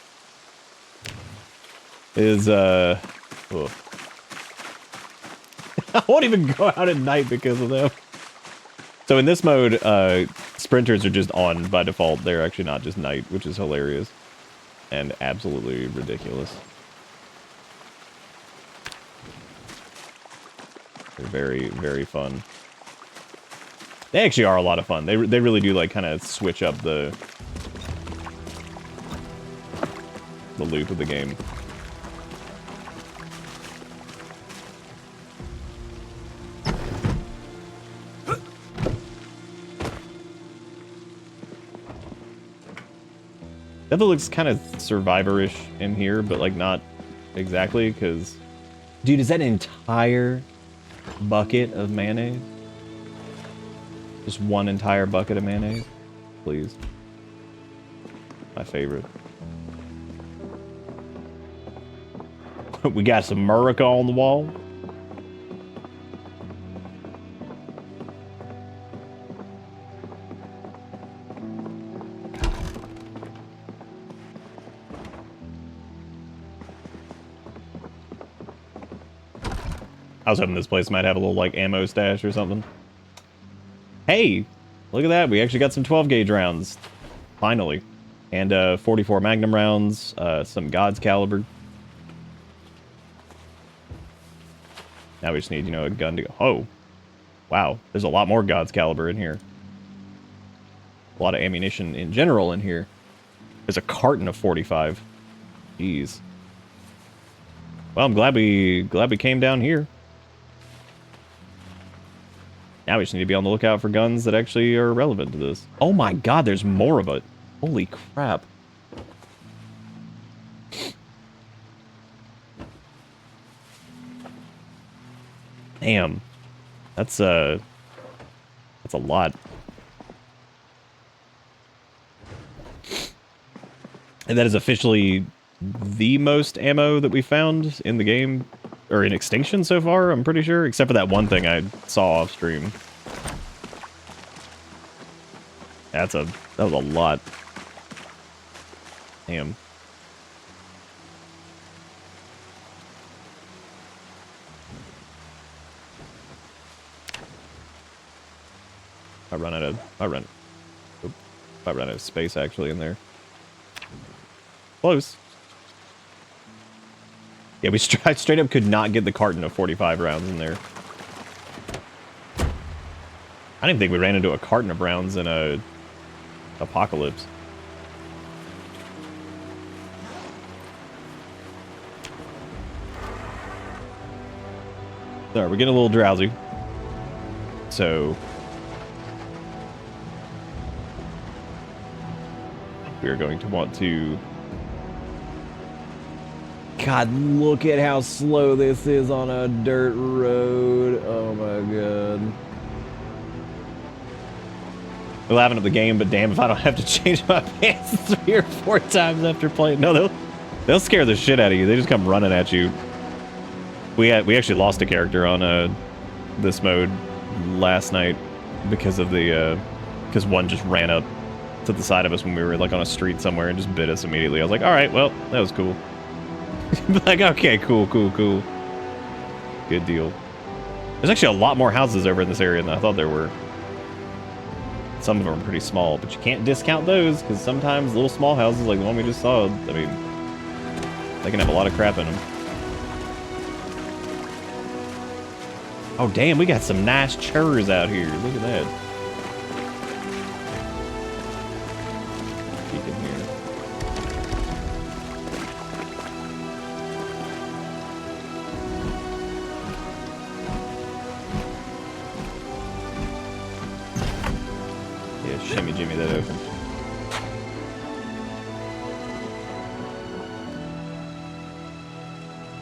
is, I won't even go out at night because of them. So in this mode, sprinters are just on by default. They're actually not just night, which is hilarious and absolutely ridiculous. They're very, very fun. They actually are a lot of fun. They really do, like, kind of switch up the loop of the game. That looks kind of Survivor-ish in here, but, like, not exactly, because... Dude, is that an entire bucket of mayonnaise? Just one entire bucket of mayonnaise? Please. My favorite. We got some Murica on the wall. I was hoping this place might have a little, like, ammo stash or something. Hey! Look at that, we actually got some 12-gauge rounds. Finally. And, 44 Magnum rounds, some God's Caliber. Now we just need, you know, a gun to go. Oh! Wow, there's a lot more God's Caliber in here. A lot of ammunition in general in here. There's a carton of 45. Jeez. Well, I'm glad we came down here. Now we just need to be on the lookout for guns that actually are relevant to this. Oh my god, there's more of it. Holy crap. Damn. That's a lot. And that is officially the most ammo that we found in the game, or in Extinction so far, I'm pretty sure, except for that one thing I saw off stream. That was a lot. Damn. I run out of space actually in there. Close. Yeah, we straight up could not get the carton of 45 rounds in there. I didn't think we ran into a carton of rounds in a apocalypse. Sorry, we're getting a little drowsy. So we're going to want to... God, look at how slow this is on a dirt road. Oh my god. We're laughing at the game, but damn if I don't have to change my pants 3 or 4 times after playing. No, they'll scare the shit out of you. They just come running at you. We actually lost a character on this mode last night because of the because one just ran up to the side of us when we were like on a street somewhere and just bit us immediately. I was like, all right, well, that was cool. Like, okay, cool. Good deal. There's actually a lot more houses over in this area than I thought there were. Some of them are pretty small, but you can't discount those because sometimes little small houses like the one we just saw, I mean, they can have a lot of crap in them. Oh, damn, we got some nice churs out here. Look at that. Peek in here. Yeah, shimmy jimmy that open.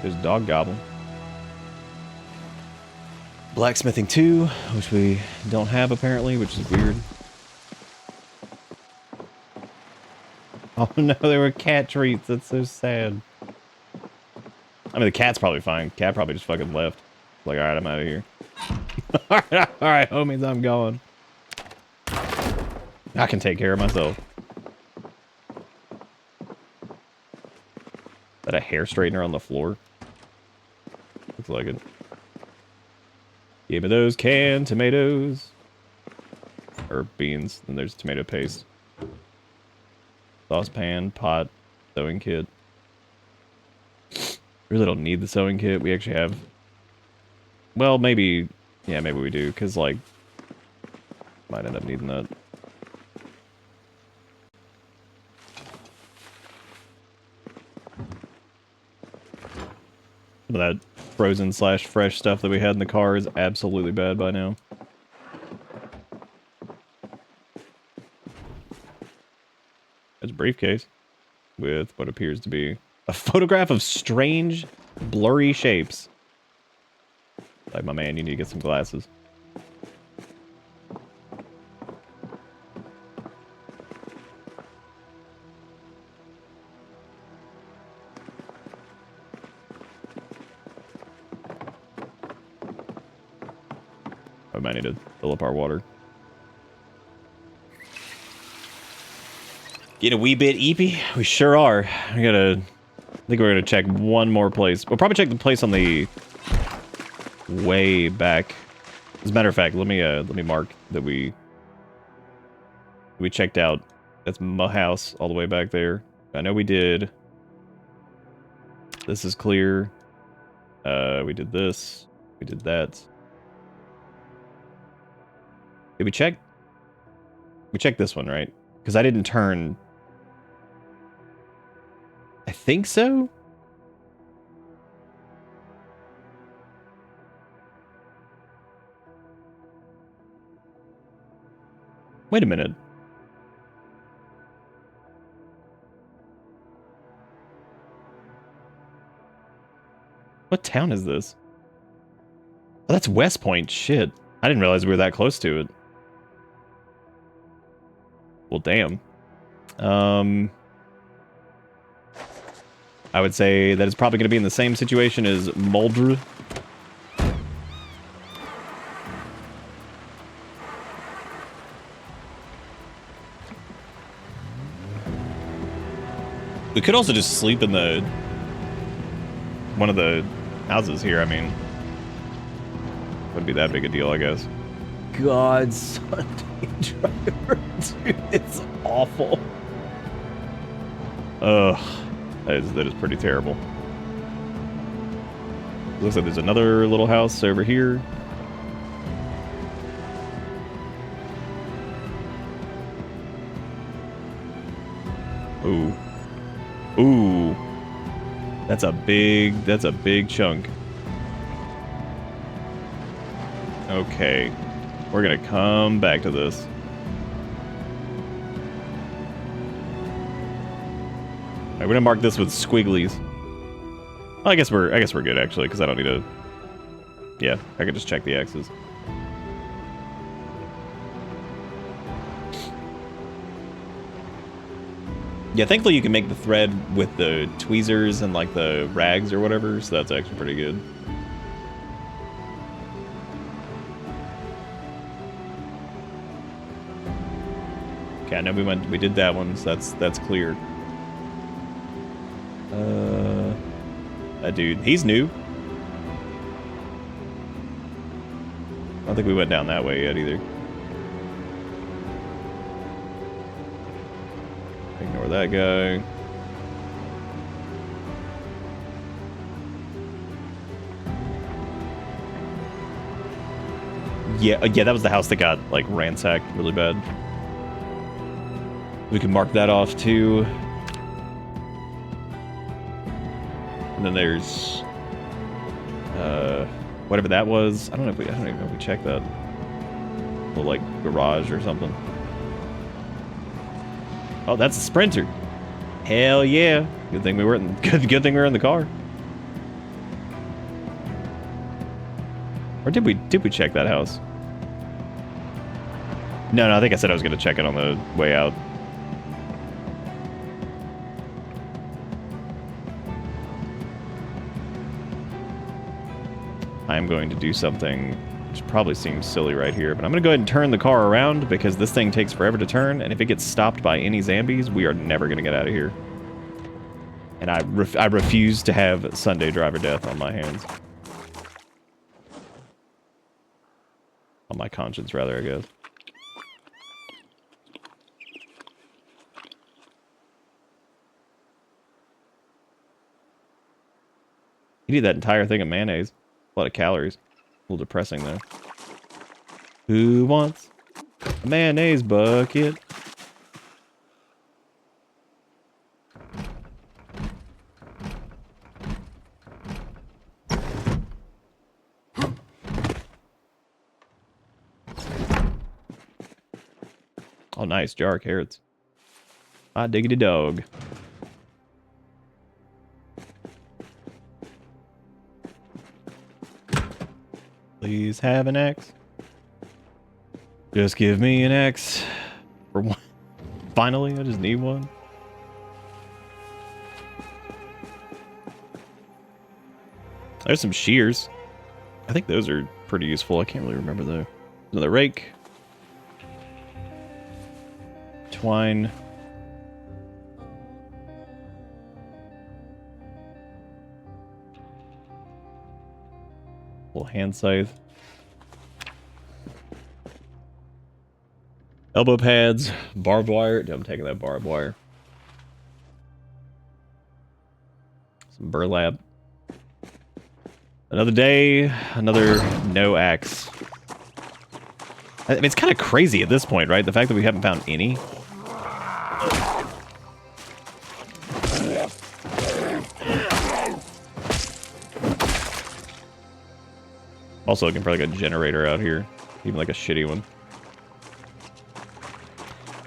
There's Dog Goblin. Blacksmithing 2, which we don't have apparently, which is weird. Oh no, there were cat treats. That's so sad. I mean, the cat's probably fine. Cat probably just fucking left. Like, alright, I'm out of here. Alright, homies, I'm going. I can take care of myself. Is that a hair straightener on the floor? Looks like it. Give me those canned tomatoes. Or beans. And there's tomato paste. Saucepan, pot, sewing kit. Really don't need the sewing kit. We actually have... Well, maybe... Yeah, maybe we do. Because, like... Might end up needing that. Some of that frozen / fresh stuff that we had in the car is absolutely bad by now. It's a briefcase with what appears to be a photograph of strange, blurry shapes. Like, my man, you need to get some glasses. I might need to fill up our water. Get a wee bit eepy? We sure are. I think we're gonna check one more place. We'll probably check the place on the way back. As a matter of fact, let me mark that we checked out. That's my house all the way back there. I know we did. This is clear. We did this. We did that. Did we check? We checked this one, right? Because I didn't turn think so. Wait a minute. What town is this? Oh, that's West Point. Shit. I didn't realize we were that close to it. Well, damn. I would say that it's probably going to be in the same situation as Mulder. We could also just sleep in one of the houses here. I mean, wouldn't be that big a deal, I guess. God, Sunday driver, dude, it's awful. Ugh, that is pretty terrible. Looks like there's another little house over here. Ooh. Ooh. That's a big chunk. Okay. We're gonna come back to this. Alright, we're gonna mark this with squigglies. Well, I guess we're good actually, because I don't need to. Yeah, I can just check the X's. Yeah, thankfully you can make the thread with the tweezers and like the rags or whatever, so that's actually pretty good. Okay, I know we did that one, so that's clear. That dude, he's new. I don't think we went down that way yet either. Ignore that guy. Yeah, that was the house that got like ransacked really bad. We can mark that off too. And then there's whatever that was. I don't even know if we checked that. Little like garage or something. Oh, that's a Sprinter. Hell yeah! Good thing we were in. Good thing we were in the car. Or did we check that house? No, I think I said I was gonna check it on the way out. I'm going to do something which probably seems silly right here, but I'm going to go ahead and turn the car around because this thing takes forever to turn, and if it gets stopped by any zombies, we are never going to get out of here. And I refuse to have Sunday driver death on my hands. On my conscience, rather, I guess. You need that entire thing of mayonnaise. A lot of calories. A little depressing, though. Who wants a mayonnaise bucket? Oh, nice. Jar of carrots. Ah, diggity dog. Please have an X. Just give me an X. For one. Finally, I just need one. There's some shears. I think those are pretty useful. I can't really remember though. Another rake. Twine. Little hand scythe. Elbow pads. Barbed wire. I'm taking that barbed wire. Some burlap. Another day. Another no axe. I mean, it's kind of crazy at this point, right? The fact that we haven't found any. Also looking for like a generator out here, even like a shitty one.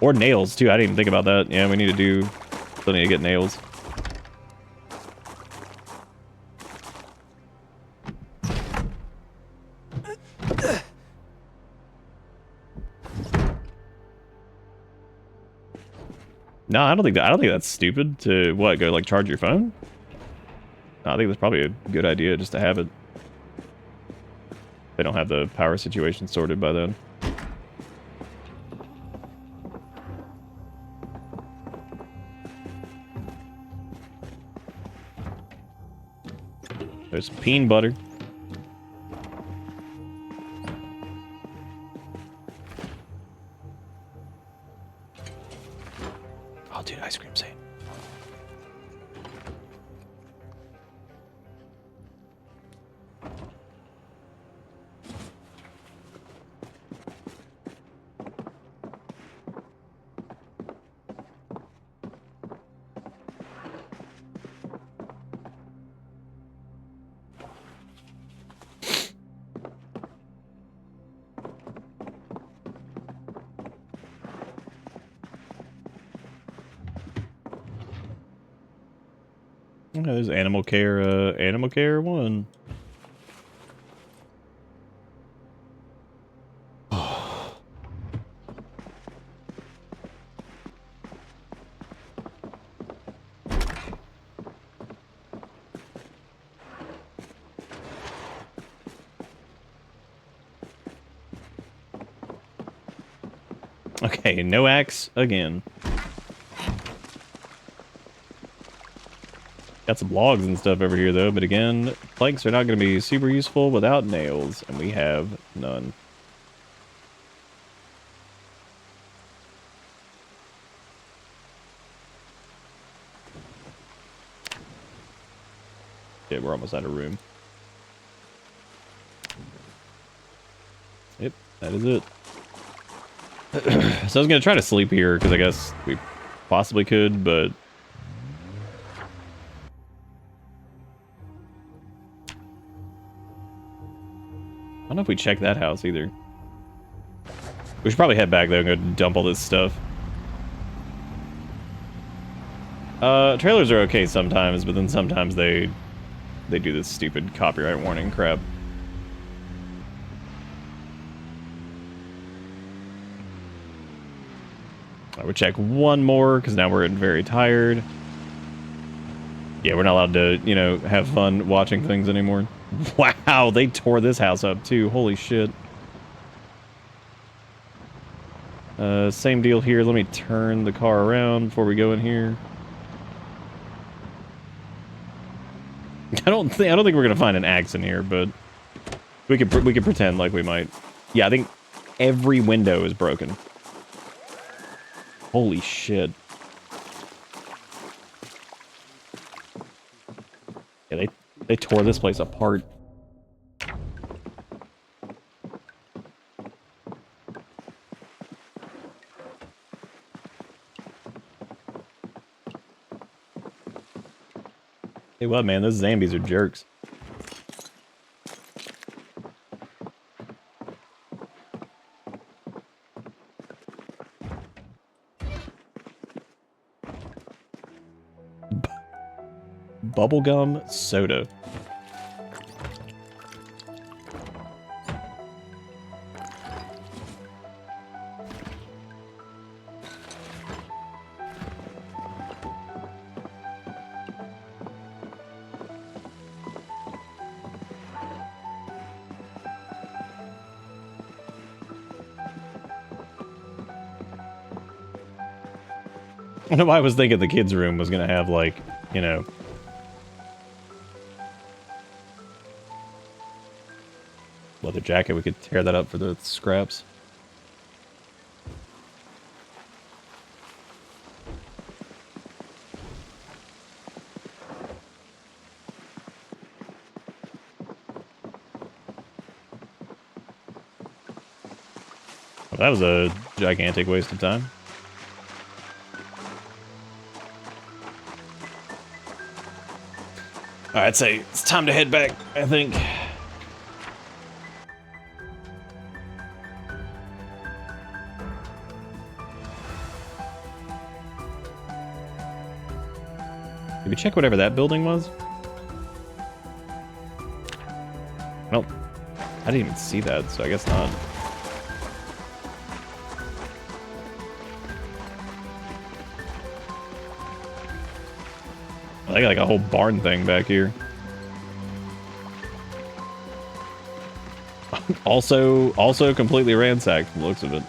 Or nails too. I didn't even think about that. Yeah, we need to do. Still need to get nails. No, I don't think that's stupid to what, go like charge your phone? No, I think that's probably a good idea just to have it. They don't have the power situation sorted by then. There's peanut butter. Oh, dude, ice cream sane. Oh, there's animal care 1. Okay, no axe again. Got some logs and stuff over here though, but again, planks are not going to be super useful without nails, and we have none. Yeah, we're almost out of room. Yep, that is it. So I was going to try to sleep here, because I guess we possibly could, but... I don't know if we check that house either. We should probably head back though and go dump all this stuff. Trailers are okay sometimes, but then sometimes they do this stupid copyright warning crap. I would check one more, because now we're getting very tired. Yeah, we're not allowed to, you know, have fun watching things anymore. Wow, they tore this house up too. Holy shit. Same deal here. Let me turn the car around before we go in here. I don't think we're gonna find an axe in here, but we could pretend like we might. Yeah, I think every window is broken. Holy shit. Yeah, they tore this place apart. Hey, what, man? Those zombies are jerks. Bubblegum soda. I don't know why I was thinking the kids' room was gonna have, like, you know... leather jacket. We could tear that up for the scraps. Well, that was a gigantic waste of time. Alright, I'd say it's time to head back, I think. Did we check whatever that building was? Nope. I didn't even see that, so I guess not. I got like a whole barn thing back here. also completely ransacked from the looks of it.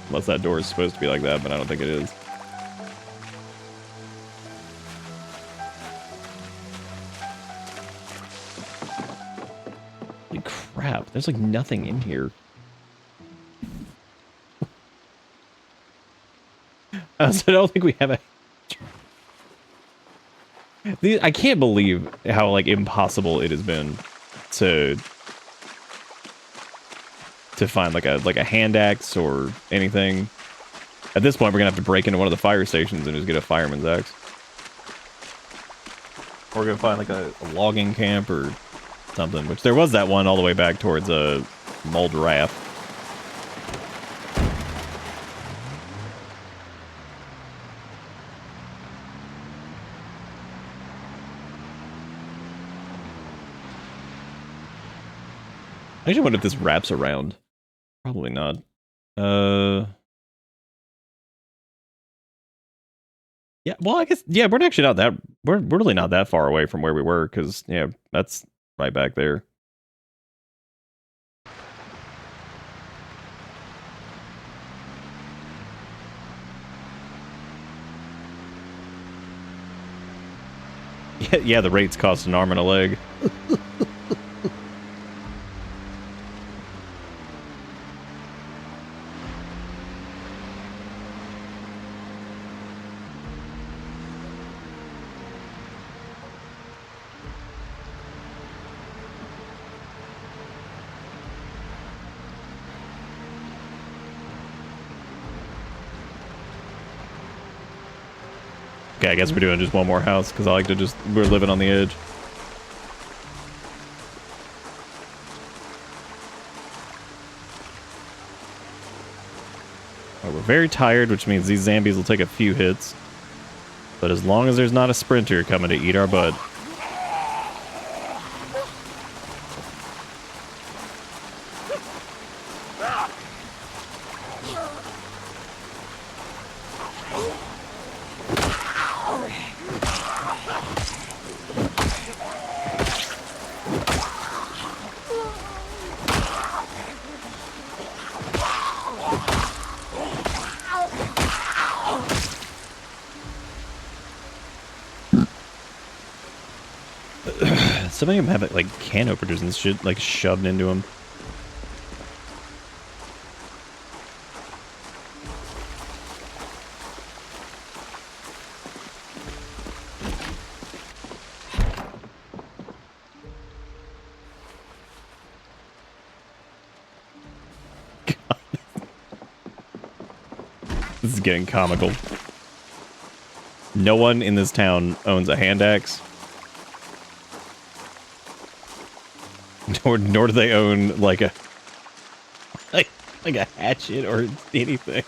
Unless that door is supposed to be like that, but I don't think it is. Holy crap, there's like nothing in here. I don't think we have a... I can't believe how like impossible it has been to find like a hand axe or anything. At this point, we're gonna have to break into one of the fire stations and just get a fireman's axe. Or we're gonna find like a logging camp or something. Which there was that one all the way back towards a Mold Raft. I actually wonder if this wraps around. Probably not. Yeah, well, I guess, yeah, we're actually not that, we're really not that far away from where we were, because, yeah, that's right back there. Yeah, the rates cost an arm and a leg. Okay, I guess we're doing just one more house, because I like to just, we're living on the edge. Right, we're very tired, which means these zombies will take a few hits. But as long as there's not a sprinter coming to eat our butt. Some of them have like can openers and shit like shoved into them. This is getting comical. No one in this town owns a hand axe. Nor do they own like a like a hatchet or anything.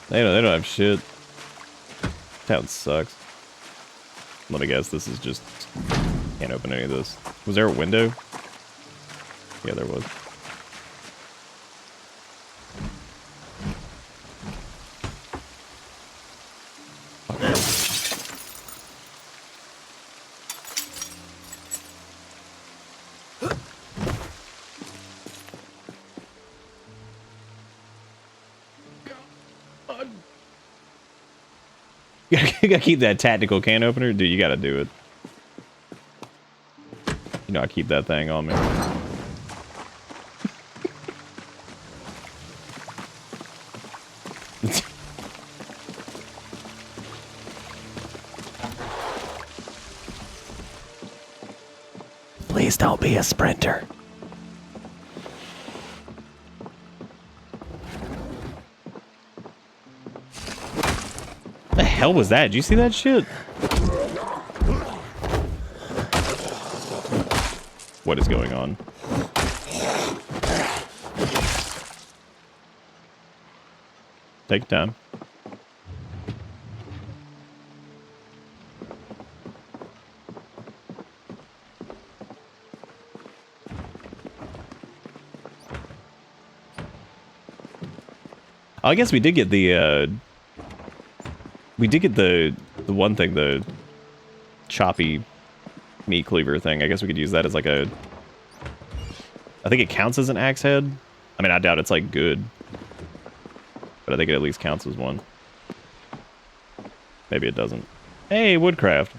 They don't have shit. Town sucks. Let me guess, this is just can't open any of this. Was there a window? Yeah, there was. You gotta keep that tactical can opener, dude. You gotta do it. You know I keep that thing on me. Please don't be a sprinter. What the hell was that? Did you see that shit? What is going on? Take time. Oh, I guess we did get the one thing, the choppy meat cleaver thing. I guess we could use that as like a... I think it counts as an axe head. I mean, I doubt it's like good, but I think it at least counts as one. Maybe it doesn't. Hey, woodcraft.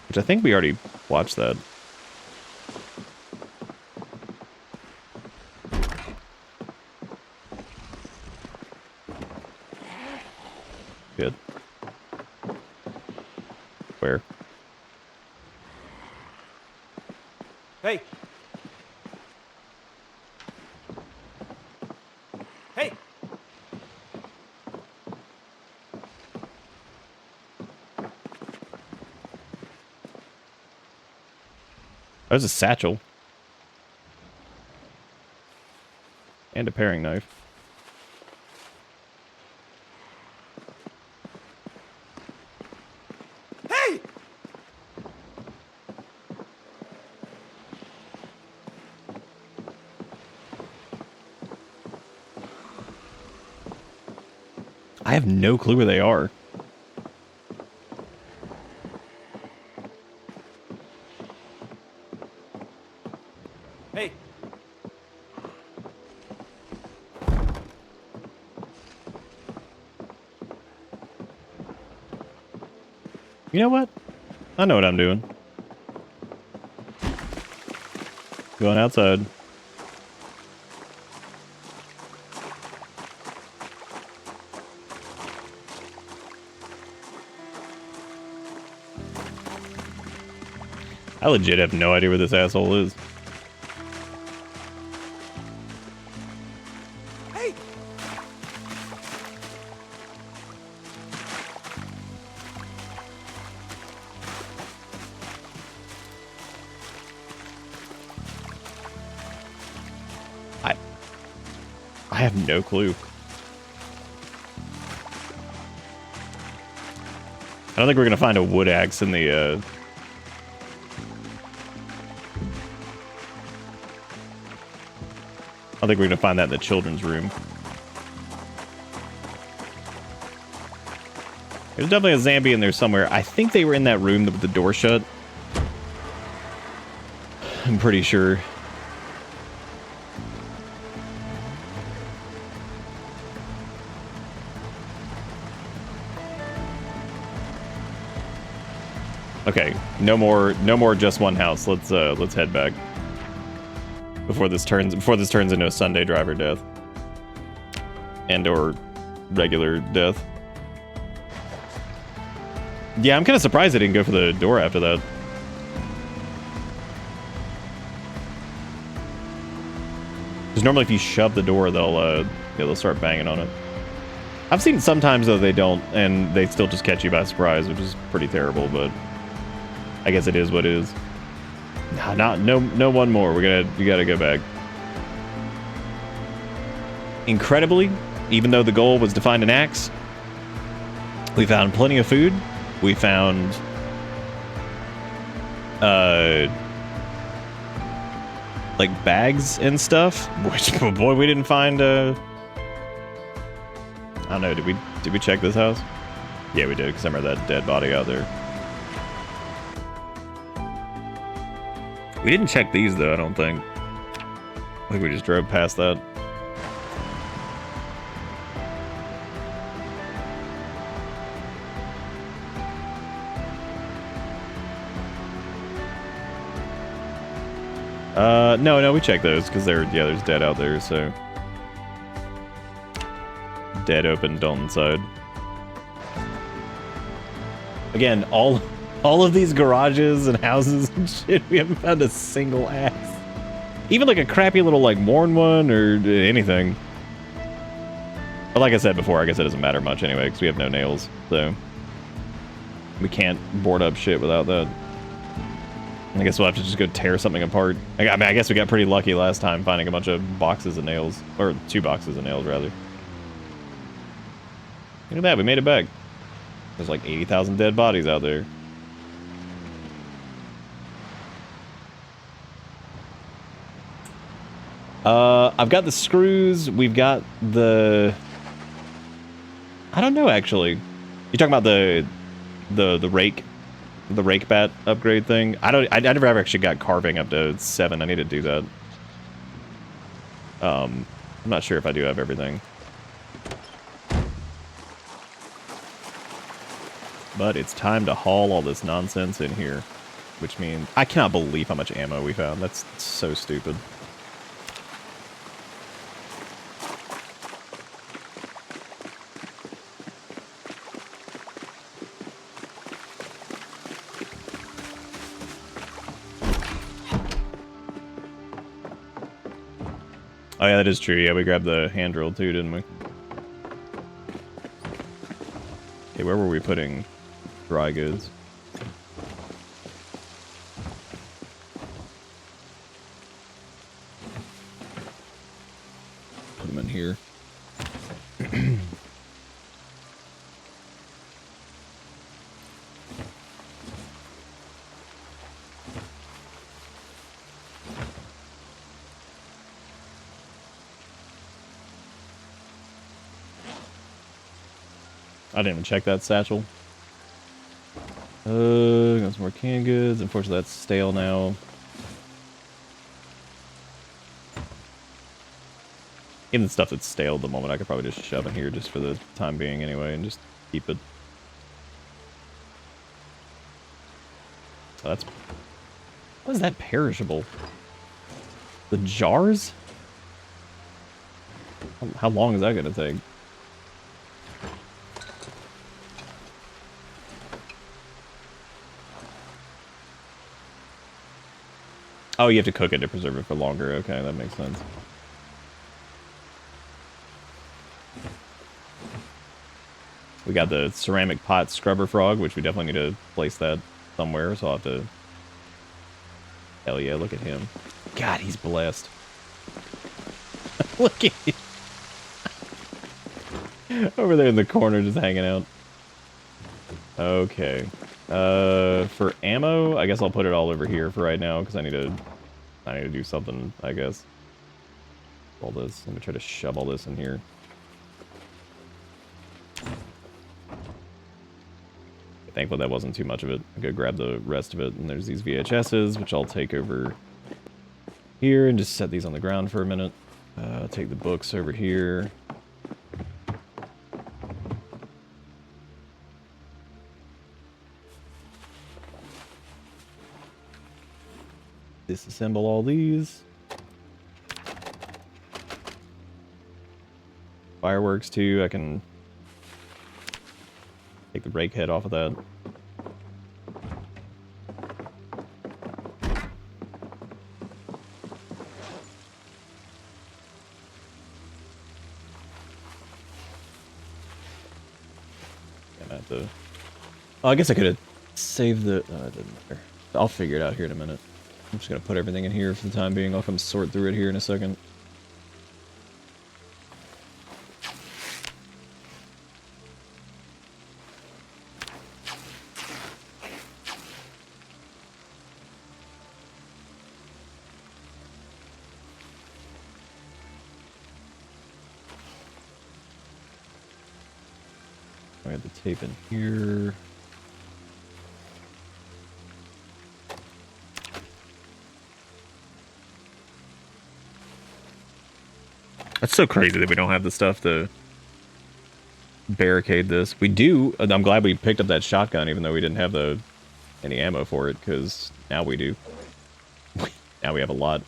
Which I think we already watched that. Good. Where? Hey! Hey! There's a satchel. And a paring knife. Hey! I have no clue where they are. Hey! You know what? I know what I'm doing. Going outside. I legit have no idea where this asshole is. Hey! I have no clue. I don't think we're gonna find a wood axe in the I think we're gonna find that in the children's room. There's definitely a zombie in there somewhere. I think they were in that room with the door shut. I'm pretty sure. Okay, no more just one house. Let's head back. Before this turns into a Sunday driver death. And or regular death. Yeah, I'm kind of surprised they didn't go for the door after that. Because normally if you shove the door, they'll start banging on it. I've seen sometimes though they don't, and they still just catch you by surprise, which is pretty terrible, but I guess it is what it is. No one more. We gotta go back. Incredibly, even though the goal was to find an axe, we found plenty of food. We found like bags and stuff, which boy we didn't find I don't know, did we check this house? Yeah, we did, because I remember that dead body out there. We didn't check these though, I don't think. I think we just drove past that. No, we checked those because there's dead out there, so. Dead open Dalton side. Again, all of these garages and houses and shit, we haven't found a single axe. Even like a crappy little like worn one or anything. But like I said before, I guess it doesn't matter much anyway because we have no nails, so we can't board up shit without that. I guess we'll have to just go tear something apart. I mean, I guess we got pretty lucky last time finding a bunch of boxes of nails, or 2 boxes of nails rather. Look at that, we made it back. There's like 80,000 dead bodies out there. I've got the screws. We've got the... I don't know, actually. You talking about the rake? The rake bat upgrade thing? I never ever actually got carving up to 7. I need to do that. I'm not sure if I do have everything. But it's time to haul all this nonsense in here. Which means... I cannot believe how much ammo we found. That's so stupid. Oh yeah, that is true. Yeah, we grabbed the hand drill too, didn't we? Okay, where were we putting dry goods? Put them in here. I didn't even check that satchel. Got some more canned goods. Unfortunately, that's stale now. Even the stuff that's stale at the moment, I could probably just shove in here just for the time being anyway, and just keep it. So that's... What is that perishable? The jars? How long is that gonna take? Oh, you have to cook it to preserve it for longer. Okay, that makes sense. We got the ceramic pot scrubber frog, which we definitely need to place that somewhere, so I'll have to... Hell yeah, look at him. God, he's blessed. Look at him. Over there in the corner, just hanging out. Okay. For ammo, I guess I'll put it all over here for right now, because I need to do something, I guess. All this. I'm gonna try to shove all this in here. Thankfully that wasn't too much of it. I go grab the rest of it, and there's these VHSs, which I'll take over here and just set these on the ground for a minute. Take the books over here. Disassemble all these. Fireworks too, I can take the rake head off of that. Oh, I guess I could have saved the... it doesn't matter. I'll figure it out here in a minute. I'm just going to put everything in here for the time being. I'll come sort through it here in a second. I got the tape in here. That's so crazy that we don't have the stuff to barricade this. We do. I'm glad we picked up that shotgun, even though we didn't have any ammo for it, because now we do. Now we have a lot.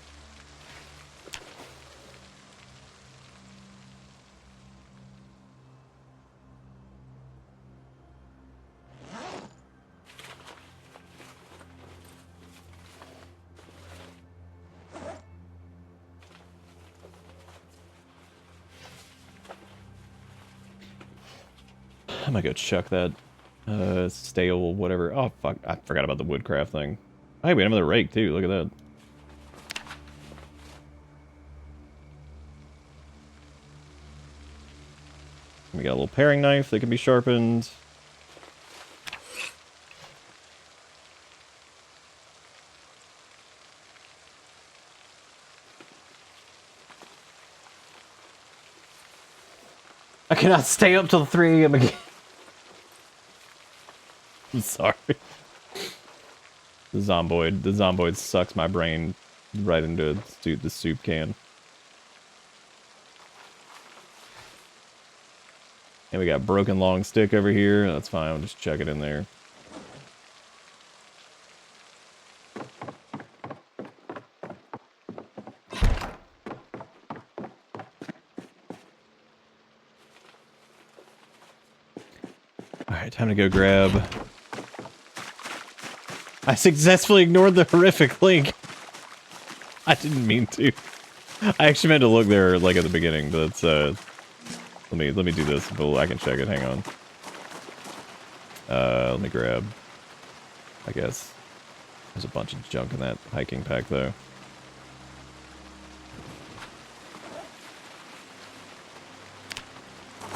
I might go chuck that stale whatever. Oh fuck, I forgot about the woodcraft thing. Hey, we have another rake too, look at that. We got a little paring knife that can be sharpened. cannot stay up till 3 a.m. again. I'm sorry. The Zomboid sucks my brain right into the soup can. And we got broken long stick over here. That's fine. We'll just chuck it in there. Alright, time to go grab. I successfully ignored the horrific link. I didn't mean to. I actually meant to look there like at the beginning, but it's let me do this. I can check it. Hang on. Let me grab. I guess there's a bunch of junk in that hiking pack though.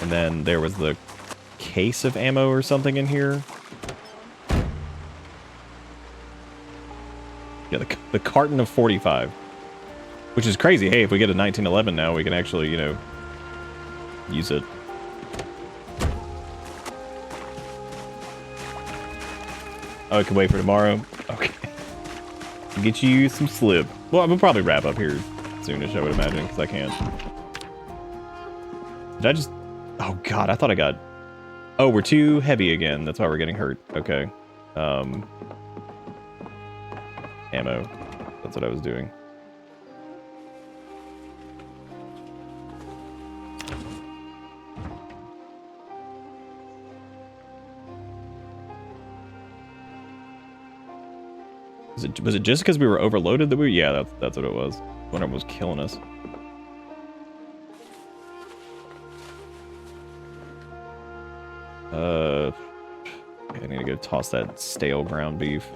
And then there was the case of ammo or something in here. Yeah, the carton of 45. Which is crazy. Hey, if we get a 1911 now, we can actually, you know, use it. Oh, I can wait for tomorrow? Okay. Get you some slip. Well, we'll probably wrap up here soonish, I would imagine, because I can't. Did I just... Oh, God, I thought I got... Oh, we're too heavy again. That's why we're getting hurt. Okay. Ammo. That's what I was doing. Was it just because we were overloaded that we... Yeah, that's what it was. One of them was killing us. I need to go toss that stale ground beef.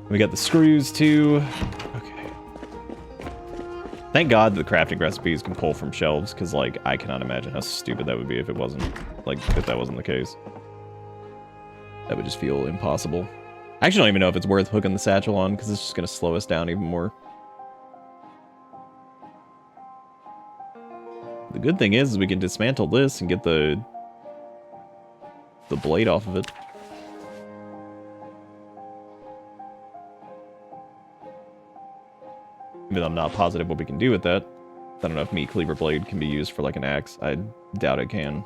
We got the screws too. Okay. Thank God the crafting recipes can pull from shelves, because like I cannot imagine how stupid that would be if it wasn't, like, if that wasn't the case. That would just feel impossible. I actually don't even know if it's worth hooking the satchel on, because it's just going to slow us down even more. The good thing is we can dismantle this and get the blade off of it. Even though I'm not positive what we can do with that. I don't know if meat cleaver blade can be used for like an axe. I doubt it can.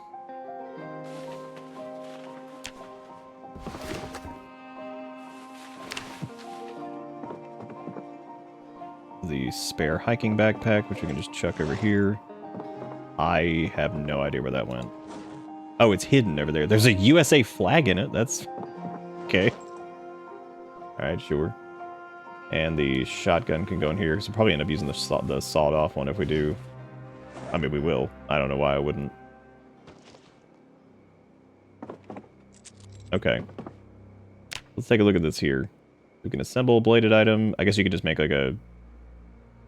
The spare hiking backpack, which we can just chuck over here. I have no idea where that went. Oh, it's hidden over there. There's a USA flag in it. That's... okay. Alright, sure. And the shotgun can go in here. So we'll probably end up using the sawed-off one if we do. I mean, we will. I don't know why I wouldn't. Okay. Let's take a look at this here. We can assemble a bladed item. I guess you could just make like a...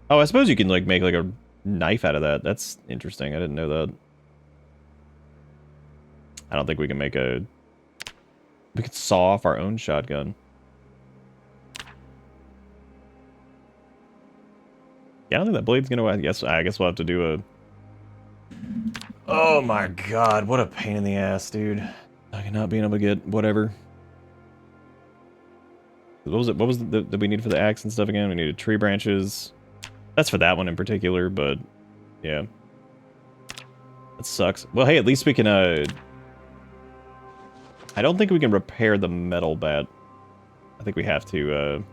Oh, I suppose you can like make like a knife out of that. That's interesting. I didn't know that. I don't think we can make a... We could saw off our own shotgun. Yeah, I don't think that blade's gonna... I guess we'll have to do a... Oh my god, what a pain in the ass, dude. Like not being able to get whatever. What was it? What was that we needed for the axe and stuff again? We needed tree branches. That's for that one in particular, but yeah. That sucks. Well, hey, at least we can, I don't think we can repair the metal bat. I think we have to,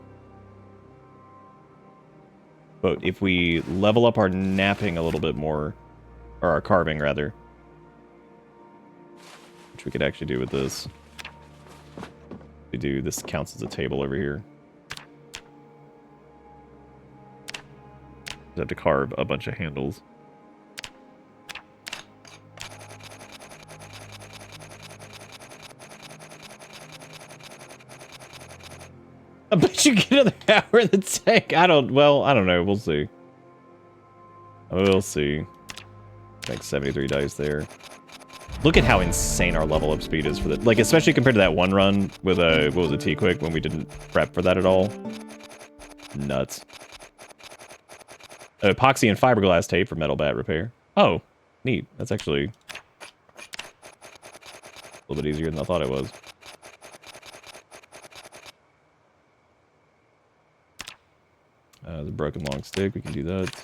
but if we level up our knapping a little bit more, or our carving, rather, which we could actually do with this. We do, this counts as a table over here. We have to carve a bunch of handles. I bet you get another hour in the tank. I don't know. We'll see. We'll see. Like 73 dice there. Look at how insane our level up speed is for the, like, especially compared to that one run with what was it, T-Quick, when we didn't prep for that at all. Nuts. Epoxy and fiberglass tape for metal bat repair. Oh, neat. That's actually a little bit easier than I thought it was. There's a broken long stick. We can do that.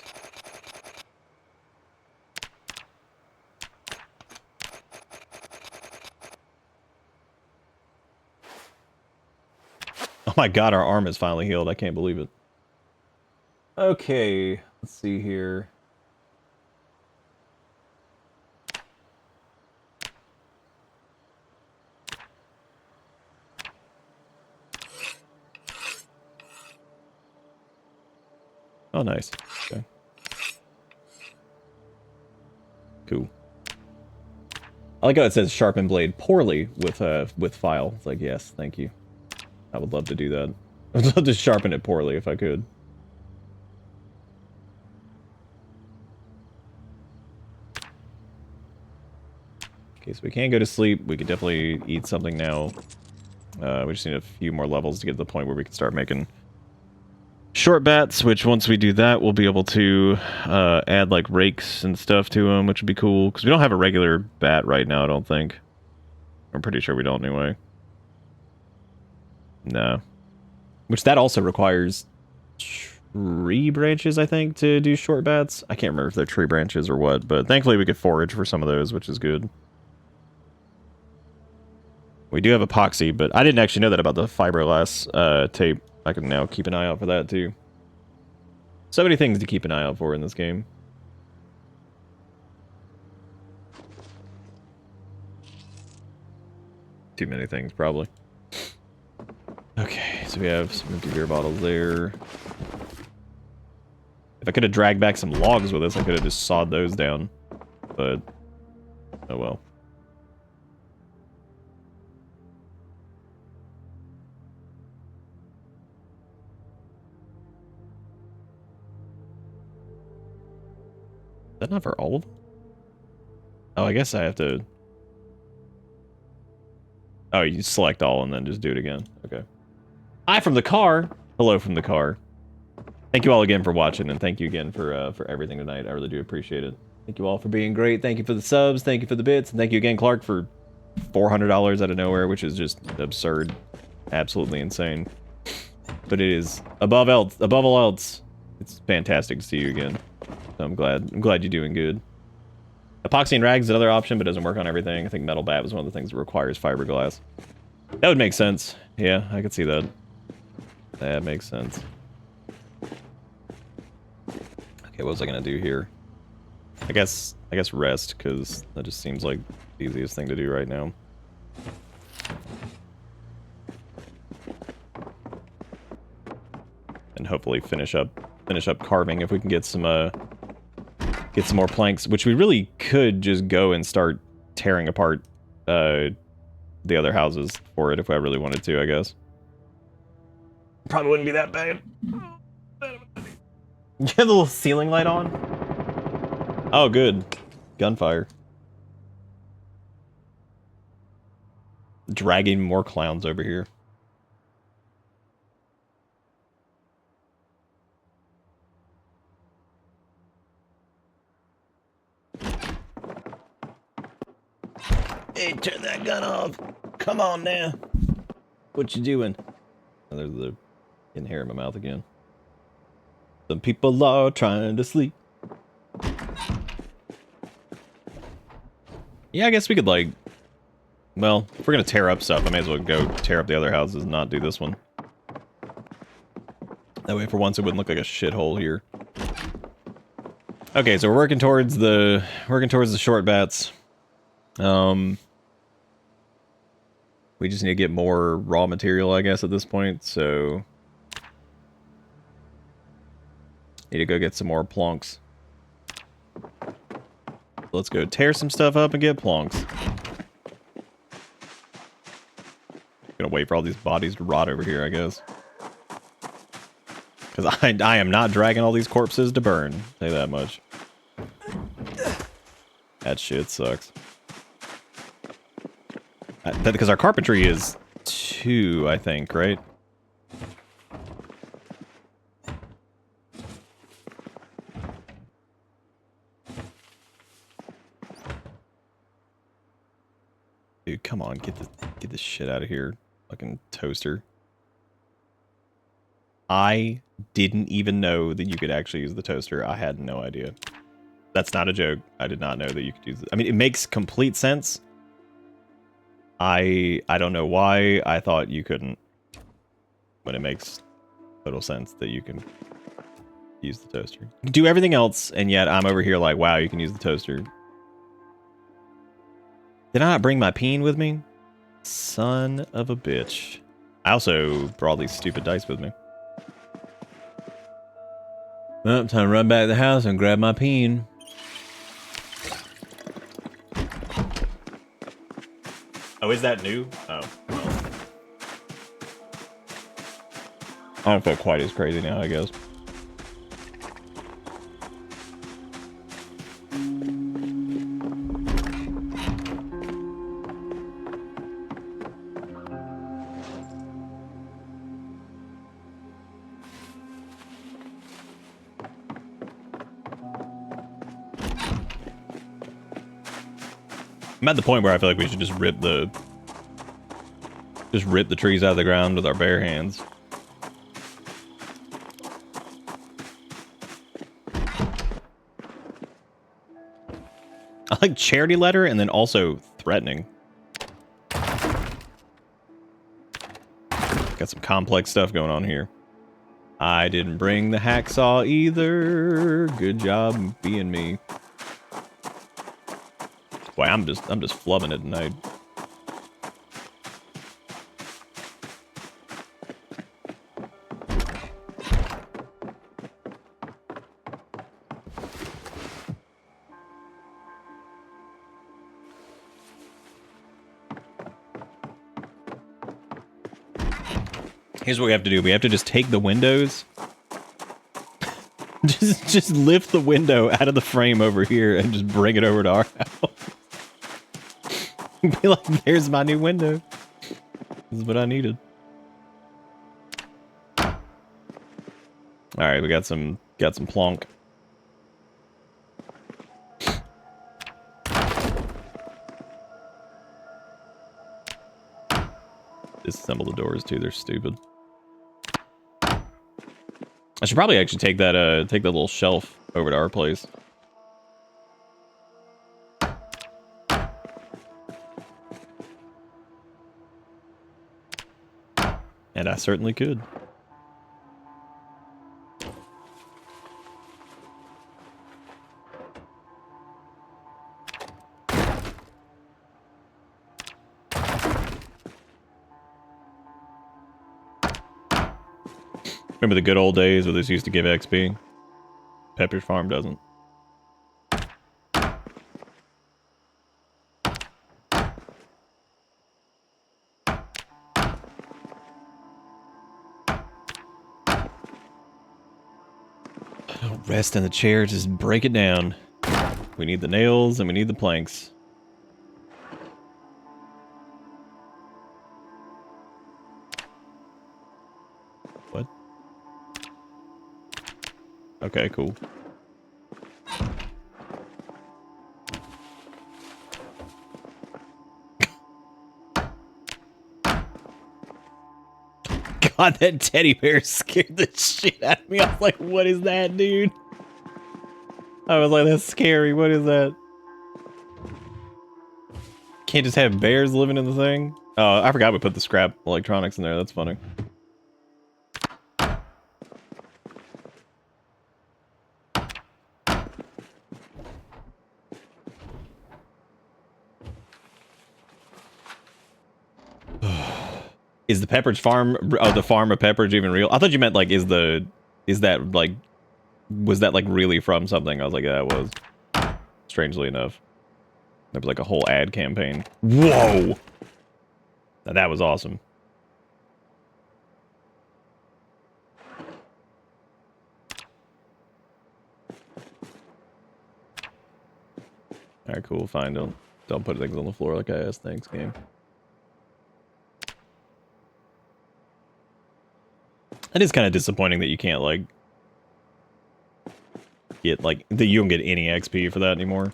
Oh my god, our arm is finally healed. I can't believe it. Okay, let's see here. Oh, nice. Okay. Cool. I like how it says sharpen blade poorly with file. It's like, yes, thank you. I would love to do that. I would love to sharpen it poorly if I could. Okay, so we can't go to sleep. We could definitely eat something now. We just need a few more levels to get to the point where we can start making short bats, which once we do that, we'll be able to add like rakes and stuff to them, which would be cool. Because we don't have a regular bat right now, I don't think. I'm pretty sure we don't anyway. No. Which that also requires tree branches, I think, to do short bats. I can't remember if they're tree branches or what, but thankfully we could forage for some of those, which is good. We do have epoxy, but I didn't actually know that about the fiberglass tape. I can now keep an eye out for that, too. So many things to keep an eye out for in this game. Too many things, probably. Okay, so we have some empty beer bottles there. If I could have dragged back some logs with us, I could have just sawed those down. But, oh well. Is that not for all of them? Oh, I guess I have to... Oh, you select all and then just do it again. Okay. Hi from the car. Hello from the car. Thank you all again for watching, and thank you again for everything tonight. I really do appreciate it. Thank you all for being great. Thank you for the subs. Thank you for the bits. And thank you again, Clark, for $400 out of nowhere, which is just absurd. Absolutely insane. But it is above all else. It's fantastic to see you again. So I'm glad you're doing good. Epoxy and rags is another option, but doesn't work on everything. I think metal bat was one of the things that requires fiberglass. That would make sense. Yeah, I could see that. That makes sense. Okay, what was I gonna do here? I guess rest, because that just seems like the easiest thing to do right now. And hopefully finish up carving if we can get some more planks, which we really could just go and start tearing apart the other houses for it if I really wanted to, I guess. Probably wouldn't be that bad. You have the little ceiling light on? Oh, good. Gunfire. Dragging more clowns over here. Hey, turn that gun off. Come on now. What you doing? Oh, there's the getting hair in my mouth again. Some people are trying to sleep. Yeah, I guess we could, like... Well, if we're gonna tear up stuff, I may as well go tear up the other houses and not do this one. That way, for once, it wouldn't look like a shithole here. Okay, so we're working towards the short bats. We just need to get more raw material, I guess, at this point, so... Need to go get some more plonks. Let's go tear some stuff up and get plonks. Gonna wait for all these bodies to rot over here, I guess. Because I am not dragging all these corpses to burn. Say that much. That shit sucks. Because our carpentry is 2, I think, right? Dude, come on, get this shit out of here. Fucking toaster. I didn't even know that you could actually use the toaster. I had no idea. That's not a joke. I did not know that you could use it. I mean, it makes complete sense. I don't know why I thought you couldn't. When it makes total sense that you can use the toaster. You can do everything else, and yet I'm over here like, wow, you can use the toaster. Did I not bring my peen with me? Son of a bitch. I also brought these stupid dice with me. Well, time to run back to the house and grab my peen. Oh, is that new? Oh. I don't feel quite as crazy now, I guess. I'm at the point where I feel like we should just rip the trees out of the ground with our bare hands. I like charity letter and then also threatening. Got some complex stuff going on here. I didn't bring the hacksaw either. Good job being me. Boy, I'm just flubbing it tonight. Here's what we have to do. We have to just take the windows. just lift the window out of the frame over here and just bring it over to our house. Be like, there's my new window. This is what I needed. All right, we got some plonk. Disassemble the doors too. They're stupid. I should probably actually take that little shelf over to our place. And I certainly could. Remember the good old days where this used to give XP? Pepper's Farm doesn't. Don't rest in the chair, just break it down. We need the nails and we need the planks. What? Okay, cool. God, that teddy bear scared the shit out of me. I was like, what is that, dude? I was like, that's scary. What is that? Can't just have bears living in the thing? Oh, I forgot we put the scrap electronics in there. That's funny. Is the Pepperidge Farm, the farm of Pepperidge even real? I thought you meant like, was that like really from something? I was like, yeah, it was. Strangely enough. There was like a whole ad campaign. Whoa! Now that was awesome. Alright, cool, fine. Don't put things on the floor like I asked. Thanks, game. It is kind of disappointing that you can't, like, get, like, that you don't get any XP for that anymore.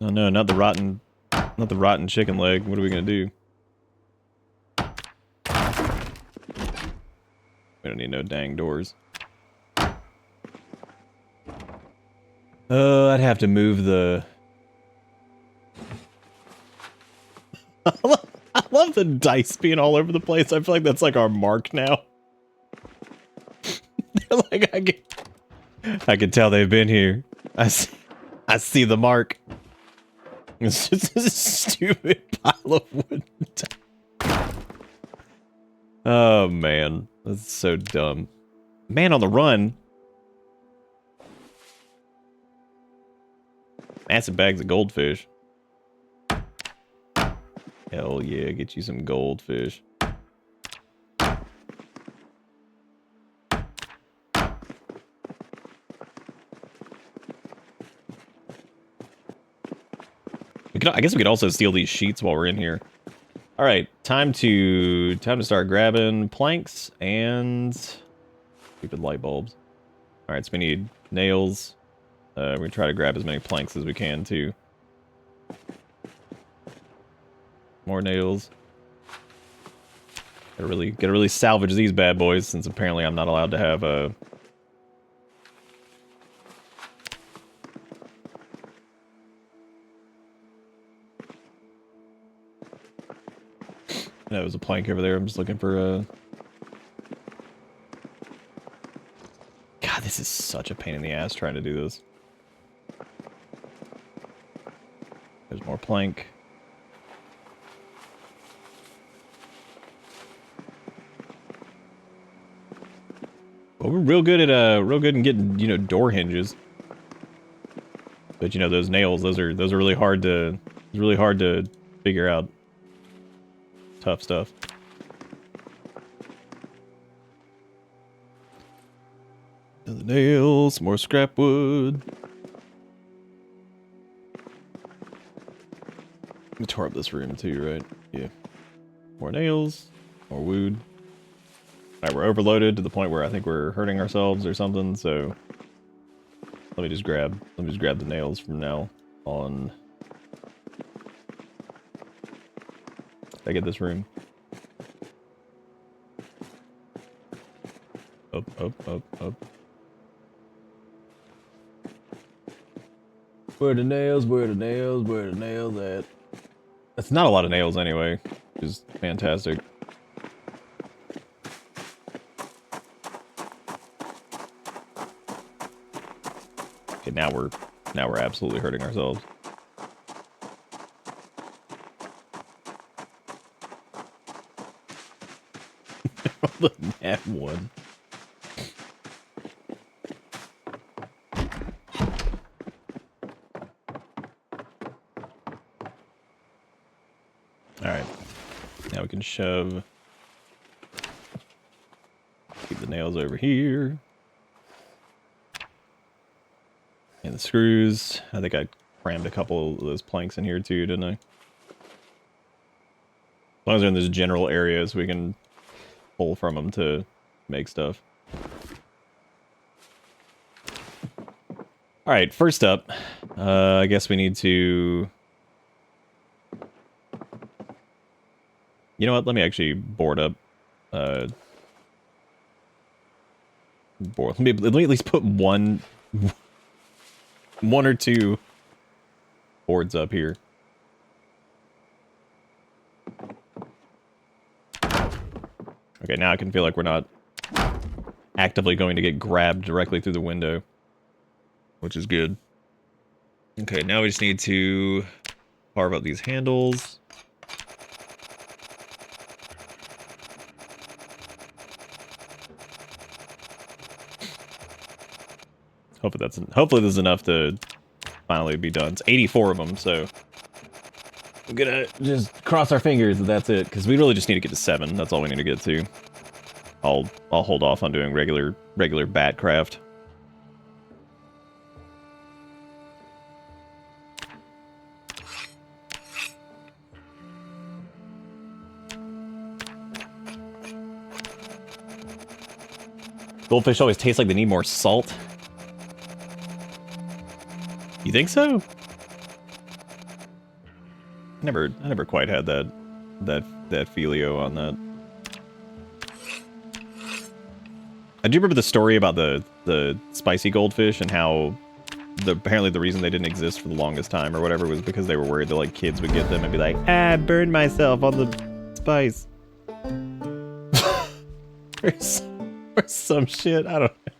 Oh no, not the rotten chicken leg. What are we gonna do? We don't need no dang doors. I'd have to move the... I love the dice being all over the place. I feel like that's like our mark now. Like I can tell they've been here. I see the mark. It's just a stupid pile of wood. Oh man, that's so dumb. Man on the run. Massive bags of goldfish. Hell yeah, get you some goldfish. I guess we could also steal these sheets while we're in here. All right, time to start grabbing planks and stupid light bulbs. All right, so we need nails. We're gonna try to grab as many planks as we can too. More nails. Gotta really salvage these bad boys, since apparently I'm not allowed to have a... No, there's a plank over there. I'm just looking for a... God, this is such a pain in the ass trying to do this. There's more plank. Well, we're real good in getting, you know, door hinges. But you know, those nails, those are really hard to figure out. Tough stuff. Another nail, some more scrap wood. We tore up this room too, right? Yeah. More nails, more wood. Alright, we're overloaded to the point where I think we're hurting ourselves or something, so let me just grab the nails from now on. I get this room. Up, up, up, up. Where the nails? Where the nails? Where the nails at? That's not a lot of nails anyway, which is fantastic. Okay, now we're absolutely hurting ourselves. That one. Alright. Now we can shove. Keep the nails over here. And the screws. I think I crammed a couple of those planks in here too, didn't I? As long as they're in this general areas, we can pull from them to make stuff. Alright, first up, I guess we need to... You know what, let me actually board up. Let me at least put one or two boards up here. Okay, now I can feel like we're not actively going to get grabbed directly through the window, which is good. Okay, now we just need to carve out these handles. Hopefully this is enough to finally be done. It's 84 of them, so I'm gonna just cross our fingers that that's it, because we really just need to get to 7. That's all we need to get to. I'll hold off on doing regular bat craft. Goldfish always taste like they need more salt. You think so? I never quite had that feelio on that. I do remember the story about the spicy goldfish and how apparently the reason they didn't exist for the longest time or whatever was because they were worried that like kids would get them and be like, I burned myself on the spice. or some shit. I don't know.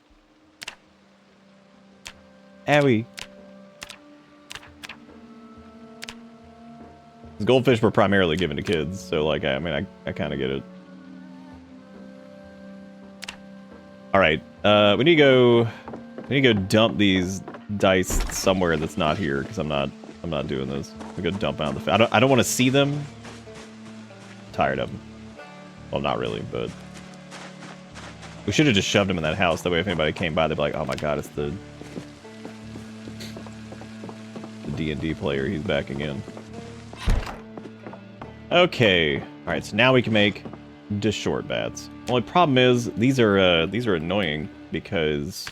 Owie. Goldfish were primarily given to kids, so like I mean I kind of get it. All right, we need to go dump these dice somewhere that's not here because I'm not doing this. We go dump out the. I don't want to see them. I'm tired of them. Well, not really, but we should have just shoved them in that house. That way, if anybody came by, they'd be like, "Oh my god, it's the D&D player. He's back again." Okay. All right. So now we can make just short bats. Only problem is these are annoying because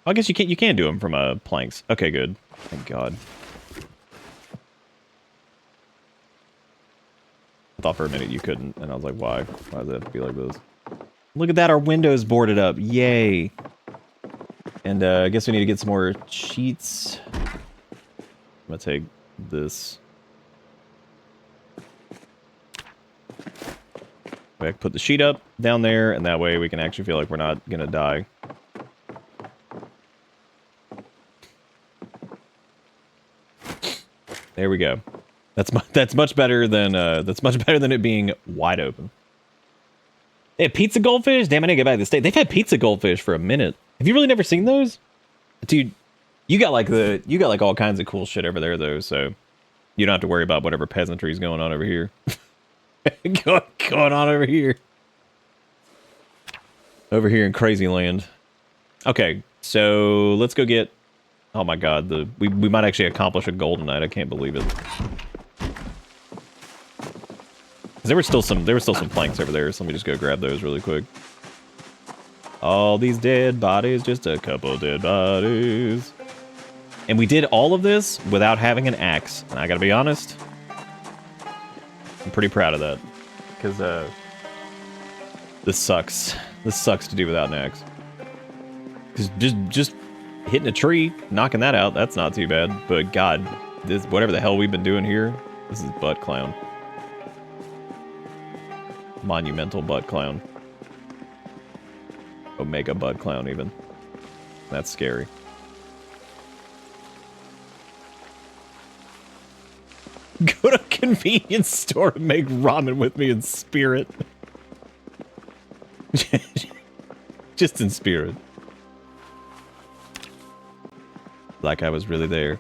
I guess you can do them from planks. Okay, good. Thank God. I thought for a minute you couldn't, and I was like, why? Why does it have to be like this? Look at that, our window's boarded up. Yay. And I guess we need to get some more sheets. I'm gonna take this. I can put the sheet up down there, and that way we can actually feel like we're not gonna die. There we go. That's much better than it being wide open. They have pizza goldfish? Damn, I didn't get back to the state. They've had pizza goldfish for a minute. Have you really never seen those? Dude, you got like all kinds of cool shit over there though, so you don't have to worry about whatever peasantry is going on over here. going on over here. Over here in Crazy Land. Okay, so let's go get. Oh my God, we might actually accomplish a goal tonight. I can't believe it. There were still some planks over there, so let me just go grab those really quick. All these dead bodies, just a couple dead bodies. And we did all of this without having an axe. And I gotta be honest, I'm pretty proud of that. Because this sucks. This sucks to do without an axe. Because just hitting a tree, knocking that out, that's not too bad. But God, this whatever the hell we've been doing here, this is butt clown. Monumental butt clown. Omega butt clown even. That's scary. Go to a convenience store and make ramen with me in spirit. Just in spirit. Like I was really there.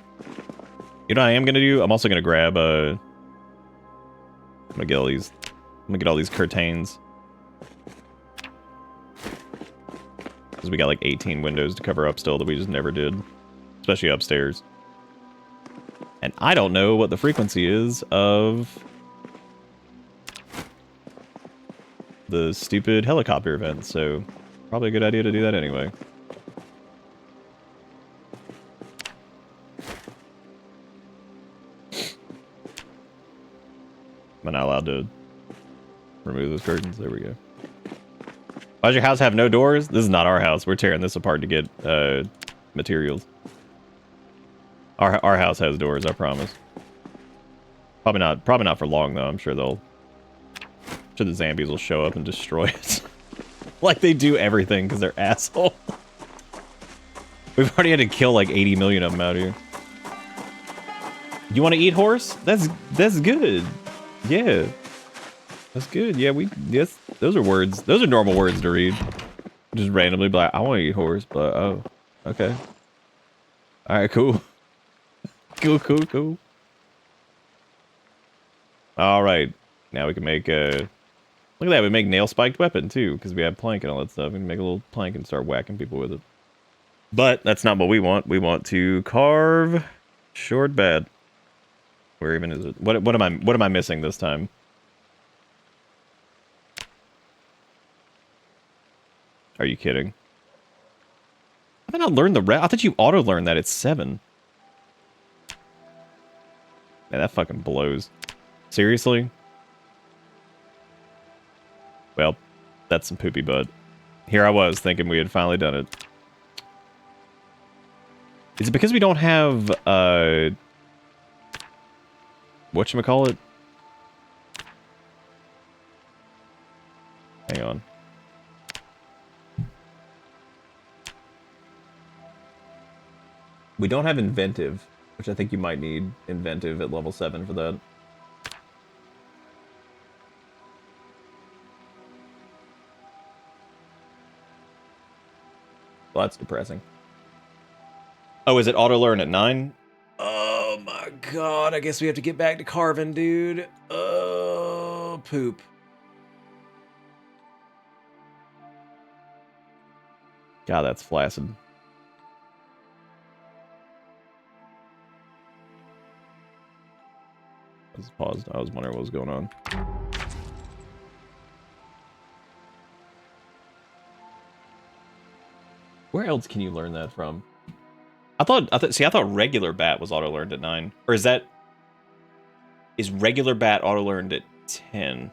You know what I am gonna do? I'm also gonna grab I'm gonna get all these curtains. Because we got like 18 windows to cover up still that we just never did. Especially upstairs. And I don't know what the frequency is of the stupid helicopter event, so probably a good idea to do that anyway. Am I not allowed to remove those curtains? There we go. Why does your house have no doors? This is not our house. We're tearing this apart to get materials. Our house has doors, I promise. Probably not for long though. I'm sure the zombies will show up and destroy it. Like they do everything because they're assholes. We've already had to kill like 80 million of them out here. You want to eat horse? That's good. Yeah. That's good. Yeah, yes, those are words. Those are normal words to read. Just randomly be like, I want to eat horse, but oh, okay. Alright, cool. Cool. Alright. Now we can make look at that, we make nail spiked weapon too, because we have plank and all that stuff. We can make a little plank and start whacking people with it. But that's not what we want. We want to carve short bed. Where even is it? What am I missing this time? Are you kidding? Have I not learned the rest? I thought you auto-learned that it's 7. Man, that fucking blows. Seriously? Well, that's some poopy butt. Here I was thinking we had finally done it. Is it because we don't have, whatchamacallit? Hang on. We don't have inventive, which I think you might need inventive at level 7 for that. Well, that's depressing. Oh, is it auto learn at 9? Oh my god, I guess we have to get back to carving, dude. Oh, poop. God, that's flaccid. I was paused. I was wondering what was going on. Where else can you learn that from? I thought regular bat was auto learned at 9. Or is regular bat auto learned at 10?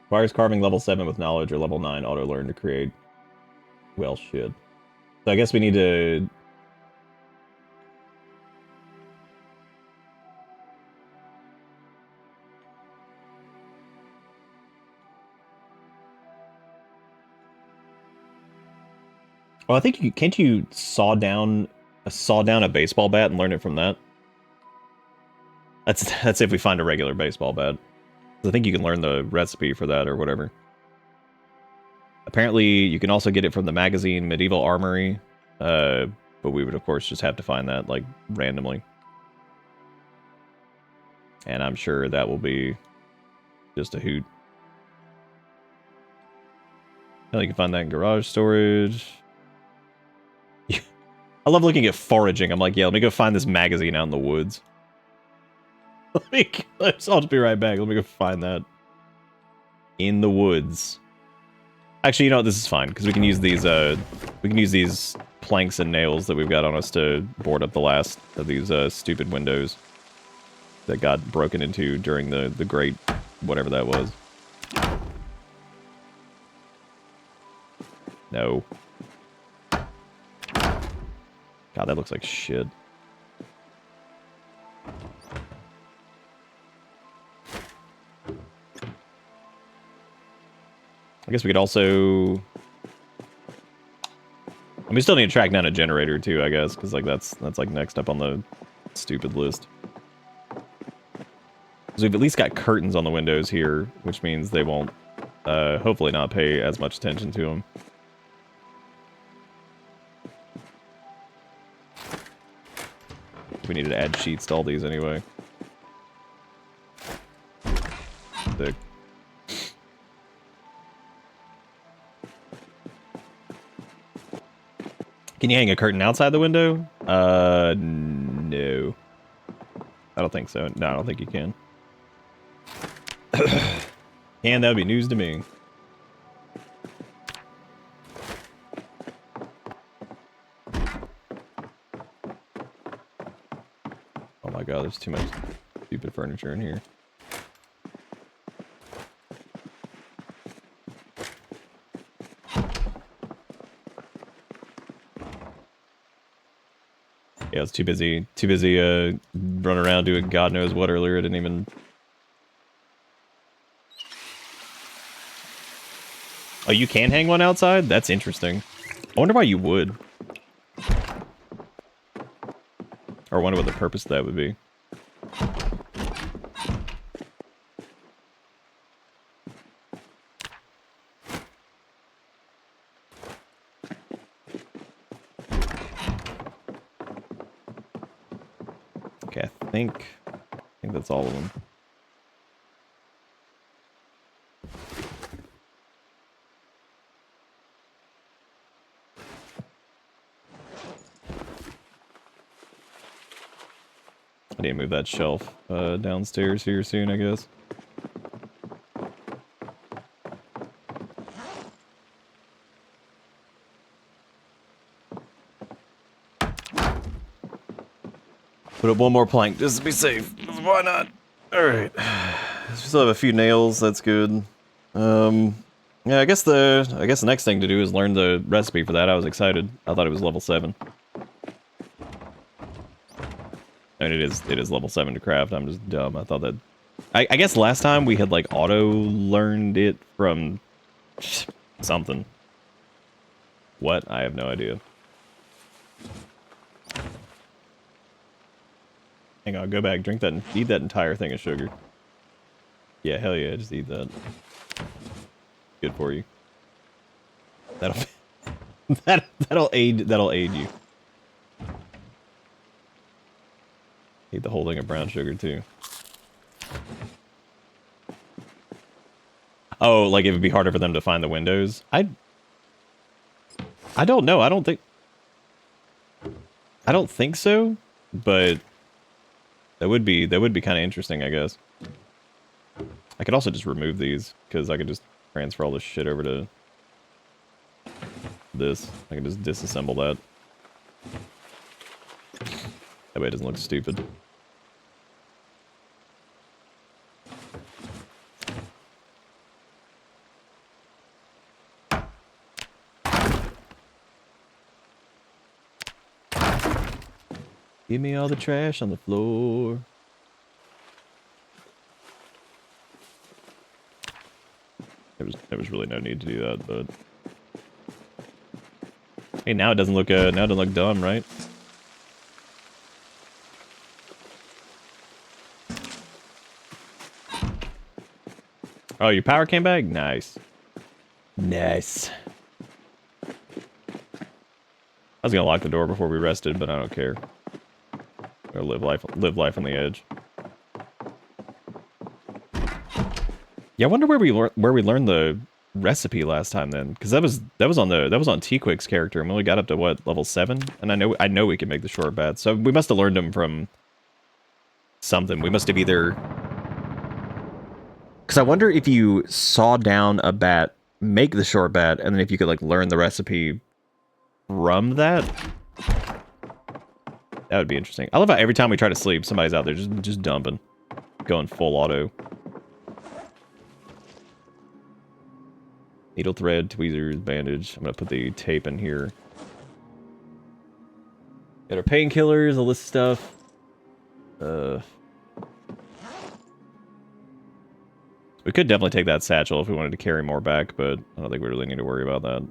Requires carving level 7 with knowledge or level 9 auto learn to create. Well, shit. So I guess we need to... Well, I think you can't you saw down a baseball bat and learn it from that? That's if we find a regular baseball bat. I think you can learn the recipe for that or whatever. Apparently, you can also get it from the magazine Medieval Armory, but we would, of course, just have to find that, like, randomly. And I'm sure that will be just a hoot. You can find that in garage storage. I love looking at foraging. I'm like, yeah, let me go find this magazine out in the woods. I'll just be right back. Let me go find that. In the woods. Actually, you know what? This is fine, because we can use these planks and nails that we've got on us to board up the last of these stupid windows that got broken into during the great whatever that was. No. God, that looks like shit. I guess we could also... And we still need to track down a generator too, I guess, because like that's like next up on the stupid list. So we've at least got curtains on the windows here, which means they won't, hopefully not pay as much attention to them. We needed to add sheets to all these anyway. Sick. Can you hang a curtain outside the window? No. I don't think so. No, I don't think you can. And that would be news to me. Oh my god, there's too much stupid furniture in here. Yeah, I was too busy running around doing God knows what earlier. I didn't even... Oh, you can hang one outside? That's interesting. I wonder why you would. Or I wonder what the purpose of that would be. Okay, I think that's all of them. I need to move that shelf downstairs here soon, I guess. Put up one more plank just to be safe. Why not? Alright. We still have a few nails, that's good. Yeah, I guess the next thing to do is learn the recipe for that. I was excited. I thought it was level 7. I mean, it is level 7 to craft. I'm just dumb. I thought that... I guess last time we had, like, auto-learned it from... something. What? I have no idea. Hang on, go back, drink that, and eat that entire thing of sugar. Yeah, hell yeah, just eat that. Good for you. That'll... that'll aid you. Eat the whole thing of brown sugar, too. Oh, like it would be harder for them to find the windows? I don't know. I don't think so, but that would be kind of interesting, I guess. I could also just remove these, because I could just transfer all this shit over to this. I can just disassemble that. That way it doesn't look stupid. Give me all the trash on the floor. There was really no need to do that, but hey, now it doesn't look dumb, right? Oh, your power came back? Nice. Nice. I was gonna lock the door before we rested, but I don't care. Or live life on the edge. Yeah, I wonder where we learned the recipe last time then, because that was on T-Quick's character, and we only got up to what, level 7? And I know we can make the short bats, so we must have learned them from something. We must have either, because I wonder if you saw down a bat, make the short bat, and then if you could like learn the recipe from that. That would be interesting. I love how every time we try to sleep, somebody's out there just dumping, going full auto. Needle thread, tweezers, bandage. I'm gonna put the tape in here. Got our painkillers, all this stuff. We could definitely take that satchel if we wanted to carry more back, but I don't think we really need to worry about that.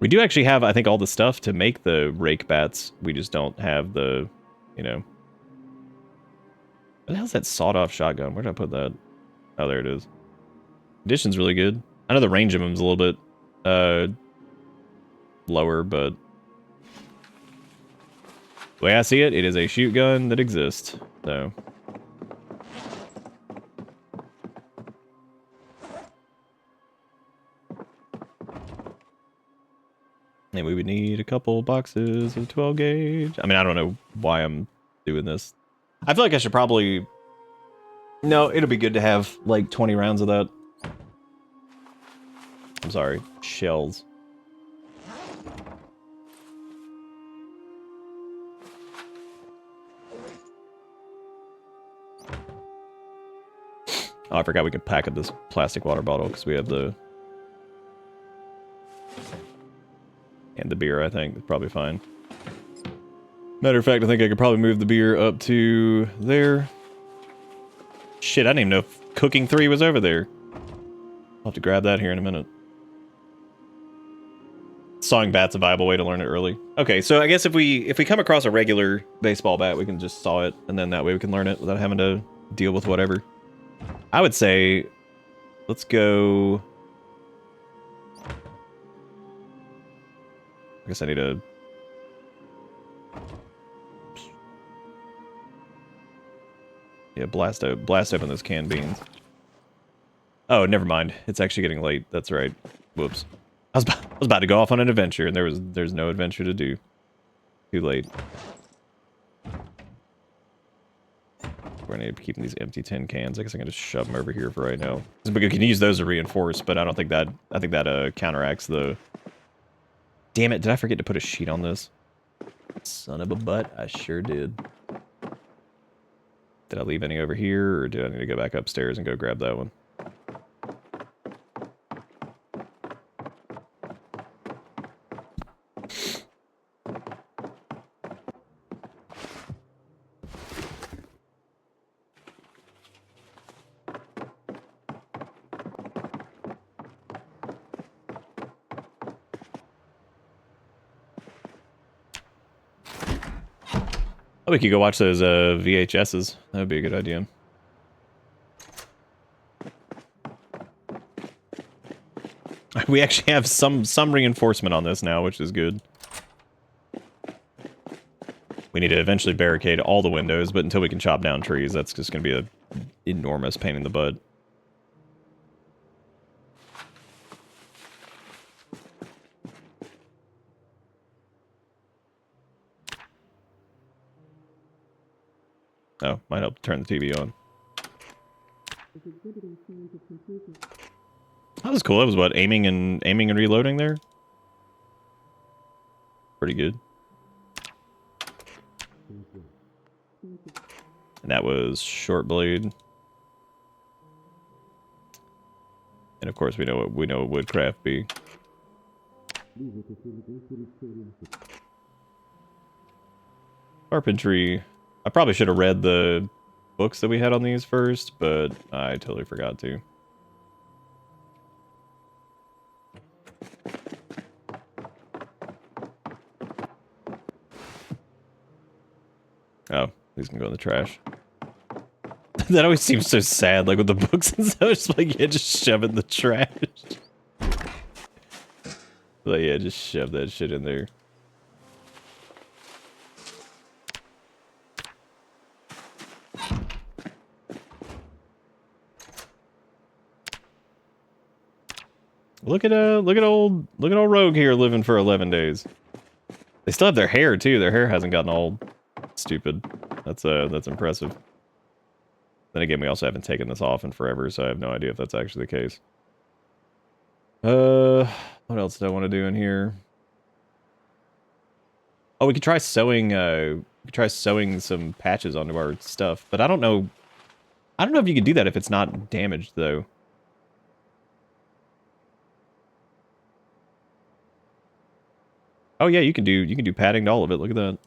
We do actually have, I think, all the stuff to make the rake bats. We just don't have the, you know. What the hell's that sawed-off shotgun? Where did I put that? Oh, there it is. Condition's really good. I know the range of them's a little bit lower, but the way I see it, it is a shoot gun that exists. So and we would need a couple boxes of 12 gauge. I mean, I don't know why I'm doing this. I feel like I should probably... No, it'll be good to have like 20 rounds of that. I'm sorry, shells. Oh, I forgot we could pack up this plastic water bottle because we have the... And the beer, I think, is probably fine. Matter of fact, I think I could probably move the beer up to there. Shit, I didn't even know if cooking 3 was over there. I'll have to grab that here in a minute. Sawing bat's a viable way to learn it early. Okay, so I guess if we come across a regular baseball bat, we can just saw it, and then that way we can learn it without having to deal with whatever. I would say, let's go... I guess I need to... Yeah, blast open those canned beans. Oh, never mind. It's actually getting late. That's right. Whoops. I was about to go off on an adventure, and there's no adventure to do. Too late. We're gonna be keeping these empty tin cans. I guess I can just shove them over here for right now. We can use those to reinforce, but I don't think that... I think that counteracts the... Damn it, did I forget to put a sheet on this? Son of a butt, I sure did. Did I leave any over here, or do I need to go back upstairs and go grab that one? Oh, we could go watch those VHSs. That would be a good idea. We actually have some reinforcement on this now, which is good. We need to eventually barricade all the windows, but until we can chop down trees, that's just going to be an enormous pain in the butt. Oh, might help to turn the TV on. That was cool. That was what, aiming and reloading there? Pretty good. And that was short blade. And of course we know what woodcraft be. Carpentry. I probably should have read the books that we had on these first, but I totally forgot to. Oh, these can go in the trash. That always seems so sad, like with the books and stuff. It's like, yeah, just shove it in the trash. Like, yeah, just shove that shit in there. Look at old Rogue here living for 11 days. They still have their hair too. Their hair hasn't gotten old. Stupid. That's impressive. Then again, we also haven't taken this off in forever, so I have no idea if that's actually the case. What else do I want to do in here? Oh, we could try sewing. Some patches onto our stuff, but I don't know. I don't know if you can do that if it's not damaged, though. Oh yeah, you can do padding to all of it. Look at that.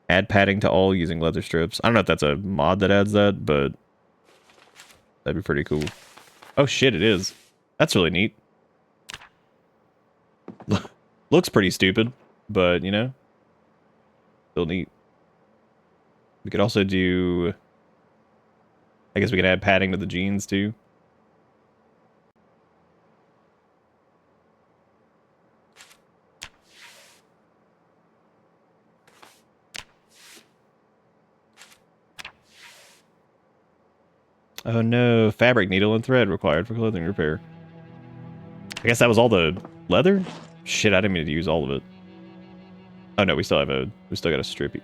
Add padding to all using leather strips. I don't know if that's a mod that adds that, but that'd be pretty cool. Oh shit, it is. That's really neat. Looks pretty stupid, but you know, still neat. We could also do, I guess we could add padding to the jeans too. Oh no, fabric, needle, and thread required for clothing repair. I guess that was all the leather? Shit, I didn't mean to use all of it. Oh no, we still got a strippy.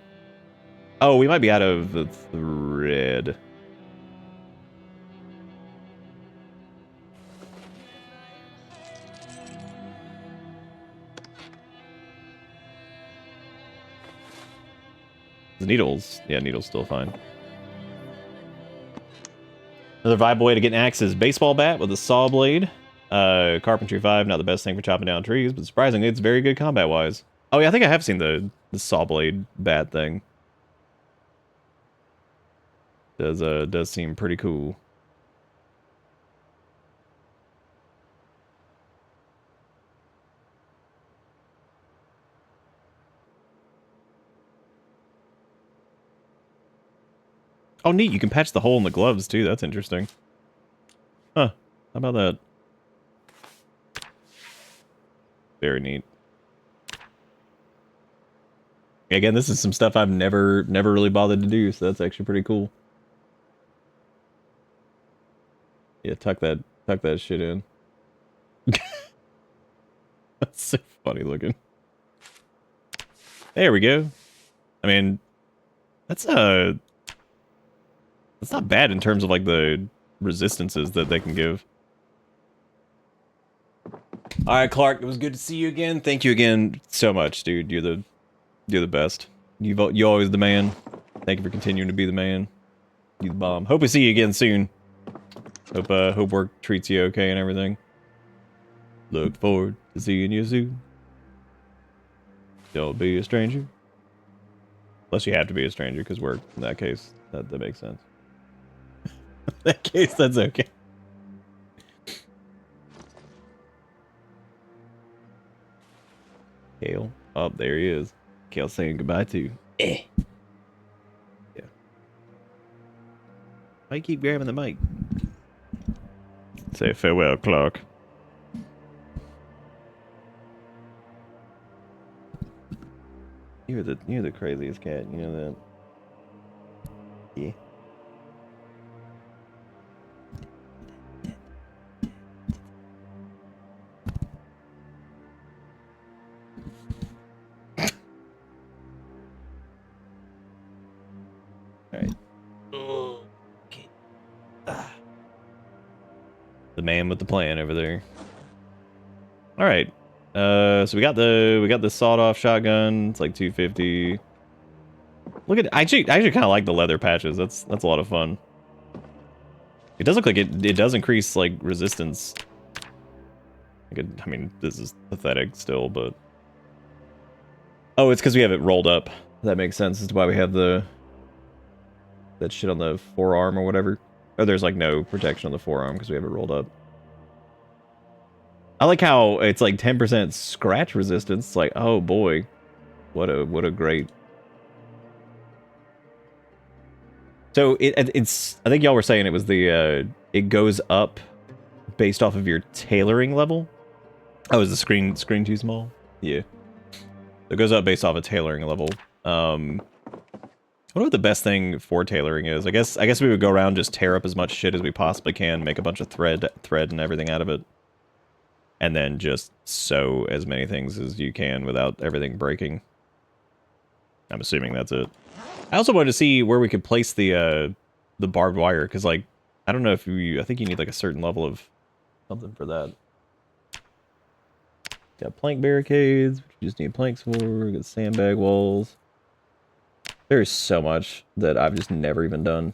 Oh, we might be out of the thread. The needles, yeah, needles still fine. Another viable way to get an axe is baseball bat with a saw blade. Carpentry 5, not the best thing for chopping down trees, but surprisingly, it's very good combat-wise. Oh yeah, I think I have seen the saw blade bat thing. Does seem pretty cool. Oh neat, you can patch the hole in the gloves too, that's interesting. Huh, how about that? Very neat. Again, this is some stuff I've never really bothered to do, so that's actually pretty cool. Yeah, tuck that shit in. That's so funny looking. There we go. I mean, that's not bad in terms of like the resistances that they can give. All right, Clark, it was good to see you again. Thank you again so much, dude. You're the best. You always the man. Thank you for continuing to be the man. You the bomb. Hope we see you again soon. Hope work treats you okay and everything. Look forward to seeing you soon. Don't be a stranger. Unless you have to be a stranger, because work, in that case, that makes sense. In that case, that's okay. Kale. Oh, there he is. Kale saying goodbye to. Yeah. Why you keep grabbing the mic? Say farewell, Clark. You're the craziest cat, you know that. Yeah. Alright. Okay. The man with the plan over there. Alright. So we got the sawed-off shotgun. It's like 250. Look at I actually kind of like the leather patches. That's a lot of fun. It does look like it does increase like resistance. I mean, this is pathetic still, but oh, it's because we have it rolled up. That makes sense. That's why we have that shit on the forearm or whatever. Oh, there's like no protection on the forearm because we have it rolled up. I like how it's like 10% scratch resistance. It's like, oh boy, what a great. So it's I think y'all were saying it was the it goes up based off of your tailoring level. Oh, is the screen too small? Yeah. It goes up based off a tailoring level. I wonder what the best thing for tailoring is. I guess we would go around, just tear up as much shit as we possibly can, make a bunch of thread and everything out of it, and then just sew as many things as you can without everything breaking. I'm assuming that's it. I also wanted to see where we could place the barbed wire, because like I don't know if I think you need like a certain level of something for that. Got plank barricades, which you just need planks for. Got sandbag walls. There's so much that I've just never even done.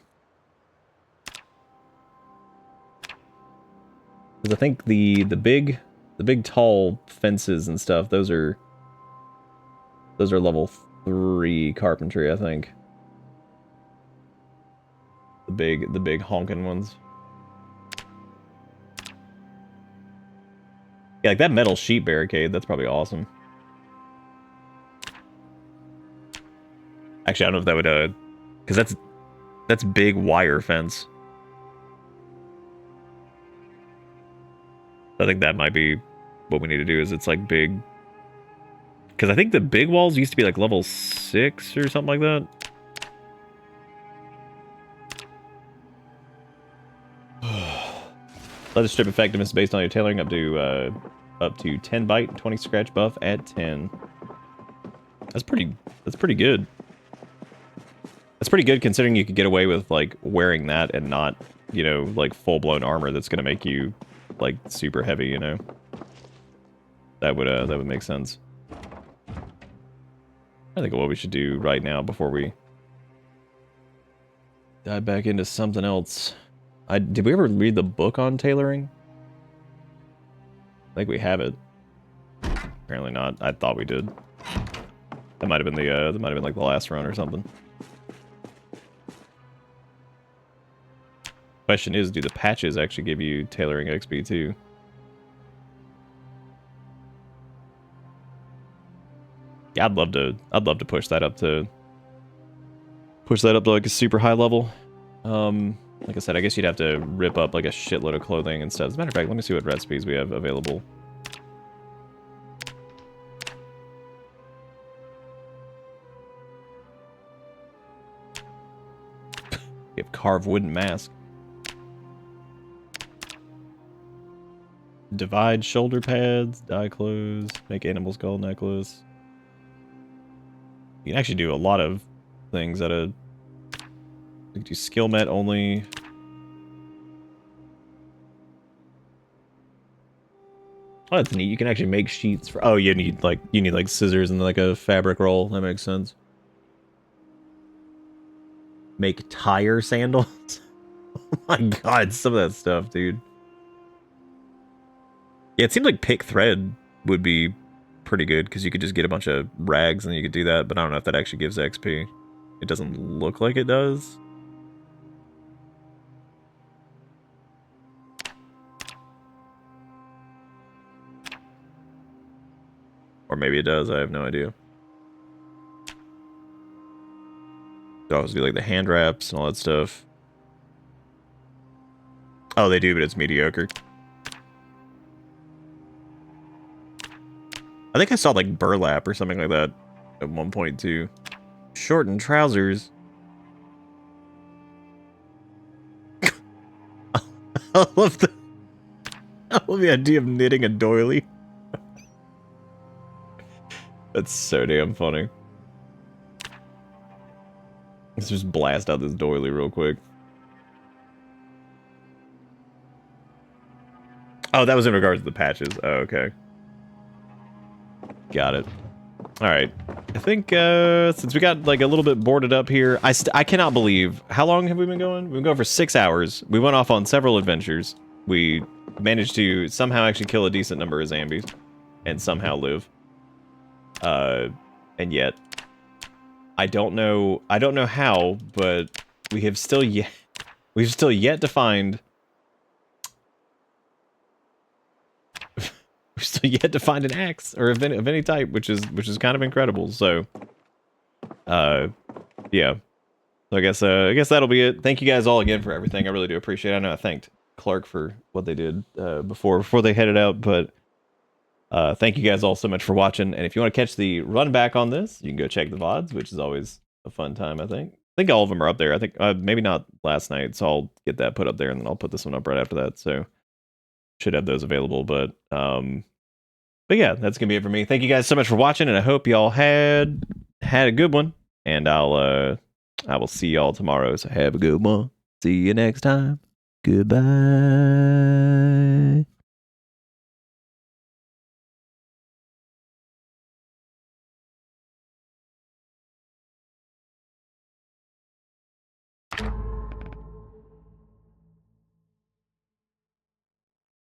Because I think the big tall fences and stuff, those are level 3 carpentry, I think. The big honking ones. Yeah, like that metal sheet barricade, that's probably awesome. Actually, I don't know if that would, because that's big wire fence. I think that might be what we need to do, is it's like big. Because I think the big walls used to be like level 6 or something like that. Leather strip effectiveness is based on your tailoring up to 10 bite, 20 scratch buff at 10. That's pretty good. That's pretty good considering you could get away with like wearing that and not, you know, like full-blown armor that's gonna make you like super heavy, you know. That would make sense. I think what we should do right now before we dive back into something else. Did we ever read the book on tailoring? I think we have it. Apparently not. I thought we did. That might have been like the last run or something. Question is, do the patches actually give you tailoring XP too? Yeah, I'd love to push that up to like a super high level. Like I said, I guess you'd have to rip up like a shitload of clothing and stuff. As a matter of fact, let me see what recipes we have available. We have carved wooden mask. Divide shoulder pads, dye clothes, make animal skull necklace. You can actually do a lot of things at a... You can do skill met only. Oh, that's neat. You can actually make sheets for... Oh, you need like scissors and like a fabric roll. That makes sense. make tire sandals. Oh my god, some of that stuff, dude. Yeah, it seems like pick thread would be pretty good because you could just get a bunch of rags and you could do that, but I don't know if that actually gives XP. It doesn't look like it does. Or maybe it does, I have no idea. They always do like the hand wraps and all that stuff. Oh, they do, but it's mediocre. I think I saw like burlap or something like that at 1.2. Shortened trousers. I love the idea of knitting a doily. That's so damn funny. Let's just blast out this doily real quick. Oh, that was in regards to the patches. Oh, okay. Got it. All right. I think since we got like a little bit boarded up here, I cannot believe how long have we been going? We've been going for 6 hours. We went off on several adventures. We managed to somehow actually kill a decent number of zombies and somehow live. And yet I don't know how, but we've still yet to find we're still yet to find an axe or of any type, which is kind of incredible. So, yeah. So I guess that'll be it. Thank you guys all again for everything. I really do appreciate it. I know I thanked Clark for what they did before they headed out, but thank you guys all so much for watching. And if you want to catch the run back on this, you can go check the VODs, which is always a fun time. I think all of them are up there. I think maybe not last night, so I'll get that put up there, and then I'll put this one up right after that. So should have those available, but yeah, that's gonna be it for me. Thank you guys so much for watching, and I hope y'all had a good one. And I will see y'all tomorrow. So have a good one. See you next time. Goodbye.